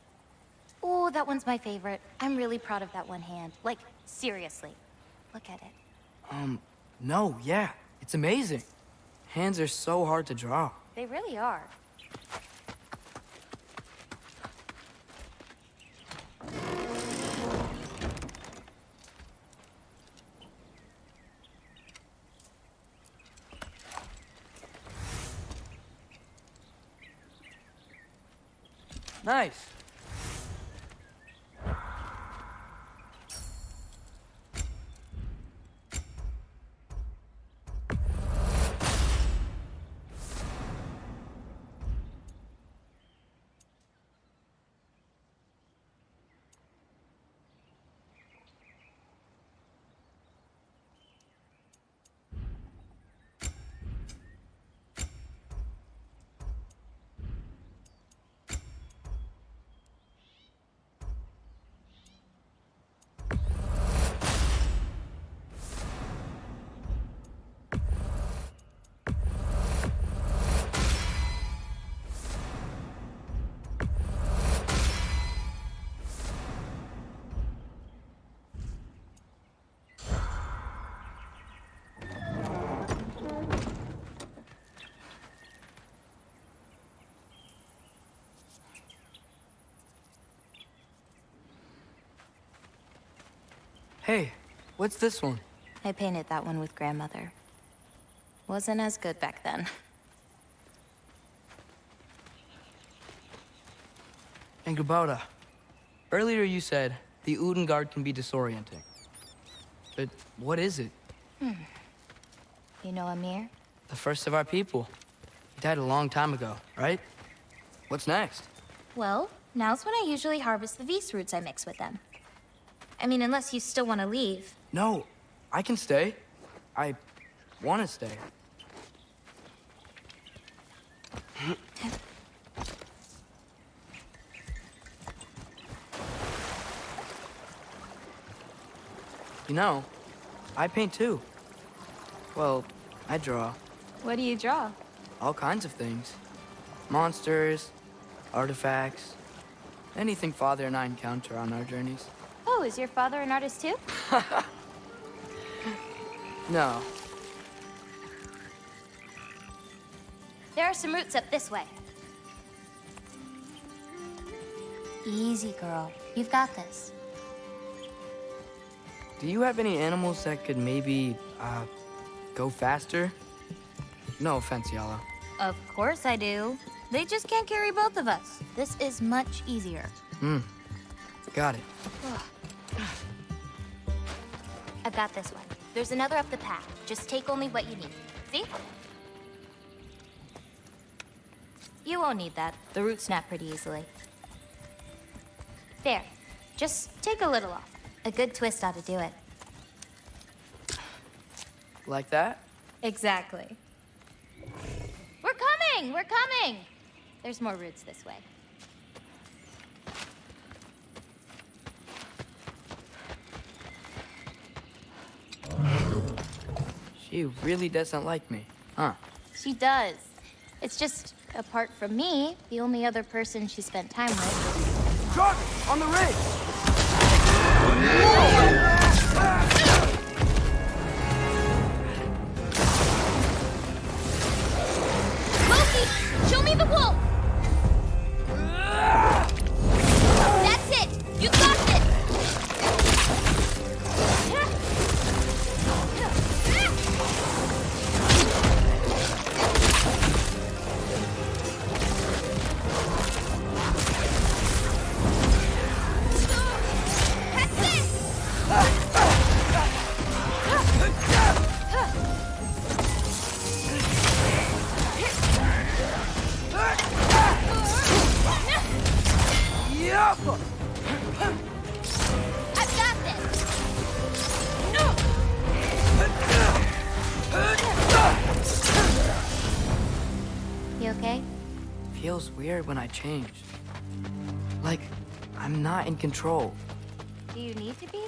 Oh, that one's my favorite. I'm really proud of that one hand. Like, seriously. Look at it. No, yeah. It's amazing. Hands are so hard to draw. They really are. Nice. Hey, what's this one? I painted that one with grandmother. Wasn't as good back then. And Gabota, earlier you said the Udengard can be disorienting. But what is it? You know Amir? The first of our people. He died a long time ago, right? What's next? Well, now's when I usually harvest the Vis roots I mix with them. I mean, unless you still want to leave. No, I can stay. I want to stay. You know, I paint too. Well, I draw. What do you draw? All kinds of things. Monsters, artifacts, anything Father and I encounter on our journeys. Oh, is your father an artist too? No. There are some roots up this way. Easy, girl. You've got this. Do you have any animals that could maybe, go faster? No offense, Yala. Of course I do. They just can't carry both of us. This is much easier. Got it. I've got this one. There's another up the path. Just take only what you need. See? You won't need that. The roots snap pretty easily. There. Just take a little off. A good twist ought to do it. Like that? Exactly. We're coming! We're coming! There's more roots this way. She really doesn't like me, huh? She does. It's just, apart from me, the only other person she spent time with. Jarvis, on the ridge! Loki, show me the wolf! That's it! You got it! I've got this! You okay? Feels weird when I change. Like, I'm not in control. Do you need to be?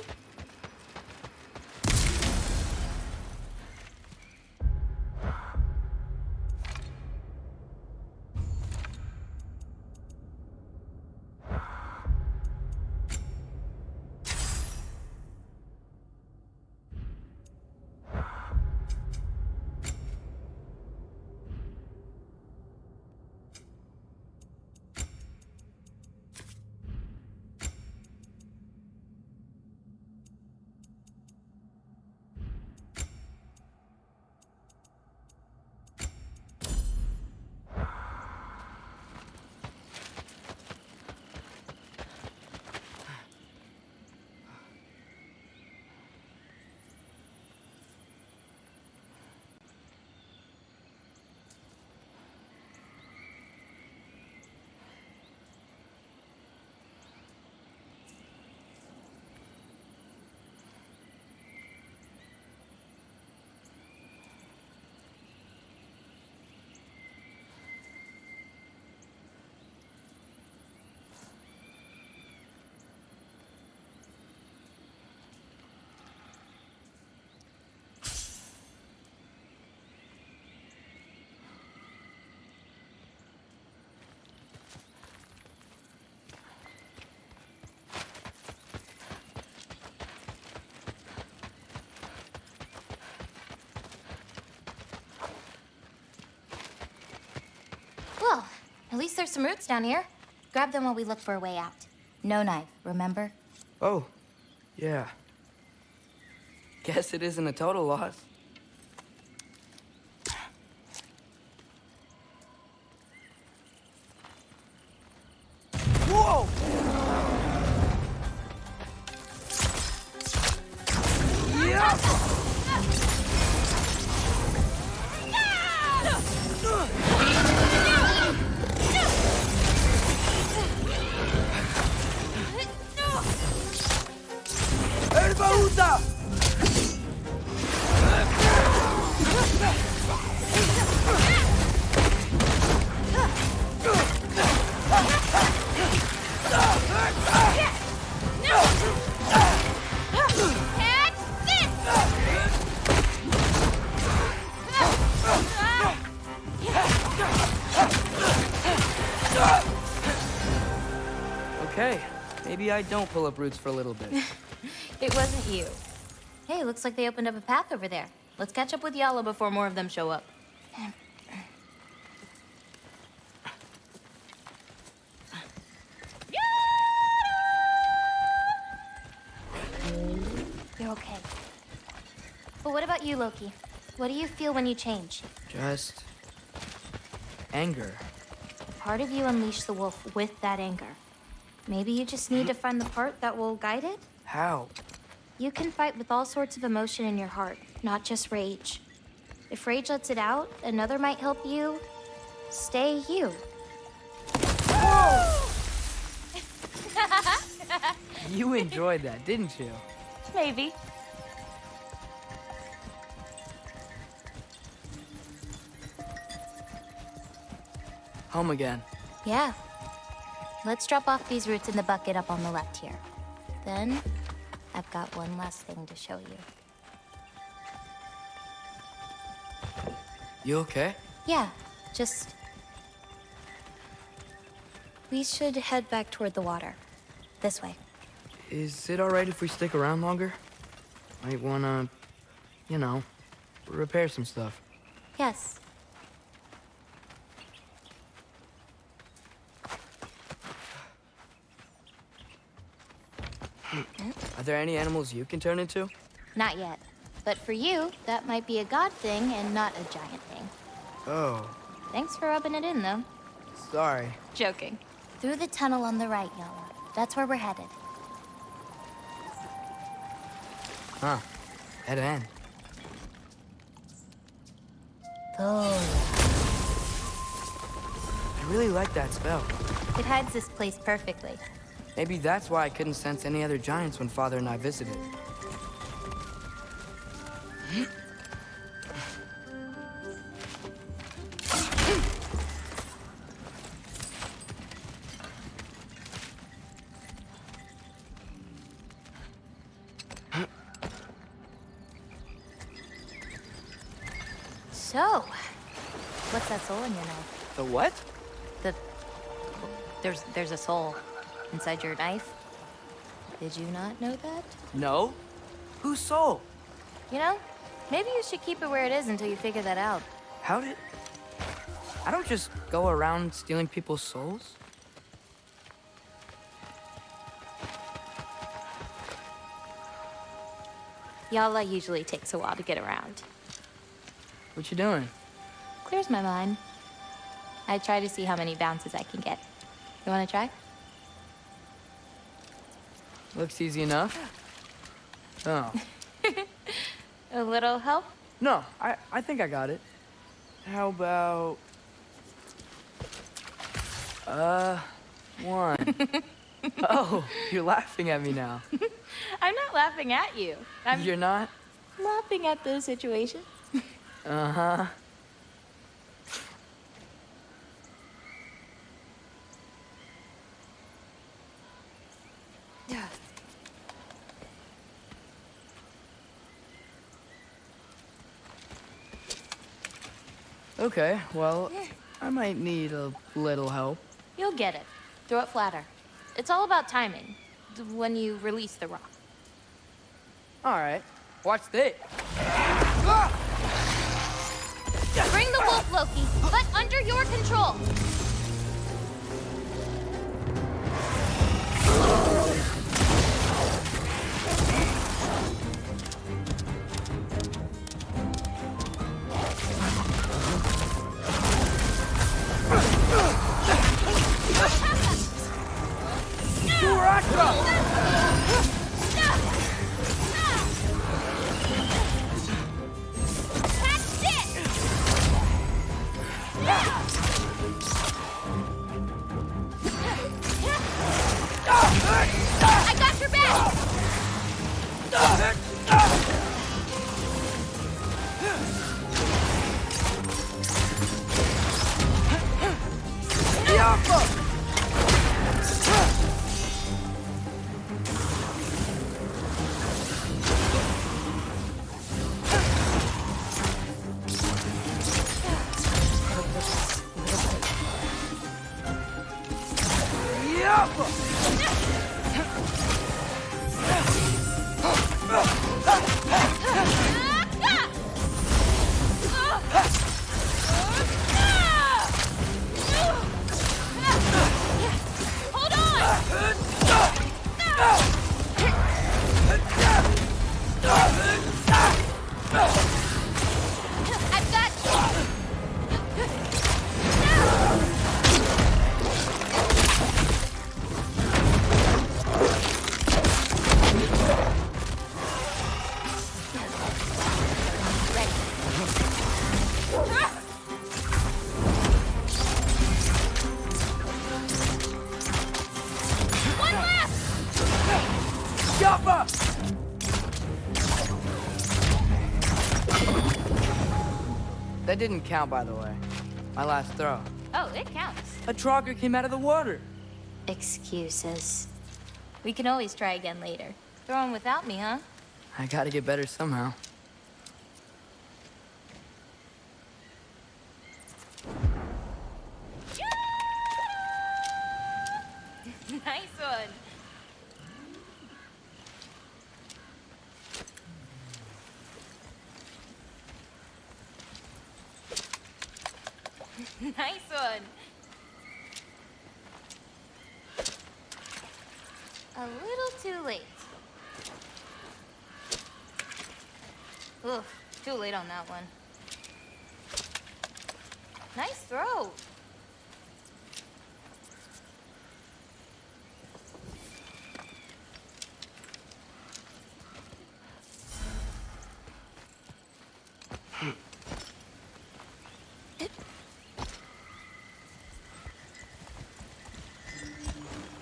At least there's some roots down here. Grab them while we look for a way out. No knife, remember? Oh, yeah. Guess it isn't a total loss. Whoa! ¡Herbaúta! Okay, maybe I don't pull up roots for a little bit. It wasn't you. Hey, looks like they opened up a path over there. Let's catch up with Yala before more of them show up. You're okay. But what about you, Loki? What do you feel when you change? Just anger. Part of you unleashed the wolf with that anger. Maybe you just need to find the part that will guide it? How? You can fight with all sorts of emotion in your heart, not just rage. If rage lets it out, another might help you stay you. You enjoyed that, didn't you? Maybe. Home again. Yeah. Let's drop off these roots in the bucket up on the left here. Then, I've got one last thing to show you. You okay? Yeah, just... We should head back toward the water. This way. Is it alright if we stick around longer? Might wanna, you know, repair some stuff. Yes. Are there any animals you can turn into? Not yet. But for you, that might be a god thing and not a giant thing. Oh, Thanks for rubbing it in, though. sorry. Joking. Through the tunnel on the right, Yala. That's where we're headed. Huh. Dead end. Oh. I really like that spell. It hides this place perfectly. Maybe that's why I couldn't sense any other giants when Father and I visited. So, what's that soul in your knife? The what? There's a soul inside your knife. Did you not know that? No? Whose soul? You know, maybe you should keep it where it is until you figure that out. How did... I don't just go around stealing people's souls. Yala usually takes a while to get around. What you doing? Clears my mind. I try to see how many bounces I can get. You want to try? Looks easy enough. Oh. A little help? No, I think I got it. How about... one. Oh, you're laughing at me now. I'm not laughing at you. You're not? Laughing at the situation. Uh-huh. Okay, well, I might need a little help. You'll get it. Throw it flatter. It's all about timing. When you release the rock. All right, watch this. Bring the wolf, Loki, but under your control. I got your back! I've got one left! Jumper! That didn't count, by the way. My last throw. Oh, it counts. A trogger came out of the water. Excuses. We can always try again later. Throw him without me, huh? I gotta get better somehow. Nice one. Nice one. A little too late. Oof, too late on that one. Nice throw.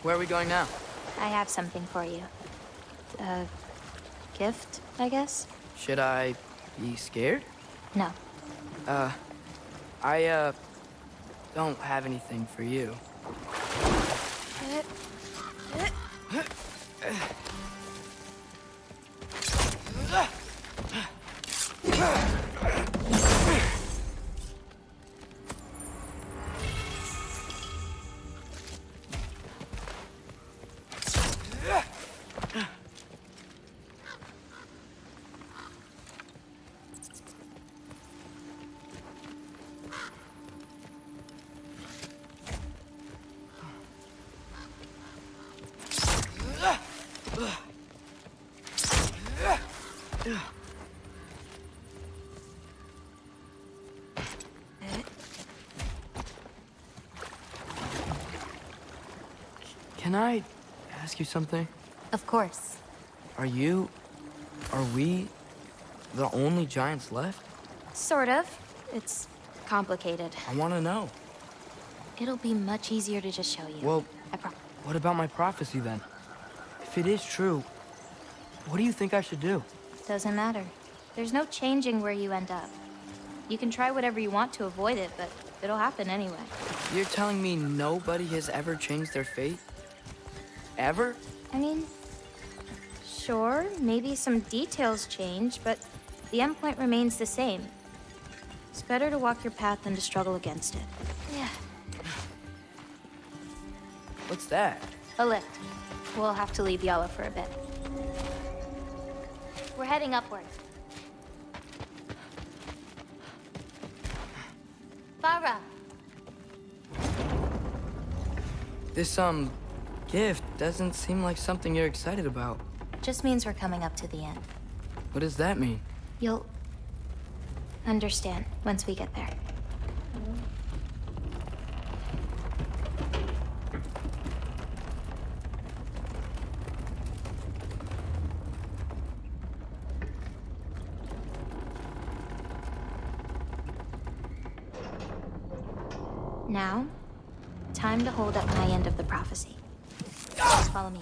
Where are we going now? I have something for you. A gift, I guess? Should I be scared? No. I don't have anything for you. Can I ask you something? Of course. Are we the only giants left? Sort of. It's complicated. I want to know. It'll be much easier to just show you. Well, I promise. what about my prophecy then? If it is true, what do you think I should do? Doesn't matter. There's no changing where you end up. You can try whatever you want to avoid it, but it'll happen anyway. You're telling me nobody has ever changed their fate? Ever? I mean, sure, maybe some details change, but the endpoint remains the same. It's better to walk your path than to struggle against it. Yeah. What's that? A lift. We'll have to leave Yala for a bit. We're heading upward. Farah! This, gift doesn't seem like something you're excited about. Just means we're coming up to the end. What does that mean? You'll understand once we get there. Now, time to hold up my end of the prophecy. Follow me.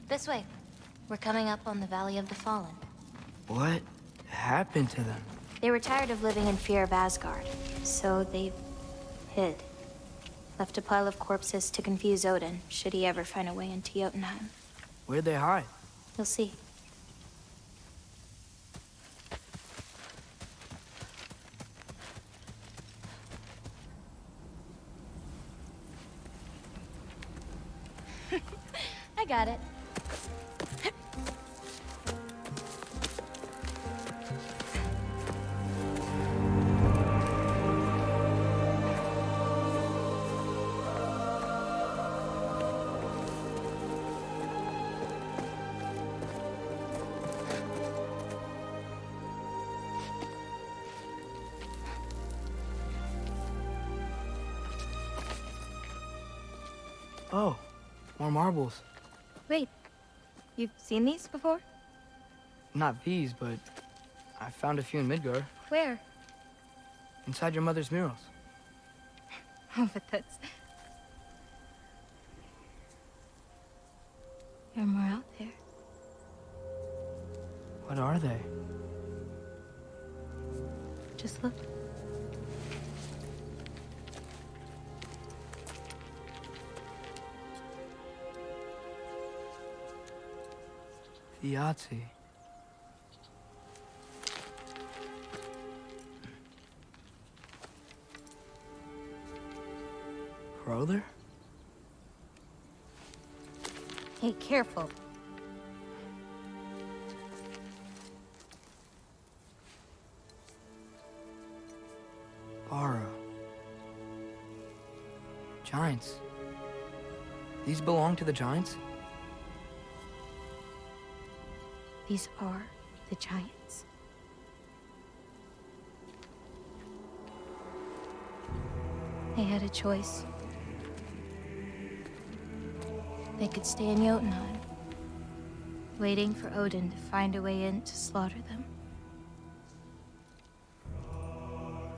This way. We're coming up on the Valley of the Fallen. What happened to them? They were tired of living in fear of Asgard, so they hid. Left a pile of corpses to confuse Odin, should he ever find a way into Jotunheim. Where'd they hide? You'll see. I got it. Oh, more marbles. Wait, you've seen these before? Not these, but I found a few in Midgard. Where? Inside your mother's murals. Oh, but that's... There are more out there. What are they? Just look. Yahtzee. Brother? Hey, careful. Bara. Giants. These belong to the Giants? These are the Giants. They had a choice. They could stay in Jotunheim, waiting for Odin to find a way in to slaughter them.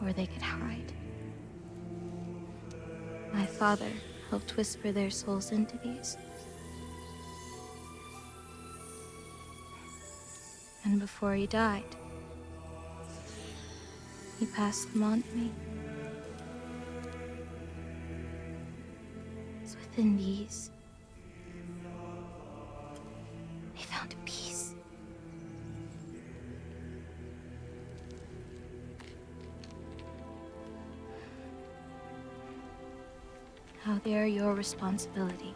Or they could hide. My father helped whisper their souls into these. And before he died, he passed them on to me. It's within these. They found a peace. Now they are your responsibility.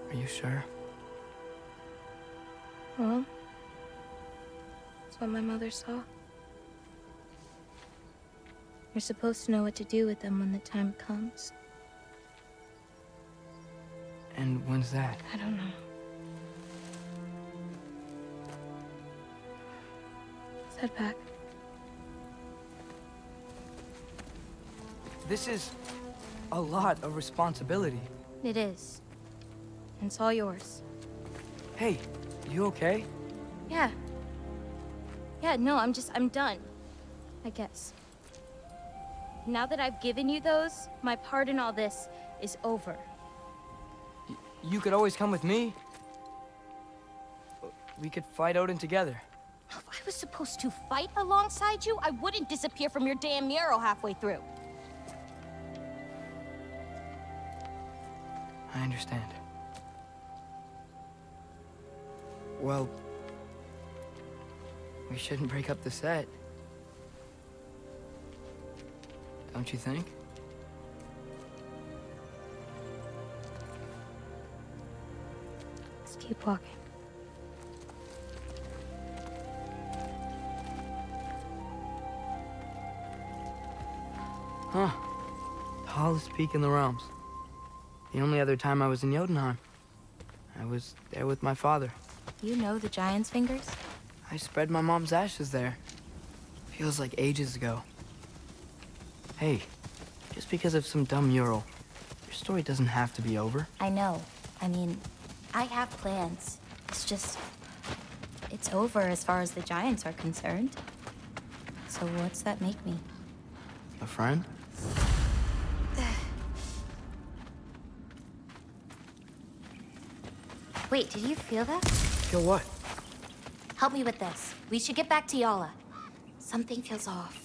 Are you sure? Well, that's what my mother saw. You're supposed to know what to do with them when the time comes. And when's that? I don't know. Let's head back. This is a lot of responsibility. It is. And it's all yours. Hey, you okay? Yeah. Yeah, no, I'm done. I guess. Now that I've given you those, my part in all this is over. You could always come with me. We could fight Odin together. If I was supposed to fight alongside you, I wouldn't disappear from your damn mural halfway through. I understand. Well, we shouldn't break up the set. Don't you think? Let's keep walking. Huh. Tallest peak in the realms. The only other time I was in Jotunheim. I was there with my father. You know the Giant's Fingers? I spread my mom's ashes there. Feels like ages ago. Hey, just because of some dumb mural, your story doesn't have to be over. I know. I mean, I have plans. It's just... it's over as far as the Giants are concerned. So what's that make me? A friend? Wait, did you feel that? Feel what? Help me with this. We should get back to Yala. Something feels off.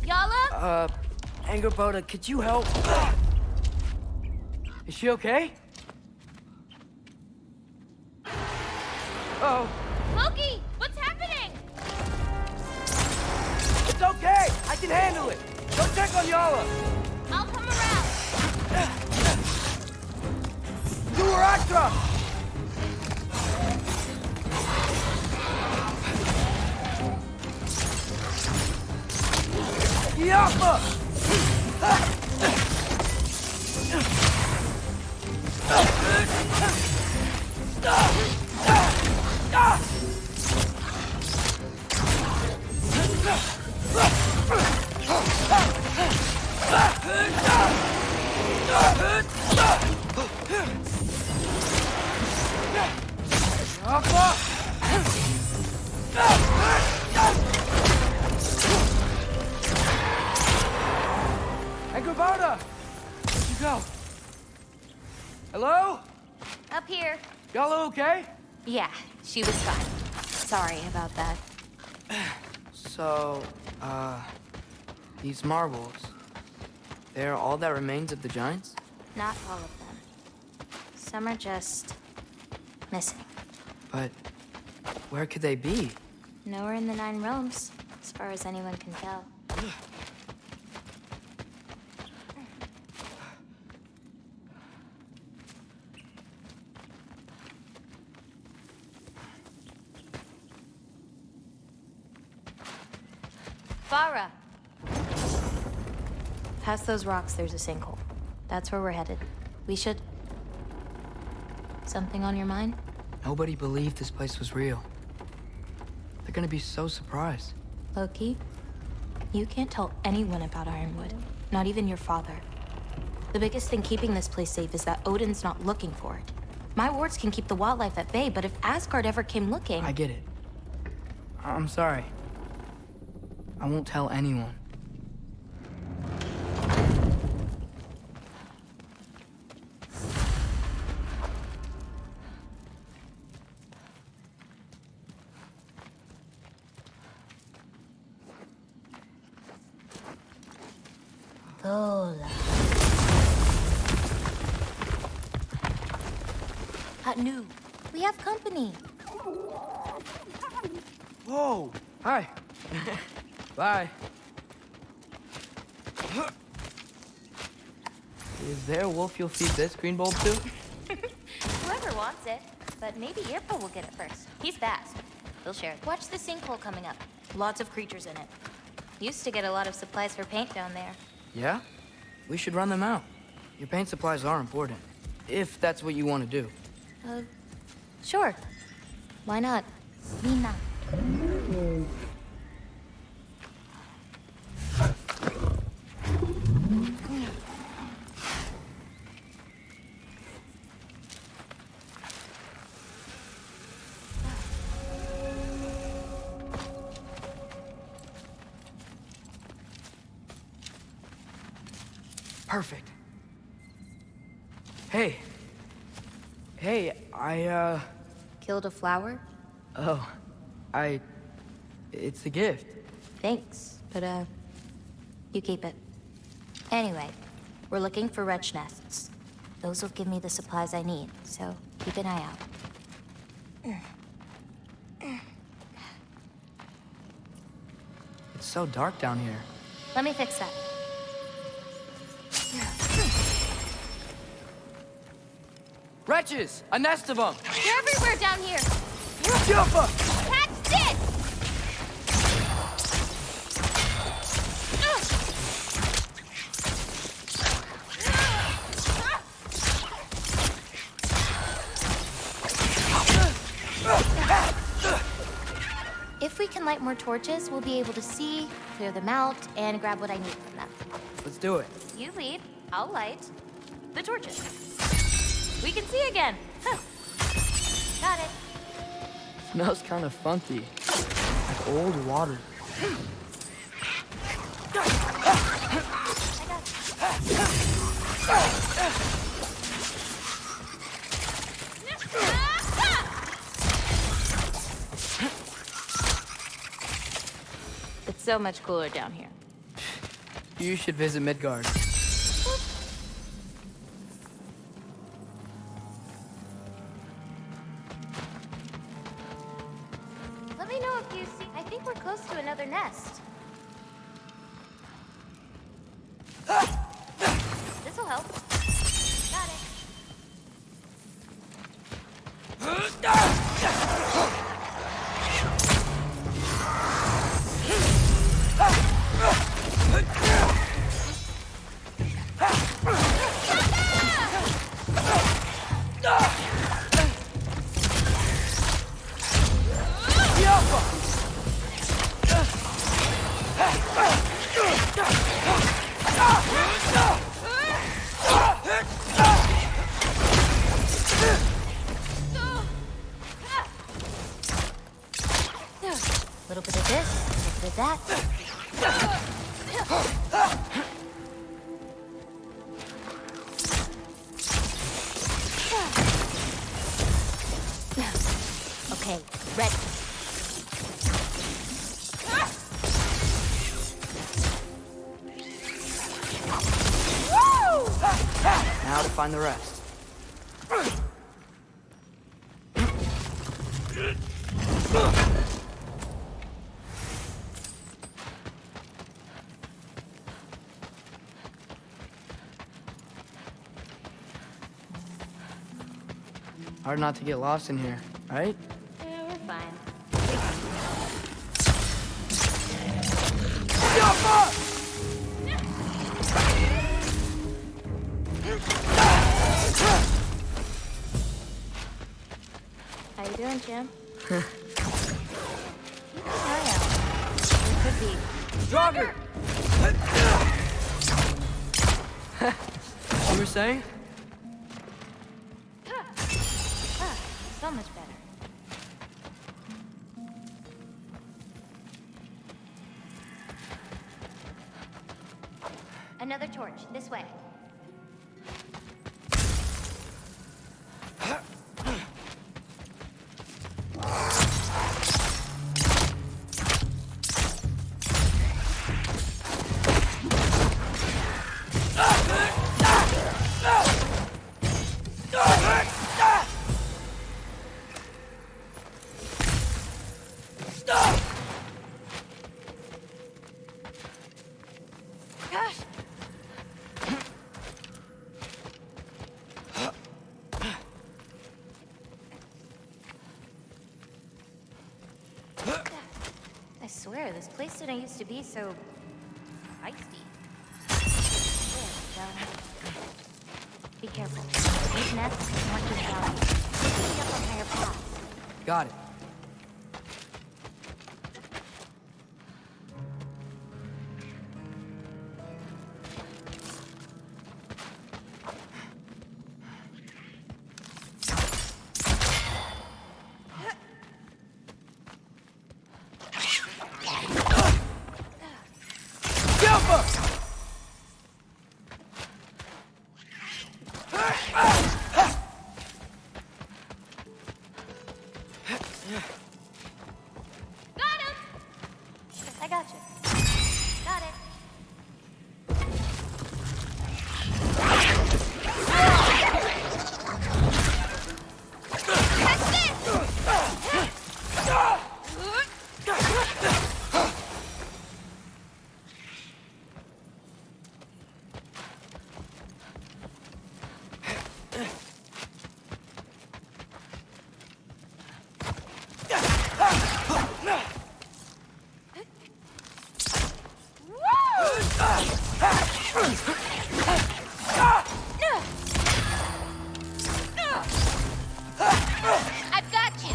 Yala? Angerboda, could you help? Is she okay? Oh. Loki, what's happening? It's okay! I can handle it! Go check on Yala! I'll come around. To Aractra! Yappa! Angerboda! Where'd you go? Hello? Up here. Y'all okay? Yeah, she was fine. Sorry about that. So, these marbles, they're all that remains of the Giants? Not all of them. Some are just... missing. But where could they be? Nowhere in the Nine Realms, as far as anyone can tell. Farah. Past those rocks, there's a sinkhole. That's where we're headed. We should... Something on your mind? Nobody believed this place was real. They're gonna be so surprised. Loki, you can't tell anyone about Ironwood. Not even your father. The biggest thing keeping this place safe is that Odin's not looking for it. My wards can keep the wildlife at bay, but if Asgard ever came looking... I get it. I'm sorry. I won't tell anyone. Lola. Anu, we have company. Whoa! Hi. Bye. Is there a wolf you'll feed this green bulb to? Whoever wants it, but maybe Earpo will get it first. He's fast. He'll share it. Watch the sinkhole coming up. Lots of creatures in it. Used to get a lot of supplies for paint down there. Yeah? We should run them out. Your paint supplies are important, if that's what you want to do. Sure. Why not? Mina. Perfect. Hey. Hey, Killed a flower? Oh, it's a gift. Thanks, but, you keep it. Anyway, we're looking for wretch nests. Those will give me the supplies I need, so keep an eye out. It's so dark down here. Let me fix that. Wretches! A nest of them! They're everywhere down here! Jumper! Catch this! If we can light more torches, we'll be able to see, clear them out, and grab what I need from them. Let's do it. You lead, I'll light the torches. We can see again. Huh. Got it. Smells kind of funky. Like old water. It's so much cooler down here. You should visit Midgard. Let me know if you see. I think we're close to another nest. This'll help. Got it. A little bit of this, a little bit of that. Okay, ready. Now to find the rest. Hard not to get lost in here, right? Yeah, we're fine. How you doing, Jim? Keep an eye out. It could be stronger. You were saying? So much better. Another torch, this way. swear, this place didn't used to be so feisty. There we go. Be careful. These nests aren't just down. Keep up on higher paths. Got it. I got you. Got it. I've got you.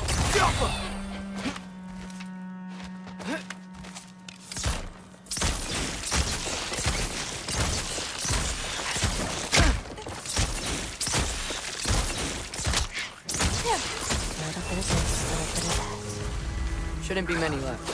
Shouldn't be many left.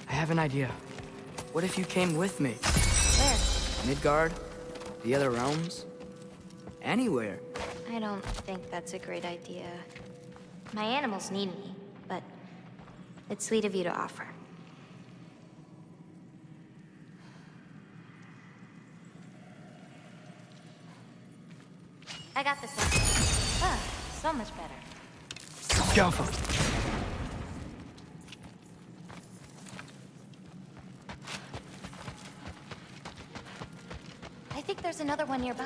I have an idea. What if you came with me? Where? Midgard? The other realms? Anywhere. I don't think that's a great idea. My animals need me, but it's sweet of you to offer. I got this one. Ah, so much better. Go for it. I think there's another one nearby.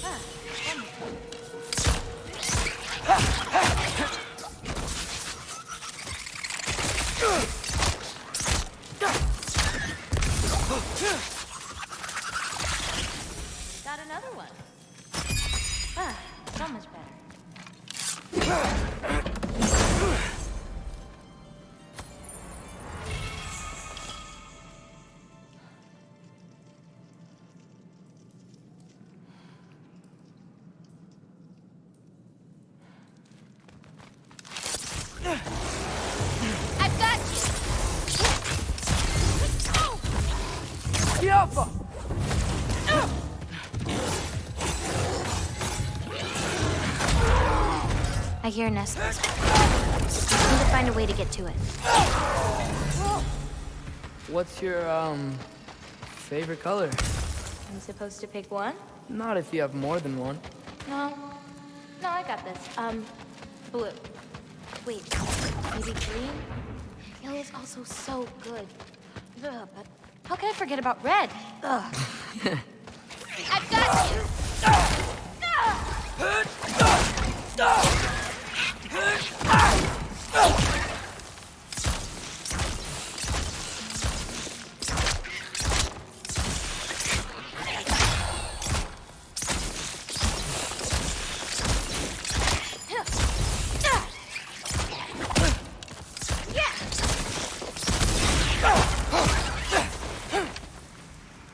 Ah, got another one. Ah, so much better. I've got you. Alpha! I hear a nest. Need to find a way to get to it. What's your, favorite color? I'm supposed to pick one? Not if you have more than one. No. No, I got this. Blue. Wait, maybe green? Yellow is also so good. Ugh, but how can I forget about red? Ugh. I've got you.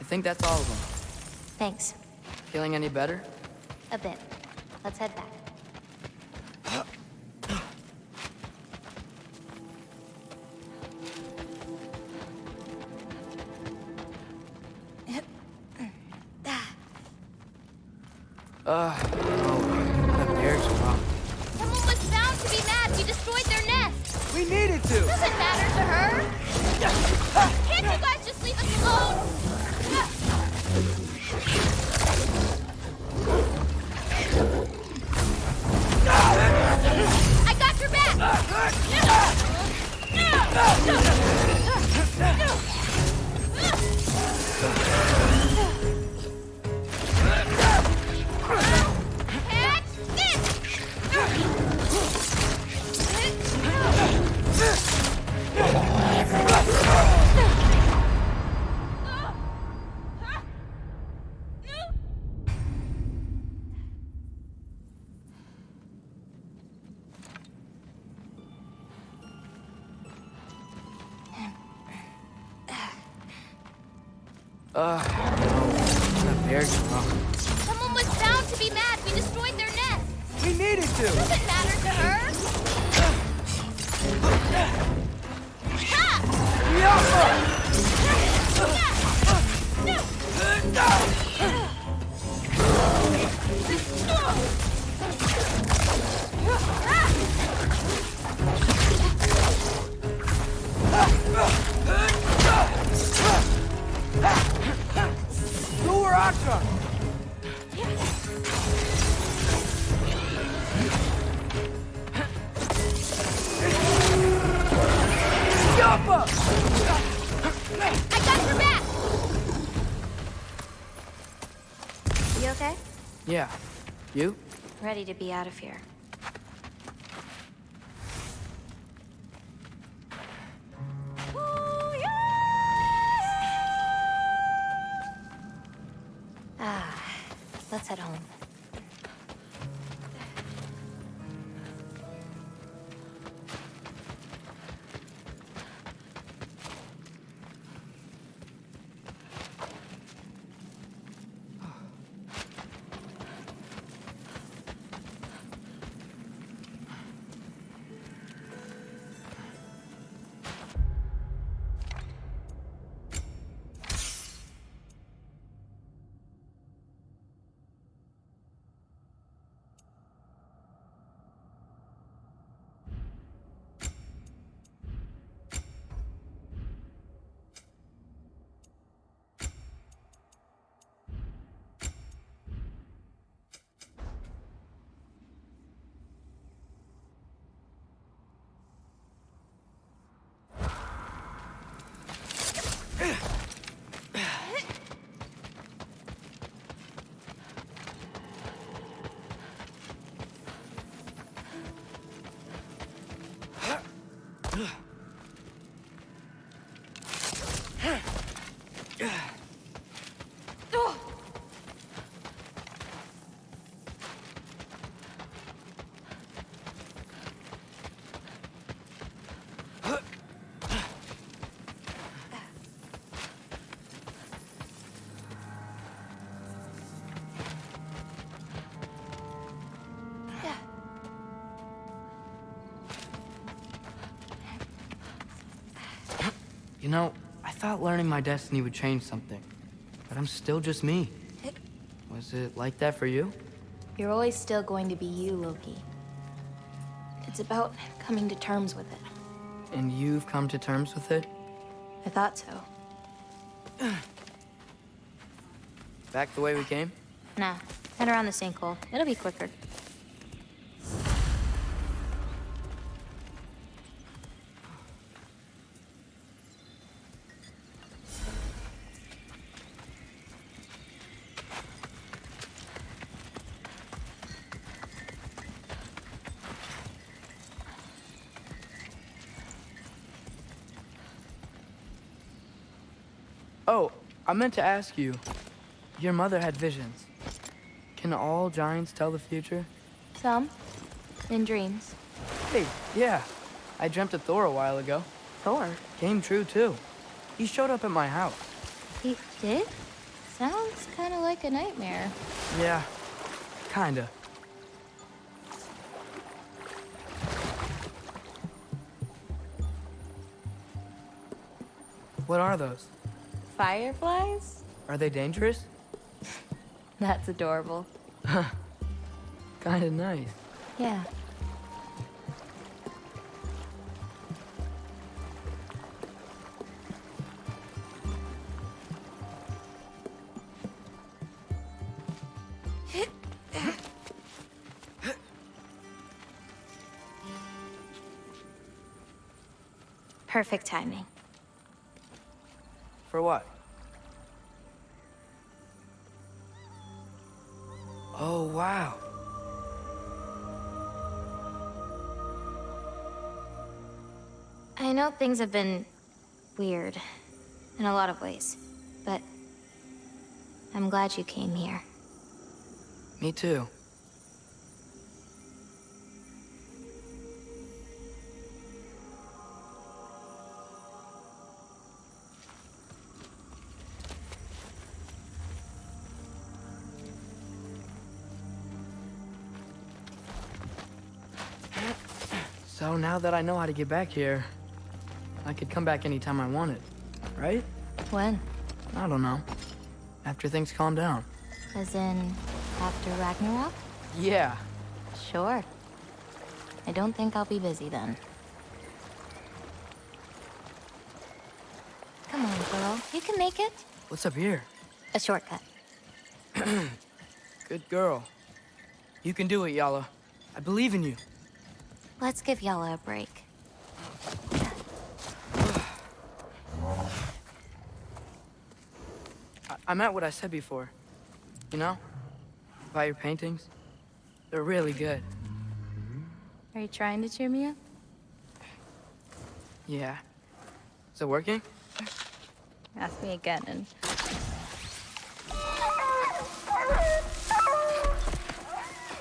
I think that's all of them. Thanks. Feeling any better? A bit. Let's head back. Oh, the bears are wrong. Someone was bound to be mad. You destroyed their nest. We needed to! Doesn't matter to her! Can't you guys just leave us alone? I got your back! Catch Not very strong. Someone was bound to be mad. We destroyed their nest. We needed to! Doesn't matter to her. I got your back. You okay? Yeah. You? Ready to be out of here. Let's head home. You know, I thought learning my destiny would change something, but I'm still just me. Was it like that for you? You're always still going to be you, Loki. It's about coming to terms with it. And you've come to terms with it? I thought so. Back the way we came? Nah, head around the sinkhole. It'll be quicker. Oh, I meant to ask you. Your mother had visions. Can all giants tell the future? Some. In dreams. Hey, yeah. I dreamt of Thor a while ago. Thor? Came true, too. He showed up at my house. He did? Sounds kind of like a nightmare. Yeah, kinda. What are those? Fireflies? Are they dangerous? That's adorable. Kinda nice. Yeah. Perfect timing. For what? Oh, wow. I know things have been weird in a lot of ways, but I'm glad you came here. Me too. So now that I know how to get back here, I could come back anytime I wanted, right? When? I don't know. After things calm down. As in, after Ragnarok? Yeah. Sure. I don't think I'll be busy then. Come on, girl. You can make it. What's up here? A shortcut. Good girl. You can do it, Yala. I believe in you. Let's give Yala a break. I meant what I said before. You know? About your paintings. They're really good. Are you trying to cheer me up? Yeah. Is it working? Ask me again and...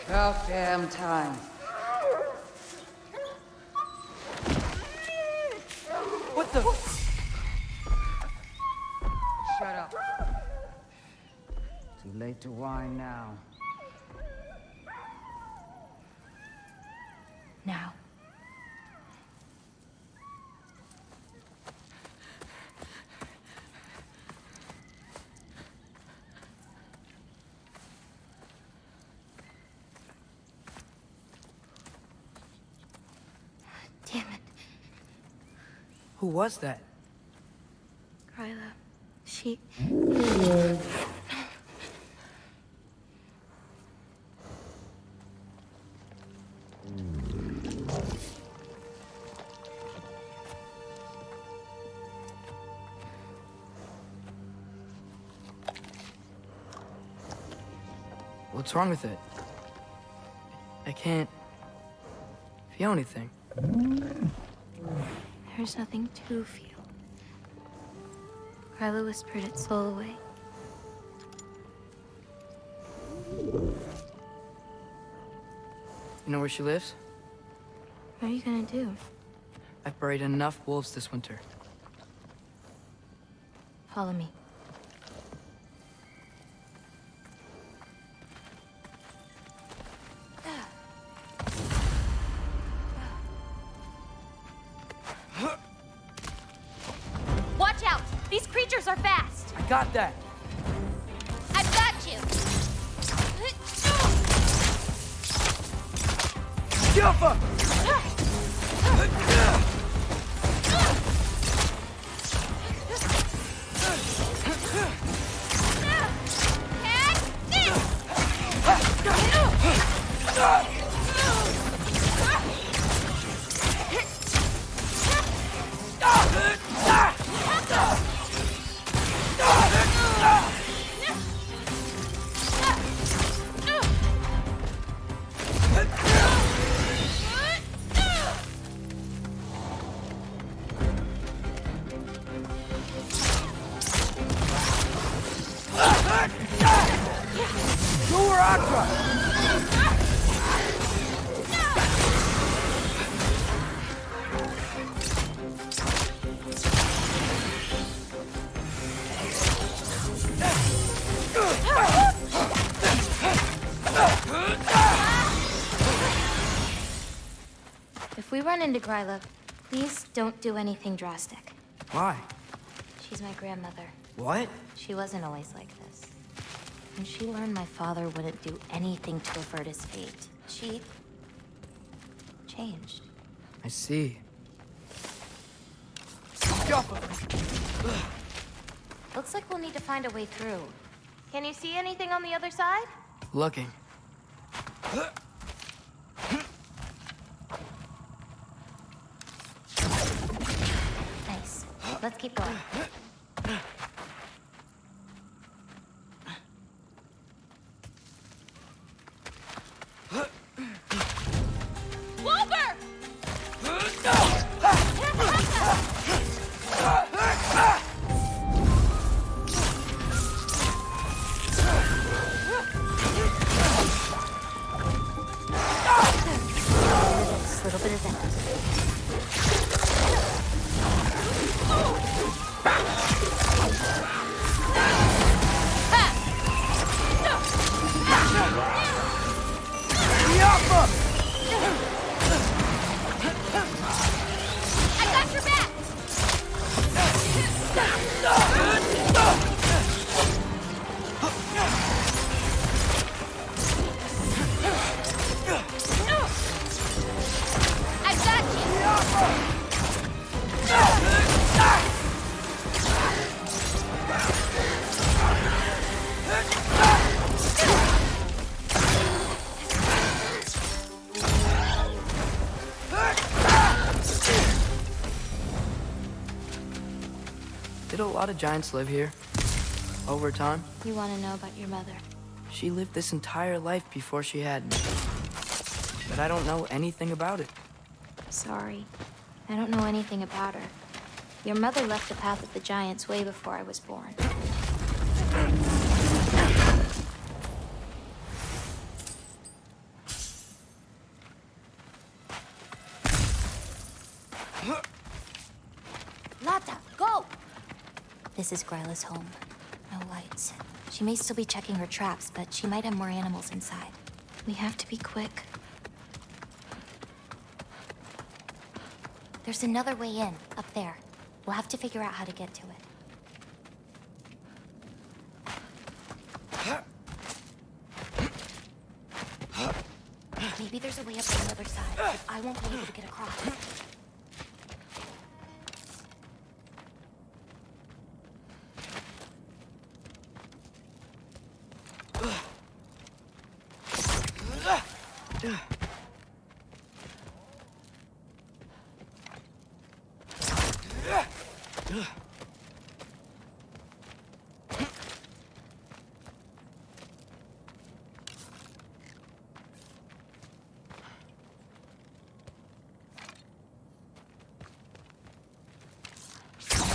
About damn time. What the? Shut up. Too late to whine now. Now. Damn it. Who was that? Gryla. She... What's wrong with it? I can't feel anything. There's nothing to feel. Gryla whispered its soul away. You know where she lives? What are you gonna do? I've buried enough wolves this winter. Follow me. Watch out! These creatures are fast! I got that! I've got you! Jumper! If we run into Gryla, please don't do anything drastic. Why? She's my grandmother. What? She wasn't always like this. When she learned my father wouldn't do anything to avert his fate, she... changed. I see. Looks like we'll need to find a way through. Can you see anything on the other side? Looking. Nice. Let's keep going. Wilbur! A little bit of that. I got your back! I got you! Did a lot of giants live here? Over time? You want to know about your mother? She lived this entire life before she had me. But I don't know anything about it. Sorry. I don't know anything about her. Your mother left the path of the giants way before I was born. Lata, go! This is Gryla's home. No lights. She may still be checking her traps, but she might have more animals inside. We have to be quick. There's another way in, up there. We'll have to figure out how to get to it. Maybe there's a way up on the other side, but I won't be able to get across.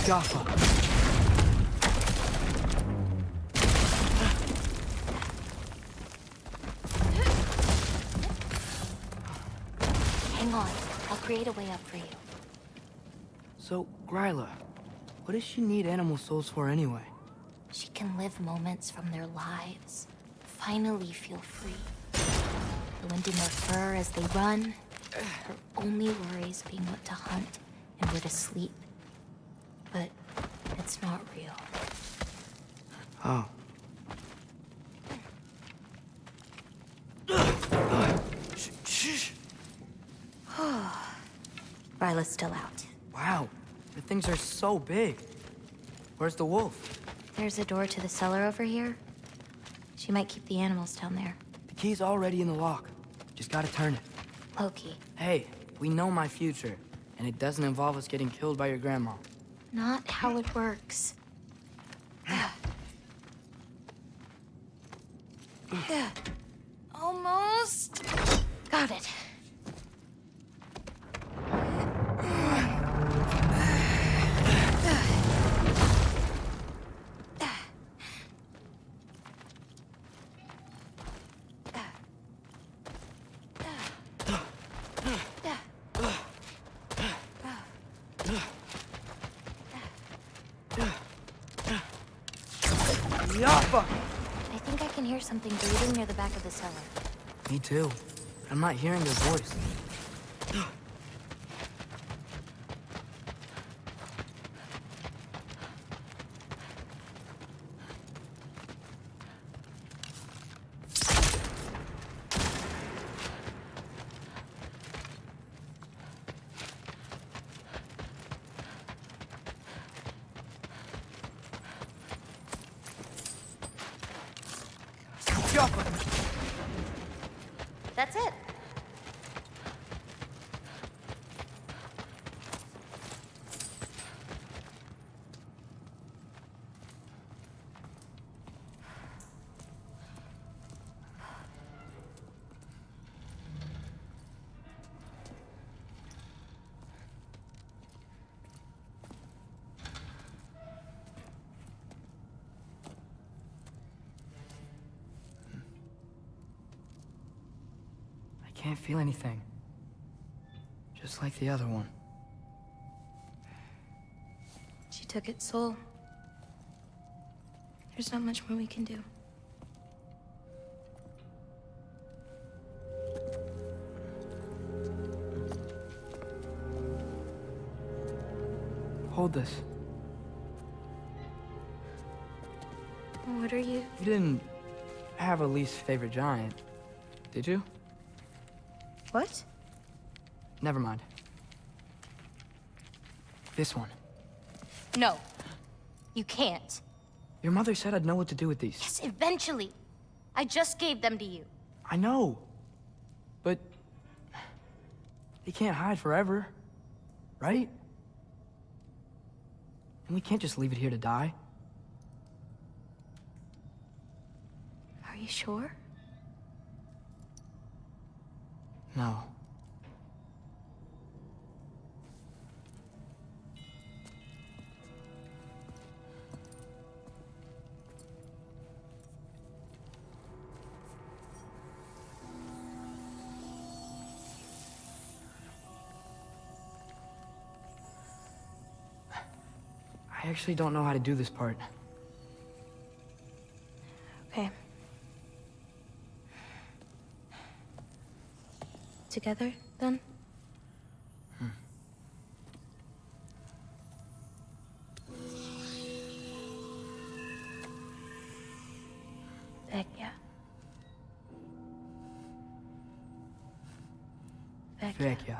Jaffa. Hang on. I'll create a way up for you. So, Gryla, what does she need animal souls for anyway? She can live moments from their lives. Finally feel free. The wind in their fur as they run. Her only worries being what to hunt and where to sleep. But it's not real. Oh. Ryla's still out. Wow, the things are so big. Where's the wolf? There's a door to the cellar over here. She might keep the animals down there. The key's already in the lock. Just gotta turn it. Loki. Hey, we know my future, and it doesn't involve us getting killed by your grandma. Not how it works. Almost. Got it. I think I can hear something breathing near the back of the cellar. Me too. I'm not hearing their voice. That's it. I can't feel anything. Just like the other one. She took its soul. There's not much more we can do. Hold this. What are you? You didn't have a least favorite giant, did you? What? Never mind. This one. No. You can't. Your mother said I'd know what to do with these. Yes, eventually. I just gave them to you. I know. But... they can't hide forever. Right? And we can't just leave it here to die. Are you sure? No. I actually don't know how to do this part. Okay. Together, then? Vecchia. Vecchia.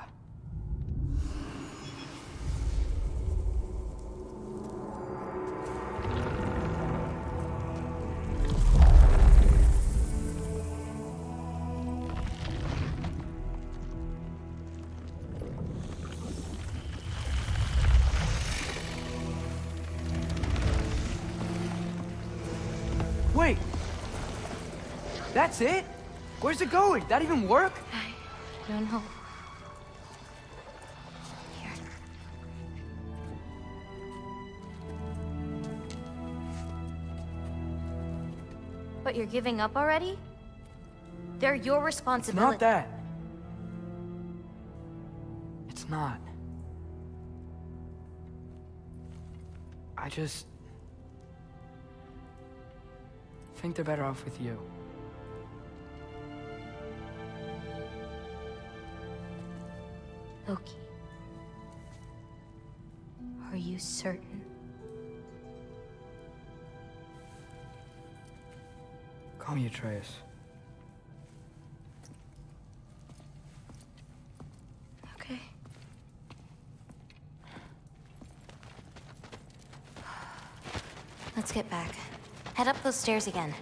Wait! That's it? Where's it going? That even work? I don't know. Here. But you're giving up already? They're your It's responsibility. not that. It's not. I just... think they're better off with you. Loki. Are you certain? Call me Atreus. Okay. Let's get back. Head up those stairs again.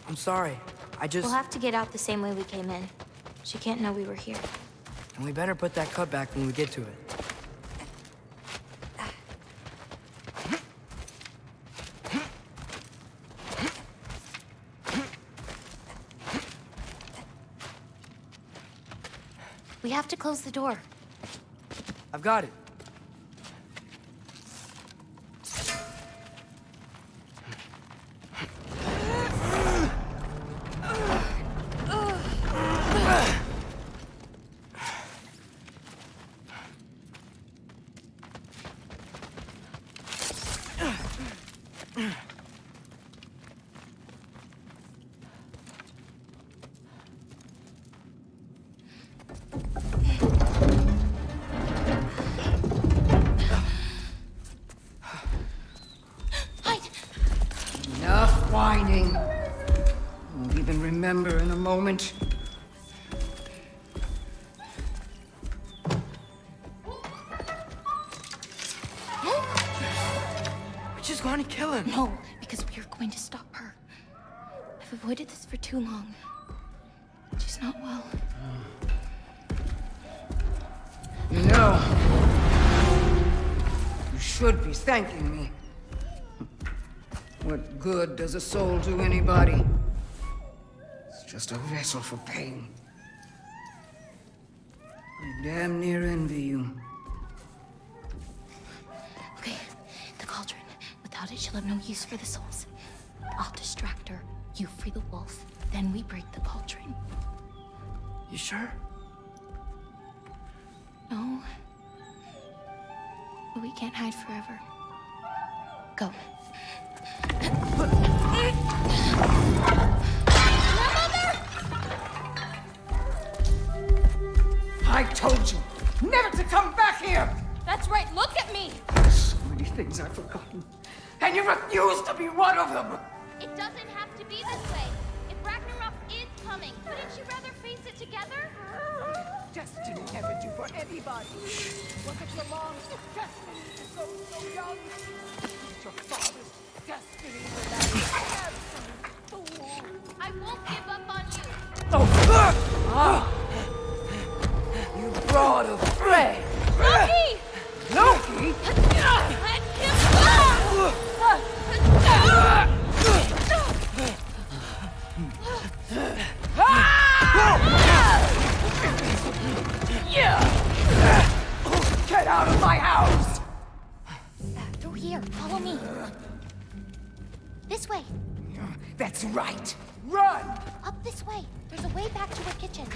I'm sorry. I just... We'll have to get out the same way we came in. She can't know we were here. And we better put that cut back when we get to it. We have to close the door. I've got it. Enough whining. Won't even remember in a moment. We're just going to kill him. No, because we are going to stop her. I've avoided this for too long. She's not well. No. You should be thanking me. What good does a soul do anybody? It's just a vessel for pain. I damn near envy you. Okay, the cauldron. Without it, she'll have no use for the souls. I'll distract her. You free the wolf. Then we break the cauldron. You sure? No. But we can't hide forever. Go. I told you never to come back here! That's right, look at me! So many things I've forgotten. And you refuse to be one of them! It doesn't have to be this way. If Ragnarok is coming, wouldn't you rather face it together? Destiny never do for anybody. Was it your mom's destiny to go so young? Was it your father's destiny to marry an absolute fool? I won't give up on you. You brought a friend! Loki! Loki? Let him go! Get out of my house! Through here. Follow me. This way. That's right. Run! Up this way. There's a way back to her kitchen.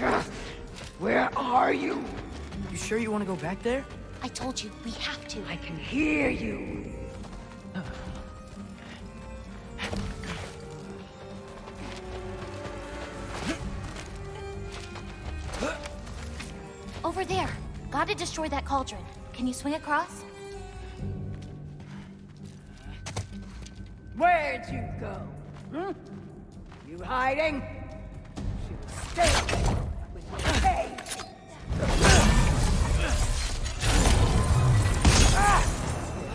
Where are you? You sure you want to go back there? I told you, we have to. I can hear you. Over there. Gotta destroy that cauldron. Can you swing across? Where'd you go? Hmm? You hiding? Stay with your cage.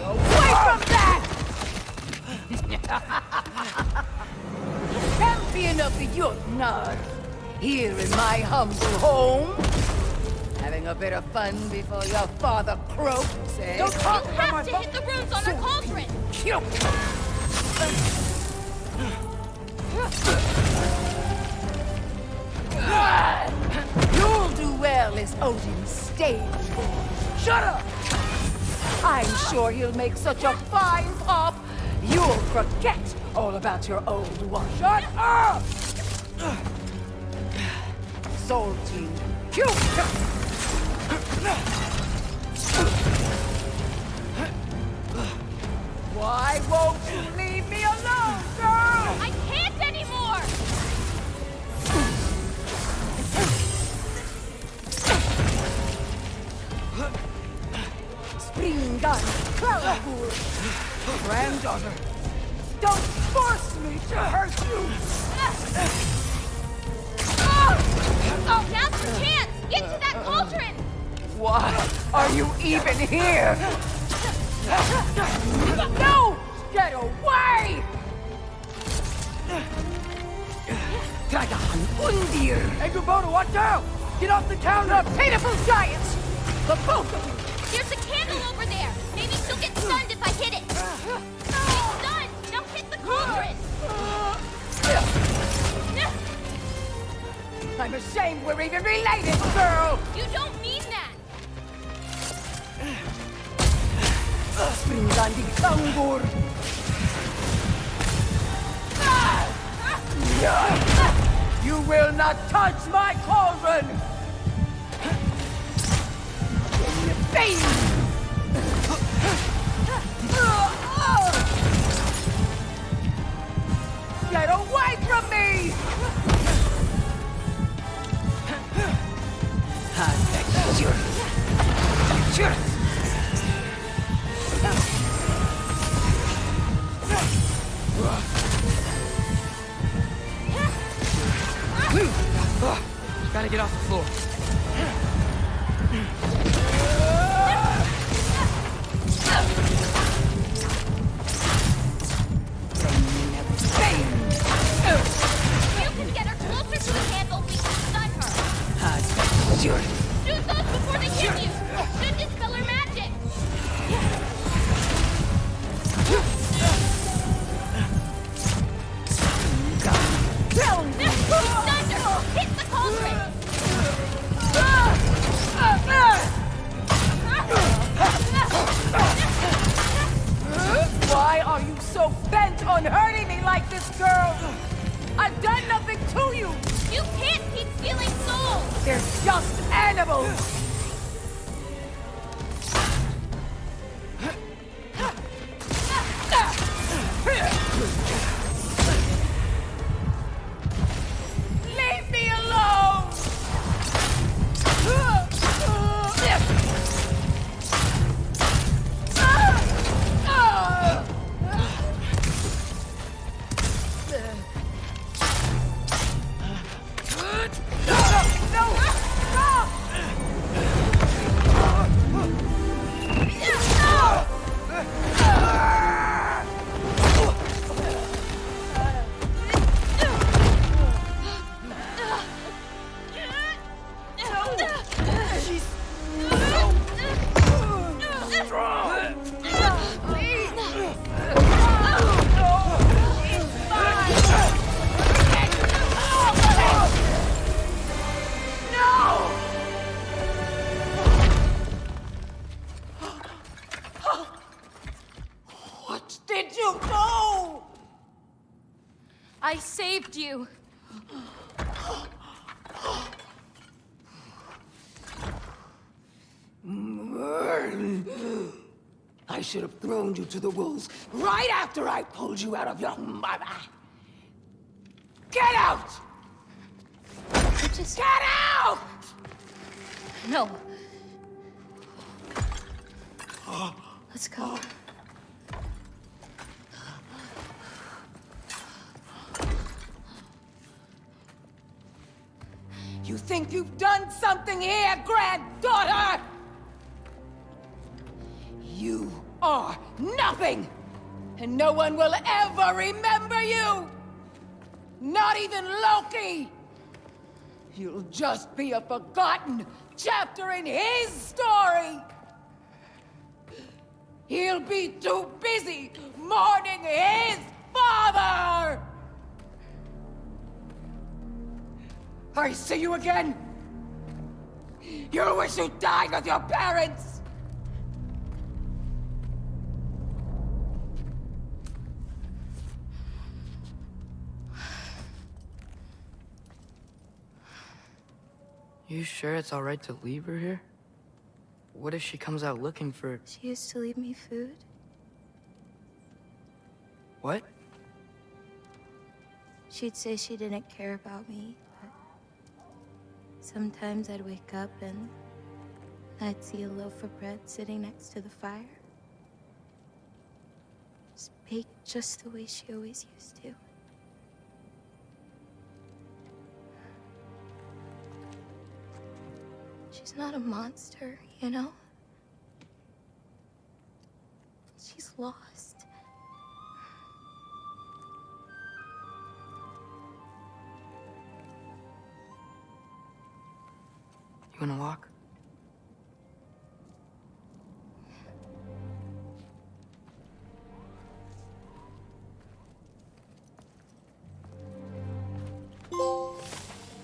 Away from that! Champion of the Jotnar, here in my humble home. Having a bit of fun before your father croaks, eh? Don't talk about my... You have to hit the runes on her cauldron! You'll do well as Odin's stage boy. Shut up! I'm sure he'll make such a fine pop, you'll forget all about your old one. Shut up! Soul team, cue! Why won't you leave me alone, girl? I can't anymore! Spring gun, Cloudwood. Granddaughter, don't force me to hurt you! Oh, now's your chance! Get to that cauldron! Why are you even here? No! Get away! Dragahan Undir! Hey, Gubona, watch out! Get off the counter! Pitiful giants! The both of you! There's a candle over there! Maybe she'll get stunned if I hit it! She's stunned! Now hit the cauldron! I'm ashamed we're even related, girl! You don't mean that! Springandi Kangur! You will not touch my cauldron! Bane! Get away from me! Gotta get off the floor. devil! Leave me alone! What did you do? I saved you. I should have thrown you to the wolves right after I pulled you out of your mother. Get out! Just get out! No. Let's go. You think you've done something here, granddaughter? You are nothing! And no one will ever remember you! Not even Loki! You'll just be a forgotten chapter in his story! He'll be too busy mourning his father! I see you again! You'll wish you died with your parents! You sure it's all right to leave her here? What if she comes out looking for... She used to leave me food. What? She'd say she didn't care about me, but sometimes I'd wake up and I'd see a loaf of bread sitting next to the fire. Just baked just the way she always used to. She's not a monster, you know? She's lost. You wanna walk?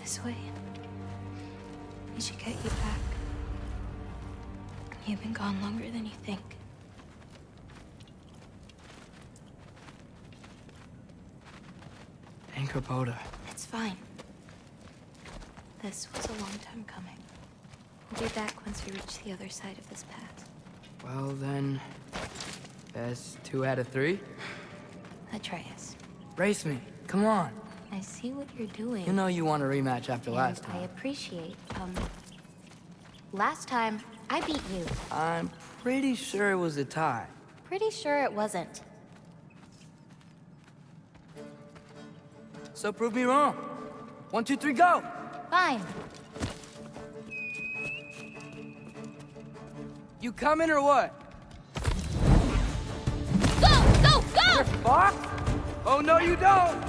This way. We should get you back. You've been gone longer than you think. Anchor It's fine. This was a long time coming. We'll be back once we reach the other side of this path. Well then, that's 2 out of 3. Atreus. Race me, come on. I see what you're doing. You know you want a rematch after And last I time. appreciate, last time, I beat you. I'm pretty sure it was a tie. Pretty sure it wasn't. So prove me wrong. 1, 2, 3, go! Fine. You coming or what? Go! Go! Go! You're fucked? Oh, no, you don't!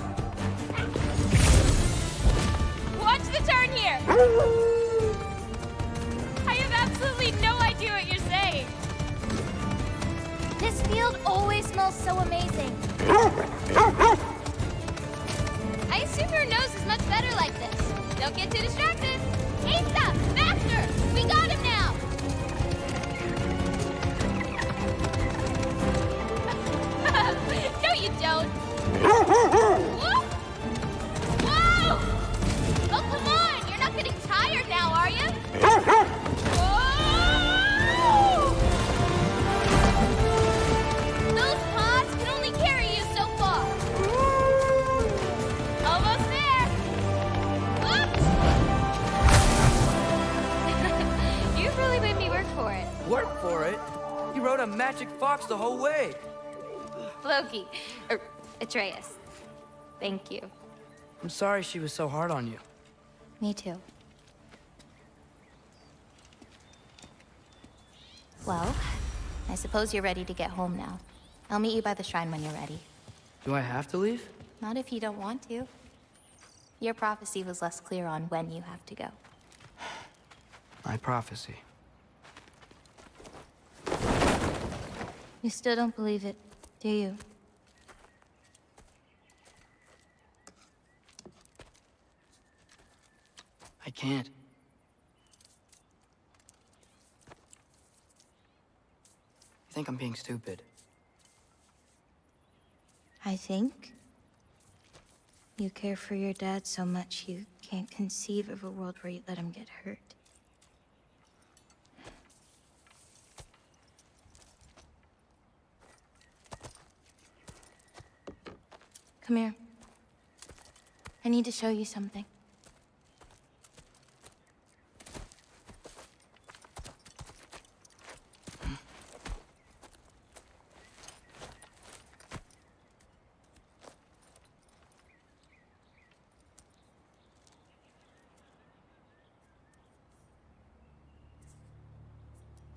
Watch the turn here! I have absolutely no idea what you're saying. This field always smells so amazing. I assume your nose is much better like this. Don't get too distracted. Asa! Faster! We got him now! No, you don't. Whoop! Whoa! Oh, come on! You're not getting tired now, are you? magic fox the whole way. Loki. Atreus. Thank you. I'm sorry she was so hard on you. Me too. Well, I suppose you're ready to get home now. I'll meet you by the shrine when you're ready. Do I have to leave? Not if you don't want to. Your prophecy was less clear on when you have to go. My prophecy. You still don't believe it, do you? I can't. I think I'm being stupid. I think you care for your dad so much you can't conceive of a world where you let him get hurt. Come here. I need to show you something.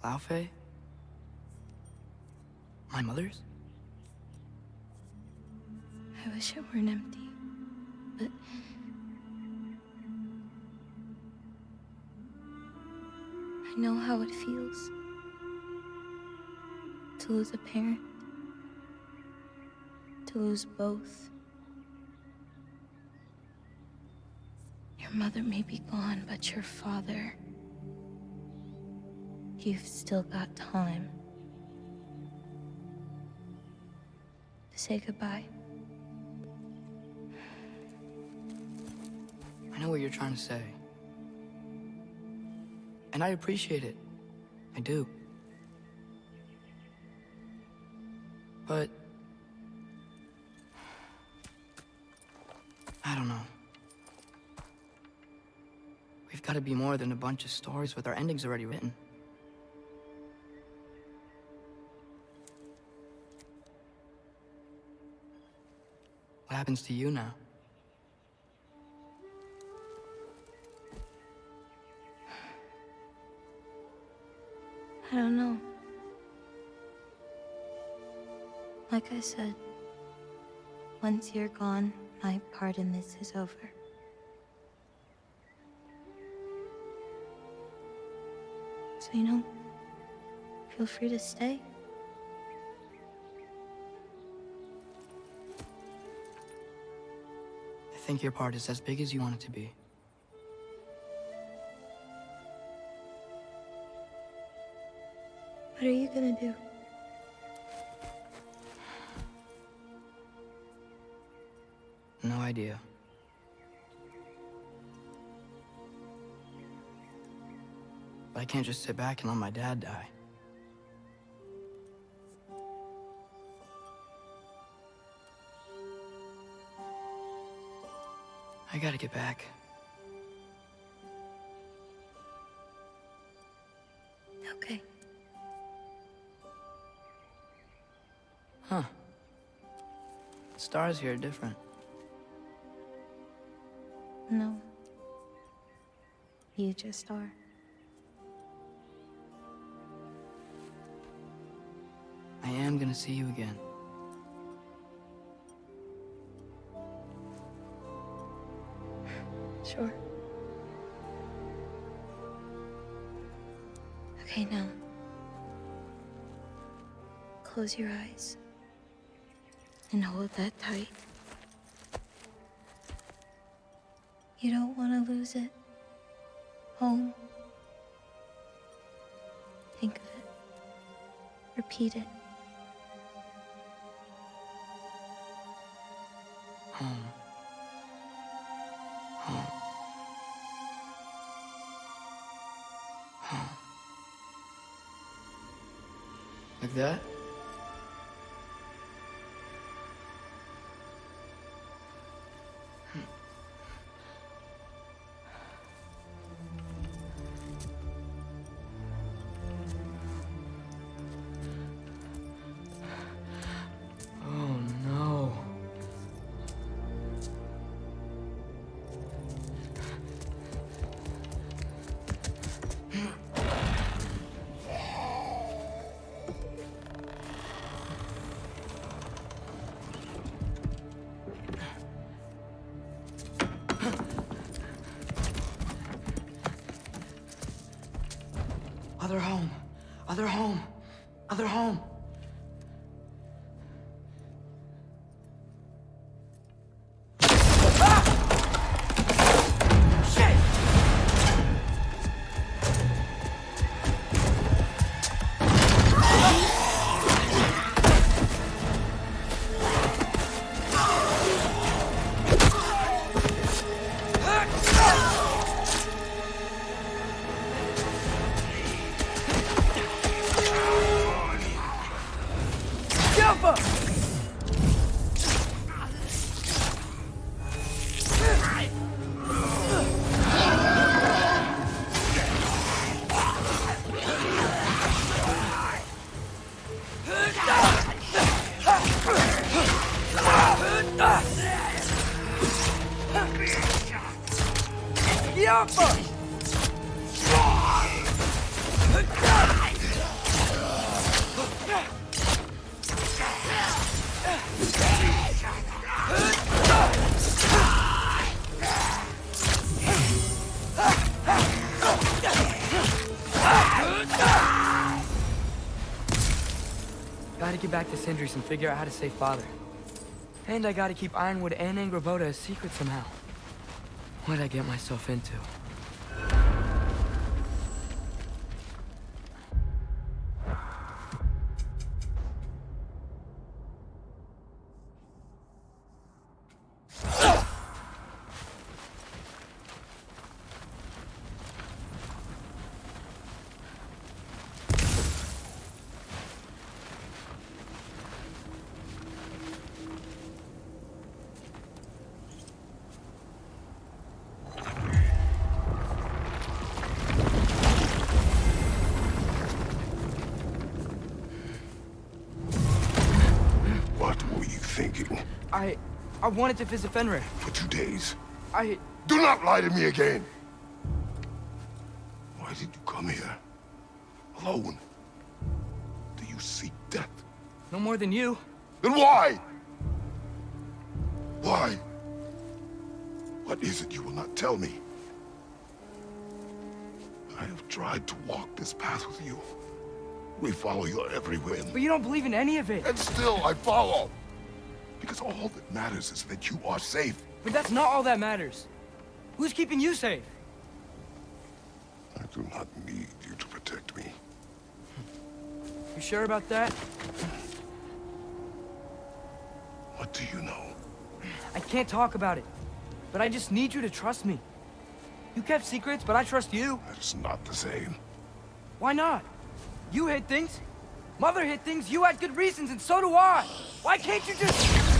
Laufey? My mother's? I wish it weren't empty, but I know how it feels to lose a parent, to lose both. Your mother may be gone, but your father, you've still got time to say goodbye. I know what you're trying to say. And I appreciate it. I do. But I don't know. We've got to be more than a bunch of stories with our endings already written. What happens to you now? I don't know. Like I said, once you're gone, my part in this is over. So, feel free to stay. I think your part is as big as you want it to be. What are you gonna do? No idea. But I can't just sit back and let my dad die. I gotta get back. Okay. Huh. Stars here are different. No. You just are. I am gonna see you again. Sure. Okay, now. Close your eyes. And hold that tight. You don't want to lose it. Home. Think of it. Repeat it. Home. Home. Home. Like that? Other home. Other home. Gotta get back to Sindri's and figure out how to save Father. And I gotta keep Ironwood and Angrboda a secret somehow. What'd I get myself into? I wanted to visit Fenrir. For 2 days. Do not lie to me again! Why did you come here? Alone? Do you seek death? No more than you. Then why? Why? What is it you will not tell me? I have tried to walk this path with you. We follow your every whim. But you don't believe in any of it. And still I follow. Because all that matters is that you are safe. But that's not all that matters. Who's keeping you safe? I do not need you to protect me. You sure about that? What do you know? I can't talk about it. But I just need you to trust me. You kept secrets, but I trust you. That's not the same. Why not? You hid things. Mother hid things. You had good reasons, and so do I. Why can't you just...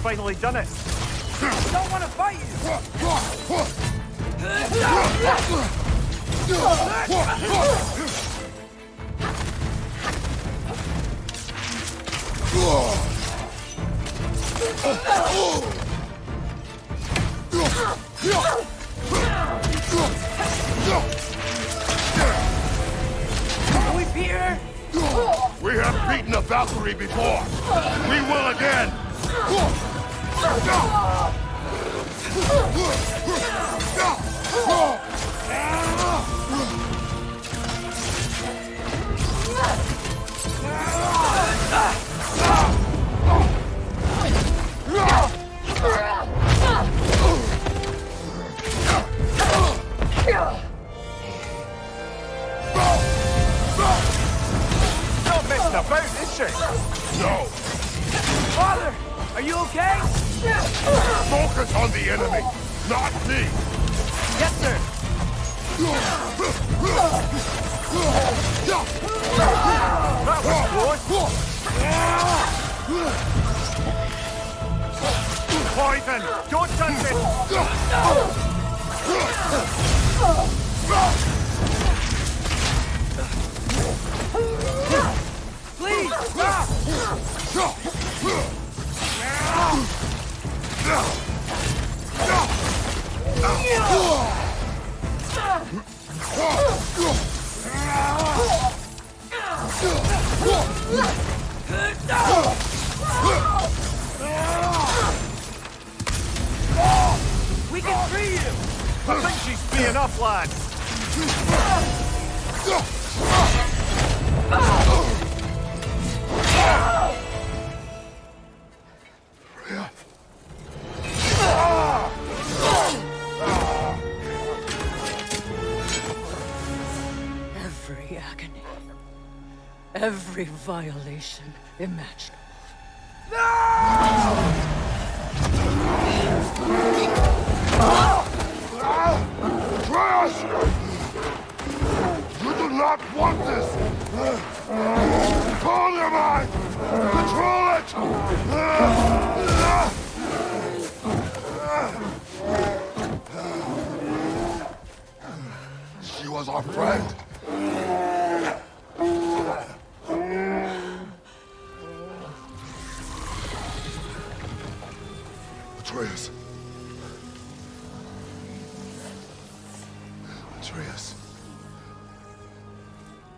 Finally done it. I don't want to fight Can we beat her? We have beaten a Valkyrie before. We will again. the enemy, not me! Yes, sir! That was close! Poison! Don't touch We can free you! I think she's free enough, lad. Every agony, every violation imaginable. Atreus! You do not want this! Control your mind! Control it! She was our friend. Atreus. Atreus.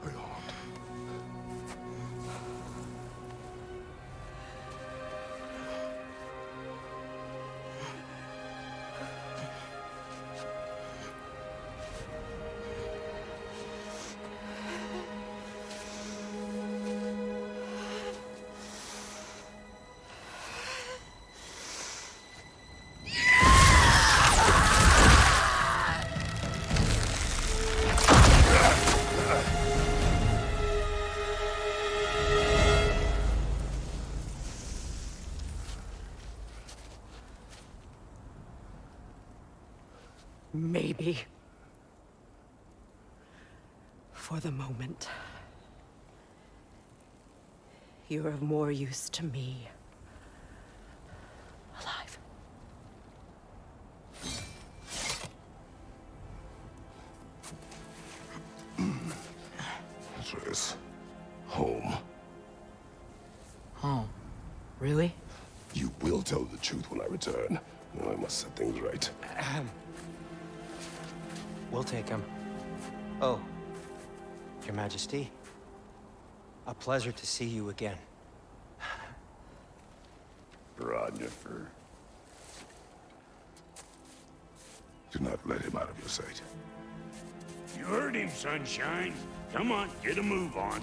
Are you harmed? Maybe. For the moment. You're of more use to me. Alive. Atreus. Home. Home? Really? You will tell the truth when I return. I must set things right. We'll take him. Oh, Your Majesty. A pleasure to see you again. Rodnifer. Do not let him out of your sight. You heard him, Sunshine. Come on, get a move on.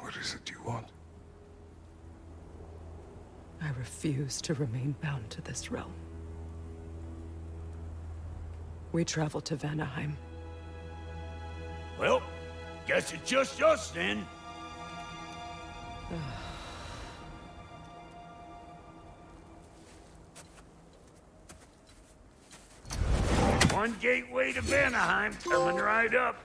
What is it you want? I refuse to remain bound to this realm. We travel to Vanaheim. Well, guess it's just us then. One gateway to Vanaheim coming right up.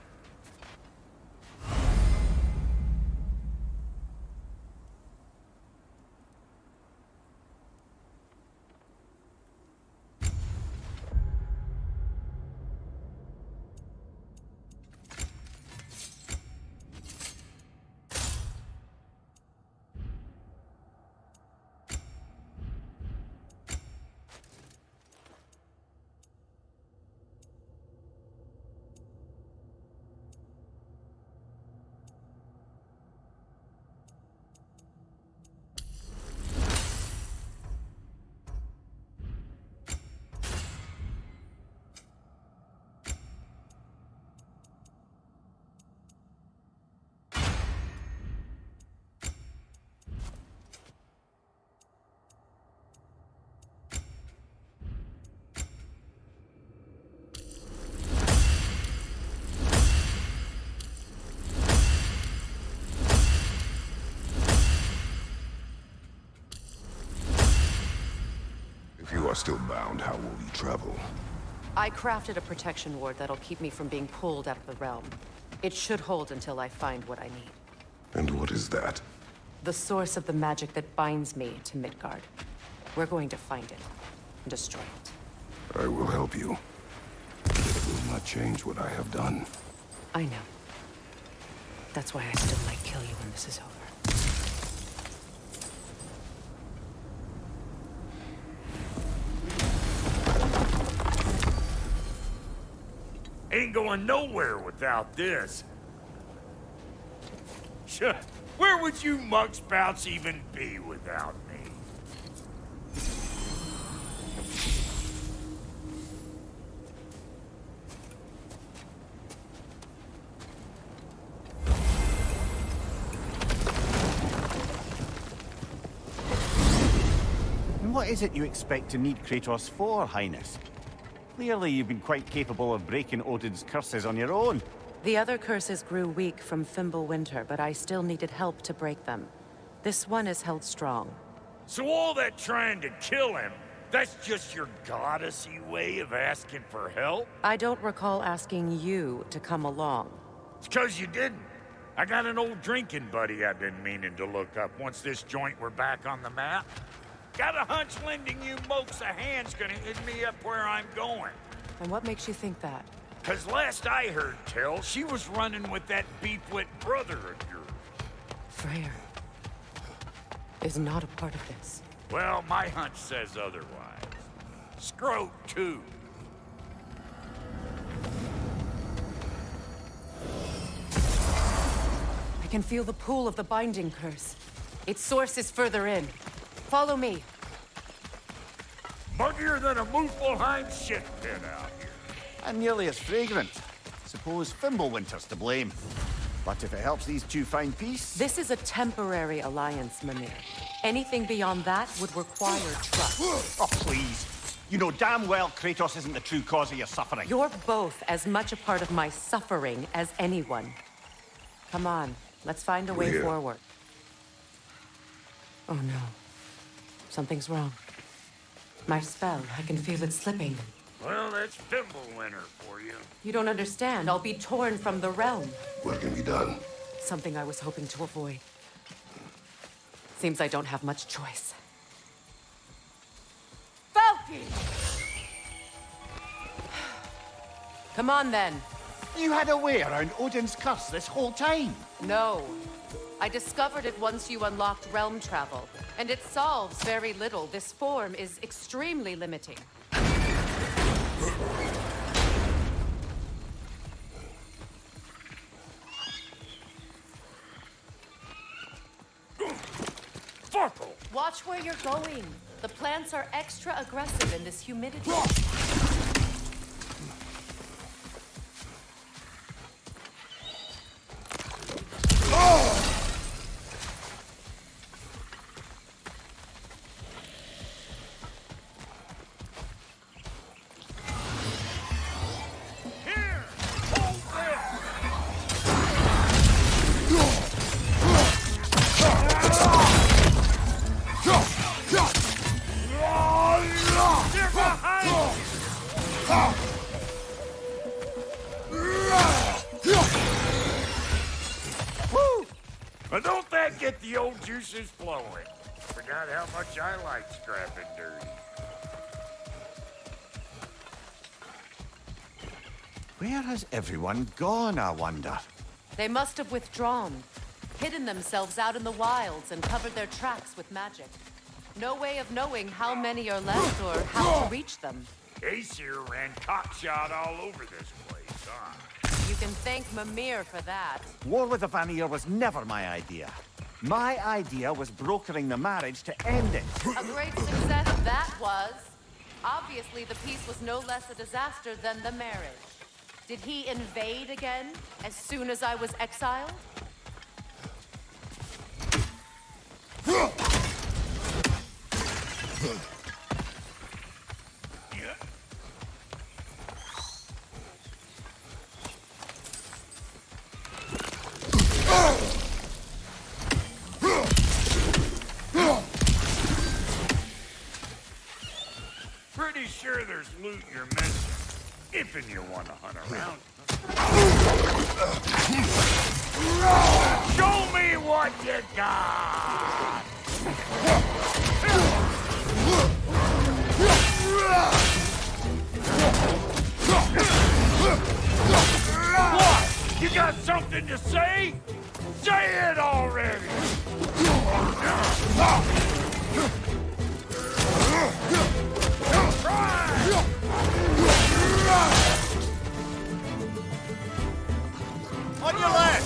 still bound, how will you travel? I crafted a protection ward that'll keep me from being pulled out of the realm. It should hold until I find what I need. And what is that? The source of the magic that binds me to Midgard. We're going to find it and destroy it. I will help you. But it will not change what I have done. I know. That's why I still might kill you when this is over. Ain't going nowhere without this. Sure. Where would you mugspouts even be without me? And what is it you expect to need Kratos for, Highness? Clearly, you've been quite capable of breaking Odin's curses on your own. The other curses grew weak from Fimbulwinter, but I still needed help to break them. This one is held strong. So all that trying to kill him, that's just your goddessy way of asking for help? I don't recall asking you to come along. It's 'cause you didn't. I got an old drinking buddy I've been meaning to look up once this joint were back on the map. Got a hunch lending you mokes a hand's gonna end me up where I'm going. And what makes you think that? 'Cause last I heard tell, she was running with that beefwit brother of yours. Freyr is not a part of this. Well, my hunch says otherwise. Scrote, too. I can feel the pull of the binding curse. Its source is further in. Follow me. Muggier than a Muspelheim shit pit out here. And nearly as fragrant. Suppose Fimbulwinter's to blame. But if it helps these two find peace... This is a temporary alliance, Mimir. Anything beyond that would require trust. Oh, please. You know damn well Kratos isn't the true cause of your suffering. You're both as much a part of my suffering as anyone. Come on, let's find a way forward. Oh no. Something's wrong. My spell, I can feel it slipping. Well, that's Fimbulwinter for you. You don't understand. I'll be torn from the realm. What can be done? Something I was hoping to avoid. Seems I don't have much choice. Falky! Come on, then. You had a way around Odin's curse this whole time? No. I discovered it once you unlocked realm travel, and it solves very little. This form is extremely limiting. Watch where you're going. The plants are extra aggressive in this humidity. But don't that get the old juices flowing? Forgot how much I like scrapping dirty. Where has everyone gone, I wonder? They must have withdrawn, hidden themselves out in the wilds and covered their tracks with magic. No way of knowing how many are left or how to reach them. Aesir ran cockshot all over this place, huh? You can thank Mimir for that. War with the Vanir was never my idea. My idea was brokering the marriage to end it. A great success that was. Obviously, the peace was no less a disaster than the marriage. Did he invade again as soon as I was exiled? sure there's loot you're missing. If and you want to hunt around. Show me what you got! What? You got something to say? Say it already! On your left!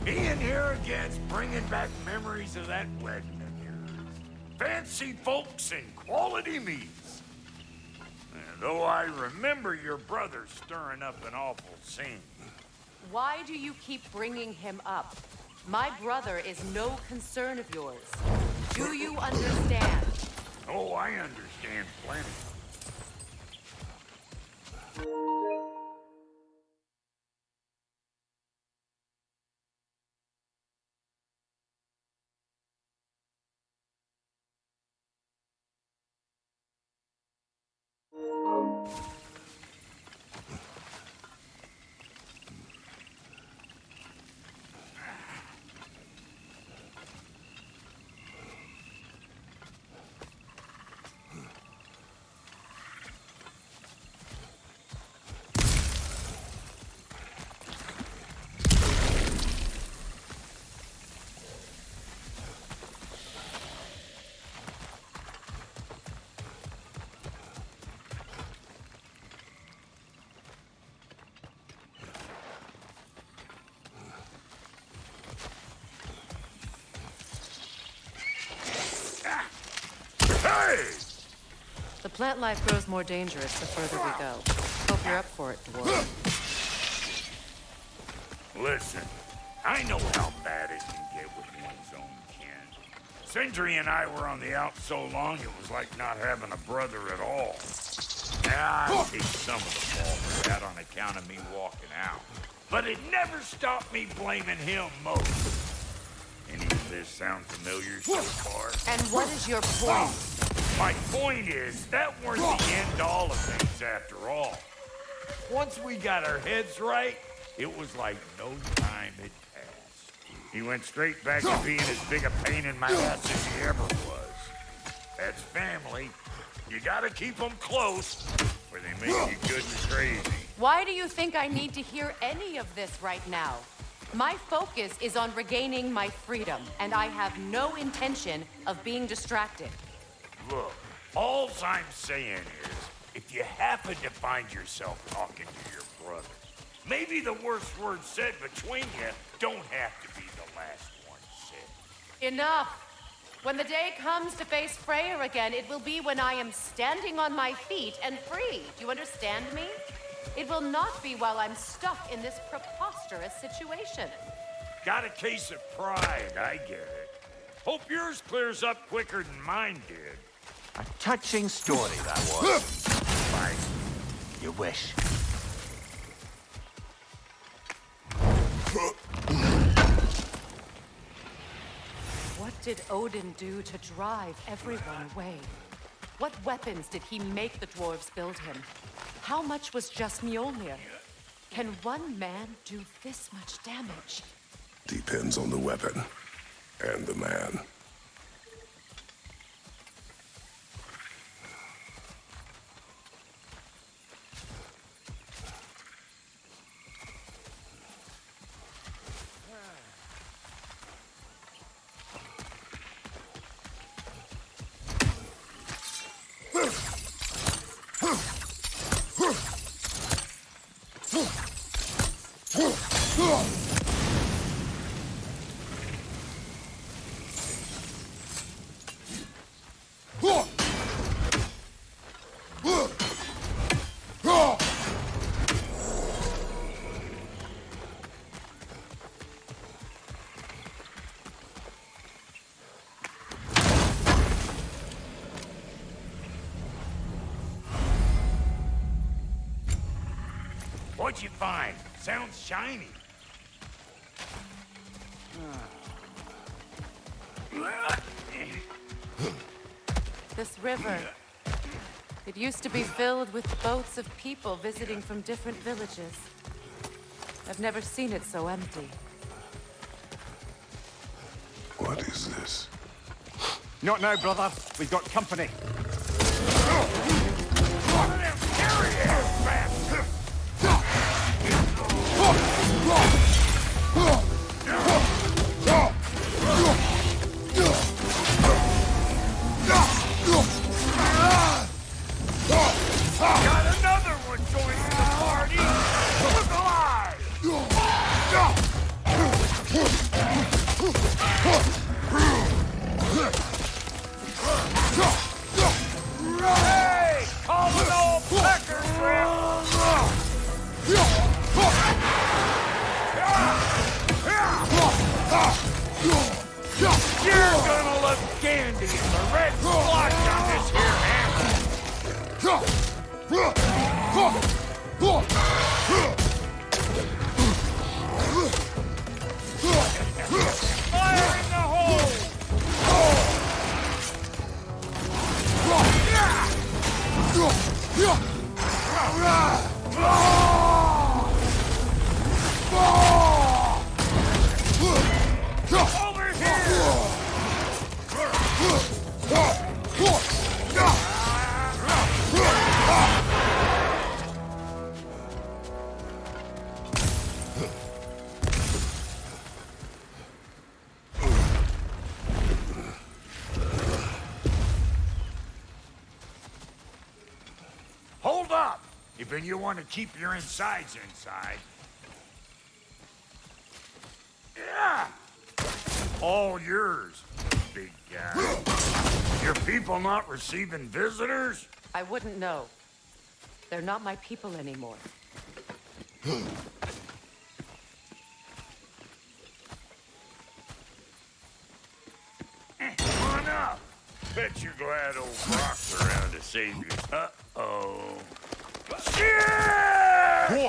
Being here again's bringing back memories of that wedding of yours. Fancy folks and quality meats. Though I remember your brother stirring up an awful scene. Why do you keep bringing him up? My brother is no concern of yours. Do you understand? Oh, I understand plenty. The plant life grows more dangerous the further we go. Hope you're up for it, dwarf. Listen, I know how bad it can get with one's own kin. Sindri and I were on the out so long it was like not having a brother at all. Yeah, I take some of the fall for that on account of me walking out. But it never stopped me blaming him most. Any of this sound familiar so far? And what is your point? My point is, that weren't the end all of things after all. Once we got our heads right, it was like no time had passed. He went straight back to being as big a pain in my ass as he ever was. That's family. You gotta keep them close, or they make you good and crazy. Why do you think I need to hear any of this right now? My focus is on regaining my freedom, and I have no intention of being distracted. Look, all I'm saying is, if you happen to find yourself talking to your brother, maybe the worst words said between you don't have to be the last one said. Enough! When the day comes to face Freyr again, it will be when I am standing on my feet and free. Do you understand me? It will not be while I'm stuck in this preposterous situation. Got a case of pride, I get it. Hope yours clears up quicker than mine did. A touching story, that was. Fine. You wish. What did Odin do to drive everyone away? What weapons did he make the dwarves build him? How much was just Mjolnir? Can one man do this much damage? Depends on the weapon and the man. What'd you find? Sounds shiny. This river, it used to be filled with boats of people visiting from different villages. I've never seen it so empty. What is this? Not now, brother. We've got company. Got another one joining the party! Look alive! Hey! Call it all pecker trip! You're gonna look dandy in the red splotch on this here hammer! Fire in the hole! Over Hold up! If you want to keep your insides inside. Yeah! All yours, big guy. Your people not receiving visitors? I wouldn't know. They're not my people anymore. Come on up. Bet you're glad old Brock's around to save you. Uh-oh. Shit!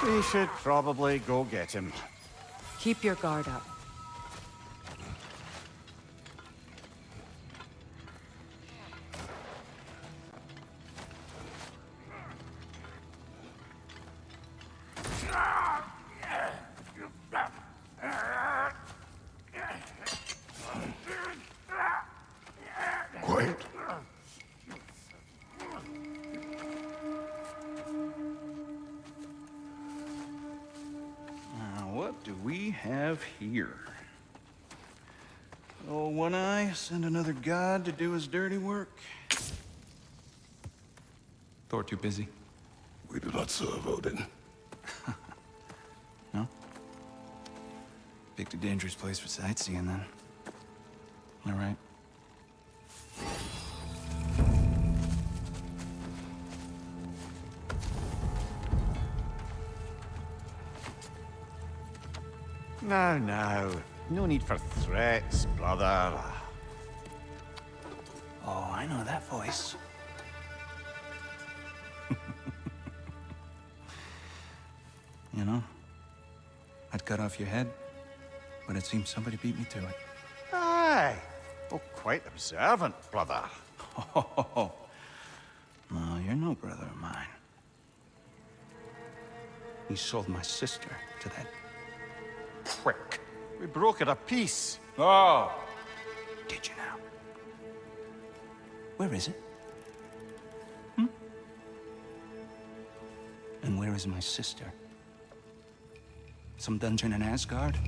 We should probably go get him. Keep your guard up. Quiet. What do we have here? Oh, One Eye, send another god to do his dirty work. Thor too busy? We do not serve Odin. No? Picked a dangerous place for sightseeing, then. All right. Now, now. No need for threats, brother. Oh, I know that voice. You know, I'd cut off your head, but it seems somebody beat me to it. Aye. Oh, quite observant, brother. Oh, no, you're no brother of mine. He sold my sister to that prick. We broke it a piece. Oh! Did you now? Where is it? And where is my sister? Some dungeon in Asgard?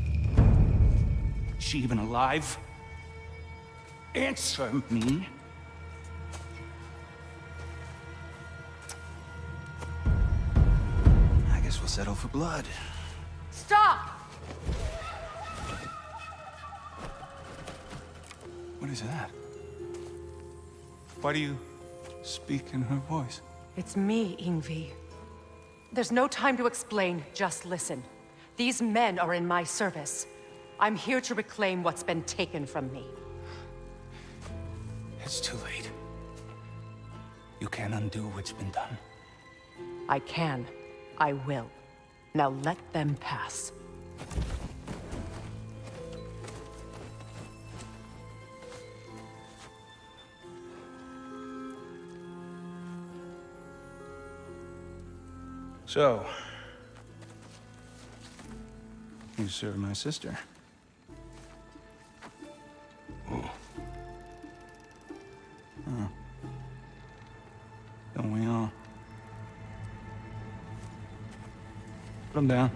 Is she even alive? Answer me. I guess we'll settle for blood. Stop! What is that? Why do you speak in her voice? It's me, Ingvi. There's no time to explain, just listen. These men are in my service. I'm here to reclaim what's been taken from me. It's too late. You can't undo what's been done. I can. I will. Now let them pass. So, you served my sister. Oh. Huh. Don't we all? Put him down.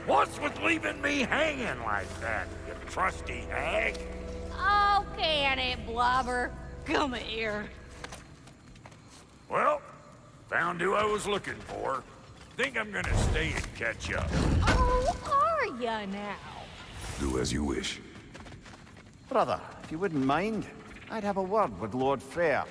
What's with leaving me hanging like that, you trusty hag? Oh, can it, Blobber? Come here. Well, found who I was looking for. Think I'm gonna stay and catch up. Oh, are ya now? Do as you wish. Brother, if you wouldn't mind, I'd have a word with Lord Freyr.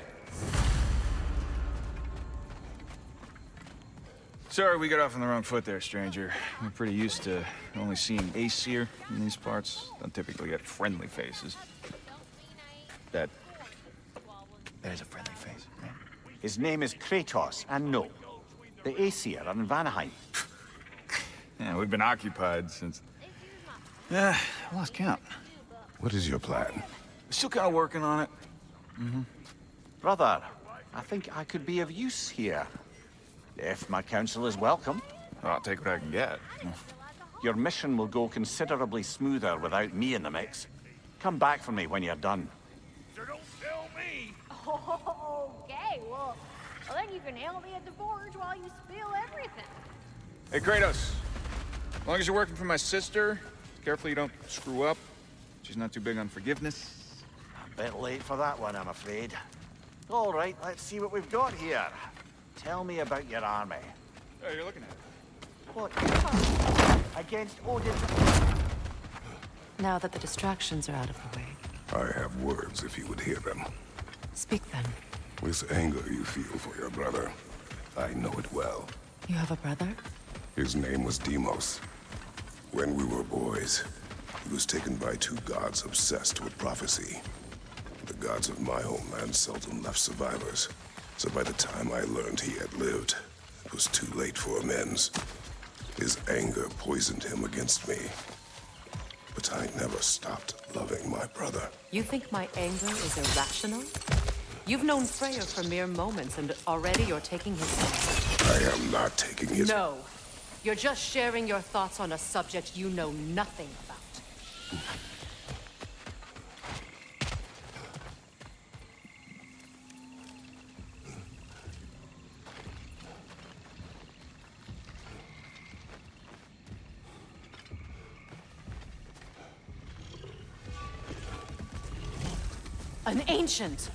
Sorry we got off on the wrong foot there, stranger. We're pretty used to only seeing Aesir in these parts. Don't typically get friendly faces. That is a friendly face, right? His name is Kratos, and no, the Aesir are in Vanaheim. Yeah, we've been occupied since... I lost count. What is your plan? Still kind of working on it. Brother, I think I could be of use here. If my counsel is welcome. I'll take what I can get. Your mission will go considerably smoother without me in the mix. Come back for me when you're done. So don't tell me. Okay, well, then you can help me at the forge while you spill everything. Hey, Kratos. As long as you're working for my sister, careful you don't screw up. She's not too big on forgiveness. A bit late for that one, I'm afraid. All right, let's see what we've got here. Tell me about your army. Oh, you're looking at it. What? Against Odin? Now that the distractions are out of the way, I have words if you would hear them. speak then. This anger you feel for your brother, I know it well. You have a brother? His name was Deimos. When we were boys, he was taken by two gods obsessed with prophecy. The gods of my homeland seldom left survivors. So by the time I learned he had lived, it was too late for amends. His anger poisoned him against me. But I never stopped loving my brother. You think my anger is irrational? You've known Freyr for mere moments, and already you're taking his side. I am not taking his... No. You're just sharing your thoughts on a subject you know nothing about. An ancient!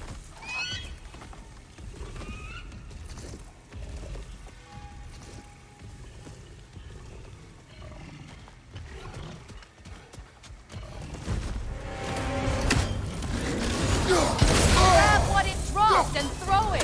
Grab what it dropped and throw it!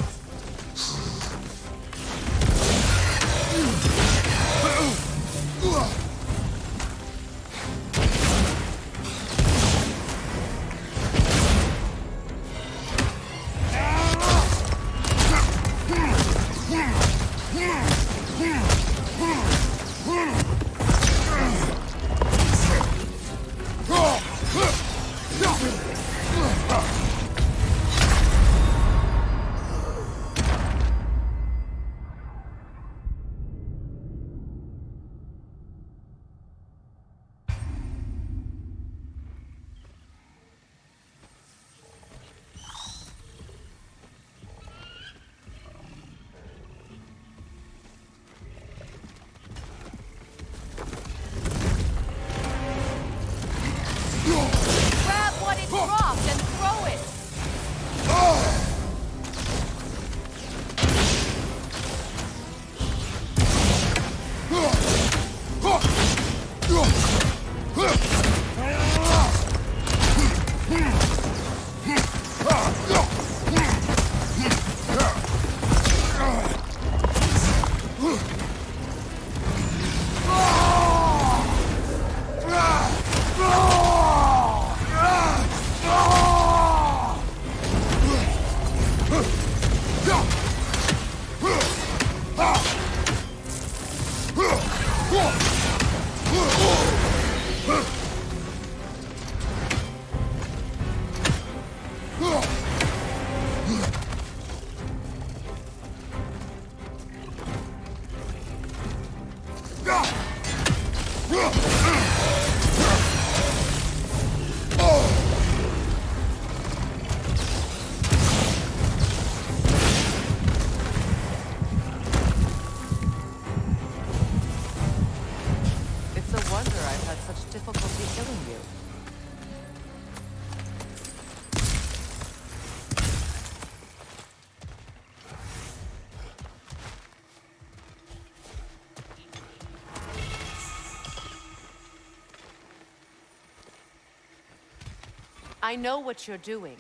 I know what you're doing.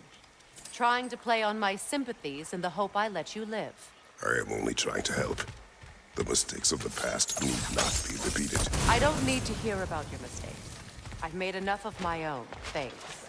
Trying to play on my sympathies in the hope I let you live. I am only trying to help. The mistakes of the past need not be repeated. I don't need to hear about your mistakes. I've made enough of my own, thanks.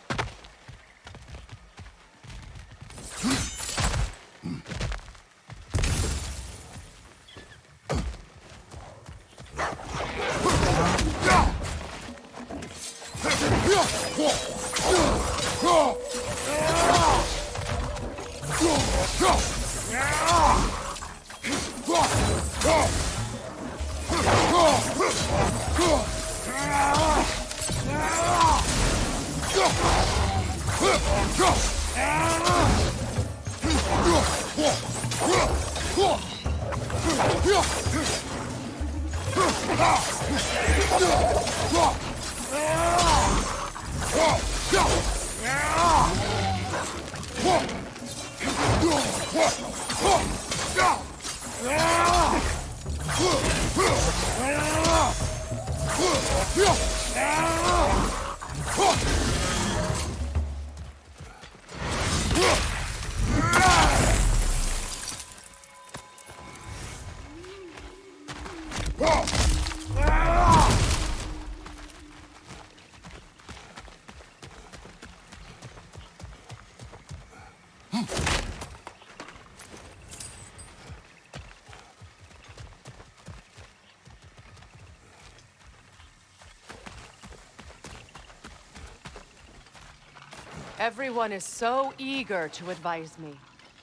Everyone is so eager to advise me,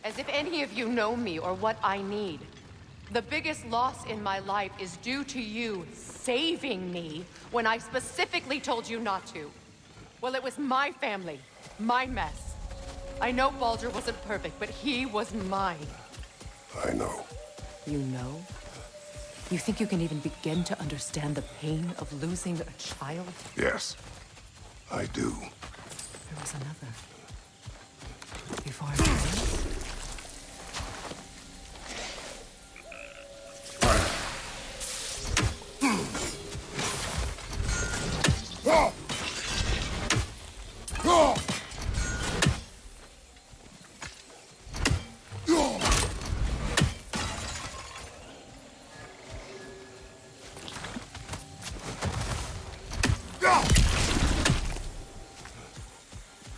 as if any of you know me or what I need. The biggest loss in my life is due to you saving me when I specifically told you not to. Well, it was my family, my mess. I know Baldur wasn't perfect, but he was mine. I know. You know? You think you can even begin to understand the pain of losing a child? Yes, I do. There was another. Before I forget.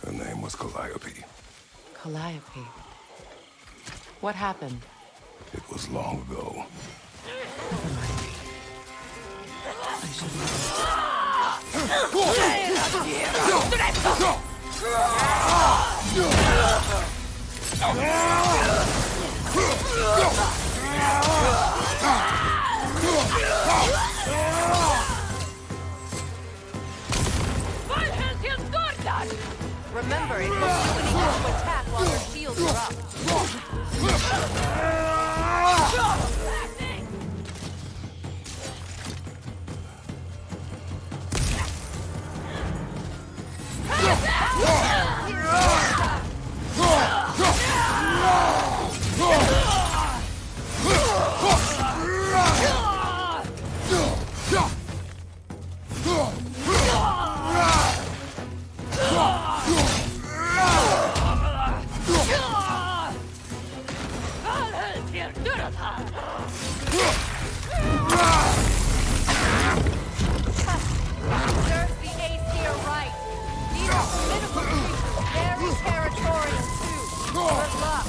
Her name was Calliope. Calliope. What happened? It was long ago. Remember, it was you to attack while her shields were up. Serves the Aesir right. These are formidable creatures, very territorial too. Good luck.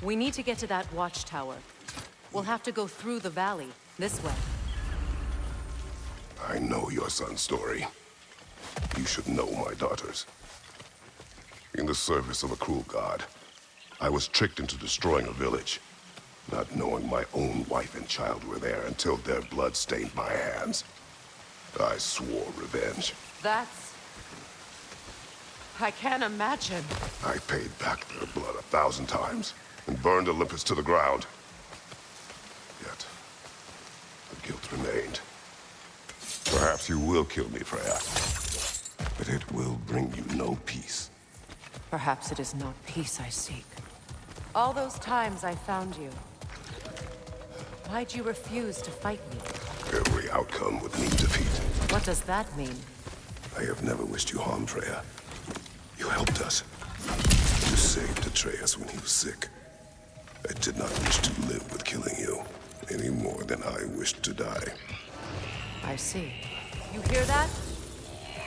We need to get to that watchtower. We'll have to go through the valley, this way. I know your son's story. You should know my daughter's. In the service of a cruel god, I was tricked into destroying a village, not knowing my own wife and child were there until their blood stained my hands. I swore revenge. That's... I can't imagine. I paid back their blood 1,000 times and burned Olympus to the ground. Yet, the guilt remained. Perhaps you will kill me, Freya, but it will bring you no peace. Perhaps it is not peace I seek. All those times I found you, why'd you refuse to fight me? Every outcome would mean defeat. What does that mean? I have never wished you harm, Freya. You helped us. You saved Atreus when he was sick. I did not wish to live with killing you, any more than I wished to die. I see. You hear that?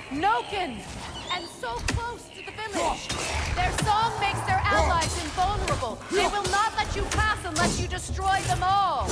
Nokins! And so close to the village! Their song makes their allies invulnerable. They will not let you pass unless you destroy them all!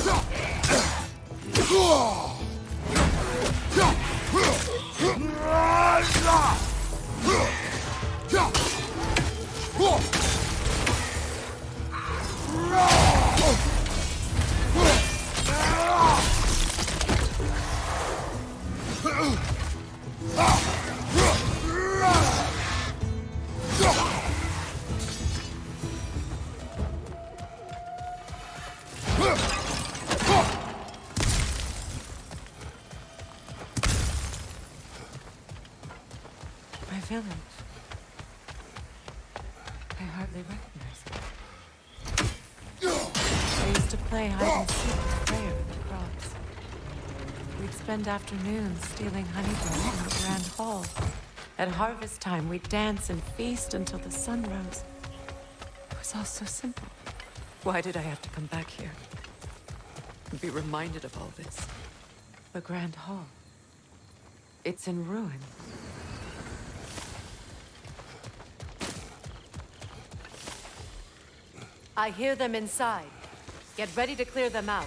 My village. I hardly recognize it. I used to play hide and seek with Freya in the crops. We'd spend afternoons stealing honeydew in the grand hall. At harvest time, we'd dance and feast until the sun rose. It was all so simple. Why did I have to come back here? And be reminded of all this? The grand hall. It's in ruin. I hear them inside. Get ready to clear them out.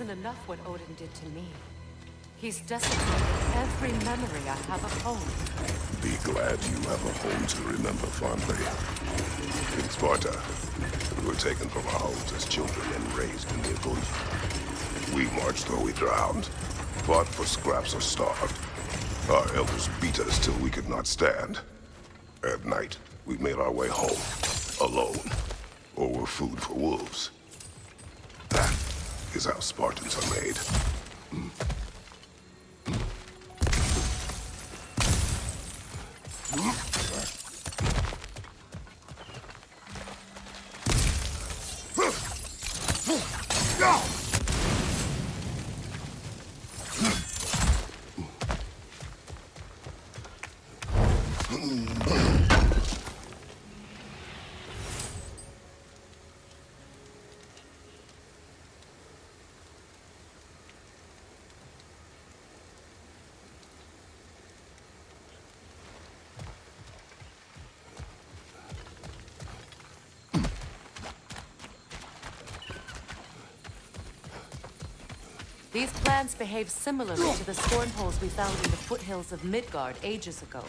isn't enough what Odin did to me. He's decimated every memory I have of home. Be glad you have a home to remember fondly. In Sparta, we were taken from our homes as children and raised in the bush. We marched though we drowned, fought for scraps or starved. Our elders beat us till we could not stand. At night, we made our way home, alone, or were food for wolves. That is how Spartans are made. These plants behave similarly to the scorn holes we found in the foothills of Midgard ages ago.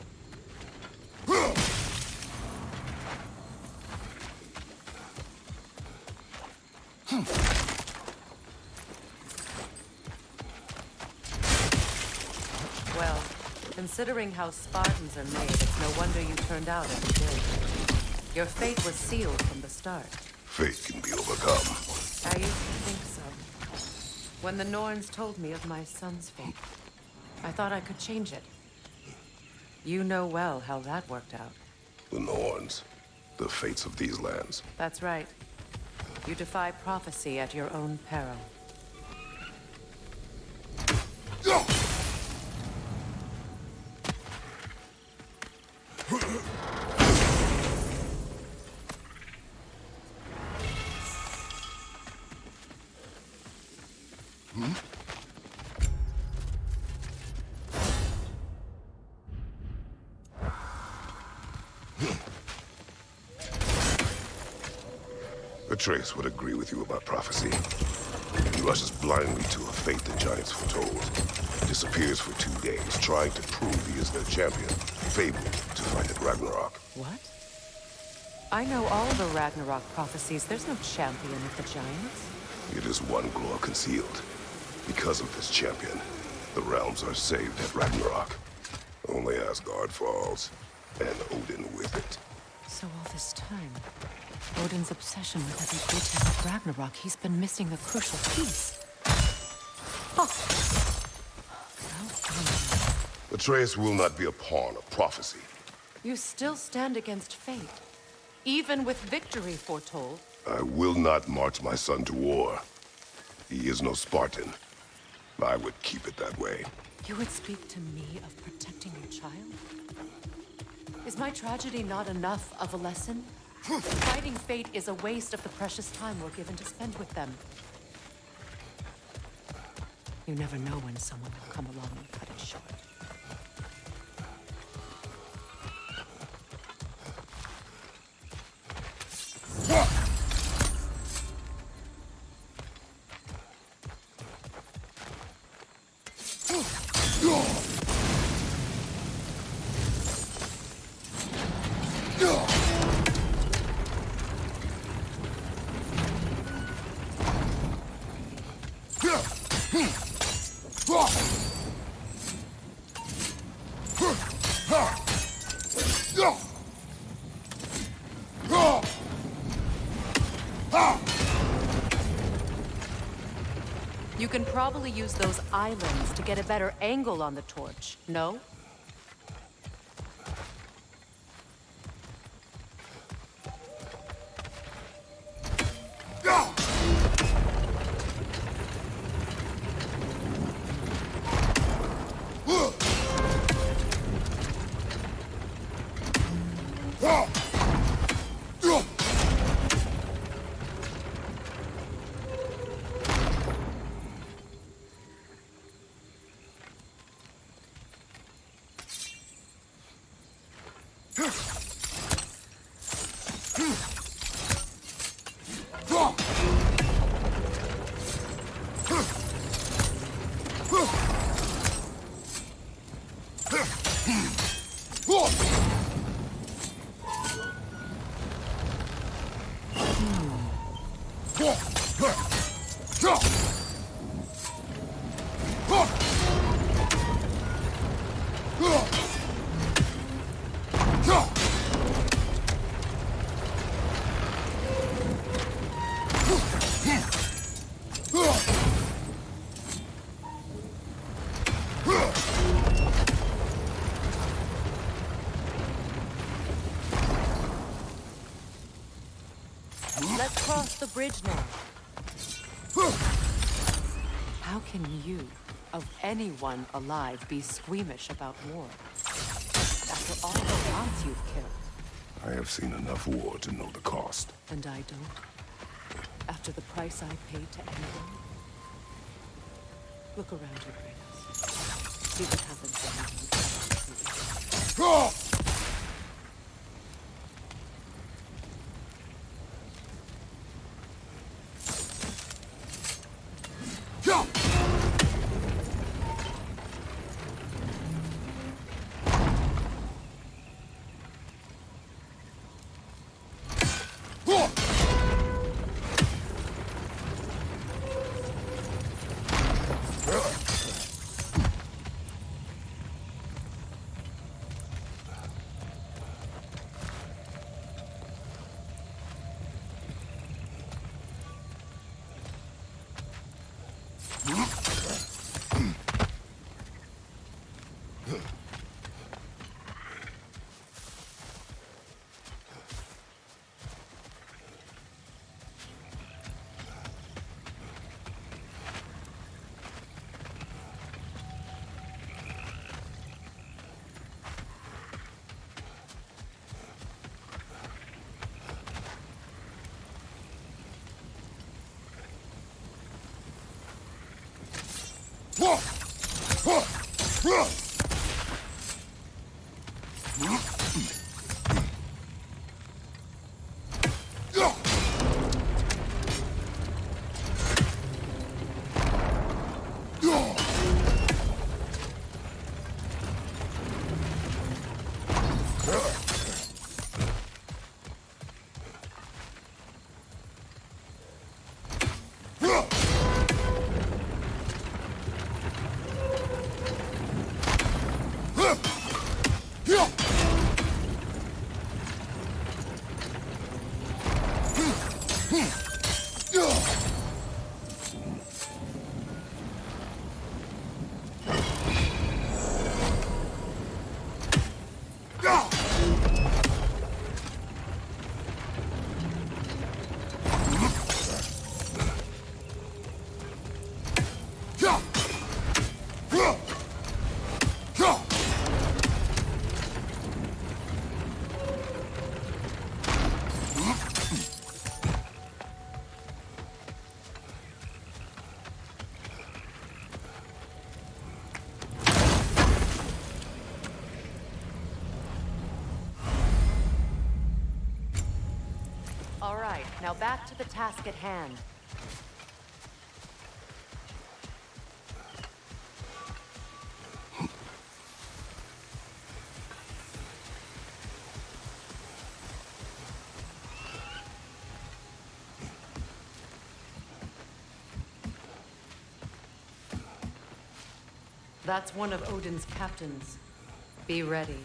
Well, considering how Spartans are made, it's no wonder you turned out as you did. Your fate was sealed from the start. Fate can be overcome. I used to think so. When the Norns told me of my son's fate, I thought I could change it. You know well how that worked out. The Norns, the fates of these lands. That's right. You defy prophecy at your own peril. Atreus would agree with you about prophecy. He rushes blindly to a fate the giants foretold. Disappears for 2 days, trying to prove he is their champion. Fabled to fight at Ragnarok. What? I know all the Ragnarok prophecies. There's no champion of the giants. It is one glow concealed. Because of this champion, the realms are saved at Ragnarok. Only Asgard falls, and Odin with it. So all this time, Odin's obsession with every detail of Ragnarok, he's been missing a crucial piece. Oh. Atreus will not be a pawn of prophecy. You still stand against fate, even with victory foretold. I will not march my son to war. He is no Spartan. I would keep it that way. You would speak to me of protecting your child? Is my tragedy not enough of a lesson? Fighting fate is a waste of the precious time we're given to spend with them. You never know when someone will come along and cut it short. You can probably use those islands to get a better angle on the torch, no? Let's cross the bridge now. How can you, of anyone alive, be squeamish about war? After all the gods you've killed. I have seen enough war to know the cost. And I don't? After the price I paid to end them? Look around you, Kratos. See what happens when you All right, now back to the task at hand. That's one of Odin's captains. Be ready.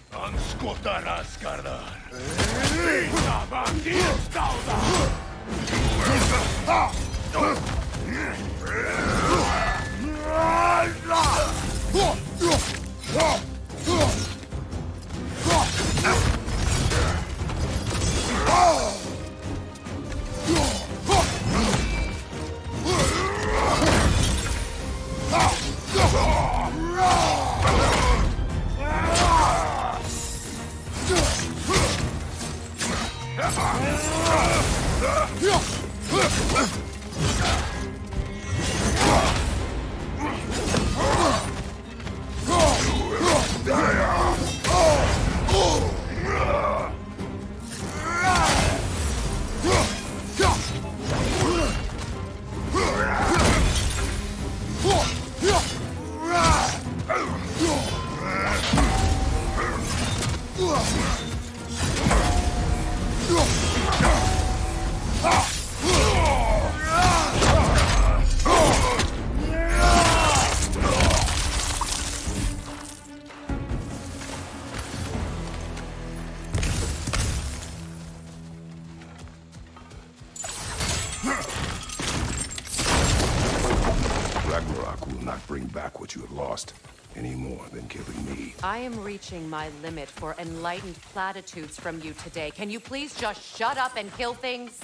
Ragnarok will not bring back what you have lost, any more than killing me. I am reaching my limit for enlightened platitudes from you today. Can you please just shut up and kill things?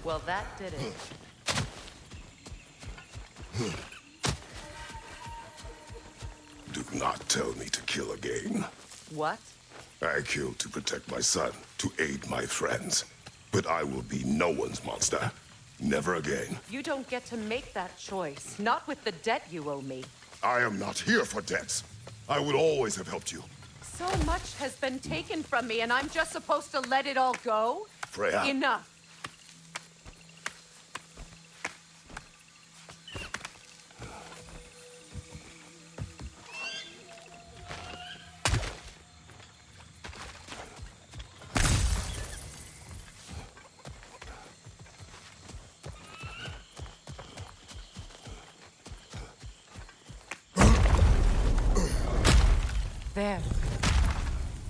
Well, that did it. Do not tell me to kill again. What? I killed to protect my son, to aid my friends. But I will be no one's monster. Never again. You don't get to make that choice. Not with the debt you owe me. I am not here for debts. I would always have helped you. So much has been taken from me, and I'm just supposed to let it all go? Freya. Enough. There.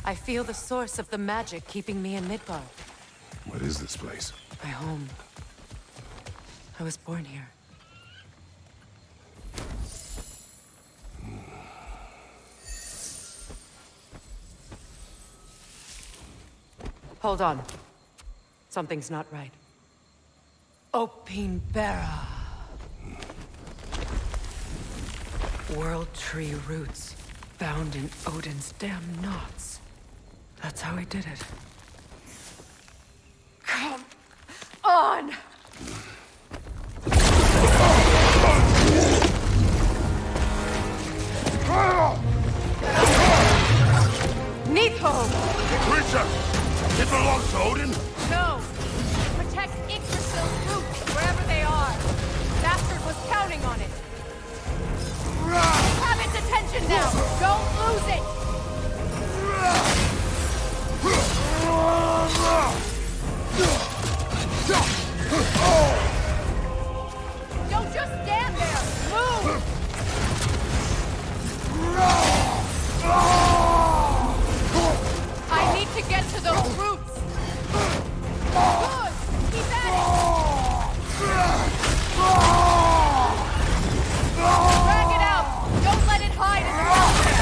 I feel the source of the magic keeping me in Midgard. What is this place? My home. I was born here. Hold on. Something's not right. Opinbera. World tree roots. Bound in Odin's damn knots. That's how he did it. Come on! Nito! The creature! It belongs to Odin? No! It protects Yggdrasil's roots, wherever they are. Bastard was counting on it. Have its attention now! Don't lose it! Don't just stand there! Move! I need to get to those roots! Good! Keep at it! Drag it out! Don't let it hide in the mountain!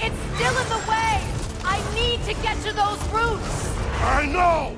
It's still in the way! I need to get to those roots! I know!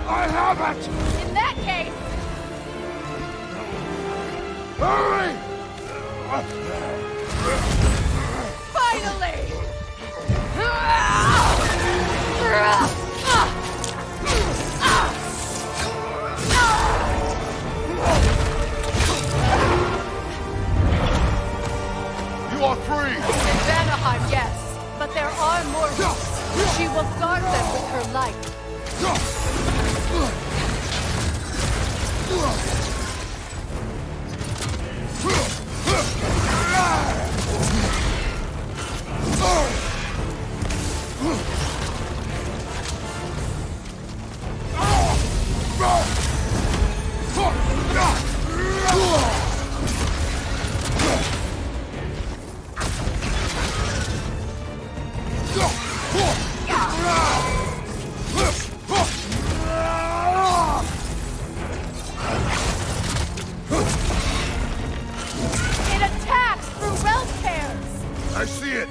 I have it! In that case... Hurry! Finally! You are free! In Vanaheim, yes. But there are more roots. She will guard them with her life. I see it!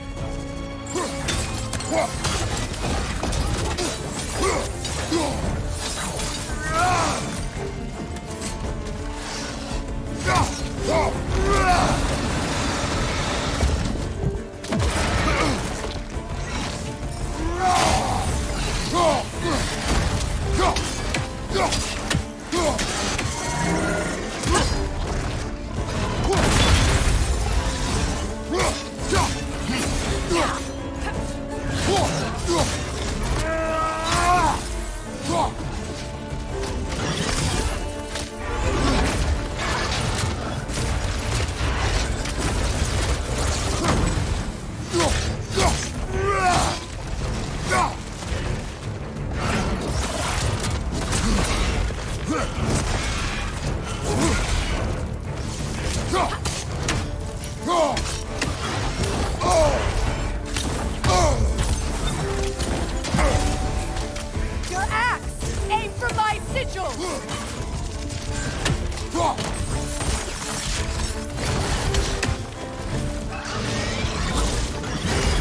Your axe! Aim for my sigil!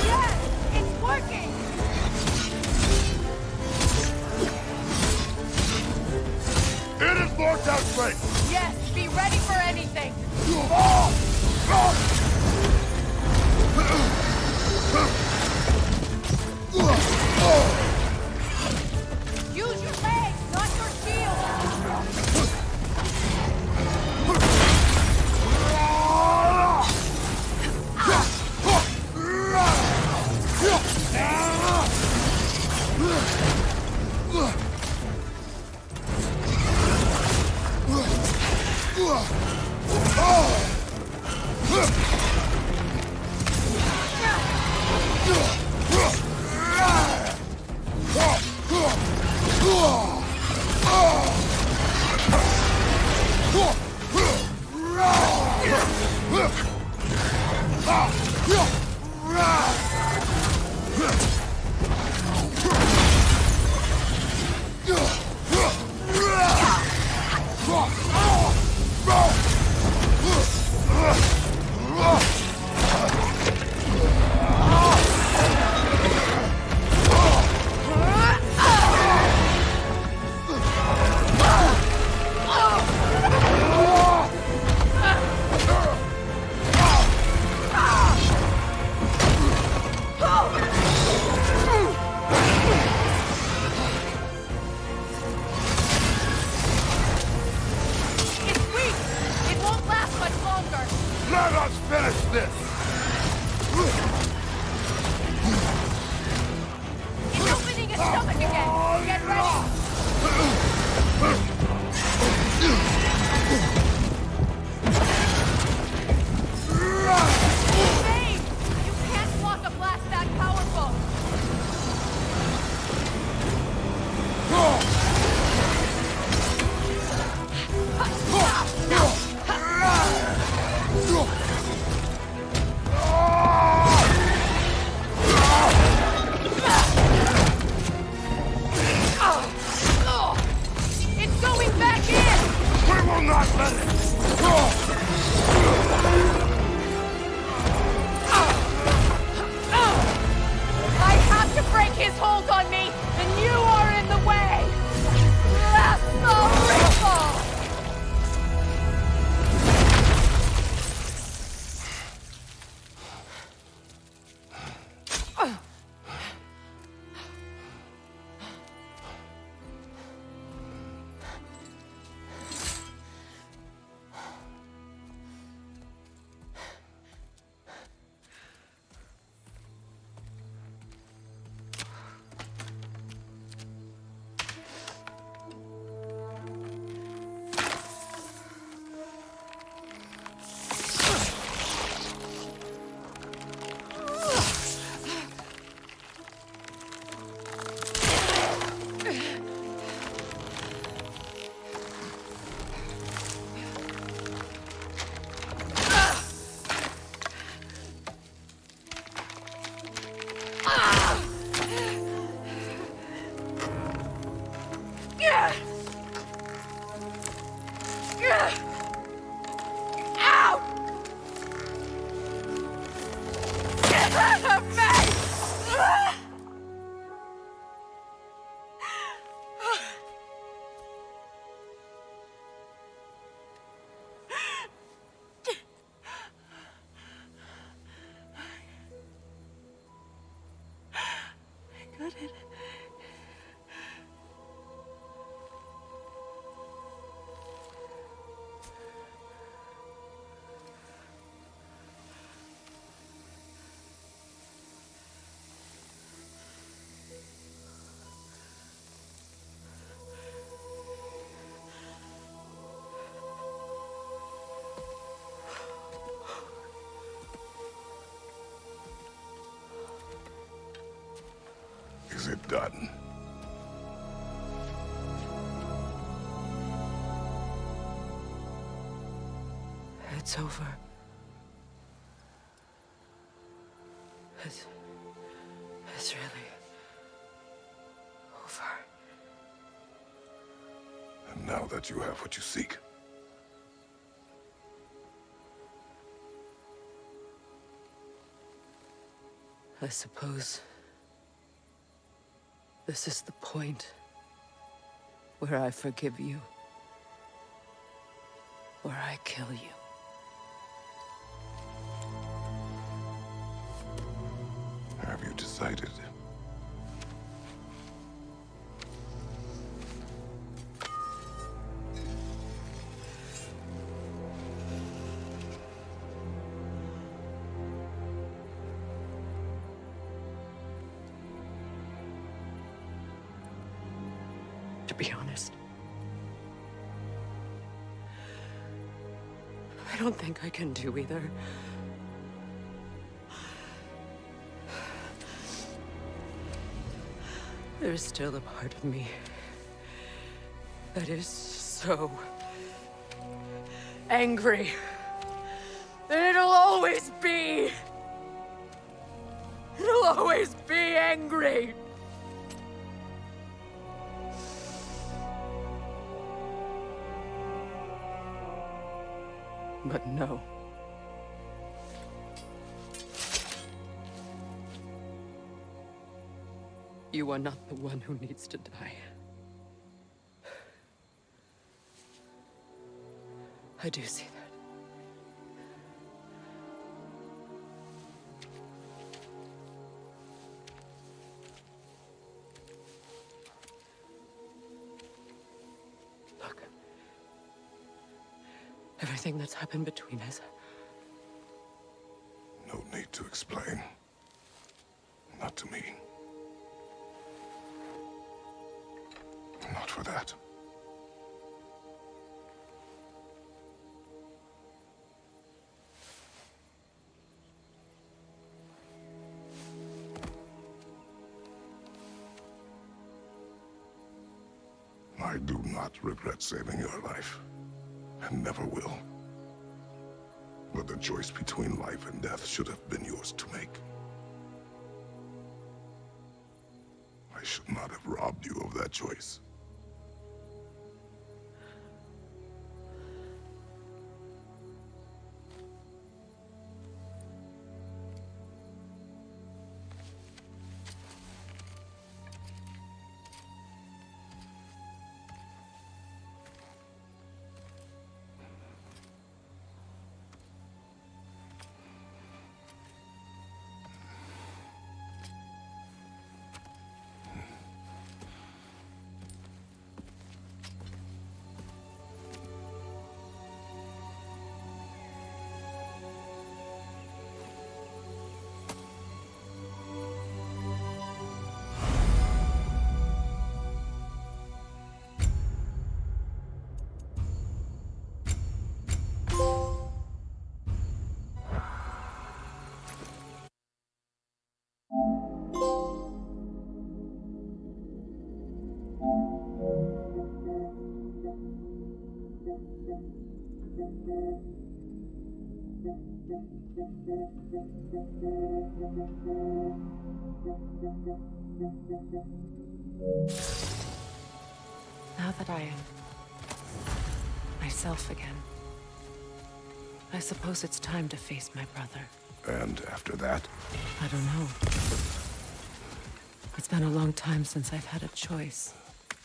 Yes! It's working! It is marked out straight! Yes, be ready for anything! Use your legs, not your shield! Let us finish this! It's opening its stomach again! Get ready! Bane! You can't block a blast that powerful! her face! I got it. Is it done? It's over. It's really over. And now that you have what you seek, I suppose this is the point where I forgive you, or I kill you. have you decided? To be honest, I don't think I can do either. There's still a part of me that is so angry that it'll always be angry. But no. You are not the one who needs to die. I do see that. Look. Everything that's happened between us. No need to explain. Not to me. Not for that. I do not regret saving your life, and never will. But the choice between life and death should have been yours to make. I should not have robbed you of that choice. Now that I am myself again, I suppose it's time to face my brother. And after that? I don't know. It's been a long time since I've had a choice.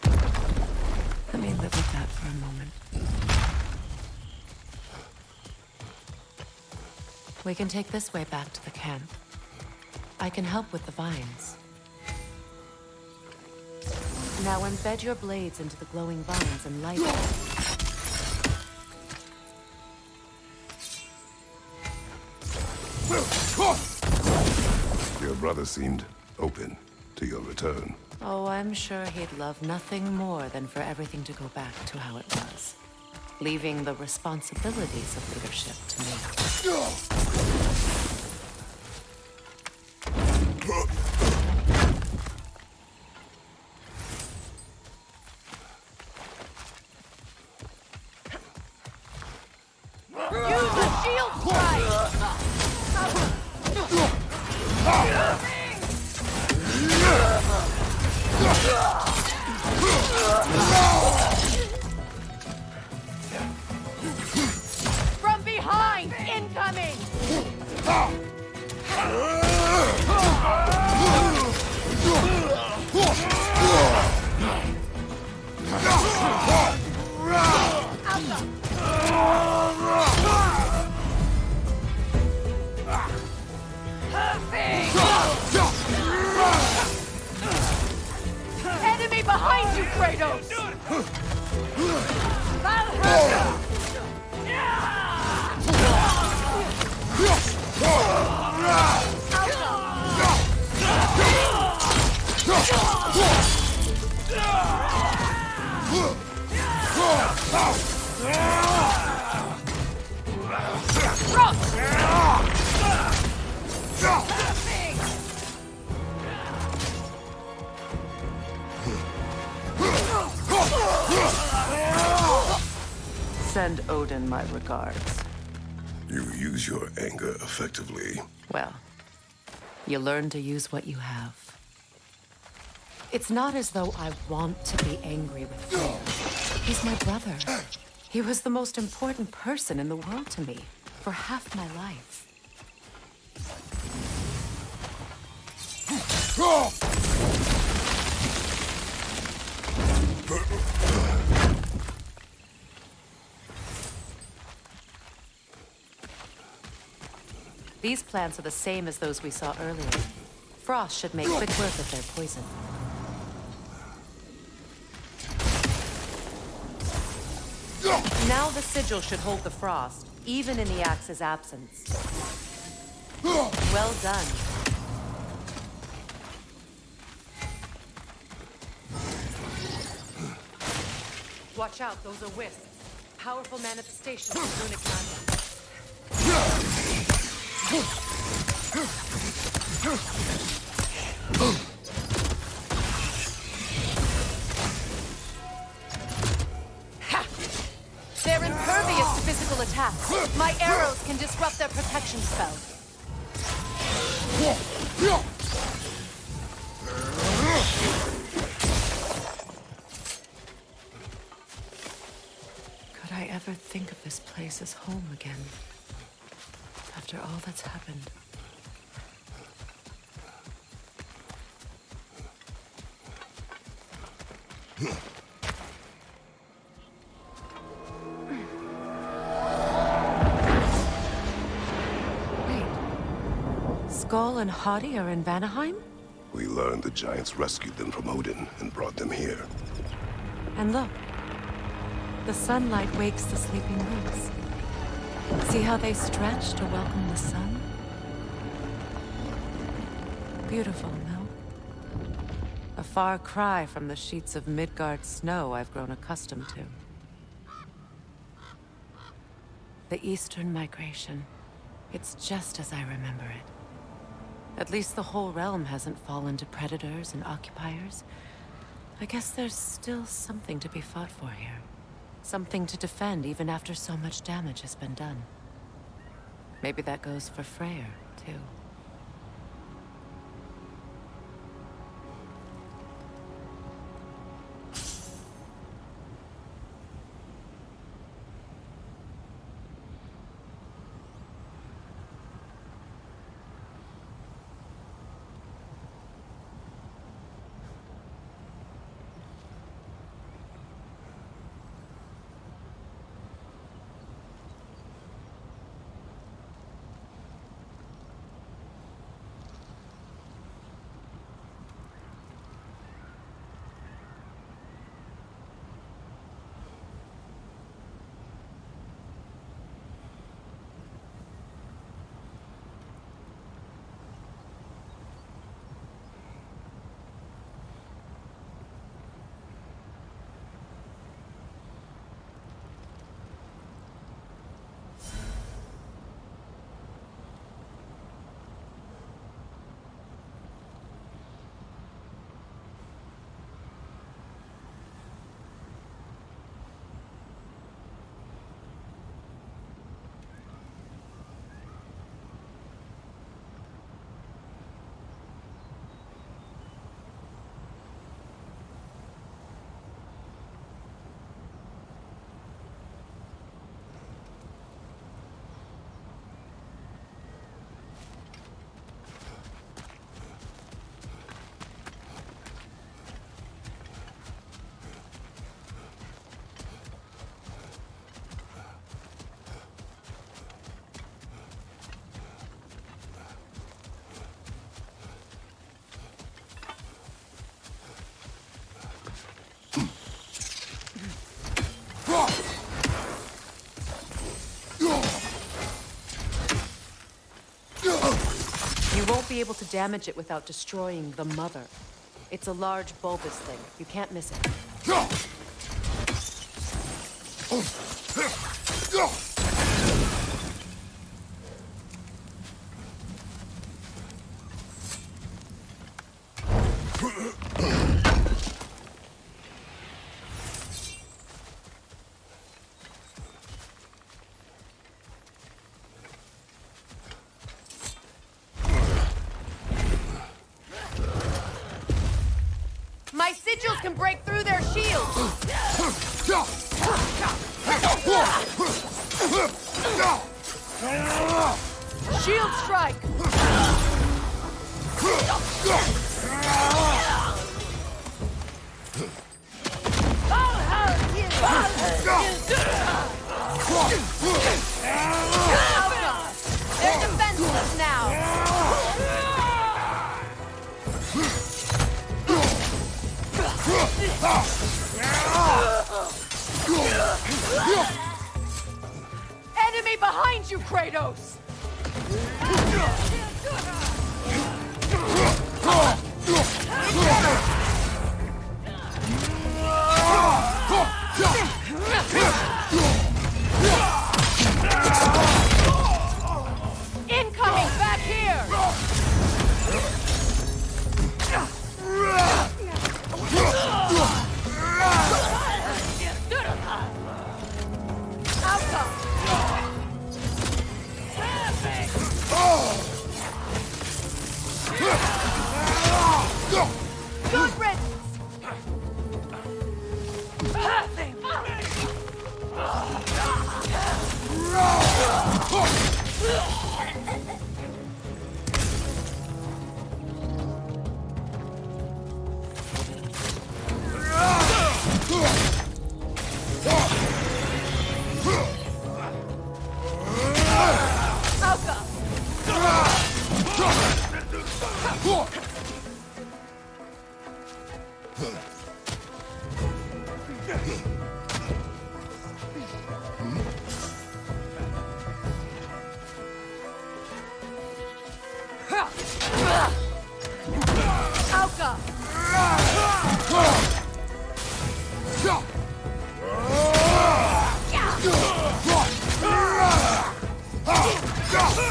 Let me live with that for a moment. We can take this way back to the camp. I can help with the vines. Now embed your blades into the glowing vines and light them. Your brother seemed open to your return. Oh, I'm sure he'd love nothing more than for everything to go back to how it was, leaving the responsibilities of leadership to me. Use a shield strike! From behind! Incoming! Enemy behind you, Kratos! Valhalla! Send Odin my regards. You use your anger effectively. Well, you learn to use what you have. It's not as though I want to be angry with Freya. He's my brother. He was the most important person in the world to me for half my life. These plants are the same as those we saw earlier. Frost should make quick work of their poison. Now the sigil should hold the frost, even in the axe's absence. Well done. Watch out, those are wisps. Powerful manifestations of runic magic. They're impervious to physical attacks. My arrows can disrupt their protection spell. Could I ever think of this place as home again? After all that's happened. Skull and Hadi are in Vanaheim? We learned the giants rescued them from Odin and brought them here. And look. The sunlight wakes the sleeping roots. See how they stretch to welcome the sun? Beautiful, no? A far cry from the sheets of Midgard snow I've grown accustomed to. The Eastern migration. It's just as I remember it. At least the whole realm hasn't fallen to predators and occupiers. I guess there's still something to be fought for here. Something to defend even after so much damage has been done. Maybe that goes for Freyr, too. You won't be able to damage it without destroying the mother. It's a large bulbous thing. You can't miss it. My sigils can break through their shields! Shield strike! They're defenseless now! Enemy behind you, Kratos! Incoming back here! Good riddance!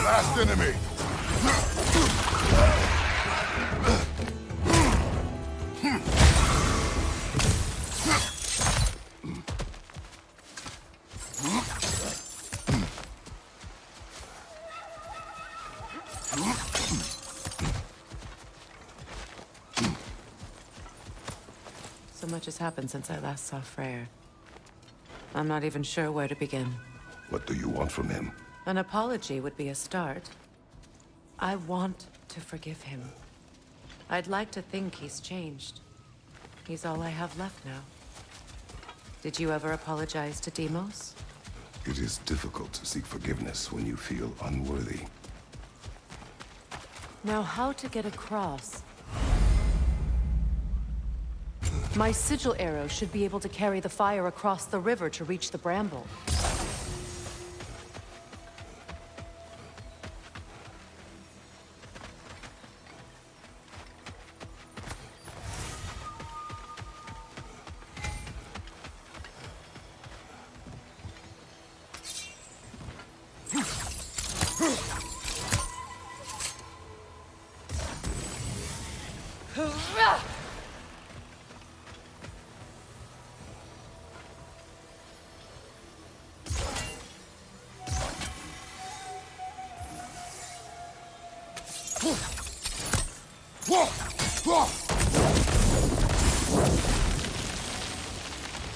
Last enemy. So much has happened since I last saw Freyr. I'm not even sure where to begin. What do you want from him? An apology would be a start. I want to forgive him. I'd like to think he's changed. He's all I have left now. Did you ever apologize to Deimos? It is difficult to seek forgiveness when you feel unworthy. Now, how to get across? My sigil arrow should be able to carry the fire across the river to reach the bramble.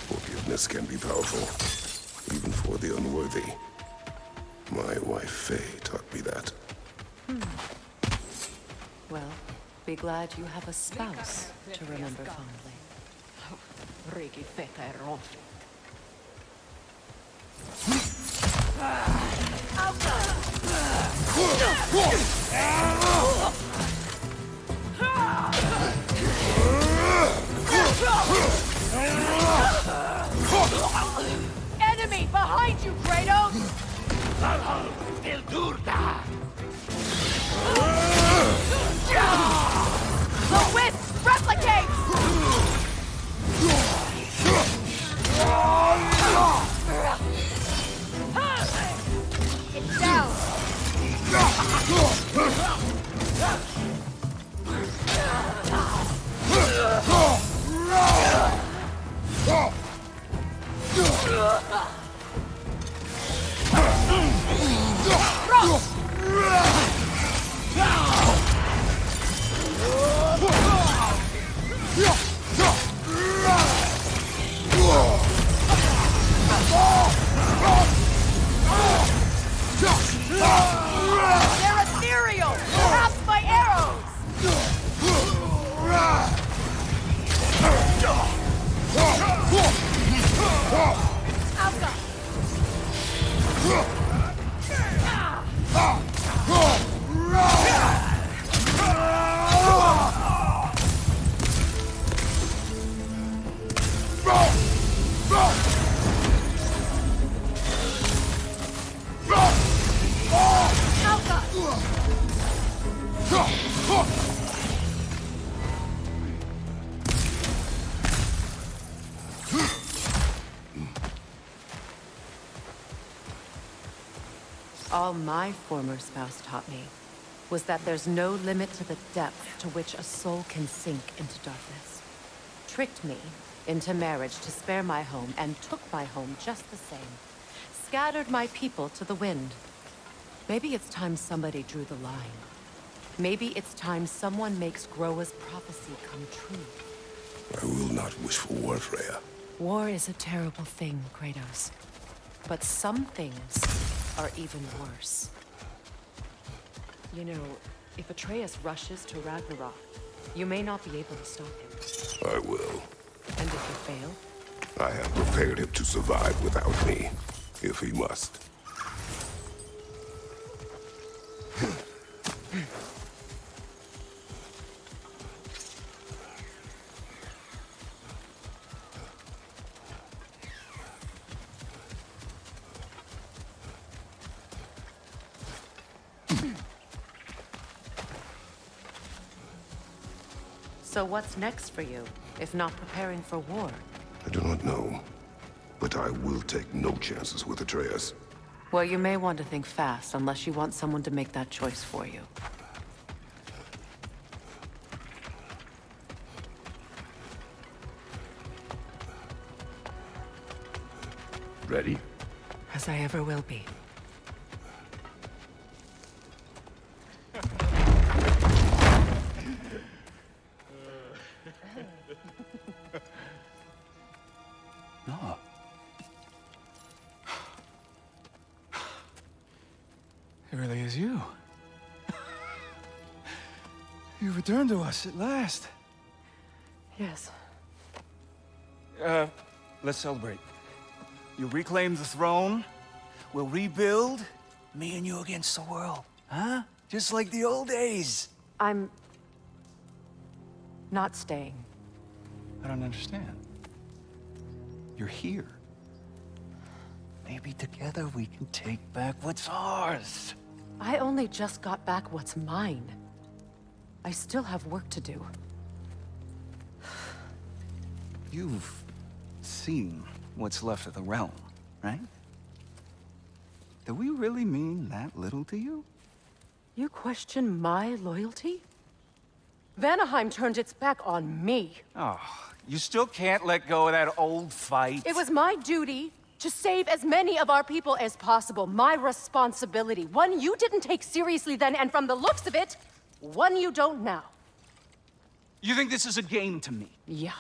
Forgiveness can be powerful, even for the unworthy. My wife Faye taught me that. Well, be glad you have a spouse to remember fondly. Enemy behind you, Kratos! They're ethereal! Perhaps my arrows! Alpha! All my former spouse taught me was that there's no limit to the depth to which a soul can sink into darkness. Tricked me into marriage to spare my home and took my home just the same. Scattered my people to the wind. Maybe it's time somebody drew the line. Maybe it's time someone makes Groa's prophecy come true. I will not wish for war, Freya. War is a terrible thing, Kratos. But some things are even worse. You know, if Atreus rushes to Ragnarok, you may not be able to stop him. I will. And if you fail? I have prepared him to survive without me, if he must. So what's next for you, if not preparing for war? I do not know, but I will take no chances with Atreus. Well, you may want to think fast, unless you want someone to make that choice for you. Ready? As I ever will be. No. It really is you. You returned to us at last. Yes. Let's celebrate. You reclaim the throne. We'll rebuild. Me and you against the world. Huh? Just like the old days. I'm not staying. I don't understand. You're here. Maybe together we can take back what's ours. I only just got back what's mine. I still have work to do. You've seen what's left of the realm, right? Do we really mean that little to you? You question my loyalty? Vanaheim turned its back on me. Oh, you still can't let go of that old fight? It was my duty to save as many of our people as possible. My responsibility. One you didn't take seriously then, and from the looks of it, one you don't now. You think this is a game to me? Yeah.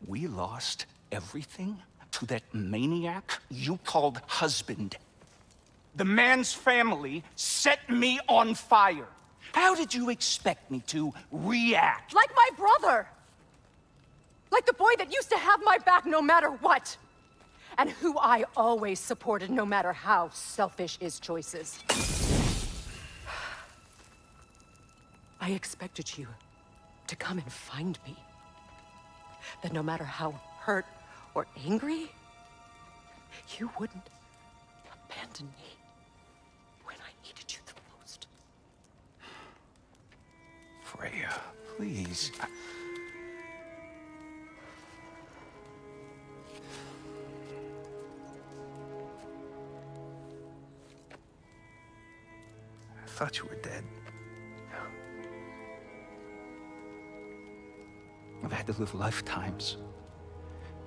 We lost everything to that maniac you called husband. The man's family set me on fire. How did you expect me to react? Like my brother! Like the boy that used to have my back no matter what! And who I always supported no matter how selfish his choices. I expected you to come and find me. That no matter how hurt or angry, you wouldn't abandon me when I needed you the most. Freya, please. thought you were dead. I've had to live lifetimes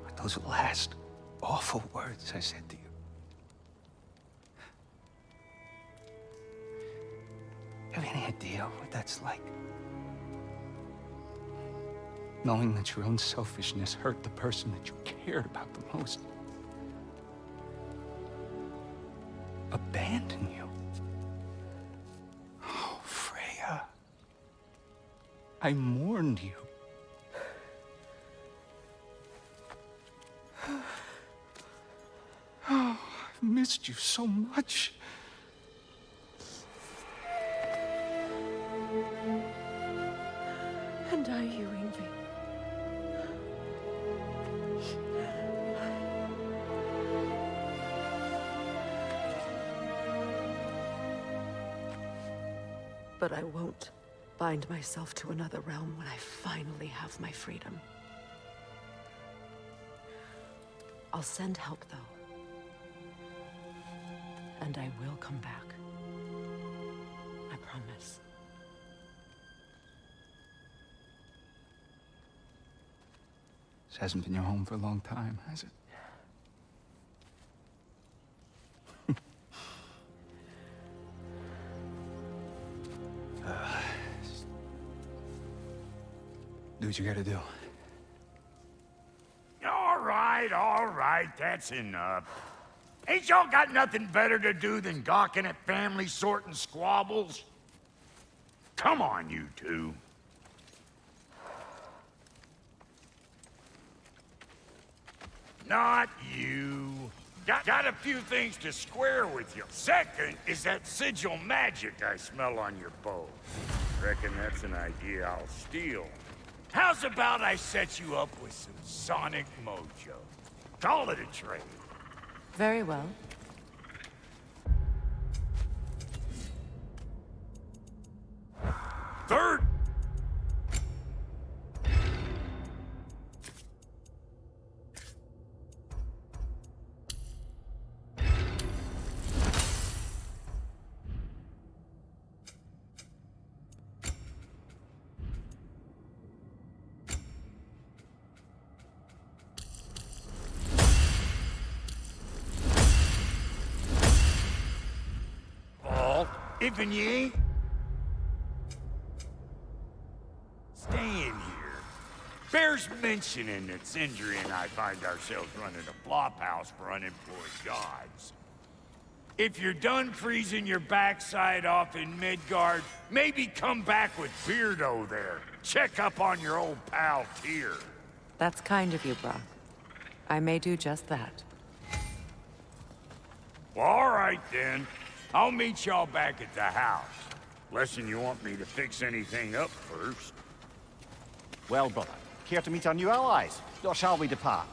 with those last awful words I said to you. Have any idea what that's like? Knowing that your own selfishness hurt the person that you cared about the most. Abandon you. Oh, Freya. I mourned you. Oh, I've missed you so much. And are you, Ingrid? But I won't bind myself to another realm when I finally have my freedom. I'll send help, though. And I will come back. I promise. This hasn't been your home for a long time, has it? Do what you gotta do. All right, that's enough. Ain't y'all got nothing better to do than gawking at family sorting squabbles? Come on, you two. Not you. Got a few things to square with you. Second is that sigil magic I smell on your bow. Reckon that's an idea I'll steal. How's about I set you up with some sonic mojo? Call it a trade. Very well. Third. If you ain't staying here, bears mentioning that Sindri and I find ourselves running a flop house for unemployed gods. If you're done freezing your backside off in Midgard, maybe come back with Beardo there. Check up on your old pal Tyr. That's kind of you, Brock. I may do just that. Well, all right then. I'll meet y'all back at the house. Lesson you want me to fix anything up first. Well, brother, care to meet our new allies? Or shall we depart?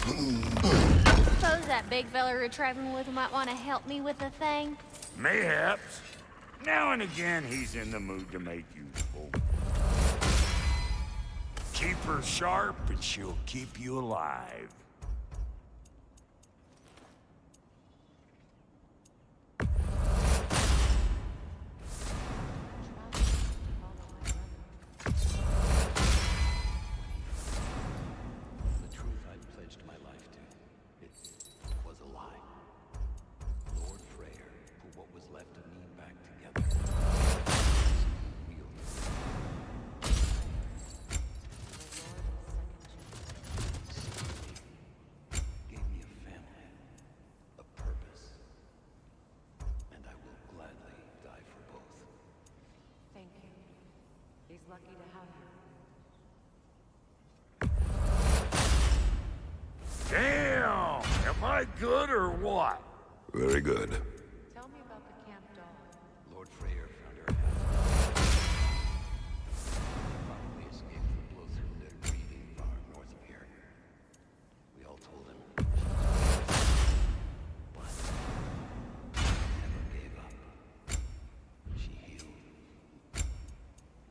Suppose that big fella we're traveling with might want to help me with a thing? Mayhaps. Now and again, he's in the mood to make useful. Keep her sharp, and she'll keep you alive. Lucky to have you. Damn! Am I good or what? Very good. Tell me about the camp doll. Lord Freyr found her house. Probably escaped from blows through their grieving far north of here. We all told him. But never gave up. She healed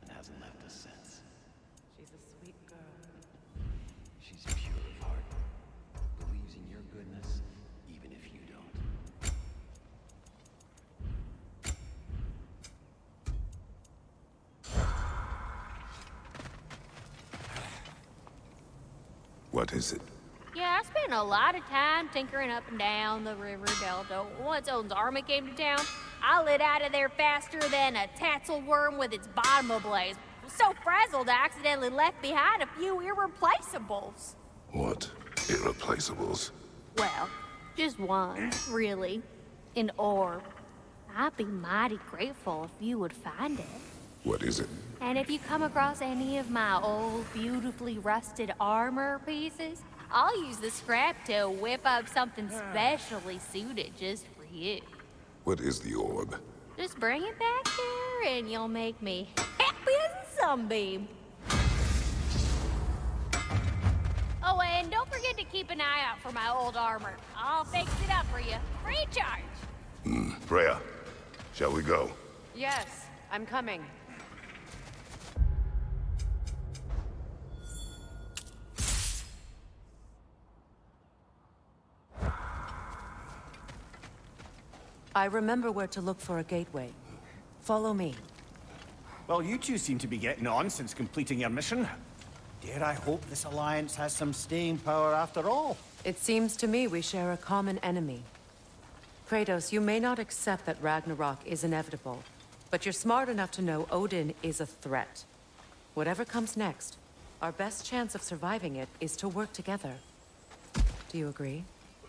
and hasn't left us since. She's a sweet girl. She's pure of heart. Believes in your goodness, even if you don't. What is it? Yeah, I spent a lot of time tinkering up and down the river delta. Once Odin's army came to town, I lit out of there faster than a tassel worm with its bottom ablaze. So frazzled, I accidentally left behind a few irreplaceables. What irreplaceables? Well, just one, really. An orb. I'd be mighty grateful if you would find it. What is it? And if you come across any of my old, beautifully rusted armor pieces, I'll use the scrap to whip up something specially suited just for you. What is the orb? Just bring it back here and you'll make me happy as a sunbeam. Oh, and don't forget to keep an eye out for my old armor. I'll fix it up for you, free of charge. Freya, shall we go? Yes, I'm coming. I remember where to look for a gateway. Follow me. Well, you two seem to be getting on since completing your mission. Dare I hope this alliance has some staying power after all? It seems to me we share a common enemy. Kratos, you may not accept that Ragnarok is inevitable, but you're smart enough to know Odin is a threat. Whatever comes next, our best chance of surviving it is to work together. Do you agree?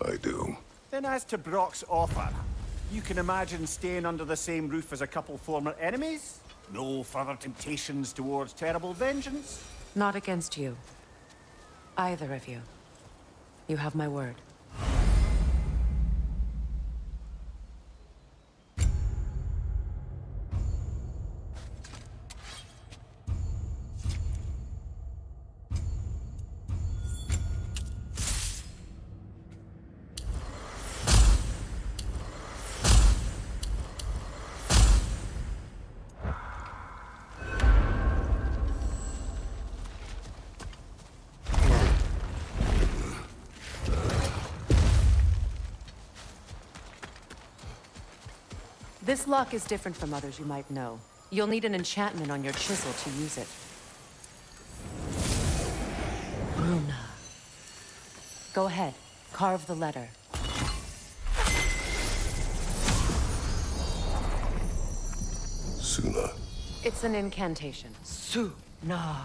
I do. Then as to Brock's offer, you can imagine staying under the same roof as a couple former enemies? No further temptations towards terrible vengeance? Not against you. Either of you. You have my word. This lock is different from others you might know. You'll need an enchantment on your chisel to use it. Runa. Go ahead. Carve the letter. Suna. It's an incantation. Suna.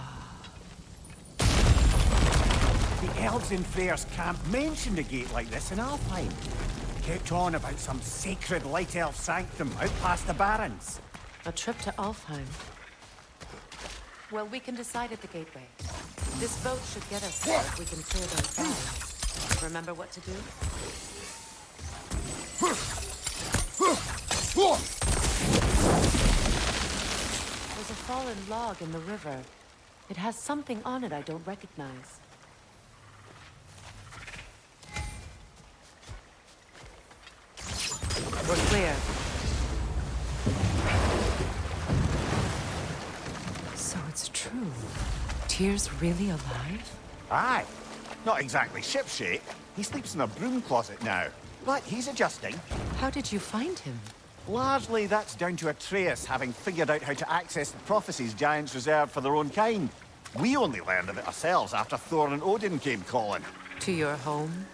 The elves in Freyr's camp mentioned a gate like this in Alfheim. Kept on about some sacred light elf sanctum out past the Barrens. A trip to Alfheim. Well, we can decide at the gateway. This boat should get us there if we can clear those guys. Remember what to do? There's a fallen log in the river. It has something on it I don't recognize. We're clear. So it's true. Tyr's really alive? Aye. Not exactly shipshape. He sleeps in a broom closet now. But he's adjusting. How did you find him? Largely, that's down to Atreus having figured out how to access the prophecies giants reserved for their own kind. We only learned of it ourselves after Thor and Odin came calling. To your home?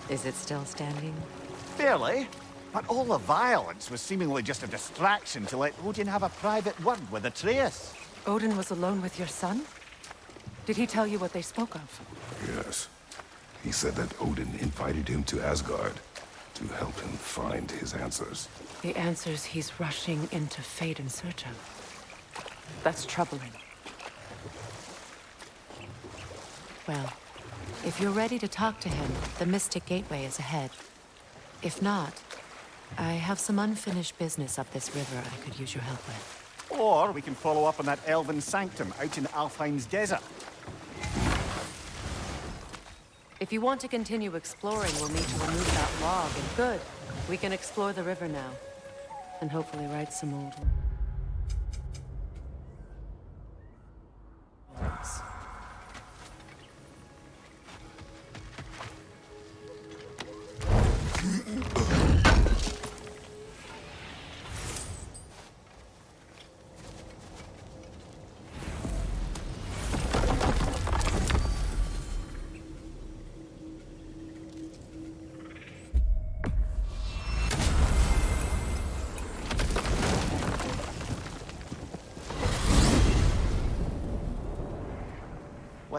Is it still standing? Fairly. But all the violence was seemingly just a distraction to let Odin have a private word with Atreus. Odin was alone with your son? Did he tell you what they spoke of? Yes. He said that Odin invited him to Asgard to help him find his answers. The answers he's rushing into fate in search of. That's troubling. Well, if you're ready to talk to him, the Mystic Gateway is ahead. If not, I have some unfinished business up this river I could use your help with. Or we can follow up on that elven sanctum out in Alfheim's desert. If you want to continue exploring, we'll need to remove that log, and good. We can explore the river now. And hopefully write some old ones.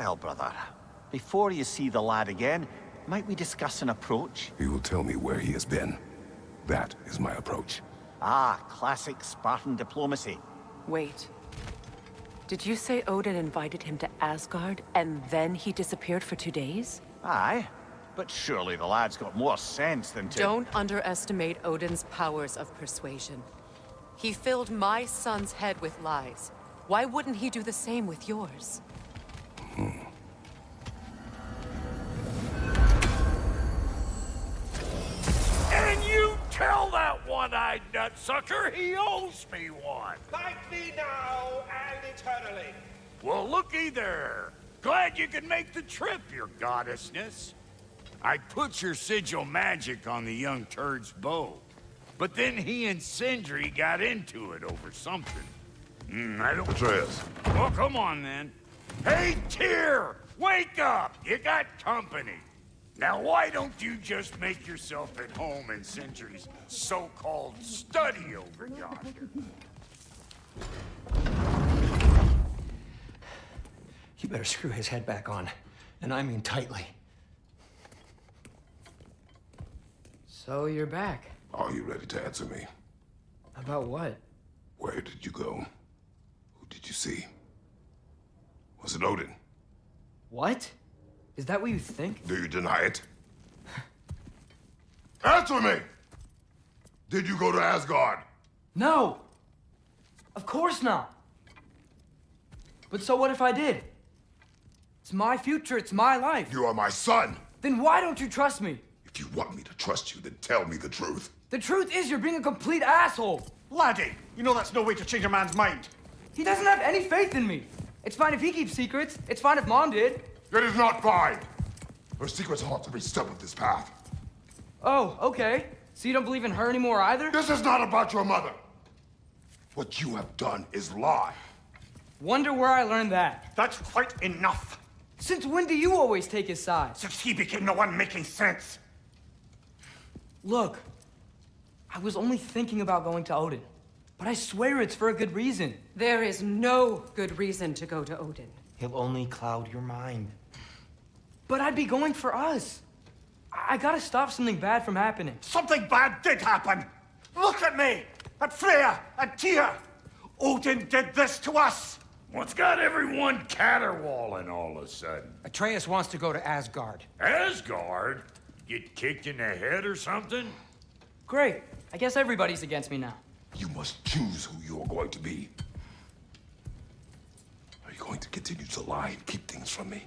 Well, brother, before you see the lad again, might we discuss an approach? He will tell me where he has been. That is my approach. Ah, classic Spartan diplomacy. Wait. Did you say Odin invited him to Asgard, and then he disappeared for 2 days? Aye, but surely the lad's got more sense than to... Don't underestimate Odin's powers of persuasion. He filled my son's head with lies. Why wouldn't he do the same with yours? And you tell that one-eyed nutsucker he owes me one. Thank me now and eternally. Well, looky there. Glad you could make the trip, your goddessness. I put your sigil magic on the young turd's bow, but then he and Sindri got into it over something. I don't... Atreus. Well, come on, then. Hey, Tyr! Wake up! You got company. Now, why don't you just make yourself at home in Sindri's so-called study over yonder? You better screw his head back on, and I mean tightly. So you're back. Are you ready to answer me? About what? Where did you go? Who did you see? Was it Odin? What? Is that what you think? Do you deny it? Answer me! Did you go to Asgard? No! Of course not! But so what if I did? It's my future, it's my life. You are my son! Then why don't you trust me? If you want me to trust you, then tell me the truth. The truth is you're being a complete asshole! Laddie, you know that's no way to change a man's mind. He doesn't have any faith in me. It's fine if he keeps secrets. It's fine if Mom did. It is not fine! Her secrets haunt every step of this path. Oh, okay. So you don't believe in her anymore either? This is not about your mother. What you have done is lie. Wonder where I learned that. That's quite enough. Since when do you always take his side? Since he became the one making sense. Look, I was only thinking about going to Odin, but I swear it's for a good reason. There is no good reason to go to Odin. He'll only cloud your mind. But I'd be going for us. I gotta stop something bad from happening. Something bad did happen. Look at me, at Freya, at Tyr. Odin did this to us. What's got everyone caterwauling all of a sudden? Atreus wants to go to Asgard. Asgard? Get kicked in the head or something? Great. I guess everybody's against me now. You must choose who you are going to be. Are you going to continue to lie and keep things from me?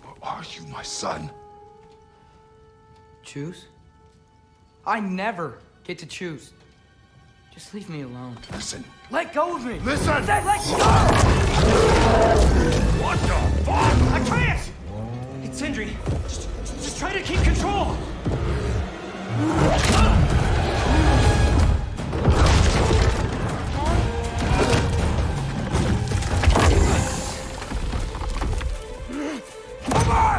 Or are you my son? Choose? I never get to choose. Just leave me alone. Listen. Let go of me! Listen! Let go! What the fuck? Atreus! It's Sindri. Just try to keep control! Come on!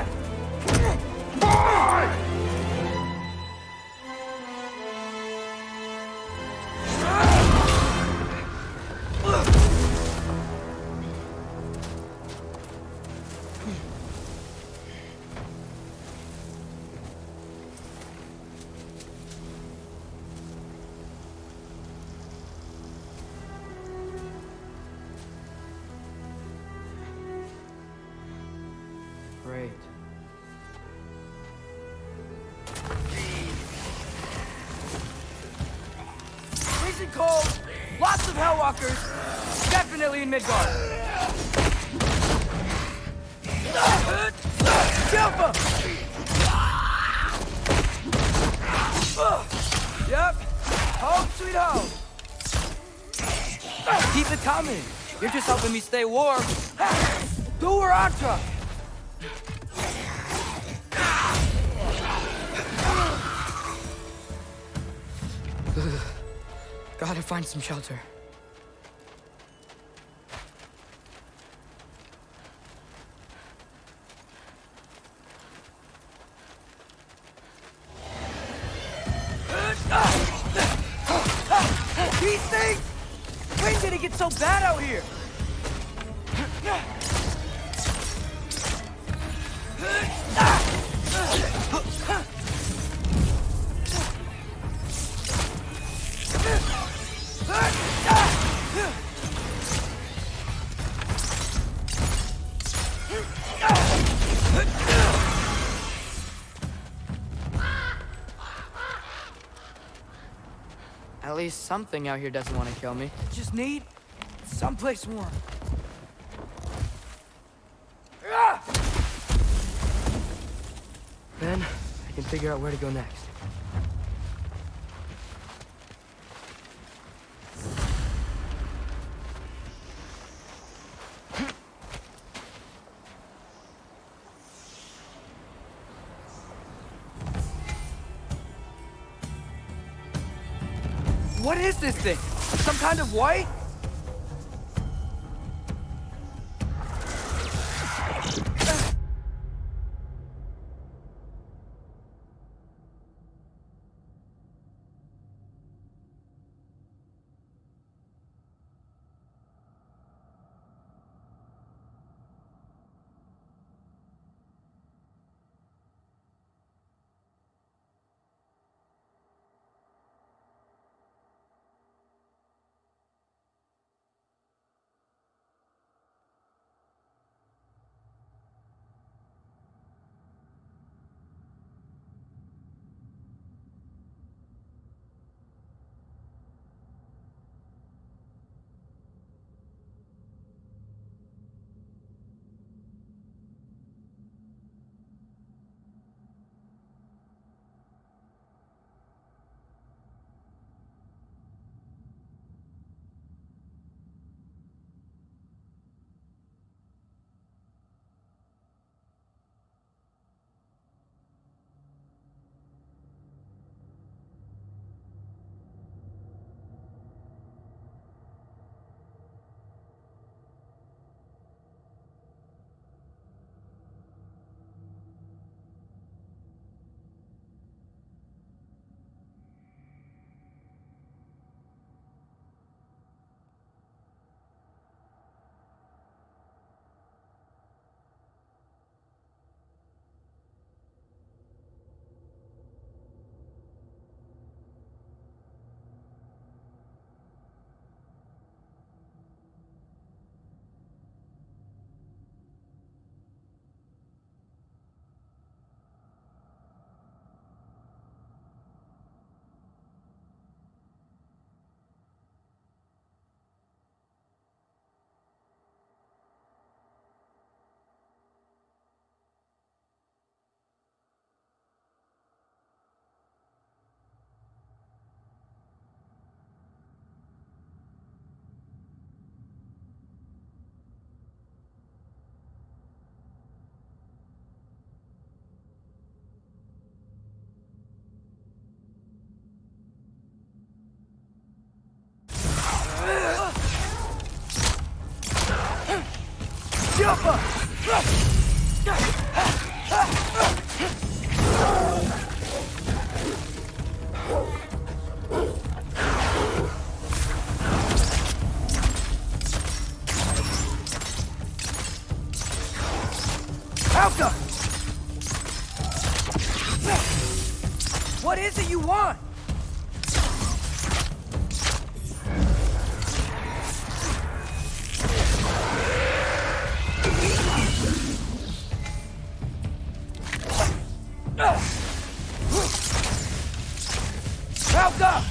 Boy! Great. Freezing cold, lots of Hellwalkers, definitely in Midgard. Jump! Yep, home sweet home. Keep it coming. You're just helping me stay warm. Do her Antra. Gotta find some shelter. These things! When did it get so bad out here? At least something out here doesn't want to kill me. Just need someplace warm. Then I can figure out where to go next. What is this thing? Some kind of way? What is it you want? Helga!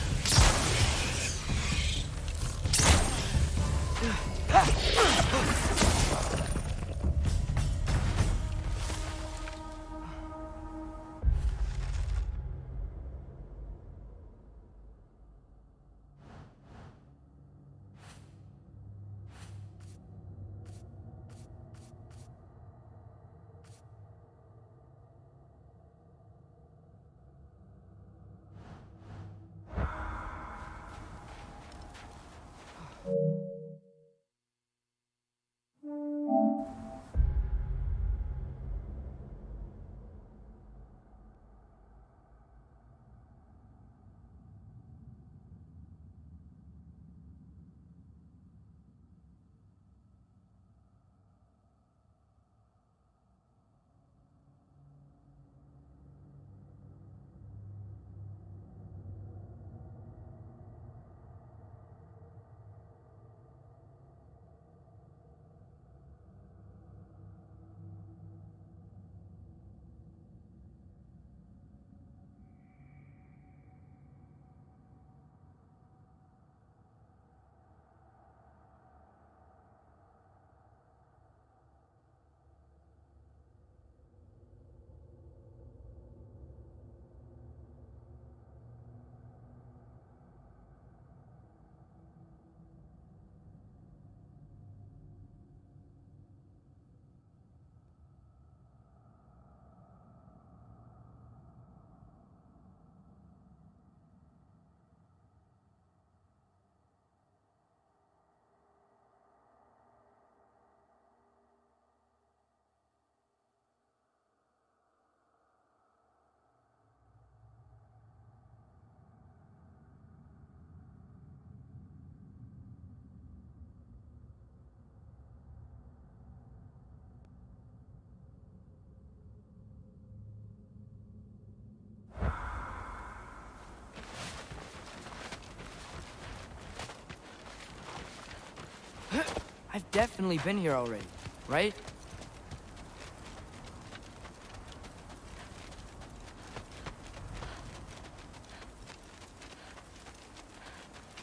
I've definitely been here already, right?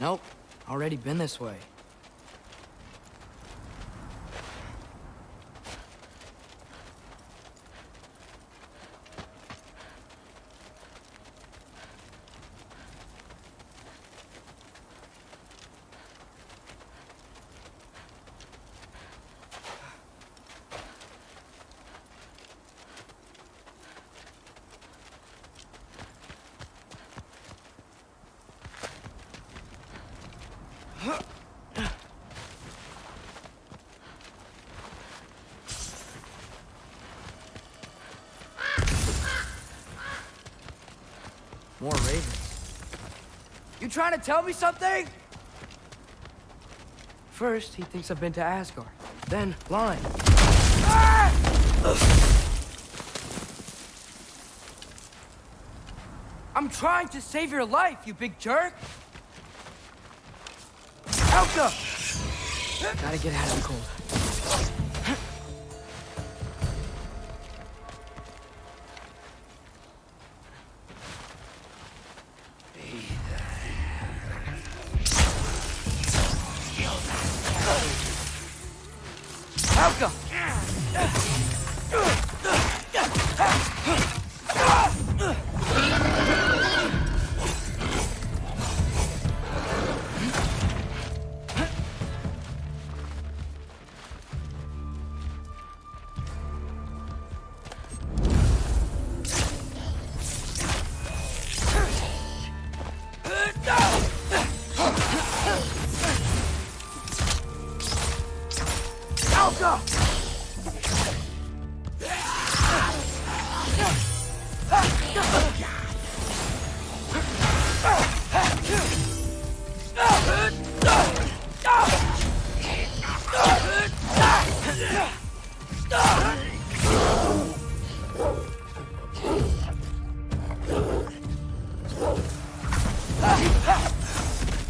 Nope, already been this way. More ravens. You trying to tell me something? First, he thinks I've been to Asgard. Then, lying. Ah! I'm trying to save your life, you big jerk! Helga! Gotta get out of the cold. Helga!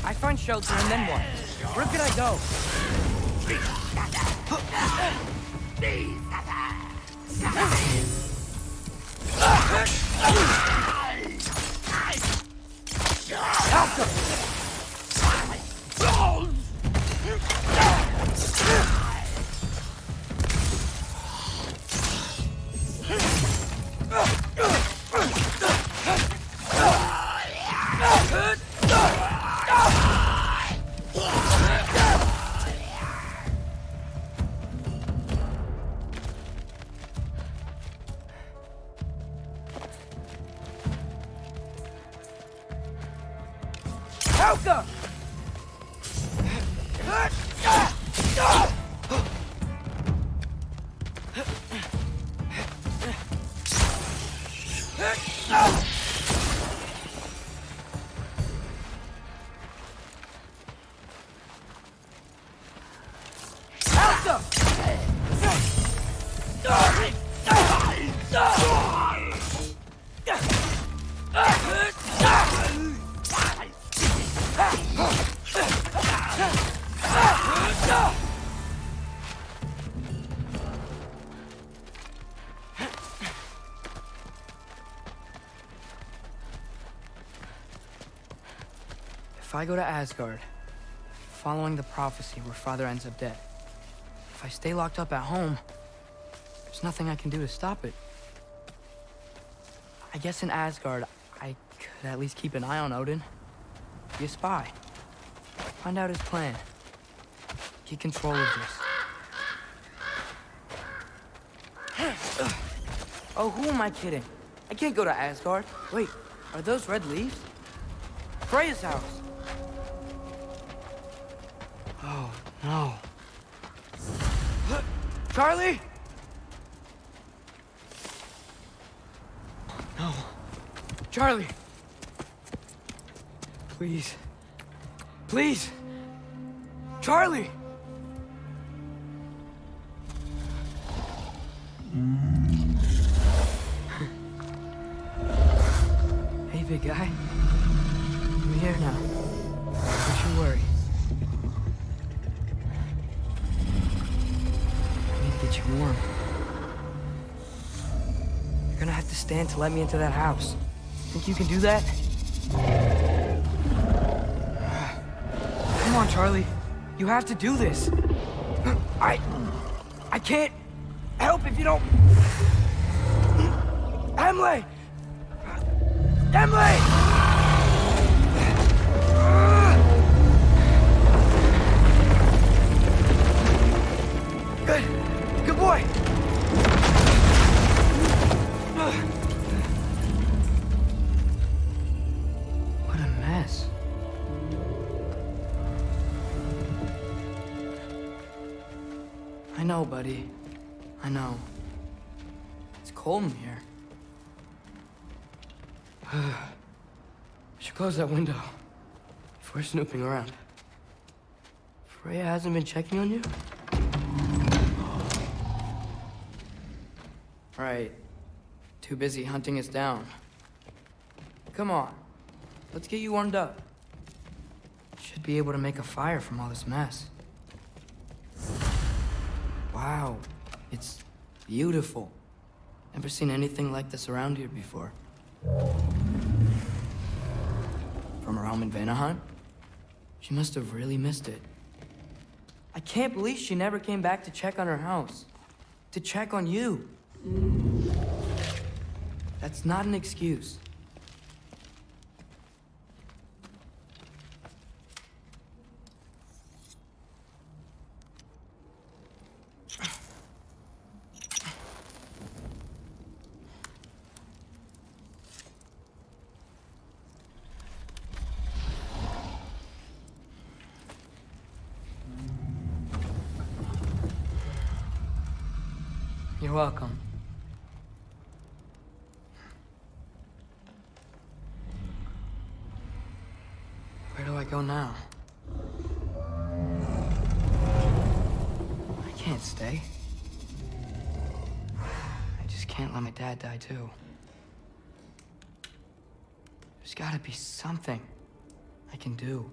I find shelter and then what? Where could I go? Helga! If I go to Asgard, following the prophecy where Father ends up dead, if I stay locked up at home, there's nothing I can do to stop it. I guess in Asgard, I could at least keep an eye on Odin. Be a spy. Find out his plan. Get control of this. Oh, who am I kidding? I can't go to Asgard. Wait, are those red leaves? Freya's house. Oh, no. Charlie? No. Charlie. Please. Please. Charlie! Hey, big guy. I'm here now. Don't you worry. get you warm. You're gonna have to stand to let me into that house. Think you can do that? Come on, Charlie. You have to do this. I can't help if you don't... Emily! Emily! Good boy! What a mess. I know, buddy. I know. It's cold in here. I should close that window if we're snooping around. Freya hasn't been checking on you? Right. Too busy hunting us down. Come on. Let's get you warmed up. Should be able to make a fire from all this mess. Wow. It's beautiful. Never seen anything like this around here before. From her home in Vanaheim? She must have really missed it. I can't believe she never came back to check on her house. To check on you. That's not an excuse. You're welcome. Where do I go now? I can't stay. I just can't let my dad die too. There's gotta be something I can do.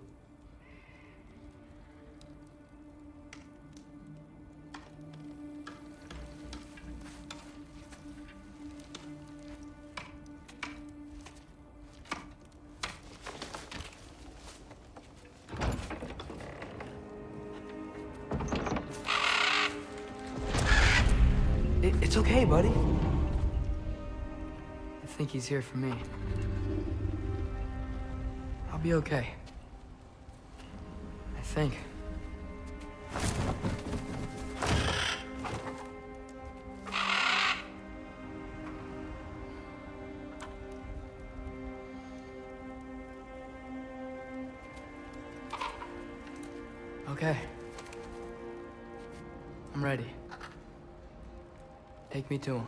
It's okay, buddy. I think he's here for me. I'll be okay. I think. Okay. I'm ready. Take me to him.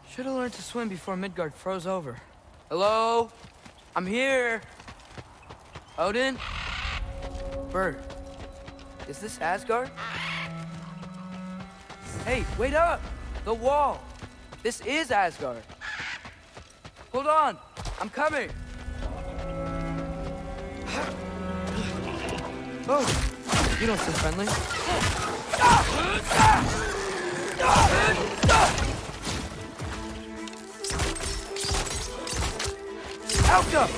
Should have learned to swim before Midgard froze over. Hello? I'm here. Odin? Bird. Is this Asgard? Hey, wait up! The wall! This is Asgard. Hold on! I'm coming! Oh, you don't seem friendly. Alka!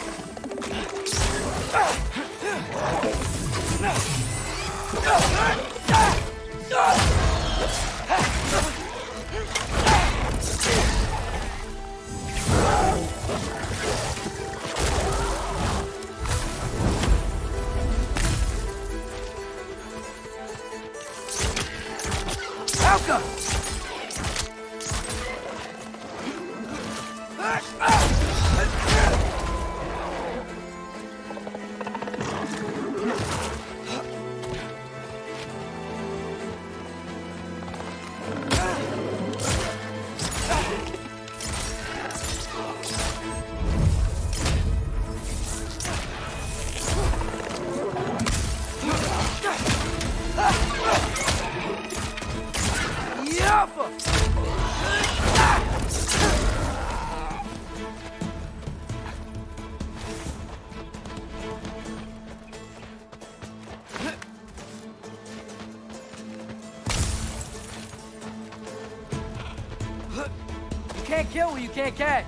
Alka! You can't kill what you can't catch.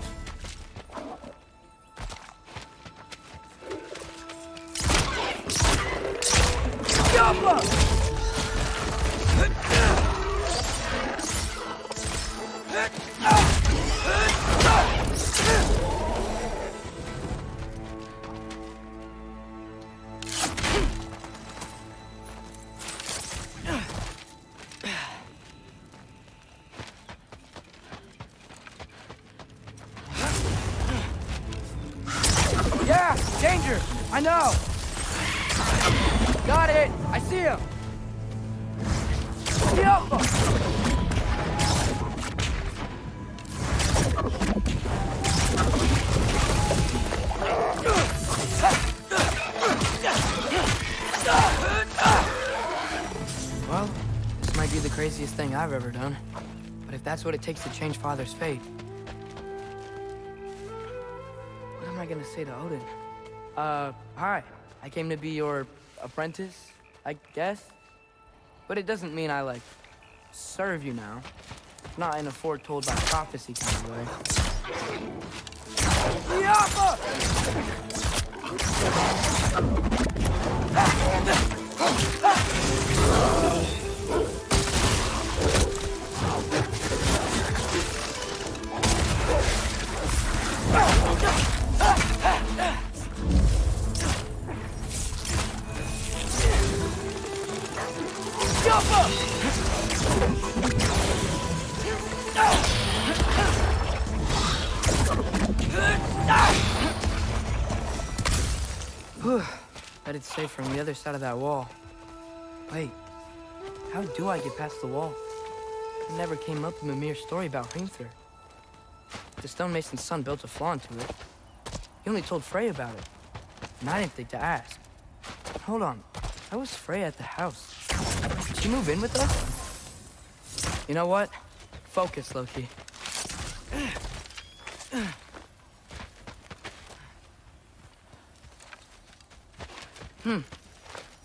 Yappa! Yeah, danger! I know! Got it! I see him! Yappa! Well, this might be the craziest thing I've ever done. But if that's what it takes to change Father's fate, what am I gonna say to Odin? Hi. I came to be your apprentice, I guess? But it doesn't mean I, like, serve you now. Not in a foretold by prophecy kind of way. Yappa! Headed safe from the other side of that wall. Wait, how do I get past the wall? It never came up in Mimir's story about Hrimthur. The stonemason's son built a flaw into it. He only told Frey about it, and I didn't think to ask. Hold on, how was Frey at the house? Did she move in with us? You know what? Focus, Loki.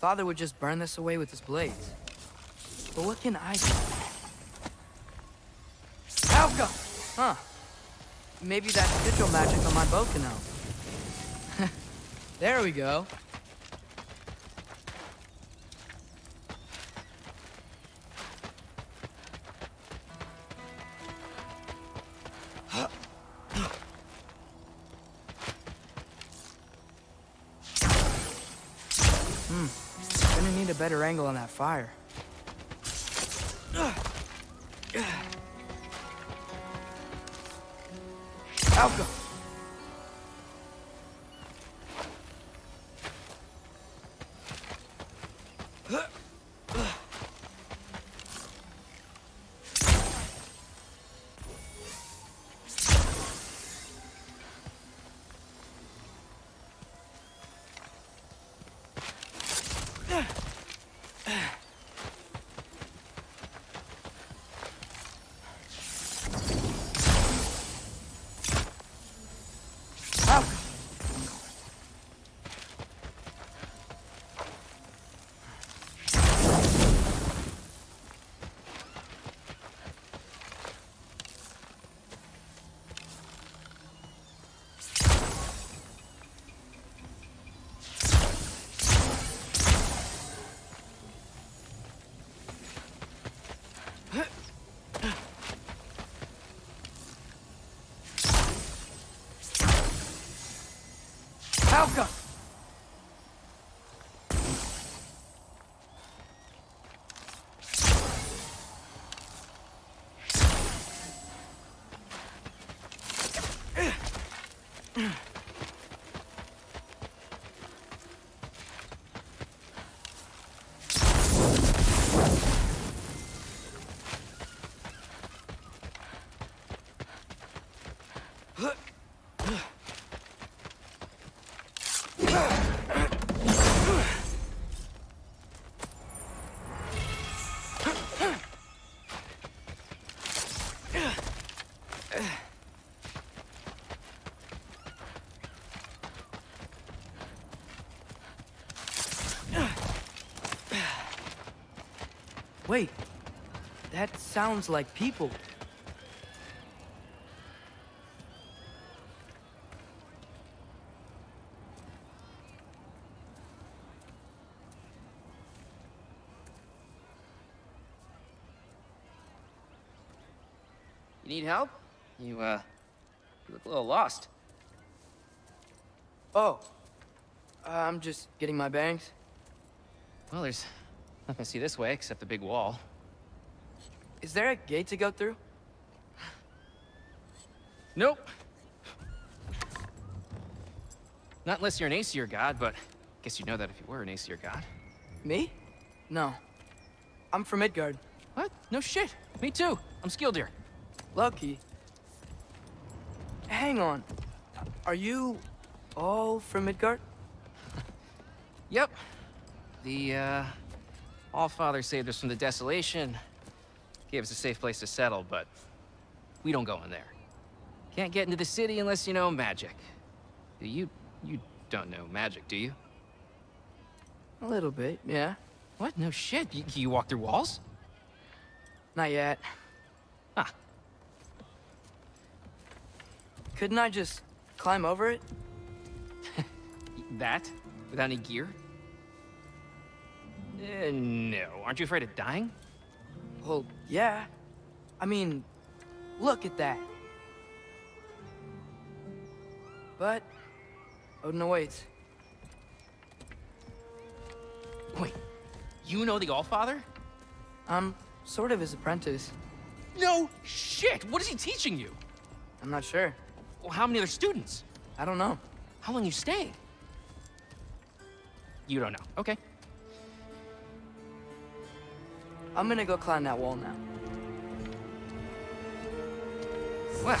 Father would just burn this away with his blades. But what can I do? Alka! Huh. Maybe that sigil magic on my bow can help. There we go. Gonna need a better angle on that fire. Alka! Falca! Wait, that sounds like people. You need help? You look a little lost. Oh, I'm just getting my bearings. Well, there's nothing to see this way except the big wall. Is there a gate to go through? Nope. Not unless you're an Aesir god, but I guess you'd know that if you were an Aesir god. Me? No. I'm from Midgard. What? No shit. Me too. I'm Skildir. Lucky. Hang on. Are you all from Midgard? Yep. The, Allfather saved us from the desolation. Gave us a safe place to settle, but we don't go in there. Can't get into the city unless you know magic. You don't know magic, do you? A little bit, yeah. What? No shit. You walk through walls? Not yet. Ah. Couldn't I just climb over it? That? Without any gear? No. Aren't you afraid of dying? Well, yeah. I mean, look at that. But Odin awaits. Wait, you know the Allfather? I'm sort of his apprentice. No shit! What is he teaching you? I'm not sure. Well, how many other students? I don't know. How long you stayed? You don't know. Okay. I'm gonna go climb that wall now. Well,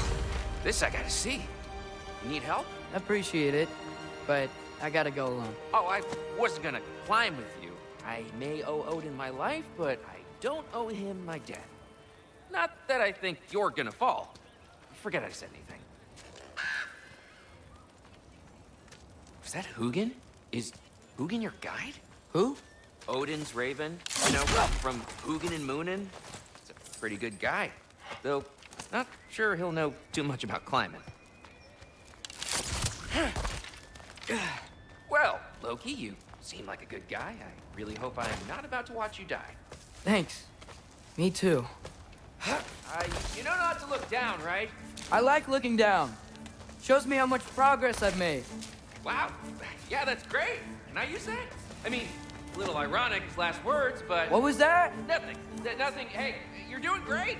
this I gotta see. You need help? Appreciate it, but I gotta go alone. Oh, I wasn't gonna climb with you. I may owe Odin my life, but I don't owe him my death. Not that I think you're gonna fall. Forget I said anything. Was that Hugin? Is Hugin your guide? Who? Odin's raven. You know, from Hugin and Moonin. He's a pretty good guy. Though, not sure he'll know too much about climbing. Well, Loki, you seem like a good guy. I really hope I'm not about to watch you die. Thanks. Me too. You know not to look down, right? I like looking down. Shows me how much progress I've made. Wow. Yeah, that's great. Can I use that? I mean, a little ironic, his last words, but... What was that? Nothing. Nothing. Hey, you're doing great.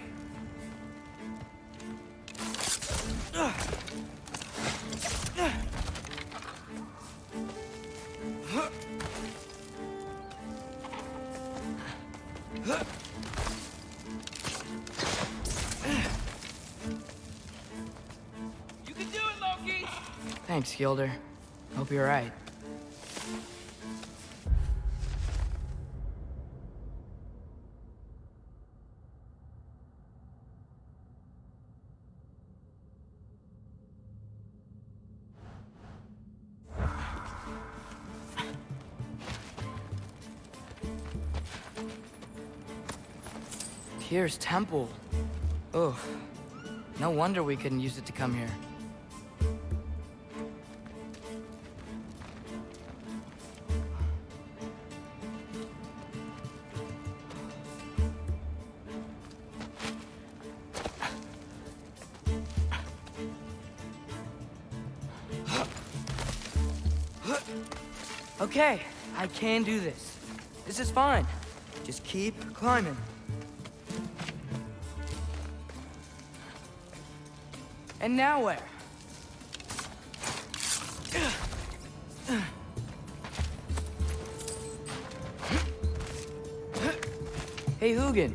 You can do it, Loki! Thanks, Gilder. Hope you're right. Tyr's temple. Oh, no wonder we couldn't use it to come here. Okay, I can do this. This is fine. Just keep climbing. And now where? Hey, Hugin.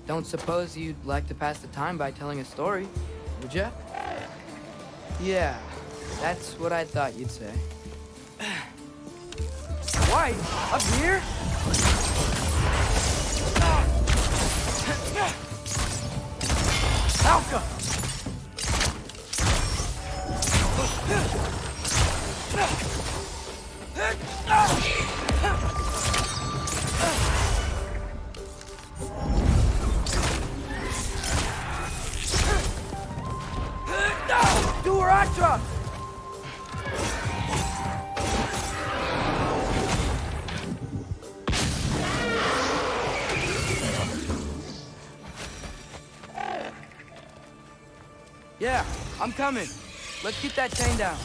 Don't suppose you'd like to pass the time by telling a story, would ya? Yeah, that's what I thought you'd say. White? Up here? Alka! Do where I drop! Yeah, I'm coming. Let's keep that chain down.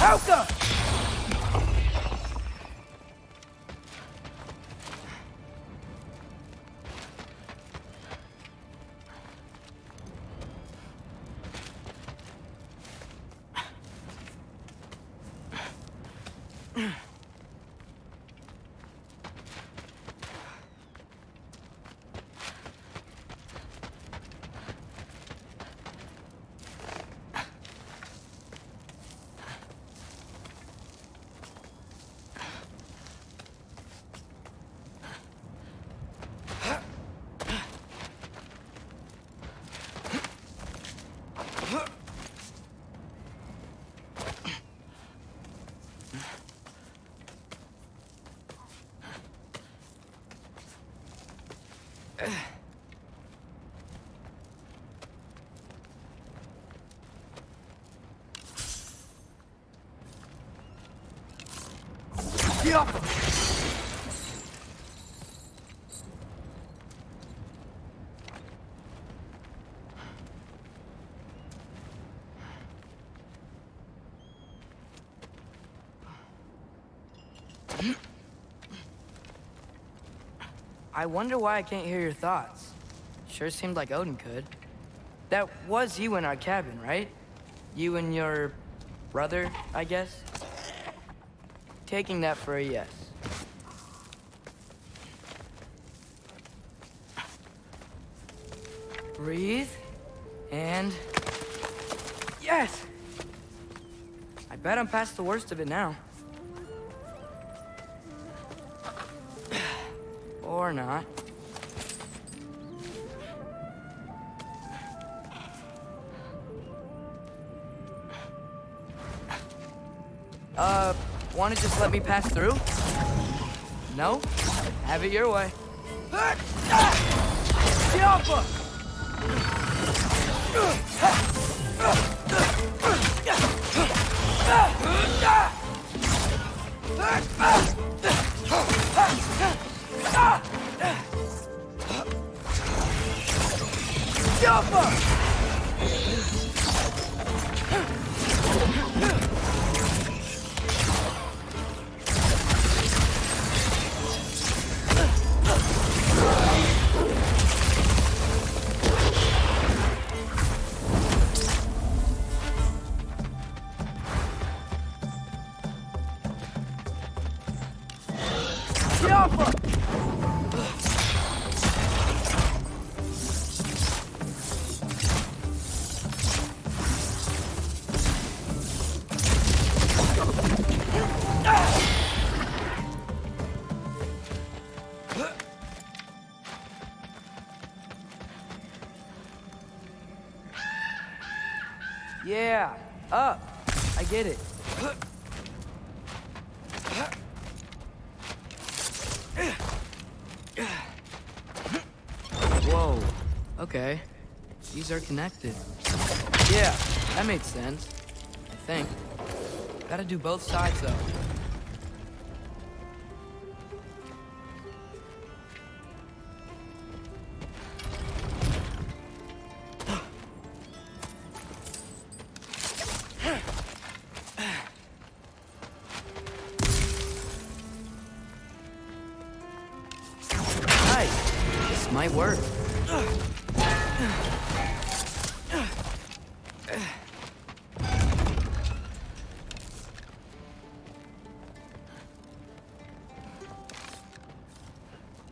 Alka! I wonder why I can't hear your thoughts. Sure seemed like Odin could. That was you in our cabin, right? You and your brother, I guess? Taking that for a yes. Breathe, and... yes! I bet I'm past the worst of it now. Or not. Wanna just let me pass through? No? Have it your way. Jump! Yeah, up. I get it. Whoa. Okay. These are connected. Yeah, that makes sense. I think. Gotta do both sides, though. might work.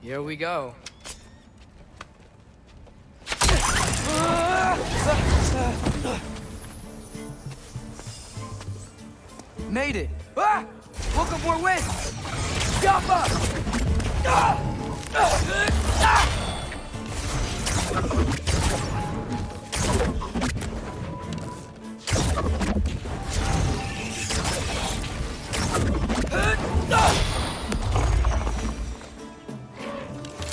Here we go. Made it! Ah! Woke up more wind! Jump up!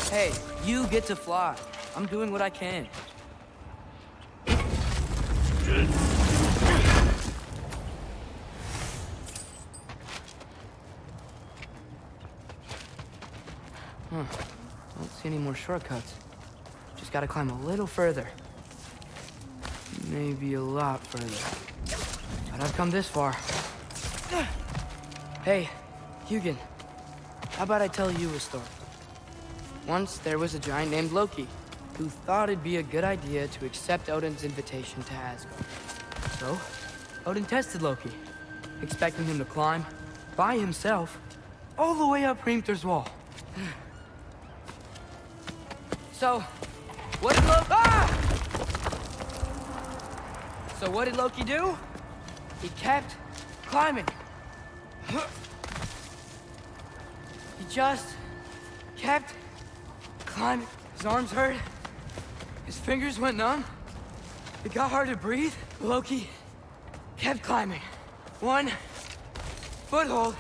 Hey, you get to fly. I'm doing what I can. Don't see any more shortcuts. Just gotta climb a little further. Maybe a lot further. But I've come this far. Hey, Hugin. How about I tell you a story? Once there was a giant named Loki who thought it'd be a good idea to accept Odin's invitation to Asgard. So, Odin tested Loki, expecting him to climb by himself all the way up Hrimthur's wall. So, what did Loki do? He kept climbing. He just kept climbing. His arms hurt. His fingers went numb. It got hard to breathe. Loki kept climbing. One foothold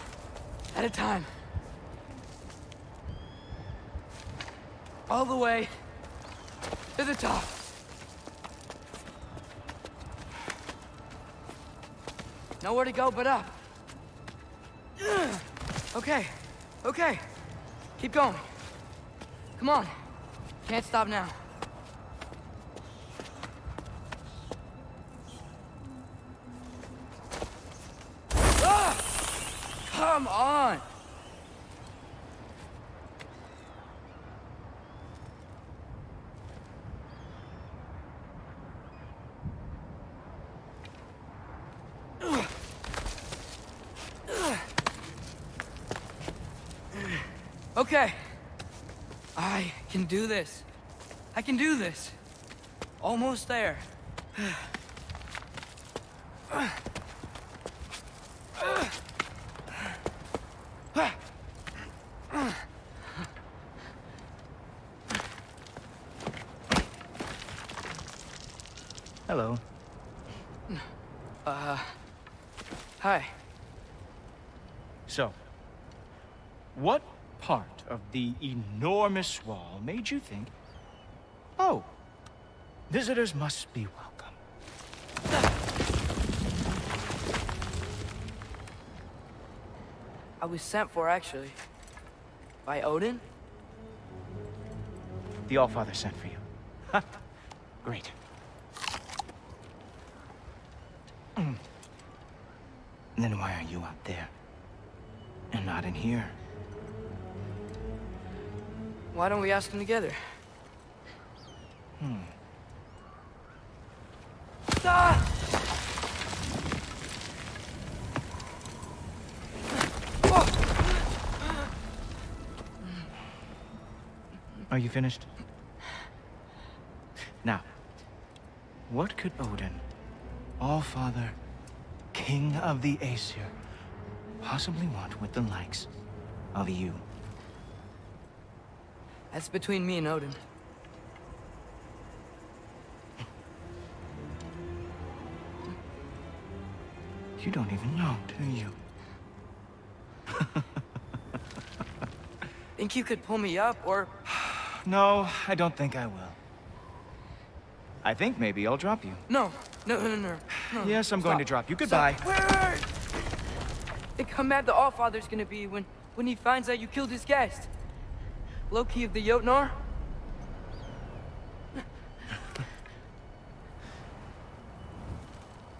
at a time. All the way to the top. Nowhere to go but up. Okay, okay. Keep going. Come on. Can't stop now. Ah! Come on! Okay. I can do this. I can do this. Almost there. Hello. Hi. So, what part of the enormous wall made you think, oh, visitors must be welcome? I was sent for, actually. By Odin? The Allfather sent for you. Ha! Great. Then why are you out there? And not in here? Why don't we ask them together? Ah! Are you finished? Now, what could Odin, Allfather, King of the Aesir, possibly want with the likes of you? That's between me and Odin. You don't even know, do you? Think you could pull me up, or... No, I don't think I will. I think maybe I'll drop you. No. Yes, I'm going to drop you. Goodbye. Wait. Think how mad the Allfather's gonna be when he finds out you killed his guest. Loki of the Jotnar?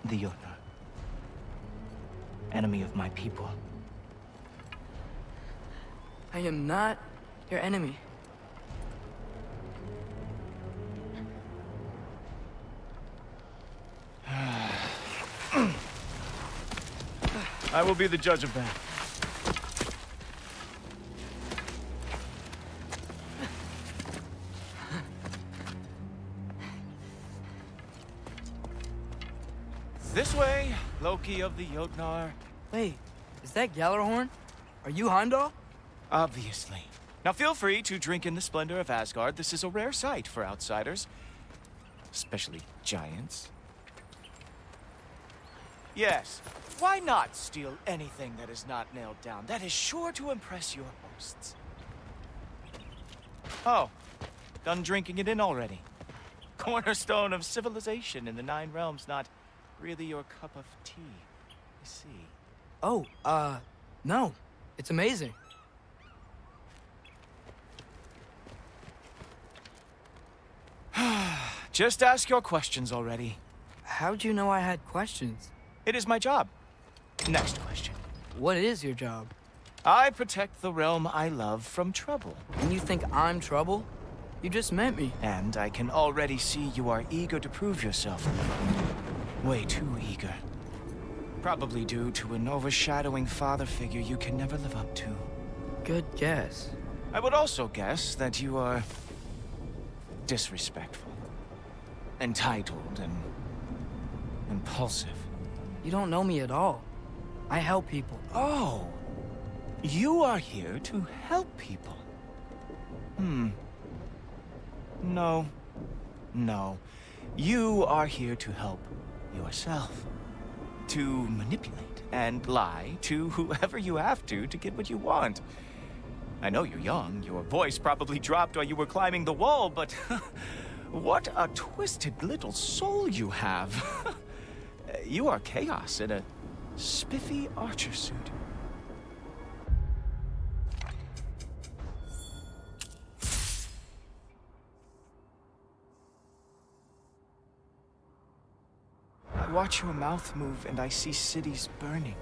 The Jotnar. Enemy of my people. I am not your enemy. I will be the judge of that. This way, Loki of the Jotnar. Wait, is that Gjallarhorn? Are you Heimdall? Obviously. Now feel free to drink in the splendor of Asgard. This is a rare sight for outsiders. Especially giants. Yes, why not steal anything that is not nailed down? That is sure to impress your hosts. Oh, done drinking it in already. Cornerstone of civilization in the Nine Realms, not really your cup of tea, I see. Oh, no. It's amazing. Just ask your questions already. How'd you know I had questions? It is my job. Next question. What is your job? I protect the realm I love from trouble. And you think I'm trouble? You just met me. And I can already see you are eager to prove yourself. Way too eager. Probably due to an overshadowing father figure you can never live up to. Good guess. I would also guess that you are disrespectful, entitled, and impulsive. You don't know me at all. I help people. Oh, you are here to help people. No. You are here to help yourself. To manipulate and lie to whoever you have to get what you want. I know you're young. Your voice probably dropped while you were climbing the wall, but what a twisted little soul you have. You are chaos in a spiffy archer suit. I watch your mouth move and I see cities burning.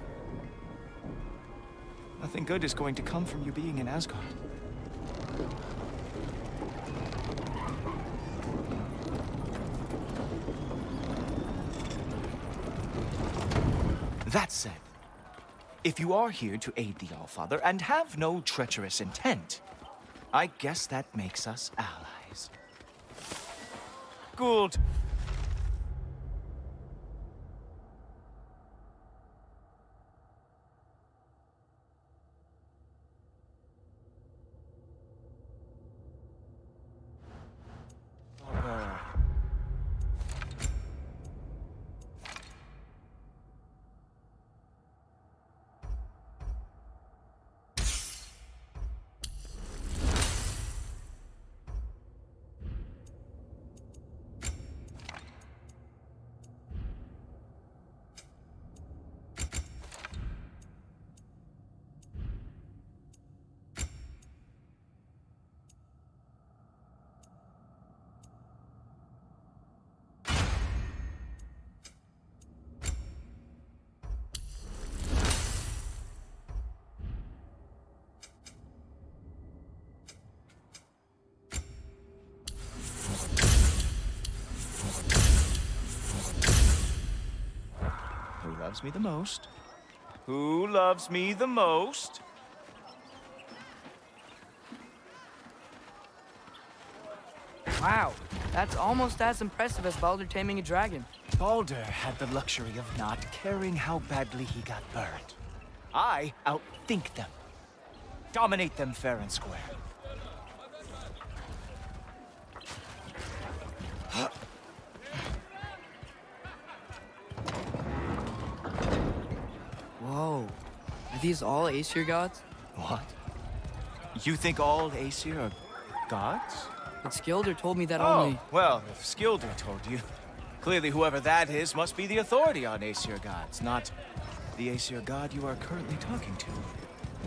Nothing good is going to come from you being in Asgard. That said, if you are here to aid the Allfather and have no treacherous intent, I guess that makes us allies. Gould. Who loves me the most? Who loves me the most? Wow, that's almost as impressive as Baldur taming a dragon. Baldur had the luxury of not caring how badly he got burned. I outthink them. Dominate them fair and square. Whoa, are these all Aesir gods? What? You think all Aesir are gods? But Skilder told me that Oh, only... well, if Skilder told you, clearly whoever that is must be the authority on Aesir gods, not the Aesir god you are currently talking to.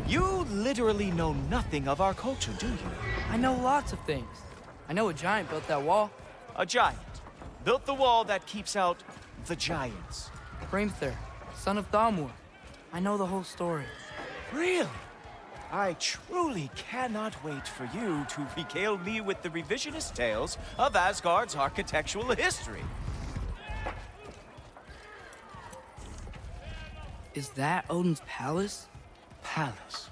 You literally know nothing of our culture, do you? I know lots of things. I know a giant built that wall. A giant built the wall that keeps out the giants. Hrimthur, son of Thamur. I know the whole story. Really? I truly cannot wait for you to regale me with the revisionist tales of Asgard's architectural history. Is that Odin's palace? Palace?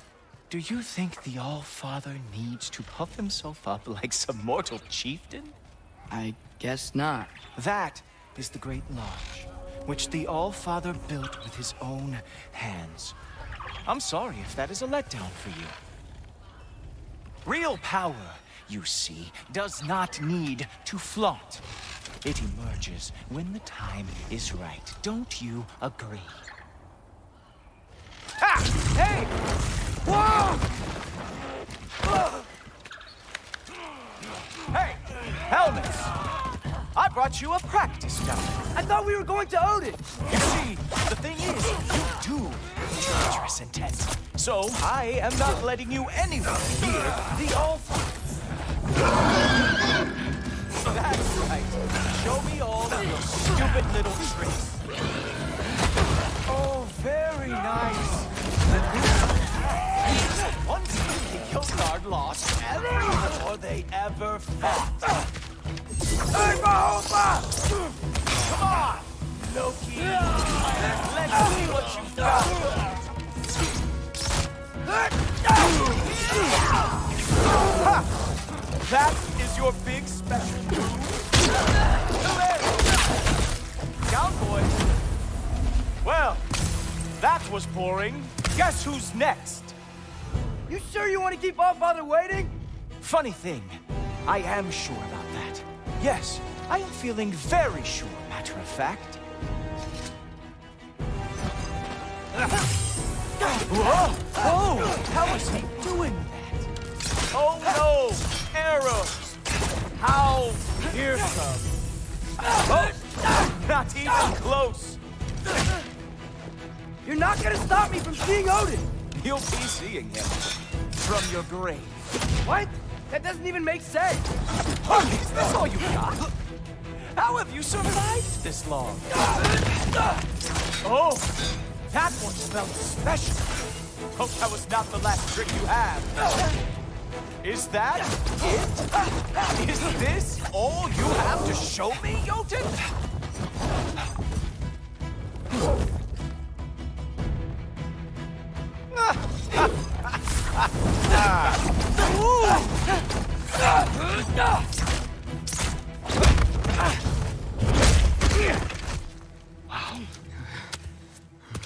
Do you think the All-Father needs to puff himself up like some mortal chieftain? I guess not. That is the Great Lodge, which the All-Father built with his own hands. I'm sorry if that is a letdown for you. Real power, you see, does not need to flaunt. It emerges when the time is right. Don't you agree? Ha! Hey! Whoa! Hey! Helmets! I brought you a practice gun. I thought we were going to Odin! You see, the thing is, you do have treacherous intent. So, I am not letting you anywhere near the All-Father. That's right. Show me all of your stupid little tricks. Oh, very nice. Once the Hildgard lost every war they ever fought. Hey, come on, Loki. Let's see what you've got. That is your big special move. Down, boys. Well, that was boring. Guess who's next? You sure you want to keep All-Father waiting? Funny thing, I am sure about that. Yes, I am feeling very sure, matter of fact. Whoa! Oh! How is he doing that? Oh no! Arrows! How fearsome! Oh! Not even close! You're not gonna stop me from seeing Odin! You'll be seeing him from your grave. What? That doesn't even make sense! Oh, is this all you got? How have you survived this long? Oh! That one smelled special. Hope that was not the last trick you have. Is that it? Is this all you have to show me, Jotun? Wow.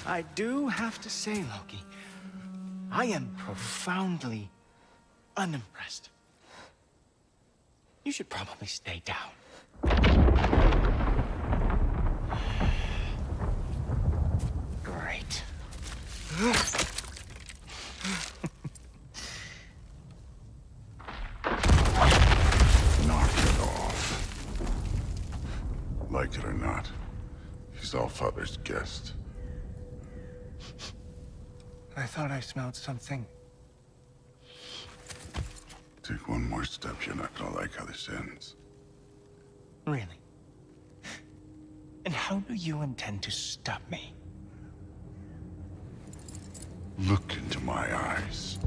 I do have to say, Loki, I am profoundly unimpressed. You should probably stay down. Great. Knock it off. Like it or not, he's All-Father's guest. I thought I smelled something. Take one more step, you're not gonna like how this ends. Really? And how do you intend to stop me? Look into my eyes.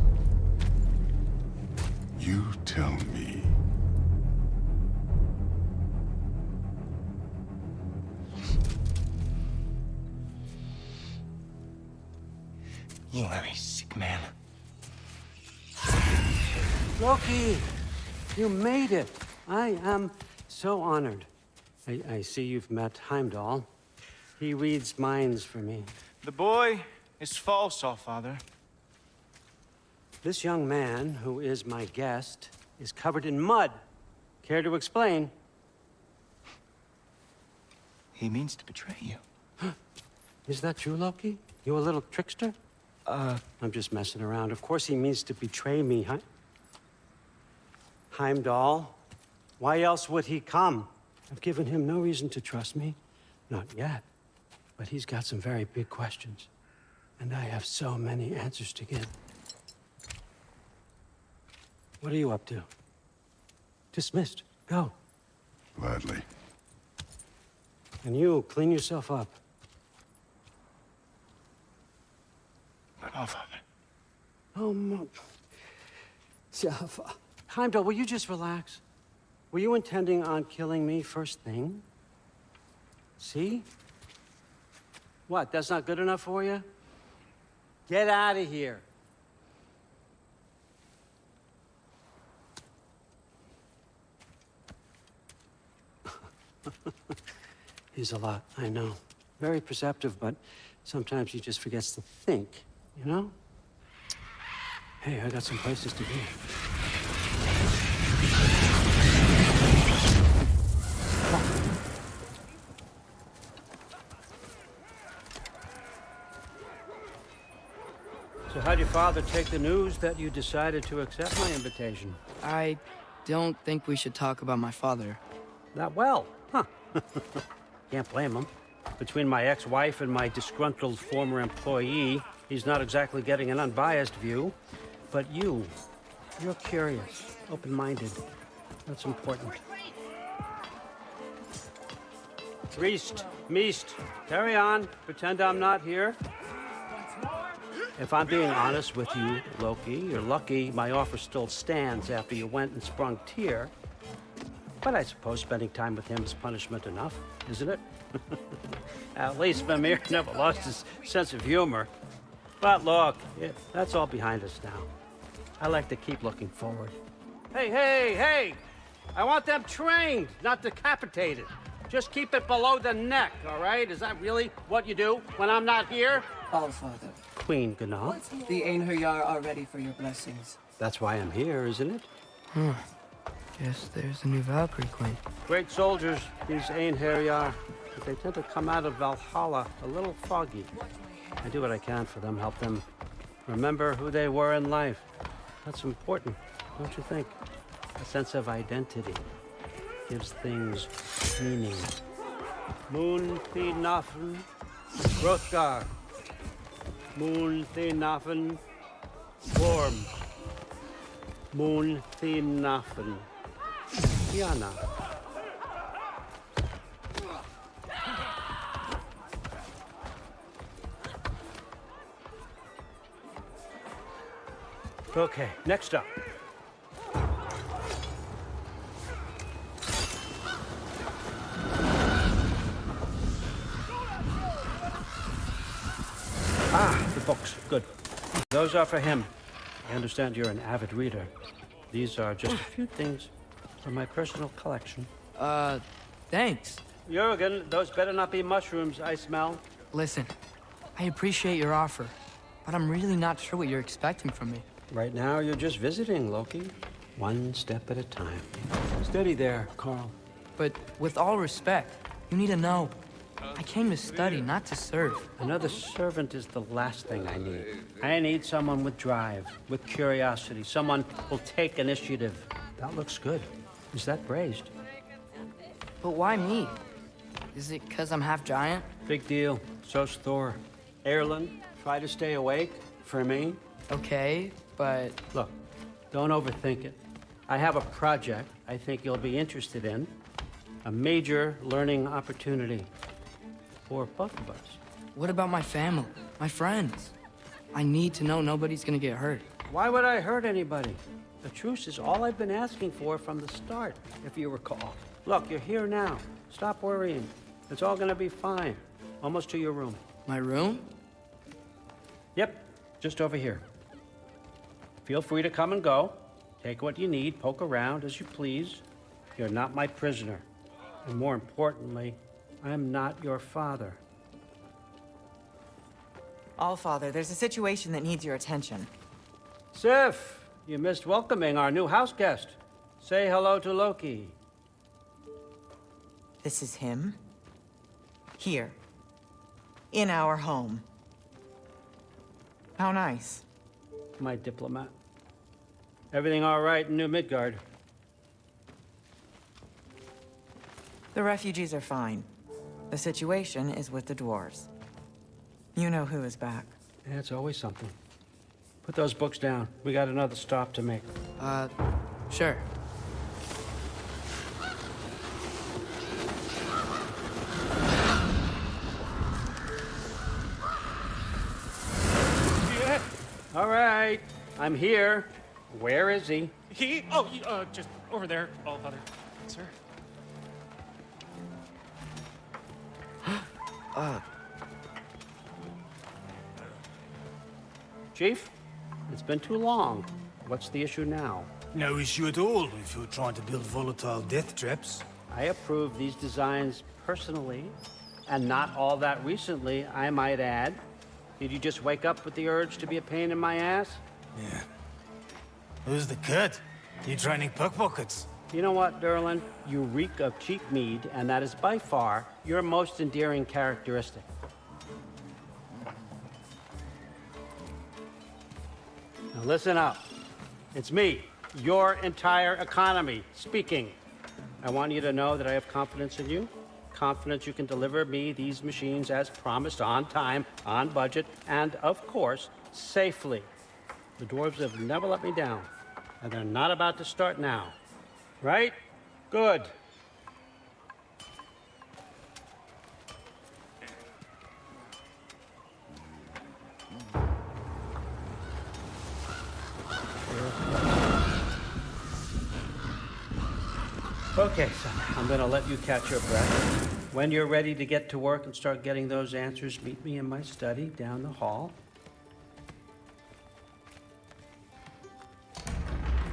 You tell me. You are a sick man. Loki, you made it. I am so honored. I see you've met Heimdall. He reads minds for me. The boy is false, All-Father. This young man, who is my guest, is covered in mud. Care to explain? He means to betray you. Is that true, Loki? You a little trickster? I'm just messing around. Of course he means to betray me, Heimdall. Why else would he come? I've given him no reason to trust me. Not yet. But he's got some very big questions. And I have so many answers to give. What are you up to? Dismissed. Go. Gladly. And you, clean yourself up. But All-Father. Oh, no. Heimdall, will you just relax? Were you intending on killing me first thing? See? What, that's not good enough for you? Get out of here. He's a lot, I know. Very perceptive, but sometimes he just forgets to think, you know? Hey, I got some places to be. So how'd your father take the news that you decided to accept my invitation? I don't think we should talk about my father. Not well, huh? Can't blame him. Between my ex-wife and my disgruntled former employee, he's not exactly getting an unbiased view. But you're curious, open-minded. That's important. Priest, Meest, carry on. Pretend I'm not here. If I'm being honest with you, Loki, you're lucky my offer still stands after you went and sprung Tyr. But I suppose spending time with him is punishment enough, isn't it? At least Mimir never lost his sense of humor. But look, that's all behind us now. I like to keep looking forward. Hey! I want them trained, not decapitated. Just keep it below the neck, all right? Is that really what you do when I'm not here? Allfather. Queen Gná. The Einherjar are ready for your blessings. That's why I'm here, isn't it? Guess there's a new Valkyrie Queen. Great soldiers, these Einherjar. But they tend to come out of Valhalla a little foggy. I do what I can for them, help them remember who they were in life. That's important, don't you think? A sense of identity gives things meaning. Moon Thinafen, Hrothgar. Moon Thinafen, Worm. Moon Thinafen, Yana. Okay, next up. The books. Good. Those are for him. I understand you're an avid reader. These are just a few things from my personal collection. Thanks. Jurgen, those better not be mushrooms I smell. Listen, I appreciate your offer, but I'm really not sure what you're expecting from me. Right now, you're just visiting, Loki. One step at a time. Steady there, Carl. But with all respect, you need to know. I came to study, not to serve. Another servant is the last thing I need. I need someone with drive, with curiosity, someone who'll take initiative. That looks good. Is that braised? But why me? Is it because I'm half giant? Big deal. So's Thor. Erlen, try to stay awake for me. Okay, but... Look, don't overthink it. I have a project I think you'll be interested in. A major learning opportunity. For both of us. What about my family? My friends? I need to know nobody's gonna get hurt. Why would I hurt anybody? A truce is all I've been asking for from the start, if you recall. Look, you're here now. Stop worrying. It's all gonna be fine. Almost to your room. My room? Yep, just over here. Feel free to come and go. Take what you need, poke around as you please. You're not my prisoner. And more importantly, I'm not your father. Allfather, there's a situation that needs your attention. Sif, you missed welcoming our new house guest. Say hello to Loki. This is him? Here. In our home. How nice. My diplomat. Everything all right in New Midgard? The refugees are fine. The situation is with the dwarves. You know who is back. Yeah, it's always something. Put those books down. We got another stop to make. Sure. Yeah. All right. I'm here. Where is he? Just over there, Allfather. Sir. Chief, it's been too long. What's the issue now? No issue at all if you're trying to build volatile death traps. I approve these designs personally, and not all that recently, I might add. Did you just wake up with the urge to be a pain in my ass? Yeah. Who's the cut? You training pickpockets? You know what, Derlin? You reek of cheap mead, and that is by far your most endearing characteristic. Now listen up. It's me, your entire economy, speaking. I want you to know that I have confidence in you. Confidence you can deliver me these machines as promised, on time, on budget, and, of course, safely. The dwarves have never let me down, and they're not about to start now. Right? Good. Okay, son, I'm gonna let you catch your breath. When you're ready to get to work and start getting those answers, meet me in my study down the hall.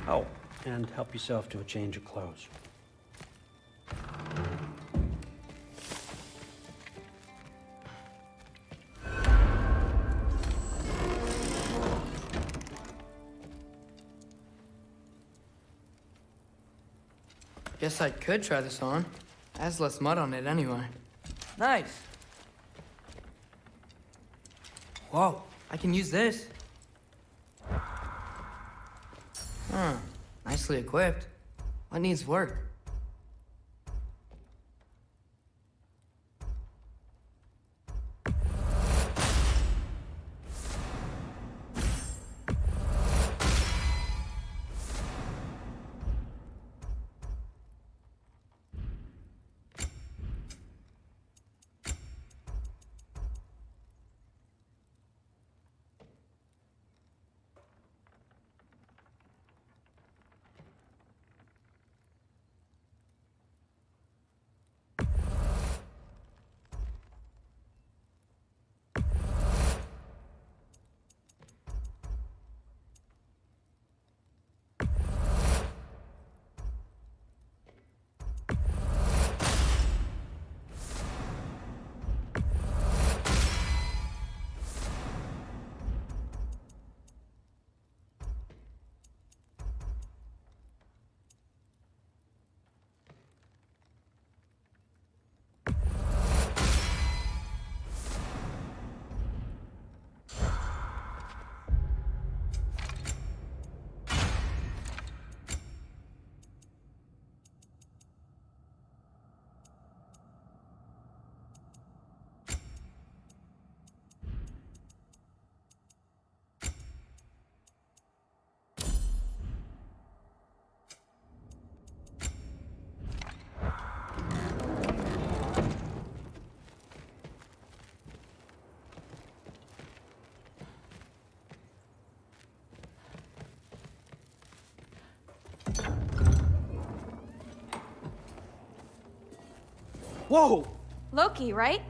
Oh, and help yourself to a change of clothes. Guess I could try this on. It has less mud on it anyway. Nice. Whoa, I can use this. Huh, nicely equipped. What needs work? Whoa! Loki, right?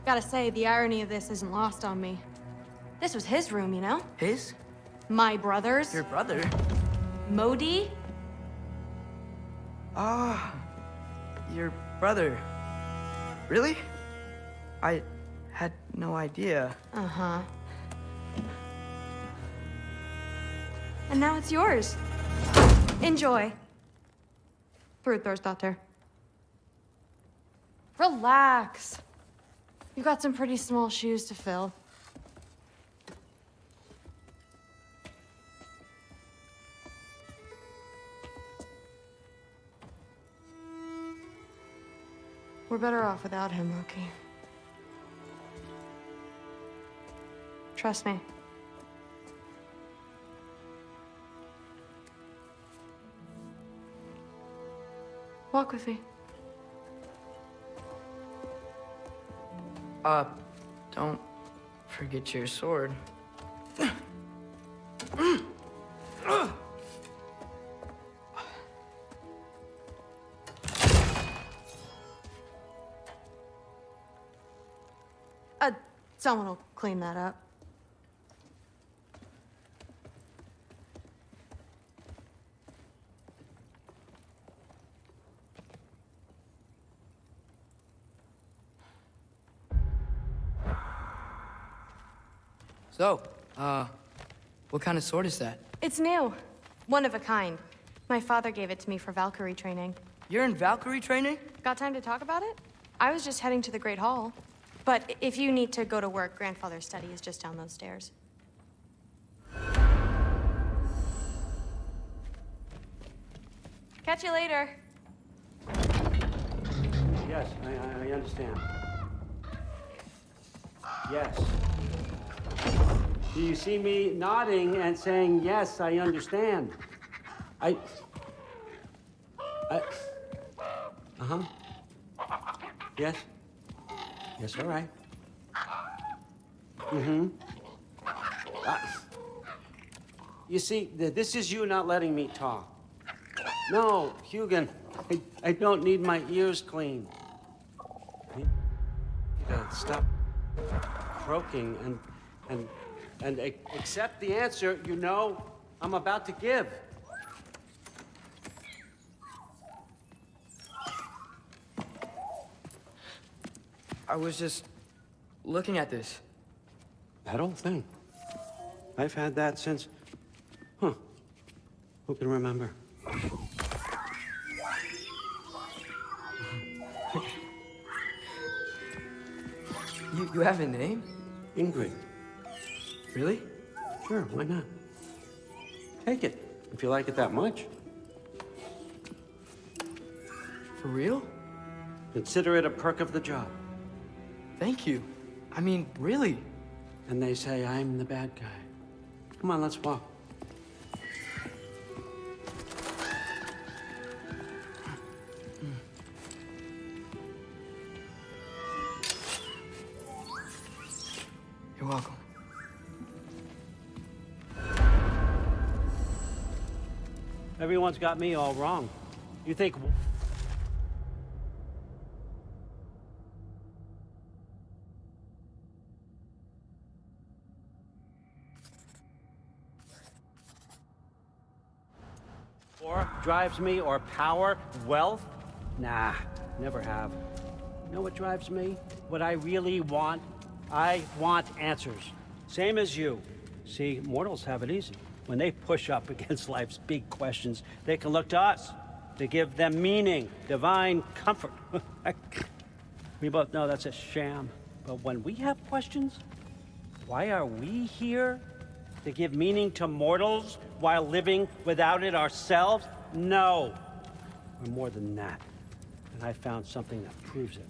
Gotta say, the irony of this isn't lost on me. This was his room, you know? His? My brother's. Your brother? Modi? Ah, your brother. Really? I had no idea. Uh-huh. And now it's yours. Enjoy. Fruthdóttir. Relax. You got some pretty small shoes to fill. We're better off without him, Loki. Trust me. Walk with me. Don't forget your sword. Someone will clean that up. So, what kind of sword is that? It's new. One of a kind. My father gave it to me for Valkyrie training. You're in Valkyrie training? Got time to talk about it? I was just heading to the Great Hall. But if you need to go to work, Grandfather's study is just down those stairs. Catch you later. Yes, I understand. Yes. Do you see me nodding and saying, yes, I understand? Uh-huh. Yes? Yes, all right. Mm-hmm. You see, this is you not letting me talk. No, Hugin, I don't need my ears cleaned. You gotta stop croaking and accept the answer you know I'm about to give. I was just looking at this. That old thing. I've had that since... Huh. Who can remember? You have a name? Ingrid. Really? Sure, why not? Take it, if you like it that much. For real? Consider it a perk of the job. Thank you. I mean, really. And they say I'm the bad guy. Come on, let's walk. You're welcome. Everyone's got me all wrong. You think... Or drives me, or power, wealth? Nah, never have. You know what drives me? What I really want? I want answers. Same as you. See, mortals have it easy. When they push up against life's big questions, they can look to us to give them meaning, divine comfort. We both know that's a sham. But when we have questions, why are we here? To give meaning to mortals while living without it ourselves? No. We're more than that. And I found something that proves it.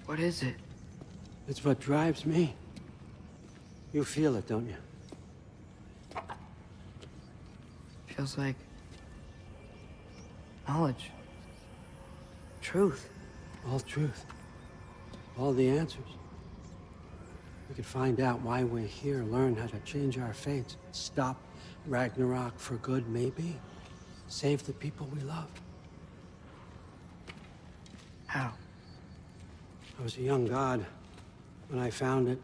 What is it? It's what drives me. You feel it, don't you? Feels like knowledge. Truth. All truth. All the answers. We could find out why we're here, learn how to change our fates, stop Ragnarok for good, maybe. Save the people we love. How? I was a young god when I found it.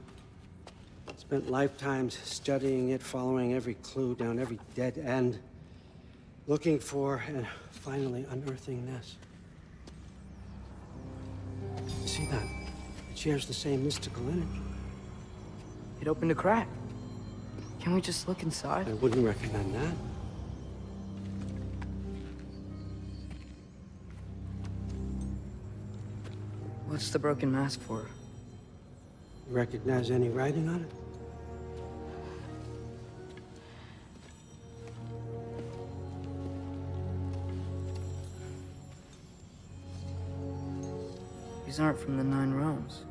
Spent lifetimes studying it, following every clue down every dead end, looking for and finally unearthing this. You see that? It shares the same mystical energy. It opened a crack. Can we just look inside? I wouldn't recommend that. What's the broken mask for? You recognize any writing on it? These aren't from the 9 realms.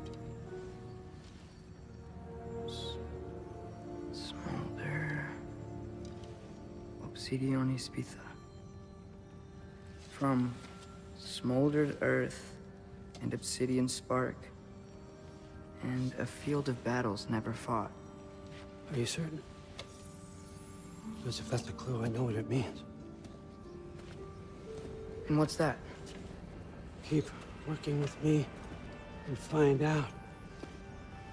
Smolder. Obsidione Spitha. From smoldered earth and obsidian spark, and a field of battles never fought. Are you certain? Because if that's a clue, I know what it means. And what's that? Keep working with me and find out.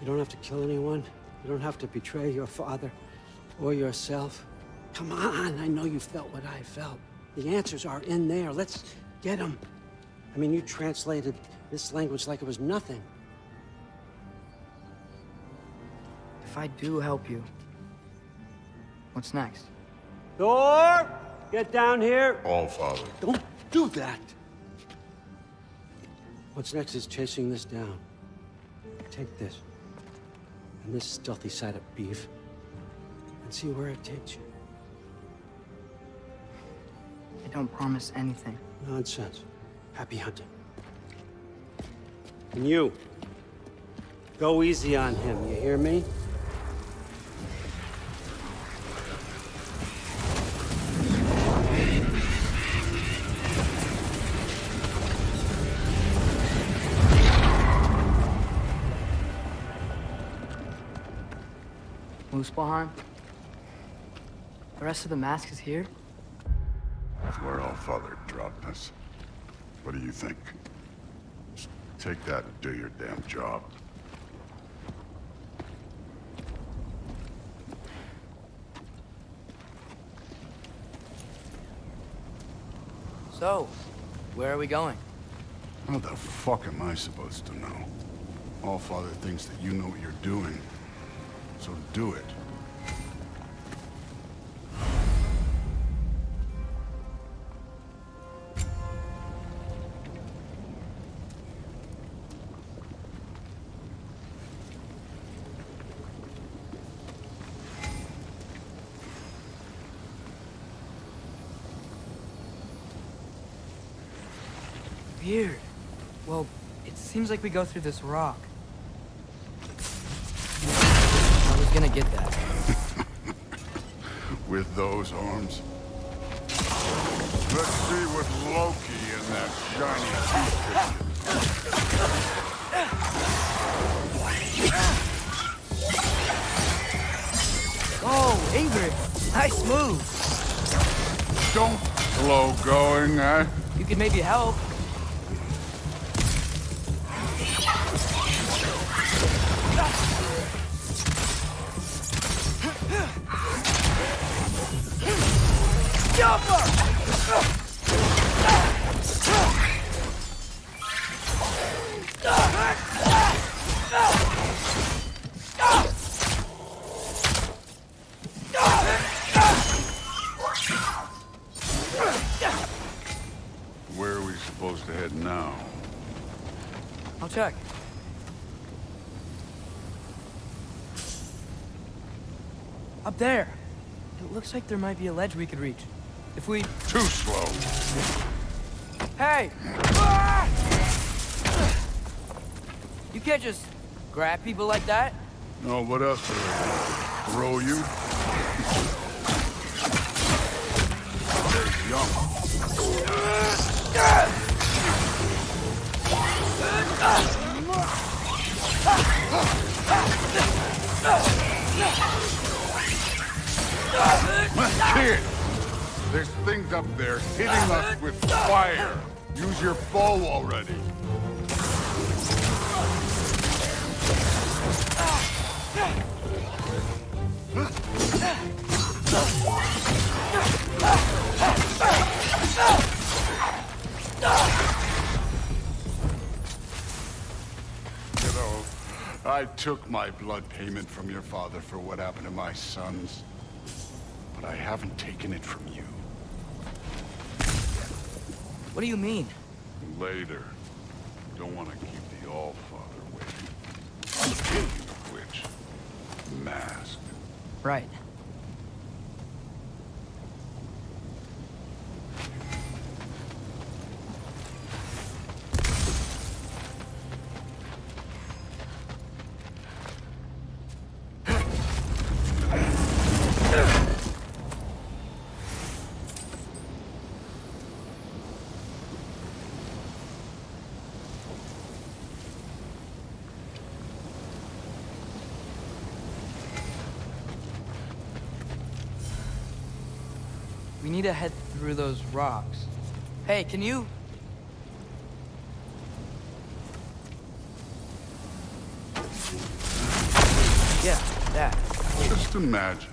You don't have to kill anyone. You don't have to betray your father or yourself. Come on, I know you felt what I felt. The answers are in there. Let's get them. I mean, you translated this language like it was nothing. I do help you, what's next? Thor! Get down here! All Father. Don't do that! What's next is chasing this down. Take this, and this stealthy side of beef, and see where it takes you. I don't promise anything. Nonsense. Happy hunting. And you, go easy on him, you hear me? Muspelheim? The rest of the mask is here? That's where All Father dropped us. What do you think? Just take that and do your damn job. So, where are we going? How the fuck am I supposed to know? All Father thinks that you know what you're doing. So do it. Weird. Well, it seems like we go through this rock. I was gonna get that. With those arms? Let's see what Loki in that shiny Oh, Ingrid! Nice move! Don't slow going, eh? You could maybe help. Where are we supposed to head now? I'll check. Up there. It looks like there might be a ledge we could reach. If we... Too slow. Hey! You can't just grab people like that. No, what else do they throw you? There's young. Kid! There's things up there hitting us with fire. Use your bow already. You know, I took my blood payment from your father for what happened to my sons. But I haven't taken it from you. What do you mean? Later. Don't want to keep the All-Father waiting. Speaking of which, mask. Right. We need to head through those rocks. Hey, can you... Yeah, that. Just imagine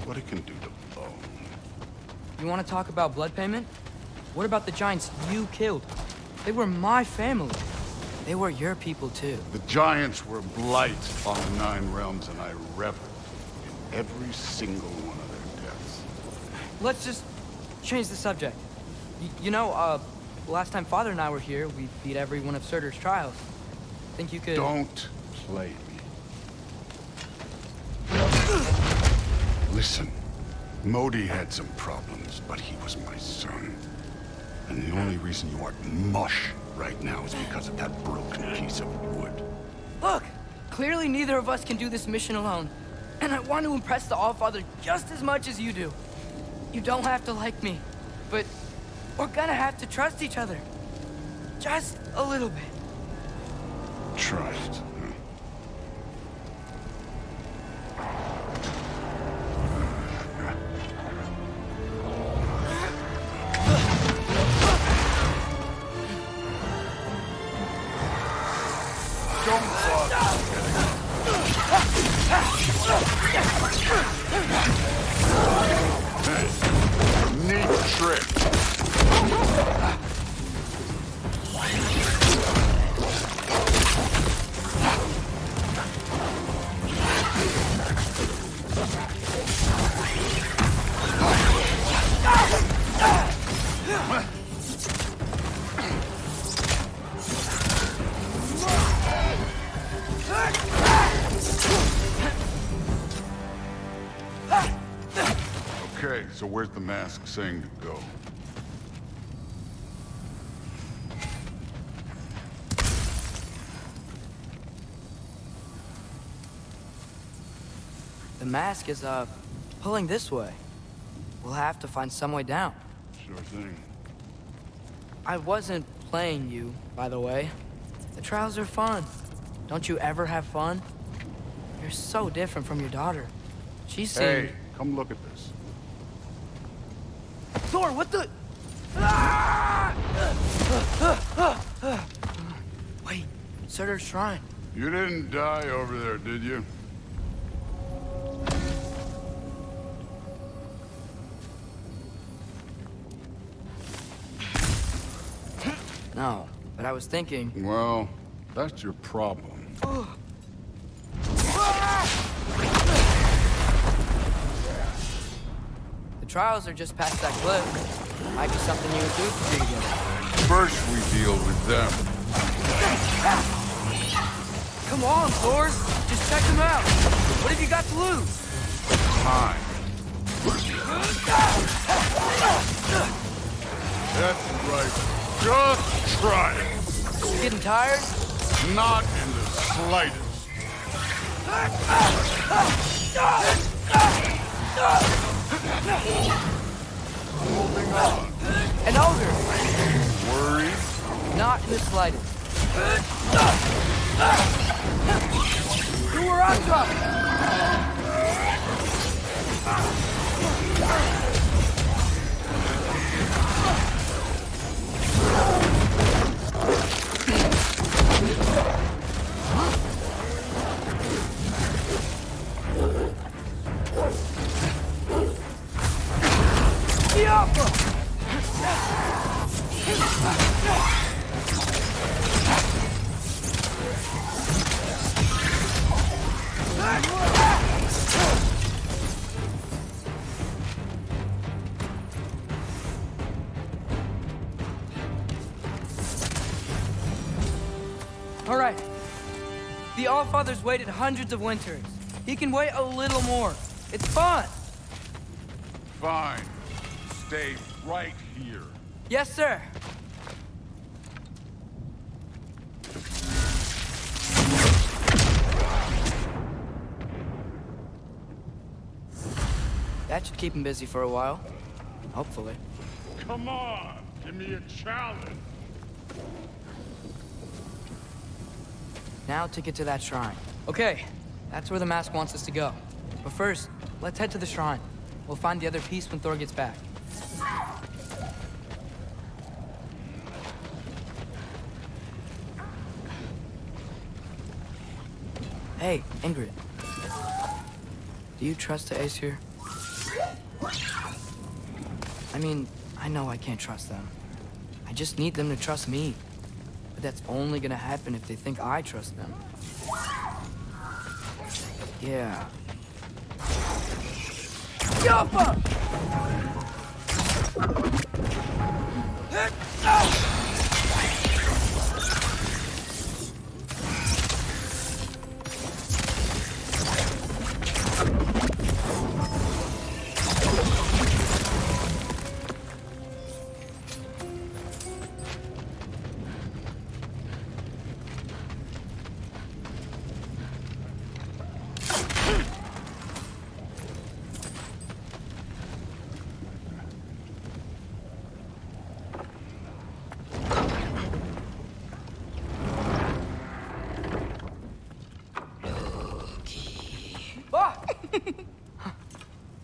what it can do to bone. You want to talk about blood payment? What about the giants you killed? They were my family. They were your people too. The Giants were blight on the Nine Realms, and I reveled in every single one of their deaths. Let's just change the subject. You know, last time Father and I were here, we beat every one of Surtur's trials. Think you could... Don't play me. Listen, Modi had some problems, but he was my son. And the only reason you aren't mush right now is because of that broken piece of wood. Look! Clearly neither of us can do this mission alone. And I want to impress the Allfather just as much as you do. You don't have to like me, but we're gonna have to trust each other. Just a little bit. Trust, huh? Neat trick. Okay, so where's the mask saying to go? The mask is, pulling this way. We'll have to find some way down. Sure thing. I wasn't playing you, by the way. The trials are fun. Don't you ever have fun? You're so different from your daughter. She seemed... Hey, come look at this. Thor, what the... Wait, Surtur's shrine. You didn't die over there, did you? No, but I was thinking... Well, that's your problem. The trials are just past that cliff. Might be something you and Duke could do together. First we deal with them. Come on, Thor. Just check them out. What have you got to lose? Time. That's right. Just try it. You getting tired? Not in the slightest. Holding on. An ogre. Worried? Not in the slightest. Duaratra! All right. The Allfather's waited hundreds of winters. He can wait a little more. It's fun. Fine. Stay right here. Yes, sir. That should keep him busy for a while. Hopefully. Come on, give me a challenge. Now to get to that shrine. Okay, that's where the mask wants us to go. But first, let's head to the shrine. We'll find the other piece when Thor gets back. Hey, Ingrid. Do you trust the Aesir? I mean, I know I can't trust them. I just need them to trust me. But that's only gonna happen if they think I trust them. Yeah. Yappa!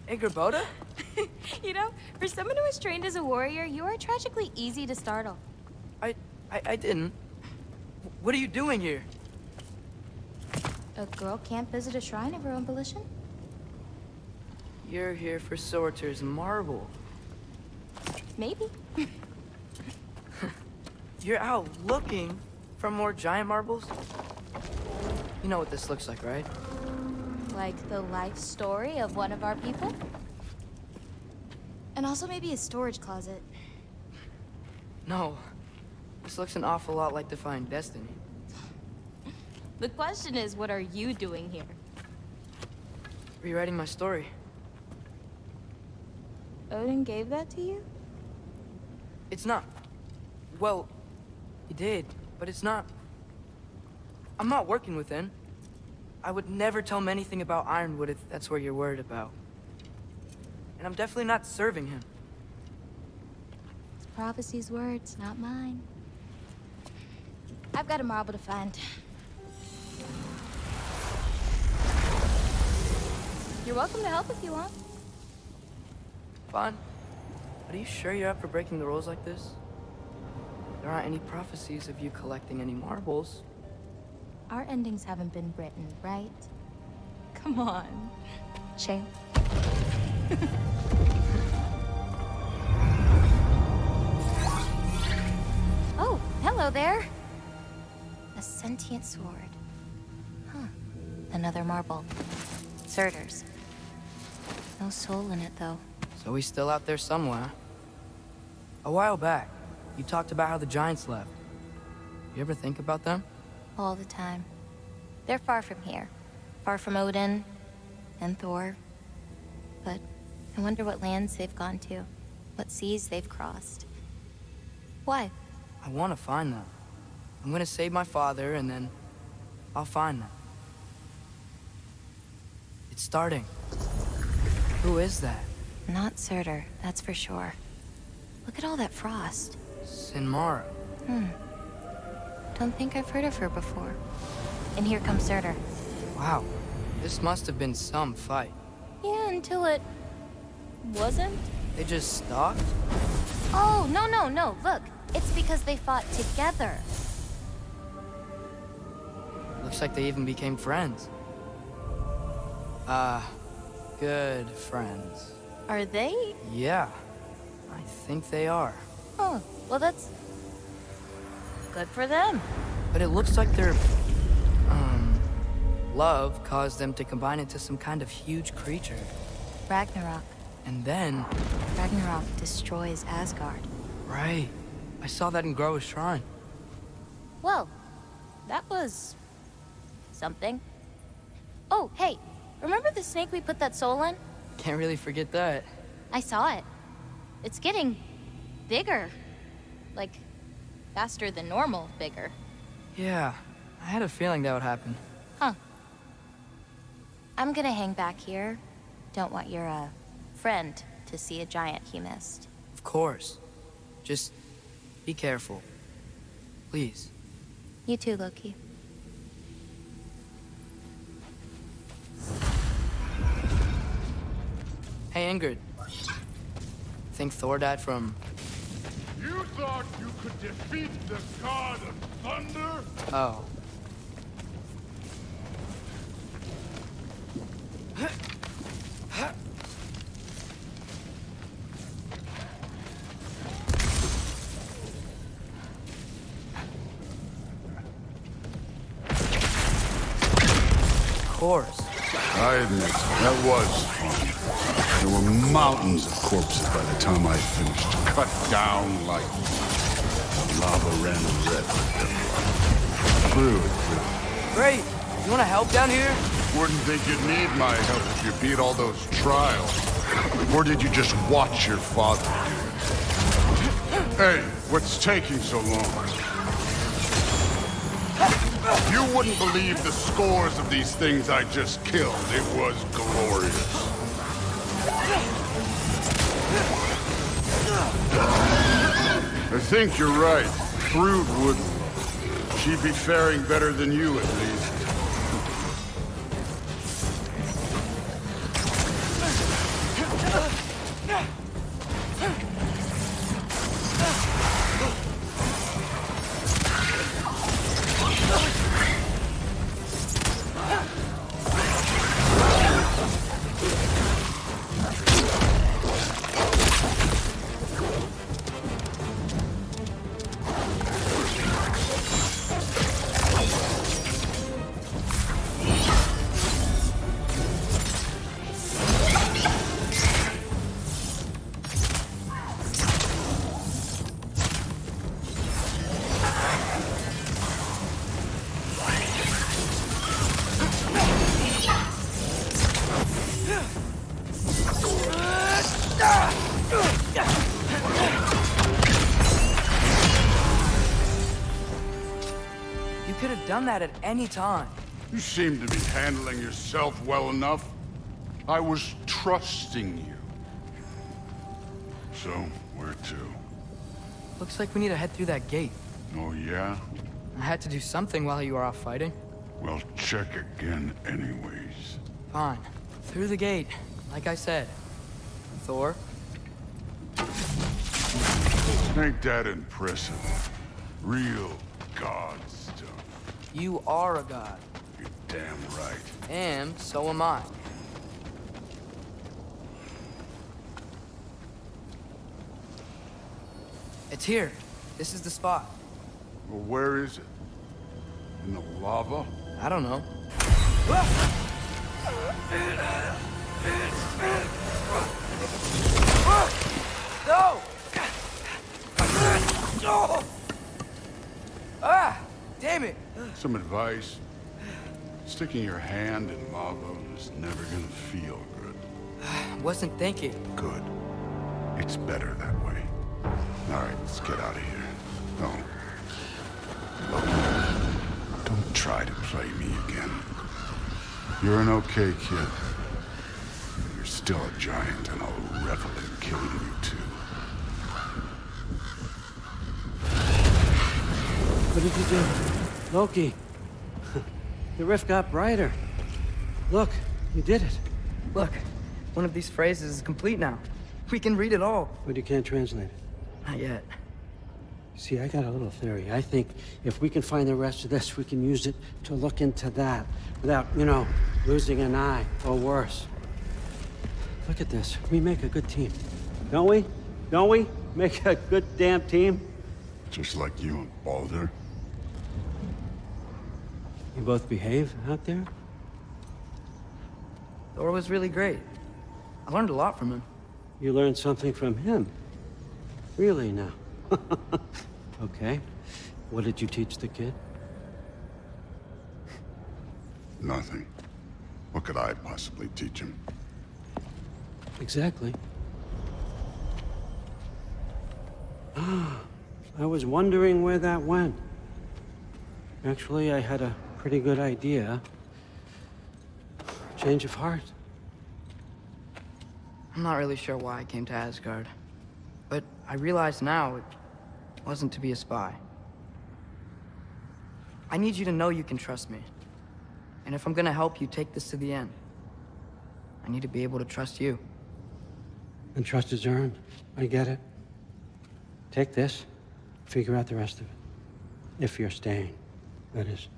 Hey, Gerboda? You know, for someone who was trained as a warrior, you are tragically easy to startle. I didn't. What are you doing here? A girl can't visit a shrine of her own volition? You're here for Sorter's marble. Maybe. You're out looking for more giant marbles? You know what this looks like, right? Like the life story of one of our people? And also maybe a storage closet. No. This looks an awful lot like Defying Destiny. The question is, what are you doing here? Rewriting my story. Odin gave that to you? It's not. Well, he did, but it's not. I'm not working with him. I would never tell him anything about Ironwood if that's what you're worried about. And I'm definitely not serving him. It's prophecy's words, not mine. I've got a marble to find. You're welcome to help if you want. Fine. But are you sure you're up for breaking the rules like this? There aren't any prophecies of you collecting any marbles. Our endings haven't been written, right? Come on, champ. Oh, hello there. A sentient sword. Huh. Another marble. Surtur's. No soul in it, though. So he's still out there somewhere. A while back, you talked about how the Giants left. You ever think about them? All the time. They're far from here. Far from Odin and Thor. But I wonder what lands they've gone to. What seas they've crossed. Why? I want to find them. I'm gonna save my father, and then I'll find them. It's starting. Who is that? Not Surtur, that's for sure. Look at all that frost. Sinmara. Don't think I've heard of her before. And here comes Surtur. Wow. This must have been some fight. Yeah, until it... wasn't? They just stalked? Oh, no. Look, it's because they fought together. Looks like they even became friends. Good friends. Are they? Yeah, I think they are. Oh, well that's... good for them. But it looks like their, love caused them to combine into some kind of huge creature. Ragnarok. And then... Ragnarok destroys Asgard. Right. I saw that in Groa's shrine. Well, that was... something. Oh, hey, remember the snake we put that soul in? Can't really forget that. I saw it. It's getting... bigger. Like, faster than normal bigger. Yeah, I had a feeling that would happen. Huh. I'm gonna hang back here. Don't want your, friend to see a giant he missed. Of course. Just be careful. Please. You too, Loki. Hey, Ingrid. Think Thor died from... You thought you could defeat the god of thunder? Oh. course. I admit, that was fun. There were mountains of corpses by the time I finished, cut down like lava ran red with their blood. True. Great. You want to help down here? Wouldn't think you'd need my help if you beat all those trials. Or did you just watch your father do it? Hey, what's taking so long? You wouldn't believe the scores of these things I just killed. It was glorious. I think you're right. Thrud wouldn't. She'd be faring better than you, at least. You could have done that at any time. You seem to be handling yourself well enough. I was trusting you. So, where to? Looks like we need to head through that gate. Oh, yeah? I had to do something while you were off fighting. Well, check again anyways. Fine. Through the gate, like I said. Thor? Ain't that impressive? Real god stuff. You are a god. You're damn right. And so am I. It's here. This is the spot. Well, where is it? In the lava? I don't know. No! Ah! Damn it! Some advice. Sticking your hand in lava is never gonna feel good. Wasn't thinking. Good. It's better that way. All right, let's get out of here. No. Look, don't try to play me again. You're an okay kid. You're still a giant, and I'll revel in killing you too. What did you do? Loki. The rift got brighter. Look, you did it. Look, one of these phrases is complete now. We can read it all. But you can't translate it. Not yet. See, I got a little theory. I think if we can find the rest of this, we can use it to look into that without, you know, losing an eye or worse. Look at this. We make a good team. Don't we? Don't we? Make a good damn team? Just like you and Baldur. You both behave out there? Thor was really great. I learned a lot from him. You learned something from him? Really now? Okay. What did you teach the kid? Nothing. What could I possibly teach him? Exactly. I was wondering where that went. Actually, I had a pretty good idea. Change of heart. I'm not really sure why I came to Asgard. But I realize now it wasn't to be a spy. I need you to know you can trust me. And if I'm gonna help you take this to the end, I need to be able to trust you. And trust is earned. I get it. Take this. Figure out the rest of it. If you're staying, that is.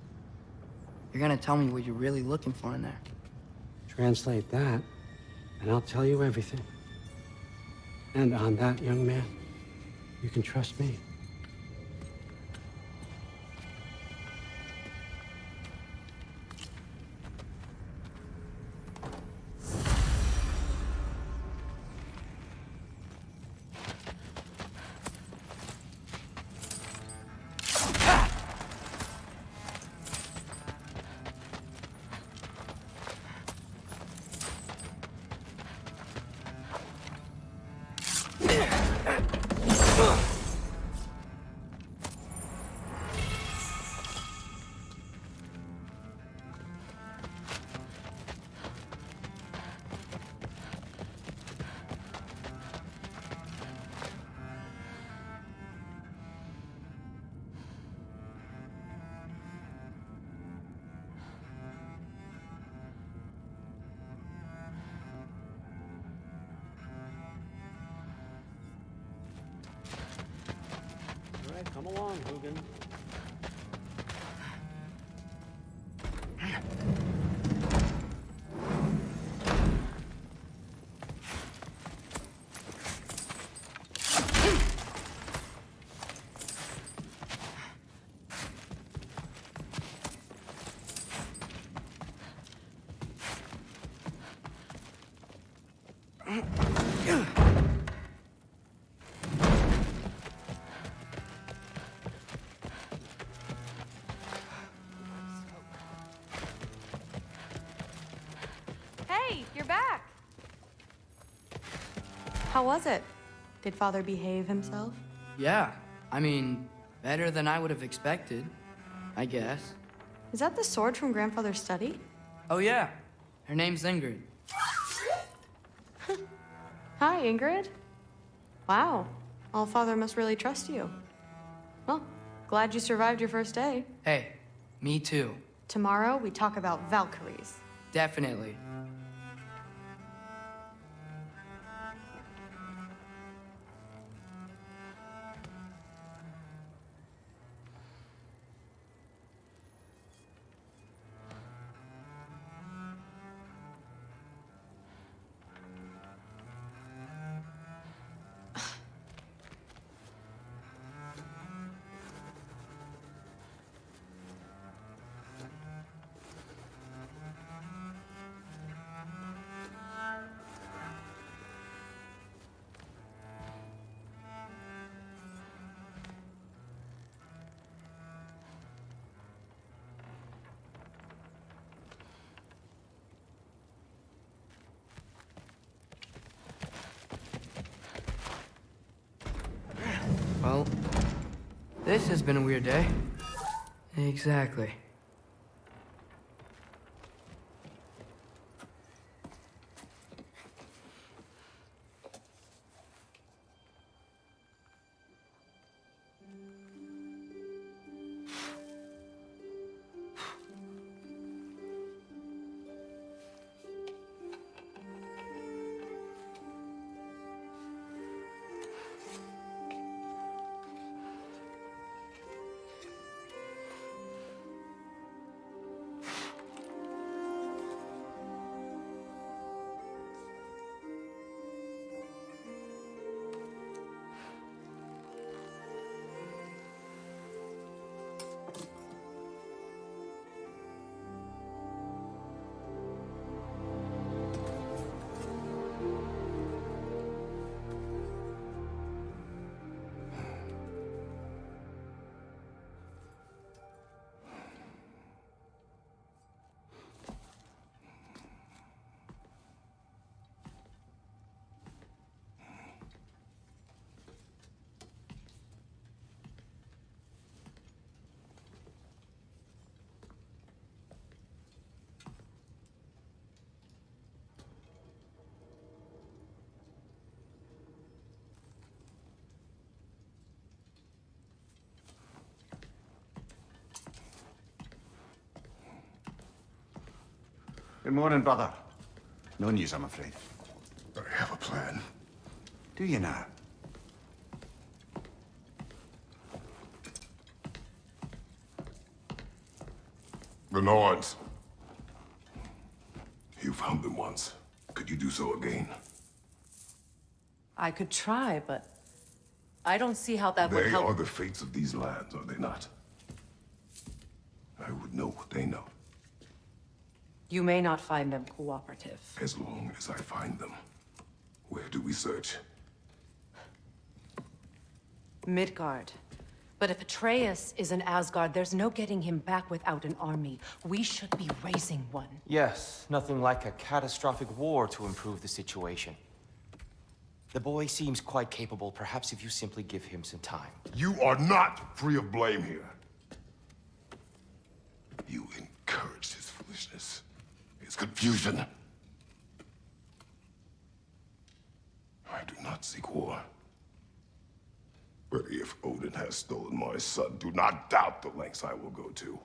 You're gonna tell me what you're really looking for in there. Translate that, and I'll tell you everything. And on that, young man, you can trust me. along, Hugin. Hey, you're back. How was it? Did Father behave himself? Yeah, I mean, better than I would have expected, I guess. Is that the sword from Grandfather's study? Oh yeah, her name's Ingrid. Hi, Ingrid. Wow, All-Father must really trust you. Well, glad you survived your first day. Hey, me too. Tomorrow, we talk about Valkyries. Definitely. Well, this has been a weird day. Exactly. Good morning, brother. No news, I'm afraid. I have a plan. Do you now? The Nords. You found them once. Could you do so again? I could try, but I don't see how that would They help. are the fates of these lands, are they not? I would know what they know. You may not find them cooperative. As long as I find them. Where do we search? Midgard. But if Atreus is in Asgard, there's no getting him back without an army. We should be raising one. Yes, nothing like a catastrophic war to improve the situation. The boy seems quite capable. Perhaps if you simply give him some time. You are not free of blame here. You encouraged his foolishness, his confusion. I do not seek war. But if Odin has stolen my son, do not doubt the lengths I will go to.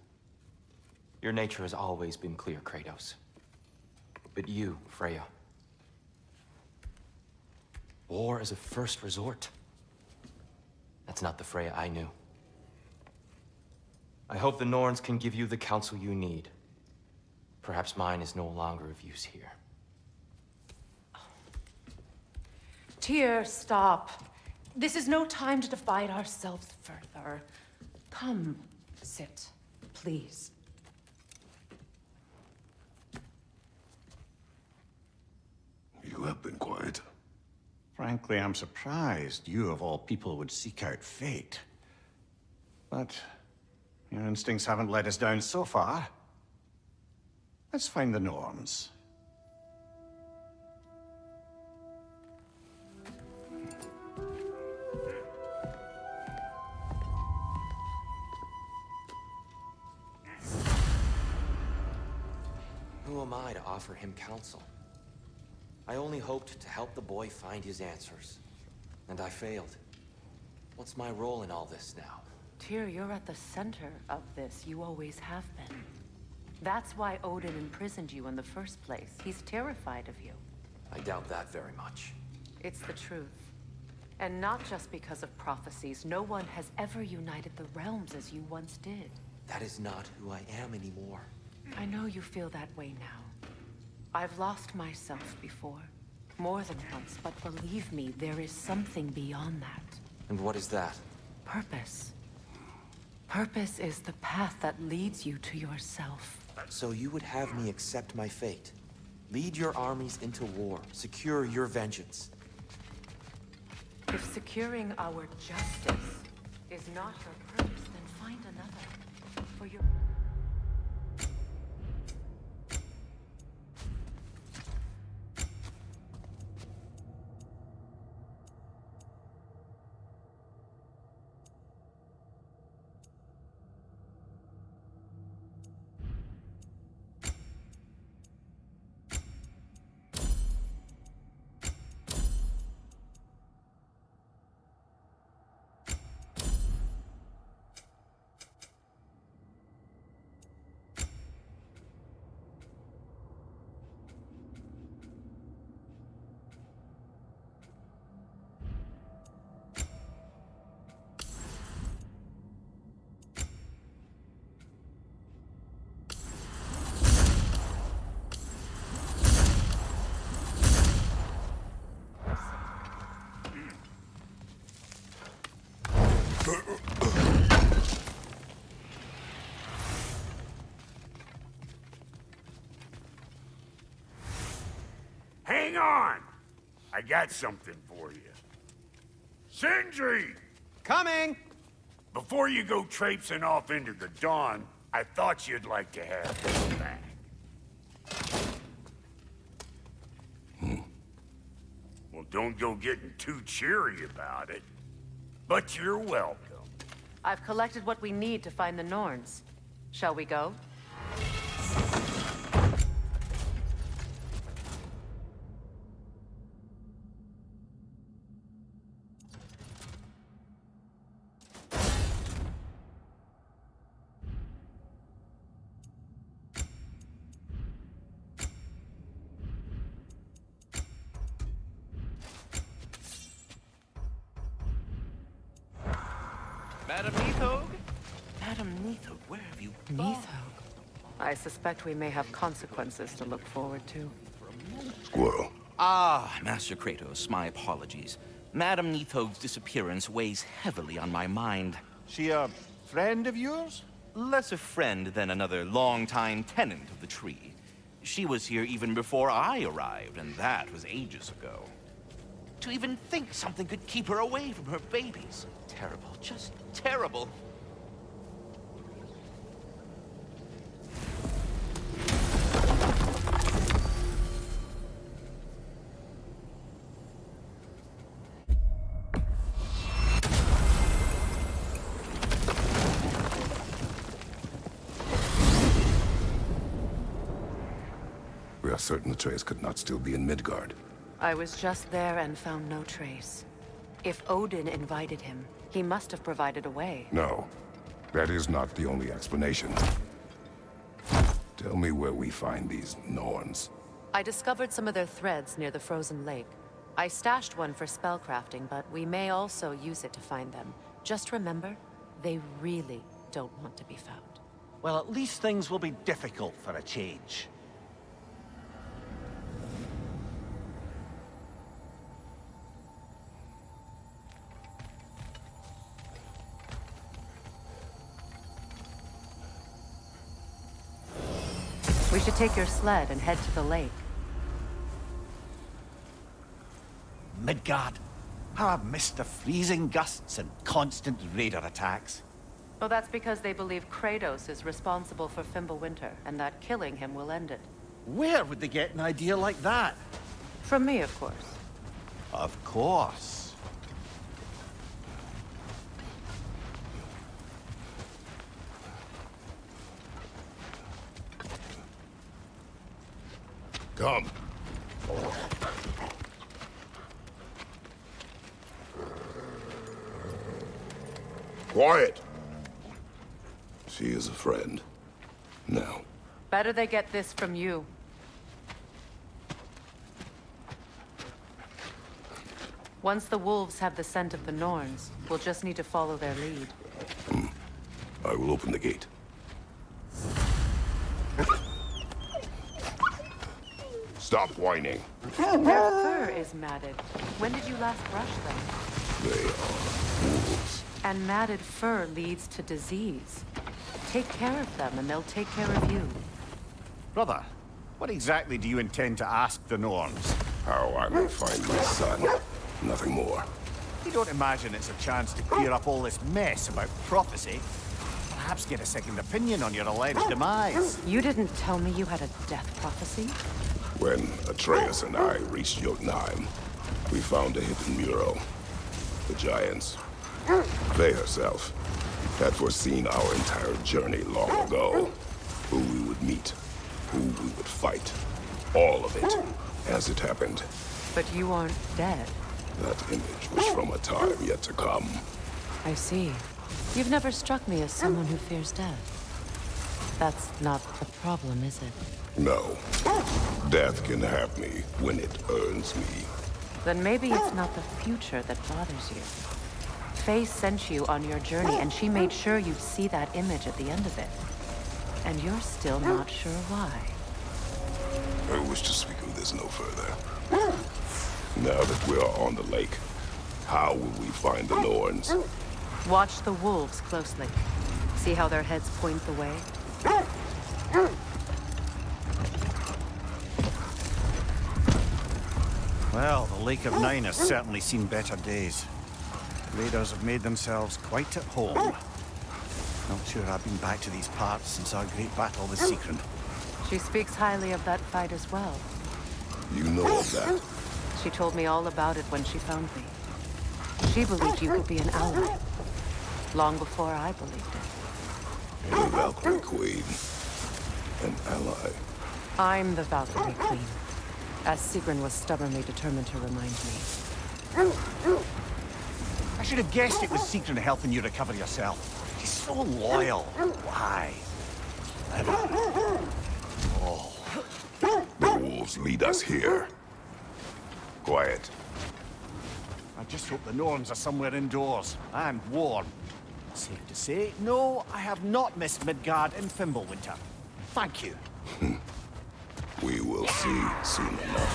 Your nature has always been clear, Kratos. But you, Freya. War is a first resort. That's not the Freya I knew. I hope the Norns can give you the counsel you need. Perhaps mine is no longer of use here. Tyr, stop. This is no time to divide ourselves further. Come, sit, please. You have been quiet. Frankly, I'm surprised you of all people would seek out fate. But your instincts haven't let us down so far. Let's find the Norns. Who am I to offer him counsel? I only hoped to help the boy find his answers. And I failed. What's my role in all this now? Tyr, you're at the center of this. You always have been. That's why Odin imprisoned you in the first place. He's terrified of you. I doubt that very much. It's the truth. And not just because of prophecies. No one has ever united the realms as you once did. That is not who I am anymore. I know you feel that way now. I've lost myself before. More than once, but believe me, there is something beyond that. And what is that? Purpose. Purpose is the path that leads you to yourself. So you would have me accept my fate? Lead your armies into war, secure your vengeance. If securing our justice is not your purpose, then find another. For your... Hang on! I got something for you. Sindri! Coming! Before you go traipsing off into the dawn, I thought you'd like to have this back. Well, don't go getting too cheery about it. But you're welcome. I've collected what we need to find the Norns. Shall we go? Madam Neathog? Madam Neathog, where have you gone? Neathog. I suspect we may have consequences to look forward to. Squirrel. Ah, Master Kratos, my apologies. Madam Neathog's disappearance weighs heavily on my mind. She a friend of yours? Less a friend than another longtime tenant of the tree. She was here even before I arrived, and that was ages ago. To even think something could keep her away from her babies. Terrible, just terrible. We are certain the trace could not still be in Midgard. I was just there and found no trace. If Odin invited him, he must have provided a way. No, that is not the only explanation. Tell me where we find these Norns. I discovered some of their threads near the frozen lake. I stashed one for spellcrafting, but we may also use it to find them. Just remember, they really, don't want to be found. Well, at least things will be difficult for a change. We should take your sled and head to the lake. Midgard. How I've missed the freezing gusts and constant raider attacks. Well, that's because they believe Kratos is responsible for Fimbulwinter, and that killing him will end it. Where would they get an idea like that? From me, of course. Of course. Come. Quiet. She is a friend. Now. Better they get this from you. Once the wolves have the scent of the Norns, we'll just need to follow their lead. I will open the gate. Stop whining. Their fur is matted. When did you last brush them? They are wolves. And matted fur leads to disease. Take care of them, and they'll take care of you. Brother, what exactly do you intend to ask the Norns? How I may find my son. Nothing more. You don't imagine it's a chance to clear up all this mess about prophecy? Perhaps get a second opinion on your alleged demise. You didn't tell me you had a death prophecy? When Atreus and I reached Jotunheim, we found a hidden mural. The Giants, they herself, had foreseen our entire journey long ago. Who we would meet, who we would fight. All of it, as it happened. But you aren't dead. That image was from a time yet to come. I see. You've never struck me as someone who fears death. That's not the problem, is it? No. Death can have me when it earns me. Then maybe it's not the future that bothers you. Faye sent you on your journey, and she made sure you'd see that image at the end of it. And you're still not sure why. I wish to speak of this no further. Now that we are on the lake, how will we find the Norns? Watch the wolves closely. See how their heads point the way? Well, the Lake of Nine has certainly seen better days. Raiders have made themselves quite at home. Not sure I've been back to these parts since our great battle with Secret. She speaks highly of that fight as well. You know of that? She told me all about it when she found me. She believed you could be an ally. Long before I believed it. A Valkyrie Queen. An ally. I'm the Valkyrie Queen. As Sigrun was stubbornly determined to remind me. I should have guessed it was Secret helping you recover yourself. She's so loyal. Why? Oh. The wolves lead us here. Quiet. I just hope the Norns are somewhere indoors and warm. Safe to say, no, I have not missed Midgard in Fimbulwinter. Thank you. We will see soon enough.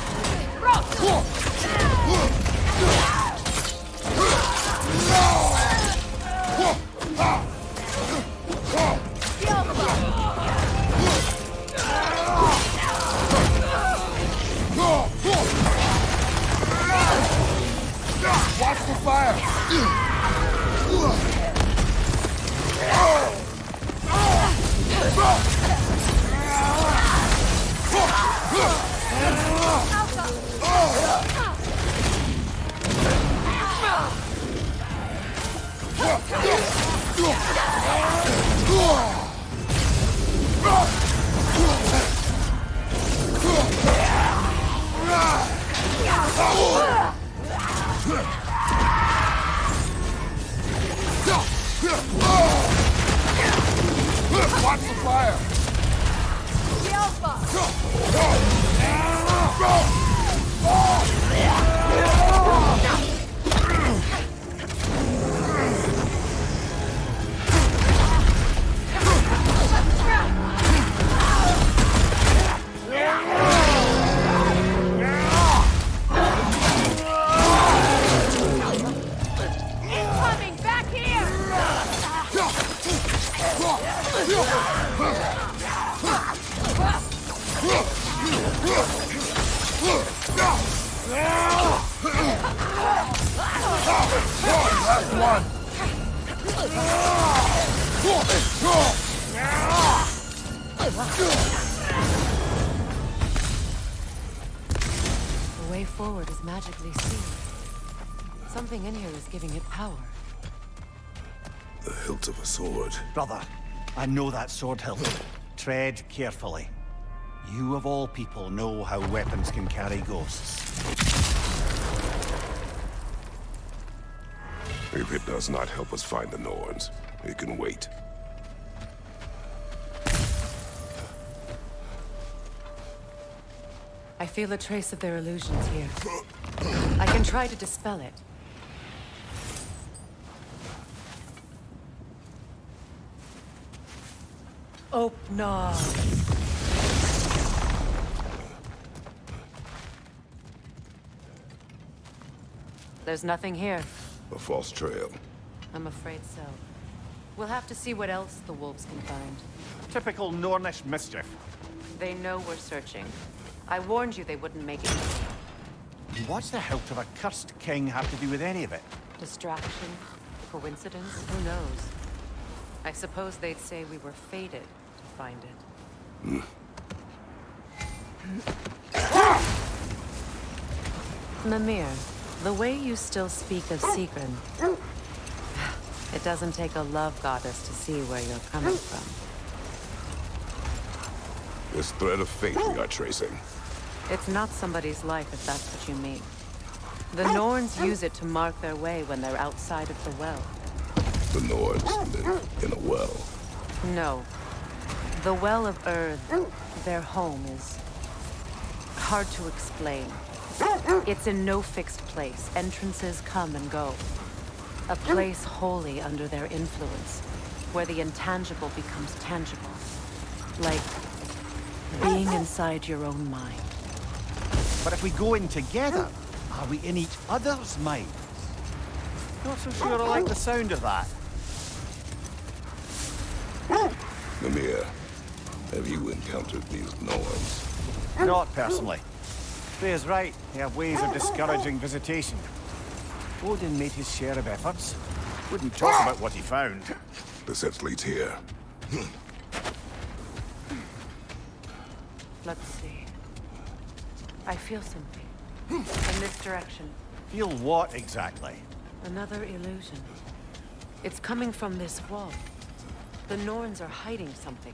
Watch the fire! Watch the fire! Last one! The way forward is magically sealed. Something in here is giving it power. The hilt of a sword. Brother, I know that sword hilt. Tread carefully. You of all people know how weapons can carry ghosts. If it does not help us find the Norns, it can wait. I feel a trace of their illusions here. I can try to dispel it. Open. There's nothing here. A false trail. I'm afraid so. We'll have to see what else the wolves can find. Typical Nornish mischief. They know we're searching. I warned you they wouldn't make it easy. What's the hilt of a cursed king have to do with any of it? Distraction? Coincidence? Who knows? I suppose they'd say we were fated to find it. Mimir, the way you still speak of Sigrun, it doesn't take a love goddess to see where you're coming from. This thread of fate we are tracing. It's not somebody's life, if that's what you mean. The Norns use it to mark their way when they're outside of the well. The Norns live in a well. No. The Well of Earth, their home, is hard to explain. It's in no fixed place. Entrances come and go. A place wholly under their influence, where the intangible becomes tangible. Like being inside your own mind. But if we go in together, are we in each other's minds? Not so sure I like the sound of that. Mimir, have you encountered these Norns? Not personally. Freya's right. They have ways of discouraging visitation. Odin made his share of efforts. Wouldn't talk about what he found. The set leads here. Let's see. I feel something. In this direction. Feel what exactly? Another illusion. It's coming from this wall. The Norns are hiding something.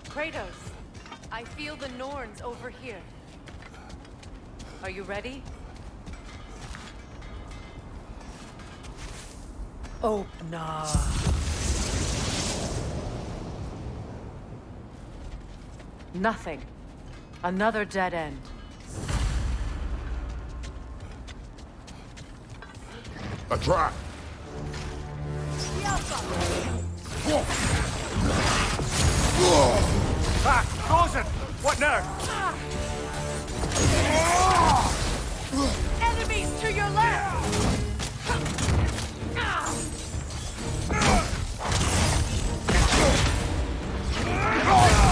Kratos! I feel the Norns over here. Are you ready? Open up. Nothing. Another dead end. A trap! Ah! Frozen! What now? Enemies to your left! Behind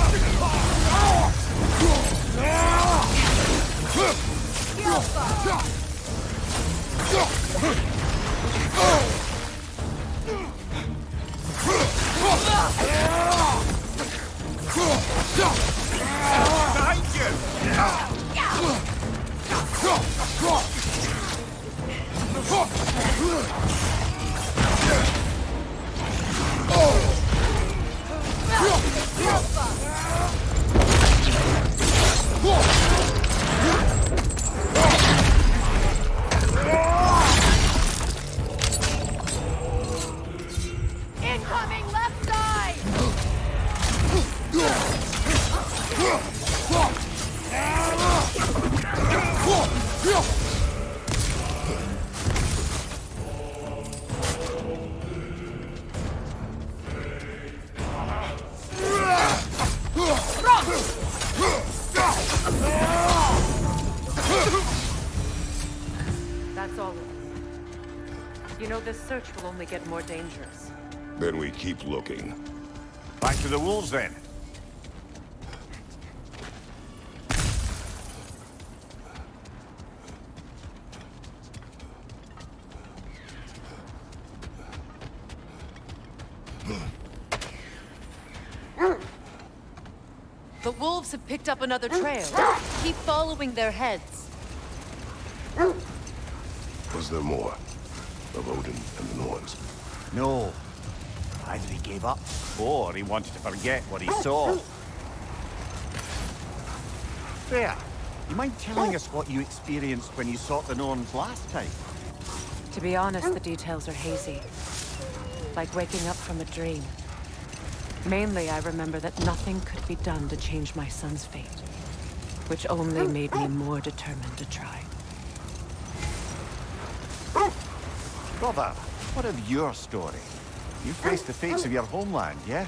Incoming left side! That's all of it. You know, this search will only get more dangerous. Then we keep looking. Back to the wolves then. wolves have picked up another trail. Keep following their heads. Was there more of Odin and the Norns? No. Either he gave up, or he wanted to forget what he saw. Freya, you mind telling us what you experienced when you sought the Norns last time? To be honest, the details are hazy. Like waking up from a dream. Mainly, I remember that nothing could be done to change my son's fate, which only made me more determined to try. Brother, what of your story? You faced the fates of your homeland, yeah?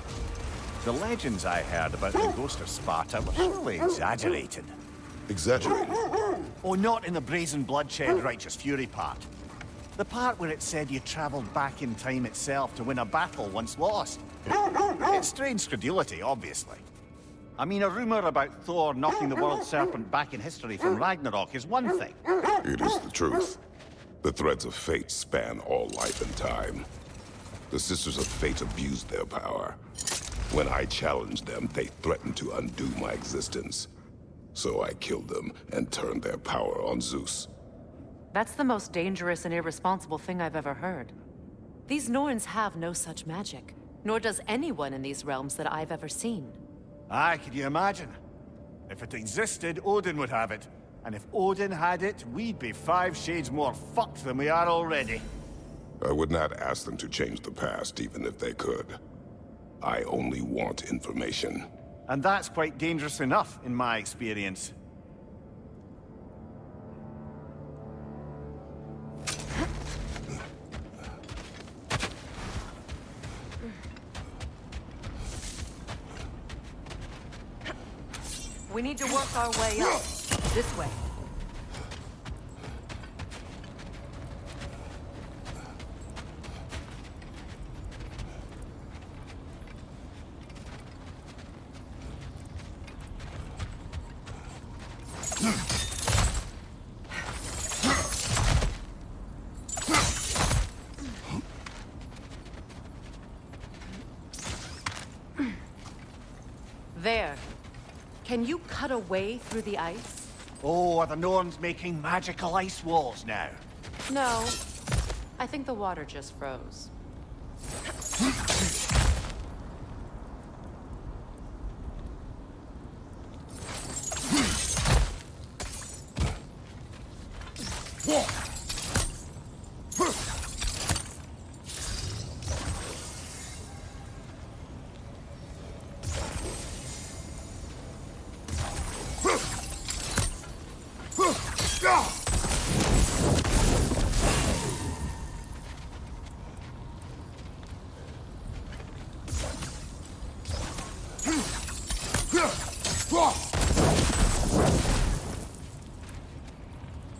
The legends I heard about the ghost of Sparta were surely exaggerated. Exaggerated? Oh, not in the brazen bloodshed righteous fury part. The part where it said you traveled back in time itself to win a battle once lost. It's strange credulity, obviously. I mean, a rumor about Thor knocking the world serpent back in history from Ragnarok is one thing. It is the truth. The threads of fate span all life and time. The Sisters of Fate abused their power. When I challenged them, they threatened to undo my existence. So I killed them and turned their power on Zeus. That's the most dangerous and irresponsible thing I've ever heard. These Norns have no such magic, nor does anyone in these realms that I've ever seen. Aye, can you imagine? If it existed, Odin would have it. And if Odin had it, we'd be 5 shades more fucked than we are already. I would not ask them to change the past, even if they could. I only want information. And that's quite dangerous enough, in my experience. We need to work our way up. This way. There. Can you cut a way through the ice? Oh, are the Norns making magical ice walls now? No. I think the water just froze.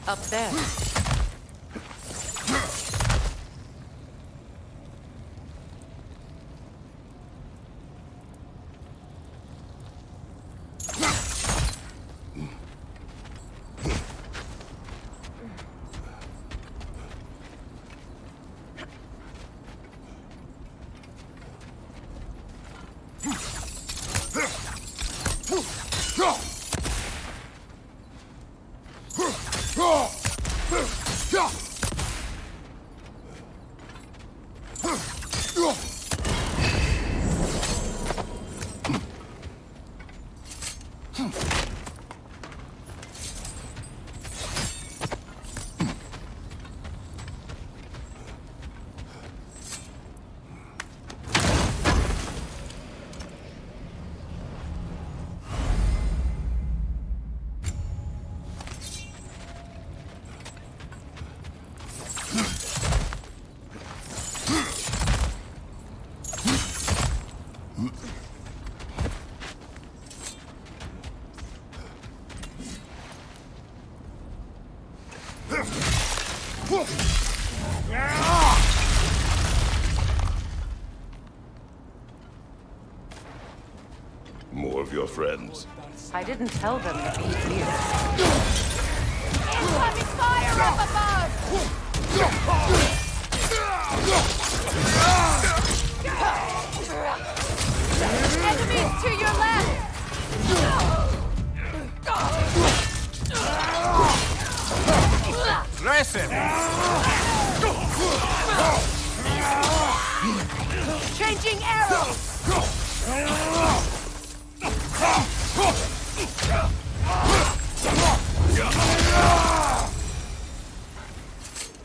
Up there. More of your friends. I didn't tell them to be here. Incoming fire up above! Enemies to your left! Dress him! Changing arrows!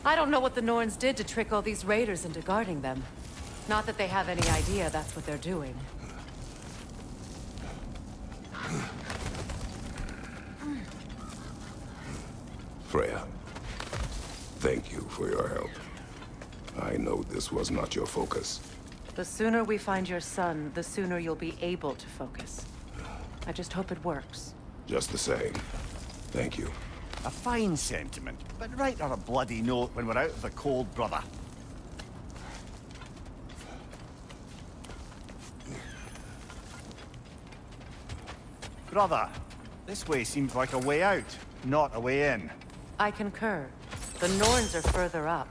I don't know what the Norns did to trick all these raiders into guarding them. Not that they have any idea that's what they're doing. Freya, thank you for your help. I know this was not your focus. The sooner we find your son, the sooner you'll be able to focus. I just hope it works. Just the same. Thank you. A fine sentiment, but write her a bloody note when we're out of the cold, brother. Brother, this way seems like a way out, not a way in. I concur. The Norns are further up.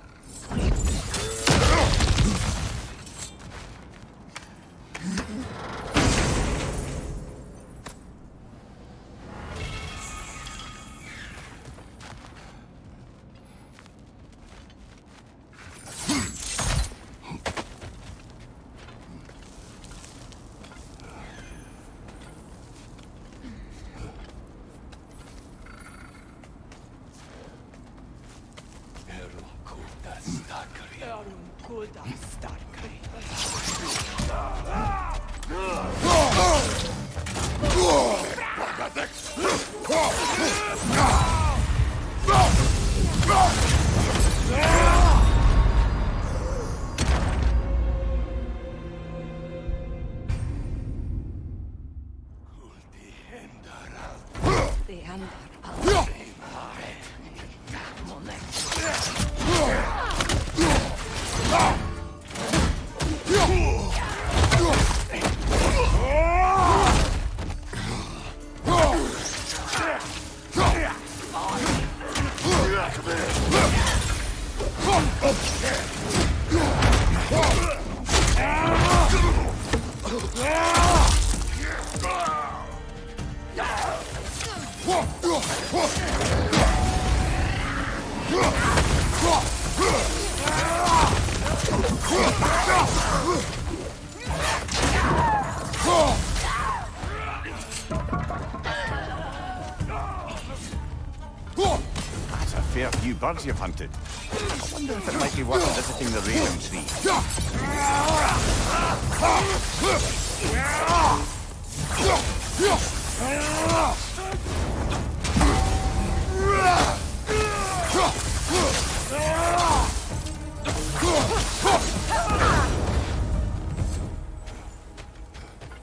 That's a fair few birds you've hunted. I wonder if it might be worth visiting the Raven Tree.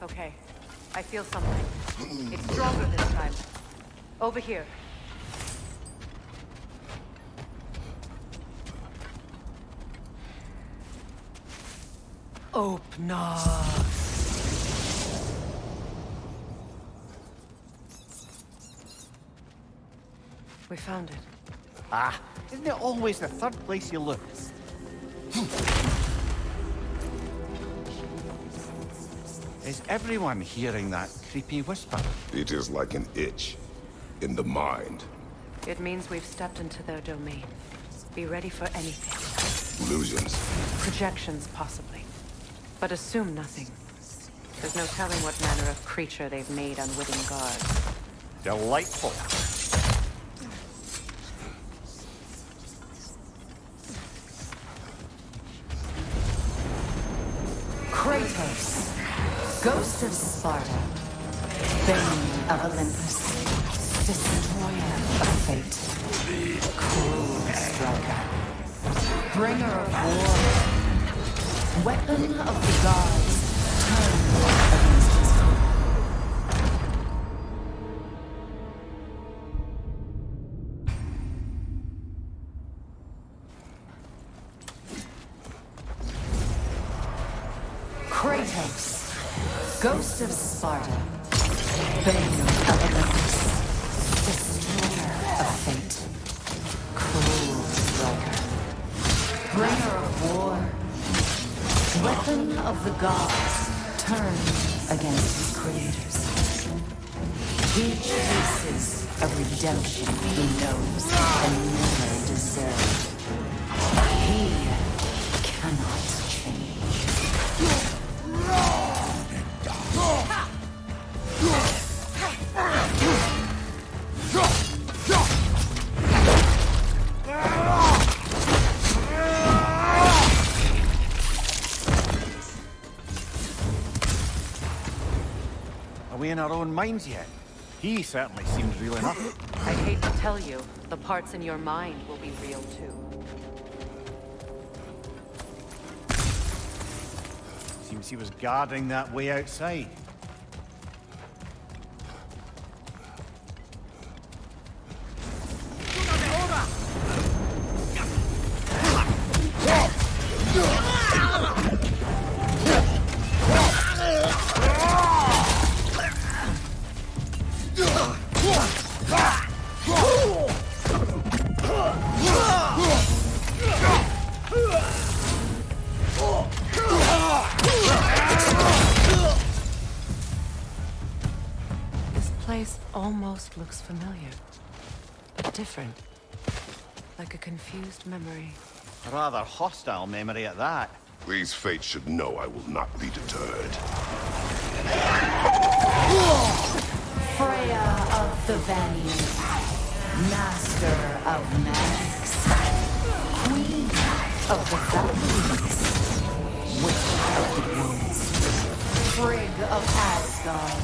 Okay. I feel something. It's stronger this time. Over here. Open up. We found it. Ah, isn't it always the third place you look? Is everyone hearing that creepy whisper? It is like an itch in the mind. It means we've stepped into their domain. Be ready for anything. Illusions. Projections, possibly. But assume nothing. There's no telling what manner of creature they've made unwitting guards. Delightful. Kratos, ghost of Sparta, bane of Olympus, destroyer of fate, cruel striker, bringer of war, weapon of the gods, turned against his foe. Kratos, ghost of Sparta, bane of Olympus, destroyer of fate, cruel striker, bringer of war, weapon of the gods, turned against his creators. He chases a redemption he knows and never deserved. He cannot change. Are we in our own minds yet? He certainly seems real enough. I'd hate to tell you, the parts in your mind will be real too. Seems he was guarding that way outside. This place almost looks familiar, but different. Like a confused memory. A rather hostile memory at that. These fates should know I will not be deterred. Freya of the Vanir, master of magics, queen of the Valkyries, witch of the woods, Frigg of Asgard,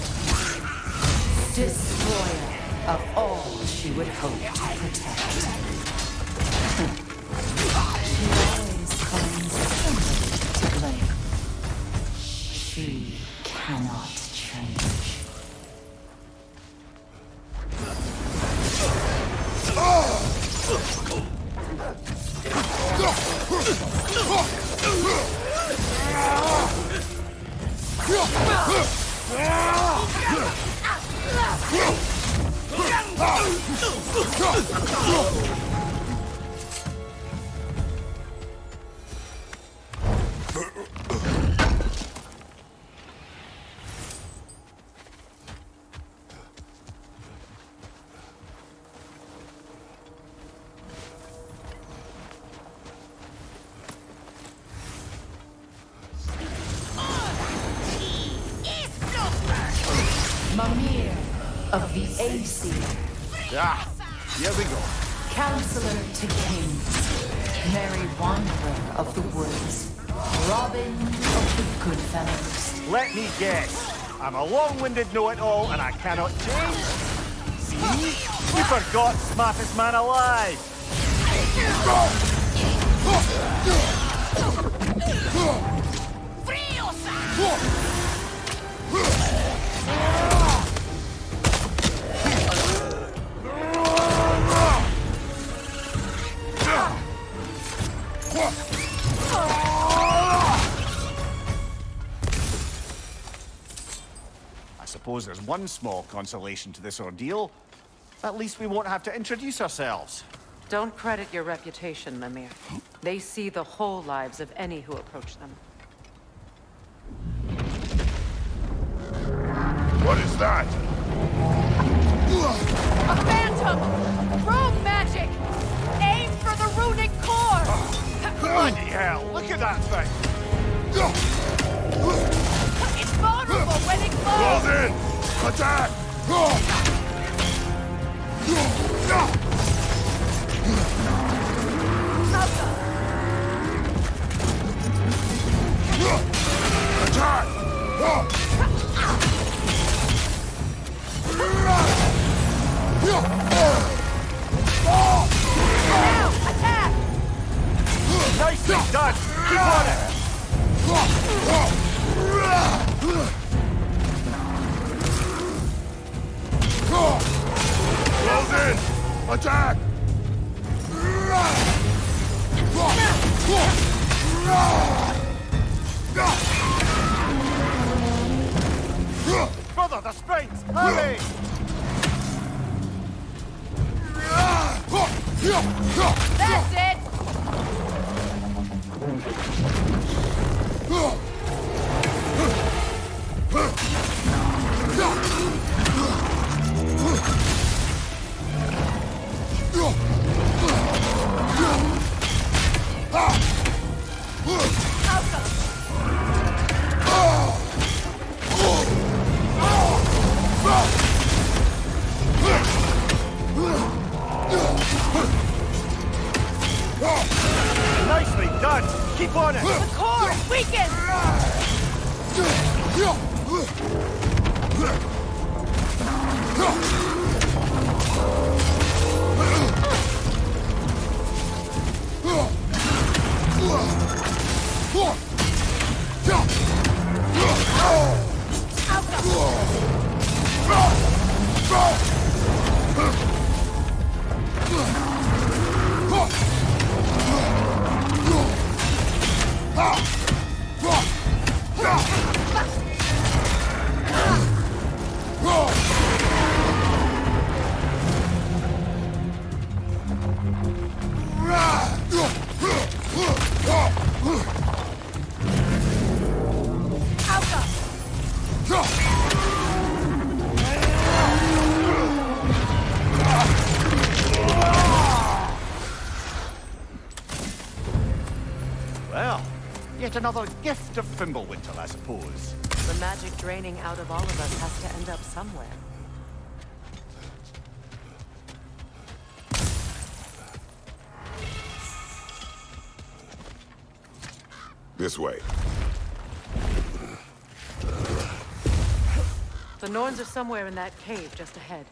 destroyer of all she would hope to protect. She always finds somebody to blame. She cannot change. Mimir of the Aesir. Ah, here we go. Counselor to kings, merry wanderer of the woods, Robin of the Goodfellows. Let me guess. I'm a long-winded know-it-all and I cannot change. See? You forgot smartest man alive. I suppose there's one small consolation to this ordeal. At least we won't have to introduce ourselves. Don't credit your reputation, Mimir. They see the whole lives of any who approach them. What is that? A phantom! Rogue magic! Aim for the runic core! Bloody hell, look at that thing! It's vulnerable when it glows! Close in! Attack! Attack! Now, attack! Nicely done! Keep on it! Close in! Attack! Brother, the springs! Hurry! That's it! Keep on it! The core! Weaken! Well, yet another gift of Fimbulwinter, I suppose. The magic draining out of all of us has to end up somewhere. This way. The Norns are somewhere in that cave just ahead.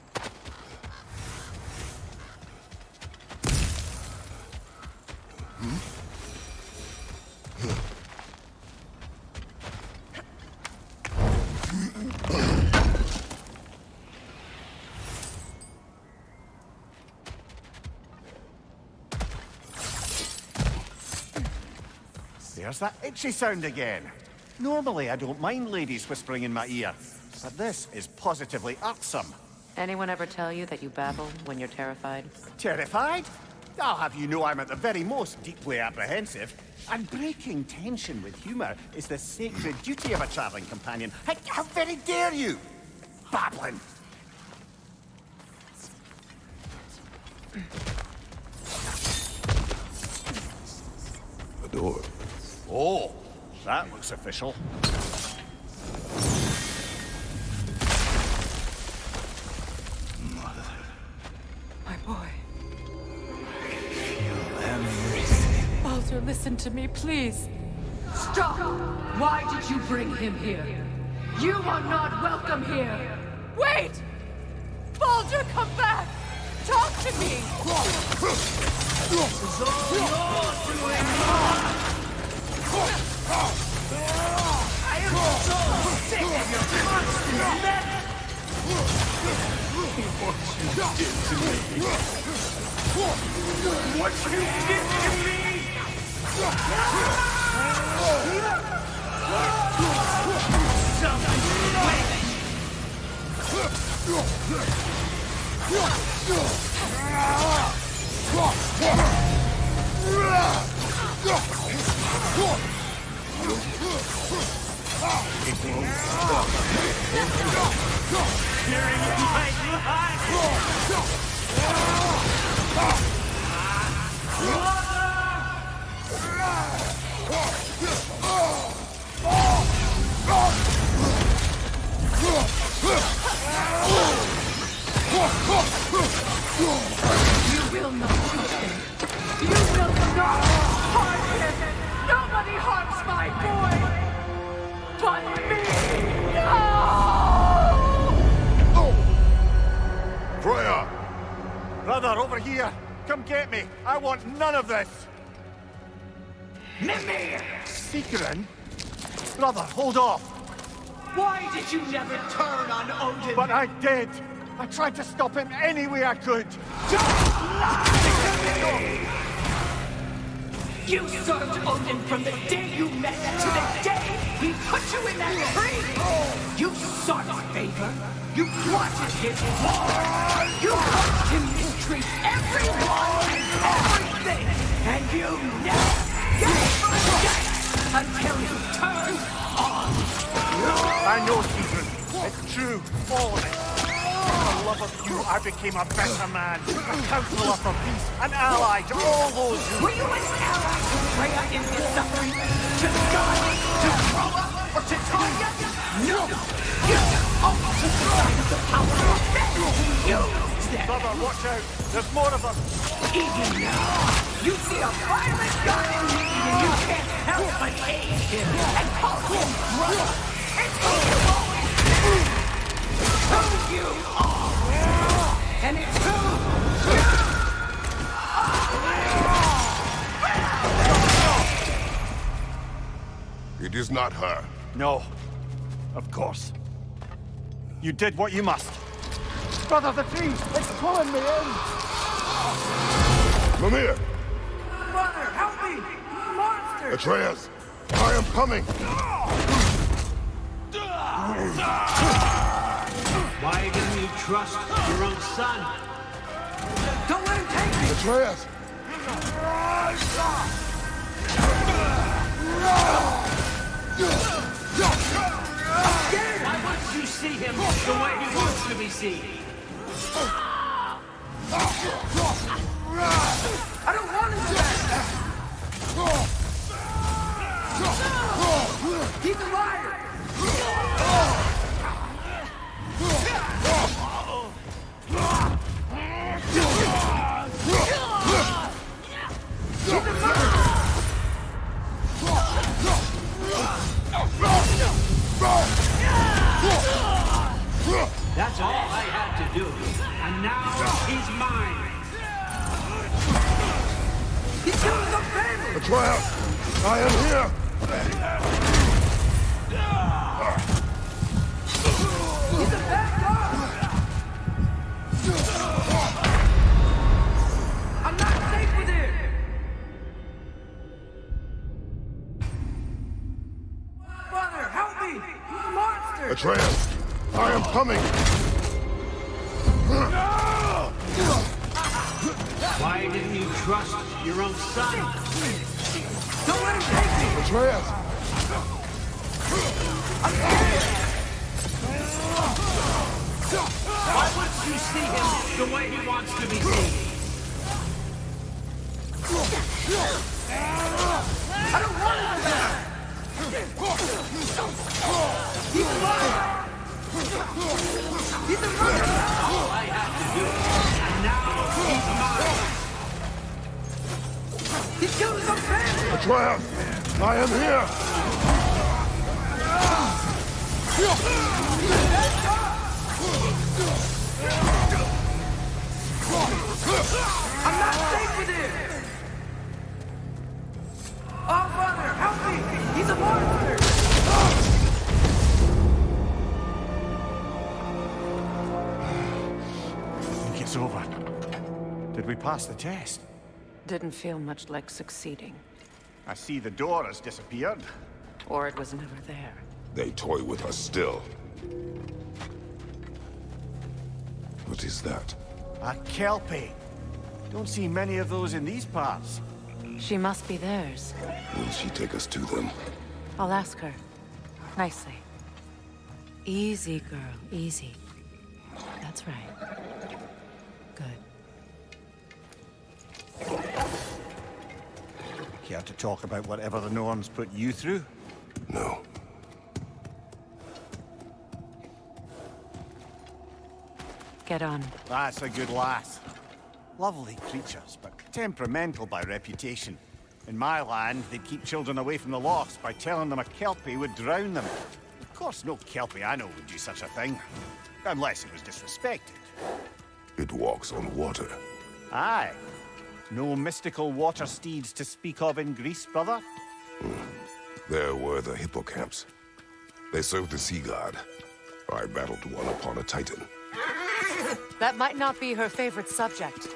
There's that itchy sound again. Normally, I don't mind ladies whispering in my ear, but this is positively irksome. Anyone ever tell you that you babble when you're terrified? Terrified? I'll have you know I'm at the very most deeply apprehensive. And breaking tension with humour is the sacred duty of a travelling companion. How very dare you! Babbling! A door. Oh, that looks official. My boy. Feel everything. Baldur, listen to me, please. Stop! Why did you bring him here? You are not welcome here! Wait! Baldur, come back! Talk to me! This is all yours to ignore! I am so sick of your constant menace! What you did to me! Something You will not shoot him! You will not harm him! Nobody harms my boy! But me! No! Freya! Brother, over here! Come get me! I want none of this! Mimir! Seekerin? Brother, hold off! Why did you never turn on Odin? But I did! I tried to stop him any way I could! You served Odin from the day you met to the day he put you in that tree! You sought his favor! You wanted his war! You watched him mistreat everyone and everything! And you never gave a shit until you turned on! I know, Seekerin. It's true. All of it. For the love of you, I became a better man. A counselor for peace. An ally to all those who... Were you an ally to Freya in his suffering? To God? To Roma? Or to Tanya? No! You almost to the side of the power of men! You them. Brother, watch out. There's more of them. Even now, you see a violent guy in need and you can't help but hate him and call him brother. It's who you always been. Who you are. And it's who you are. It is not her. No. Of course. You did what you must. Brother, the tree! It's pulling me in! Mimir! Brother, help me! Monster! Atreus! I am coming! Why didn't you trust your own son? Don't let him take me! Atreus! Why wouldn't you see him the way he wants to be seen? I don't want him back! He's a liar! That's all I had to do. And now he's mine. He killed the family! Atreus! I am here! He's a bad dog! I'm not safe with him! Brother, help me! Monster! Atreus! I am coming! Why didn't you trust your own son? Don't let him take me! Atreus! Why wouldn't you see him the way he wants to be seen? I don't want him back! He's a liar! He's a murderer! All I have to do, and now he's mine. He killed some family! Atreus! I am here! I'm not safe with him! Oh, brother, help me! He's a monster! I think it's over. Did we pass the test? Didn't feel much like succeeding. I see the door has disappeared. Or it was never there. They toy with us still. What is that? A kelpie. Don't see many of those in these parts. She must be theirs. Will she take us to them? I'll ask her. Nicely. Easy, girl. Easy. That's right. Good. Care to talk about whatever the Norns put you through? No. Get on. That's a good lass. Lovely creatures, but temperamental by reputation. In my land, they'd keep children away from the lochs by telling them a kelpie would drown them. Of course, no kelpie I know would do such a thing. Unless it was disrespected. It walks on water. Aye. No mystical water steeds to speak of in Greece, brother? There were the hippocamps. They served the sea god. I battled one upon a titan. That might not be her favorite subject.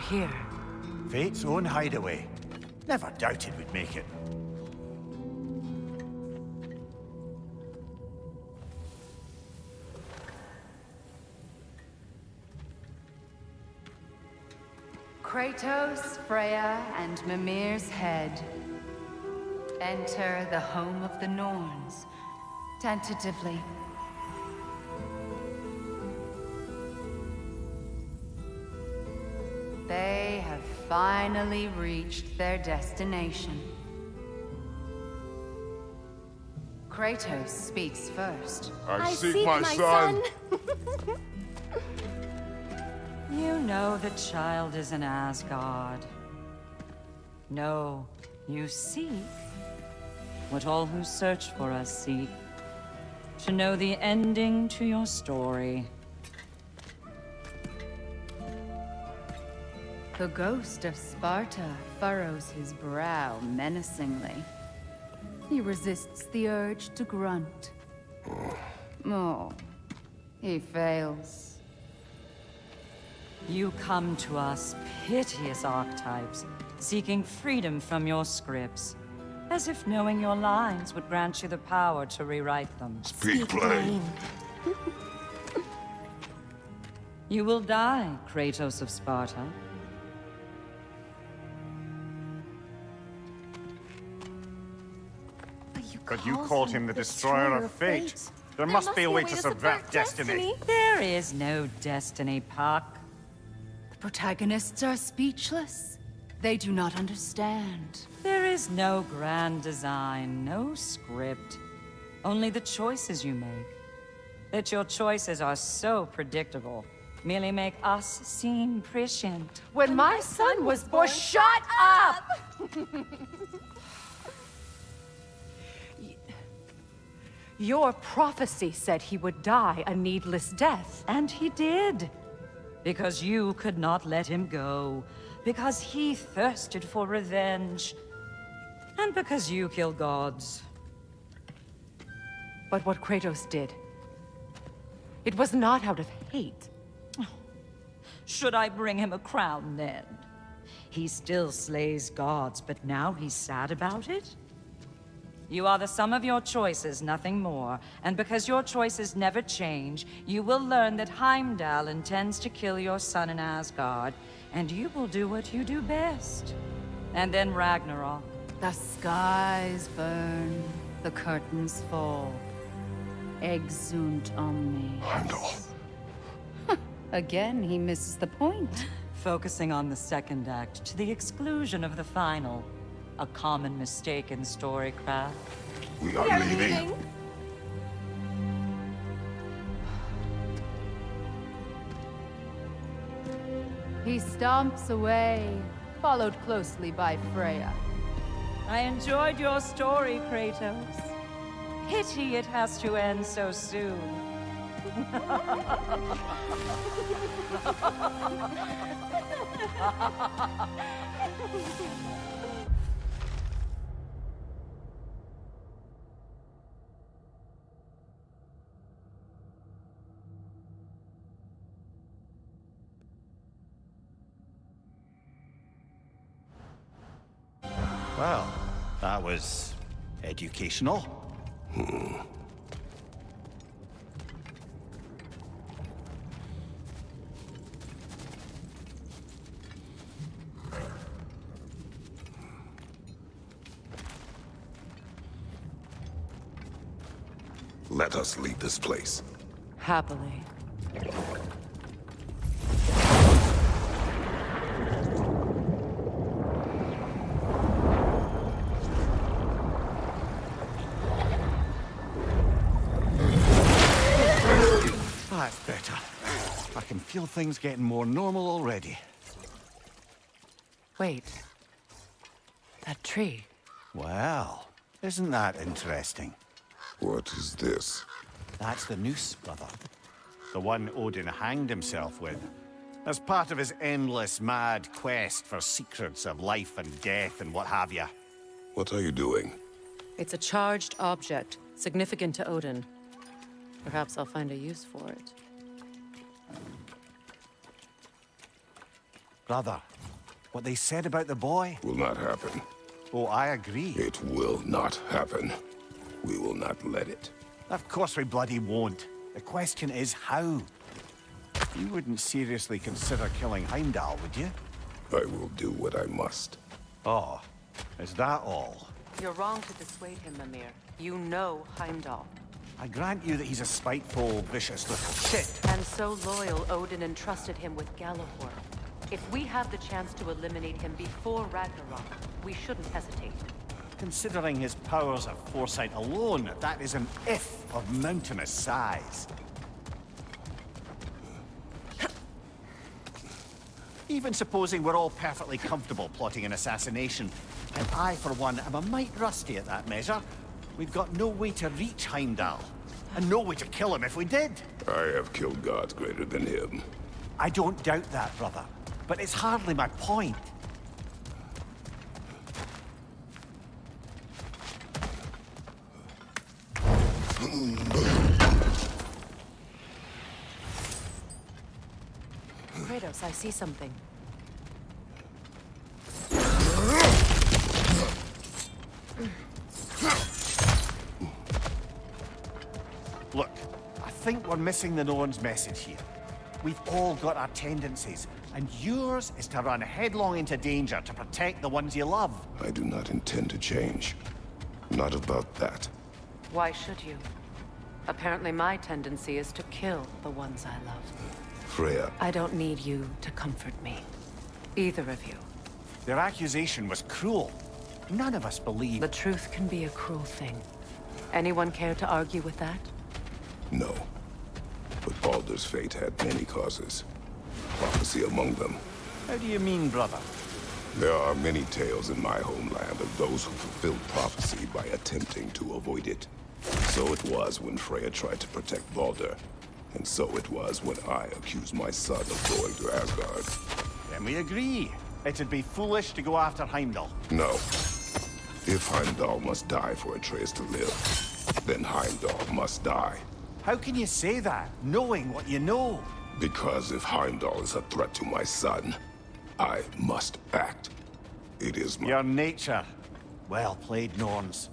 Here. Fate's own hideaway. Never doubted we'd make it. Kratos, Freya, and Mimir's head. Enter the home of the Norns, tentatively. They have finally reached their destination. Kratos speaks first. I seek my son. You know the child is in Asgard. No, you seek what all who search for us seek. To know the ending to your story. The ghost of Sparta furrows his brow menacingly. He resists the urge to grunt. Oh, he fails. You come to us, piteous archetypes, seeking freedom from your scripts. As if knowing your lines would grant you the power to rewrite them. Speak plain. You will die, Kratos of Sparta. But you called him the destroyer of fate. There must be a way to subvert destiny. There is no destiny, Puck. The protagonists are speechless. They do not understand. There is no grand design, no script. Only the choices you make. That your choices are so predictable merely make us seem prescient. When my son was born, shut up! Your prophecy said he would die a needless death. And he did. Because you could not let him go. Because he thirsted for revenge. And because you kill gods. But what Kratos did, it was not out of hate. Should I bring him a crown then? He still slays gods, but now he's sad about it? You are the sum of your choices, nothing more. And because your choices never change, you will learn that Heimdall intends to kill your son in Asgard, and you will do what you do best. And then Ragnarok. The skies burn, the curtains fall. Exunt omnes. Heimdall. Again, he misses the point. Focusing on the second act to the exclusion of the final. A common mistake in storycraft. We are leaving. He stomps away, followed closely by Freya. I enjoyed your story, Kratos. Pity it has to end so soon. Well, that was educational. Let us leave this place. Happily. That's better. I can feel things getting more normal already. Wait. That tree. Well, isn't that interesting? What is this? That's the noose, brother. The one Odin hanged himself with. As part of his endless, mad quest for secrets of life and death and what have you. What are you doing? It's a charged object, significant to Odin. Perhaps I'll find a use for it. Brother, what they said about the boy? Will not happen. Oh, I agree. It will not happen. We will not let it. Of course we bloody won't. The question is how. You wouldn't seriously consider killing Heimdall, would you? I will do what I must. Oh, is that all? You're wrong to dissuade him, Mimir. You know Heimdall. I grant you that he's a spiteful, vicious little shit. And so loyal, Odin entrusted him with Galahor. If we have the chance to eliminate him before Ragnarok, we shouldn't hesitate. Considering his powers of foresight alone, that is an if of mountainous size. Even supposing we're all perfectly comfortable plotting an assassination, and I, for one, am a mite rusty at that measure, we've got no way to reach Heimdall, and no way to kill him if we did. I have killed gods greater than him. I don't doubt that, brother, but it's hardly my point. Kratos, I see something. Look, I think we're missing the Norn's message here. We've all got our tendencies, and yours is to run headlong into danger to protect the ones you love. I do not intend to change. Not about that. Why should you? Apparently my tendency is to kill the ones I love. Freya. I don't need you to comfort me. Either of you. Their accusation was cruel. None of us believe... The truth can be a cruel thing. Anyone care to argue with that? No. But Baldur's fate had many causes. Prophecy among them. How do you mean, brother? There are many tales in my homeland of those who fulfilled prophecy by attempting to avoid it. So it was when Freya tried to protect Baldur. And so it was when I accused my son of going to Asgard. Then we agree. It'd be foolish to go after Heimdall. No. If Heimdall must die for Atreus to live, then Heimdall must die. How can you say that, knowing what you know? Because if Heimdall is a threat to my son, I must act. It is my... Your nature. Well played, Norns.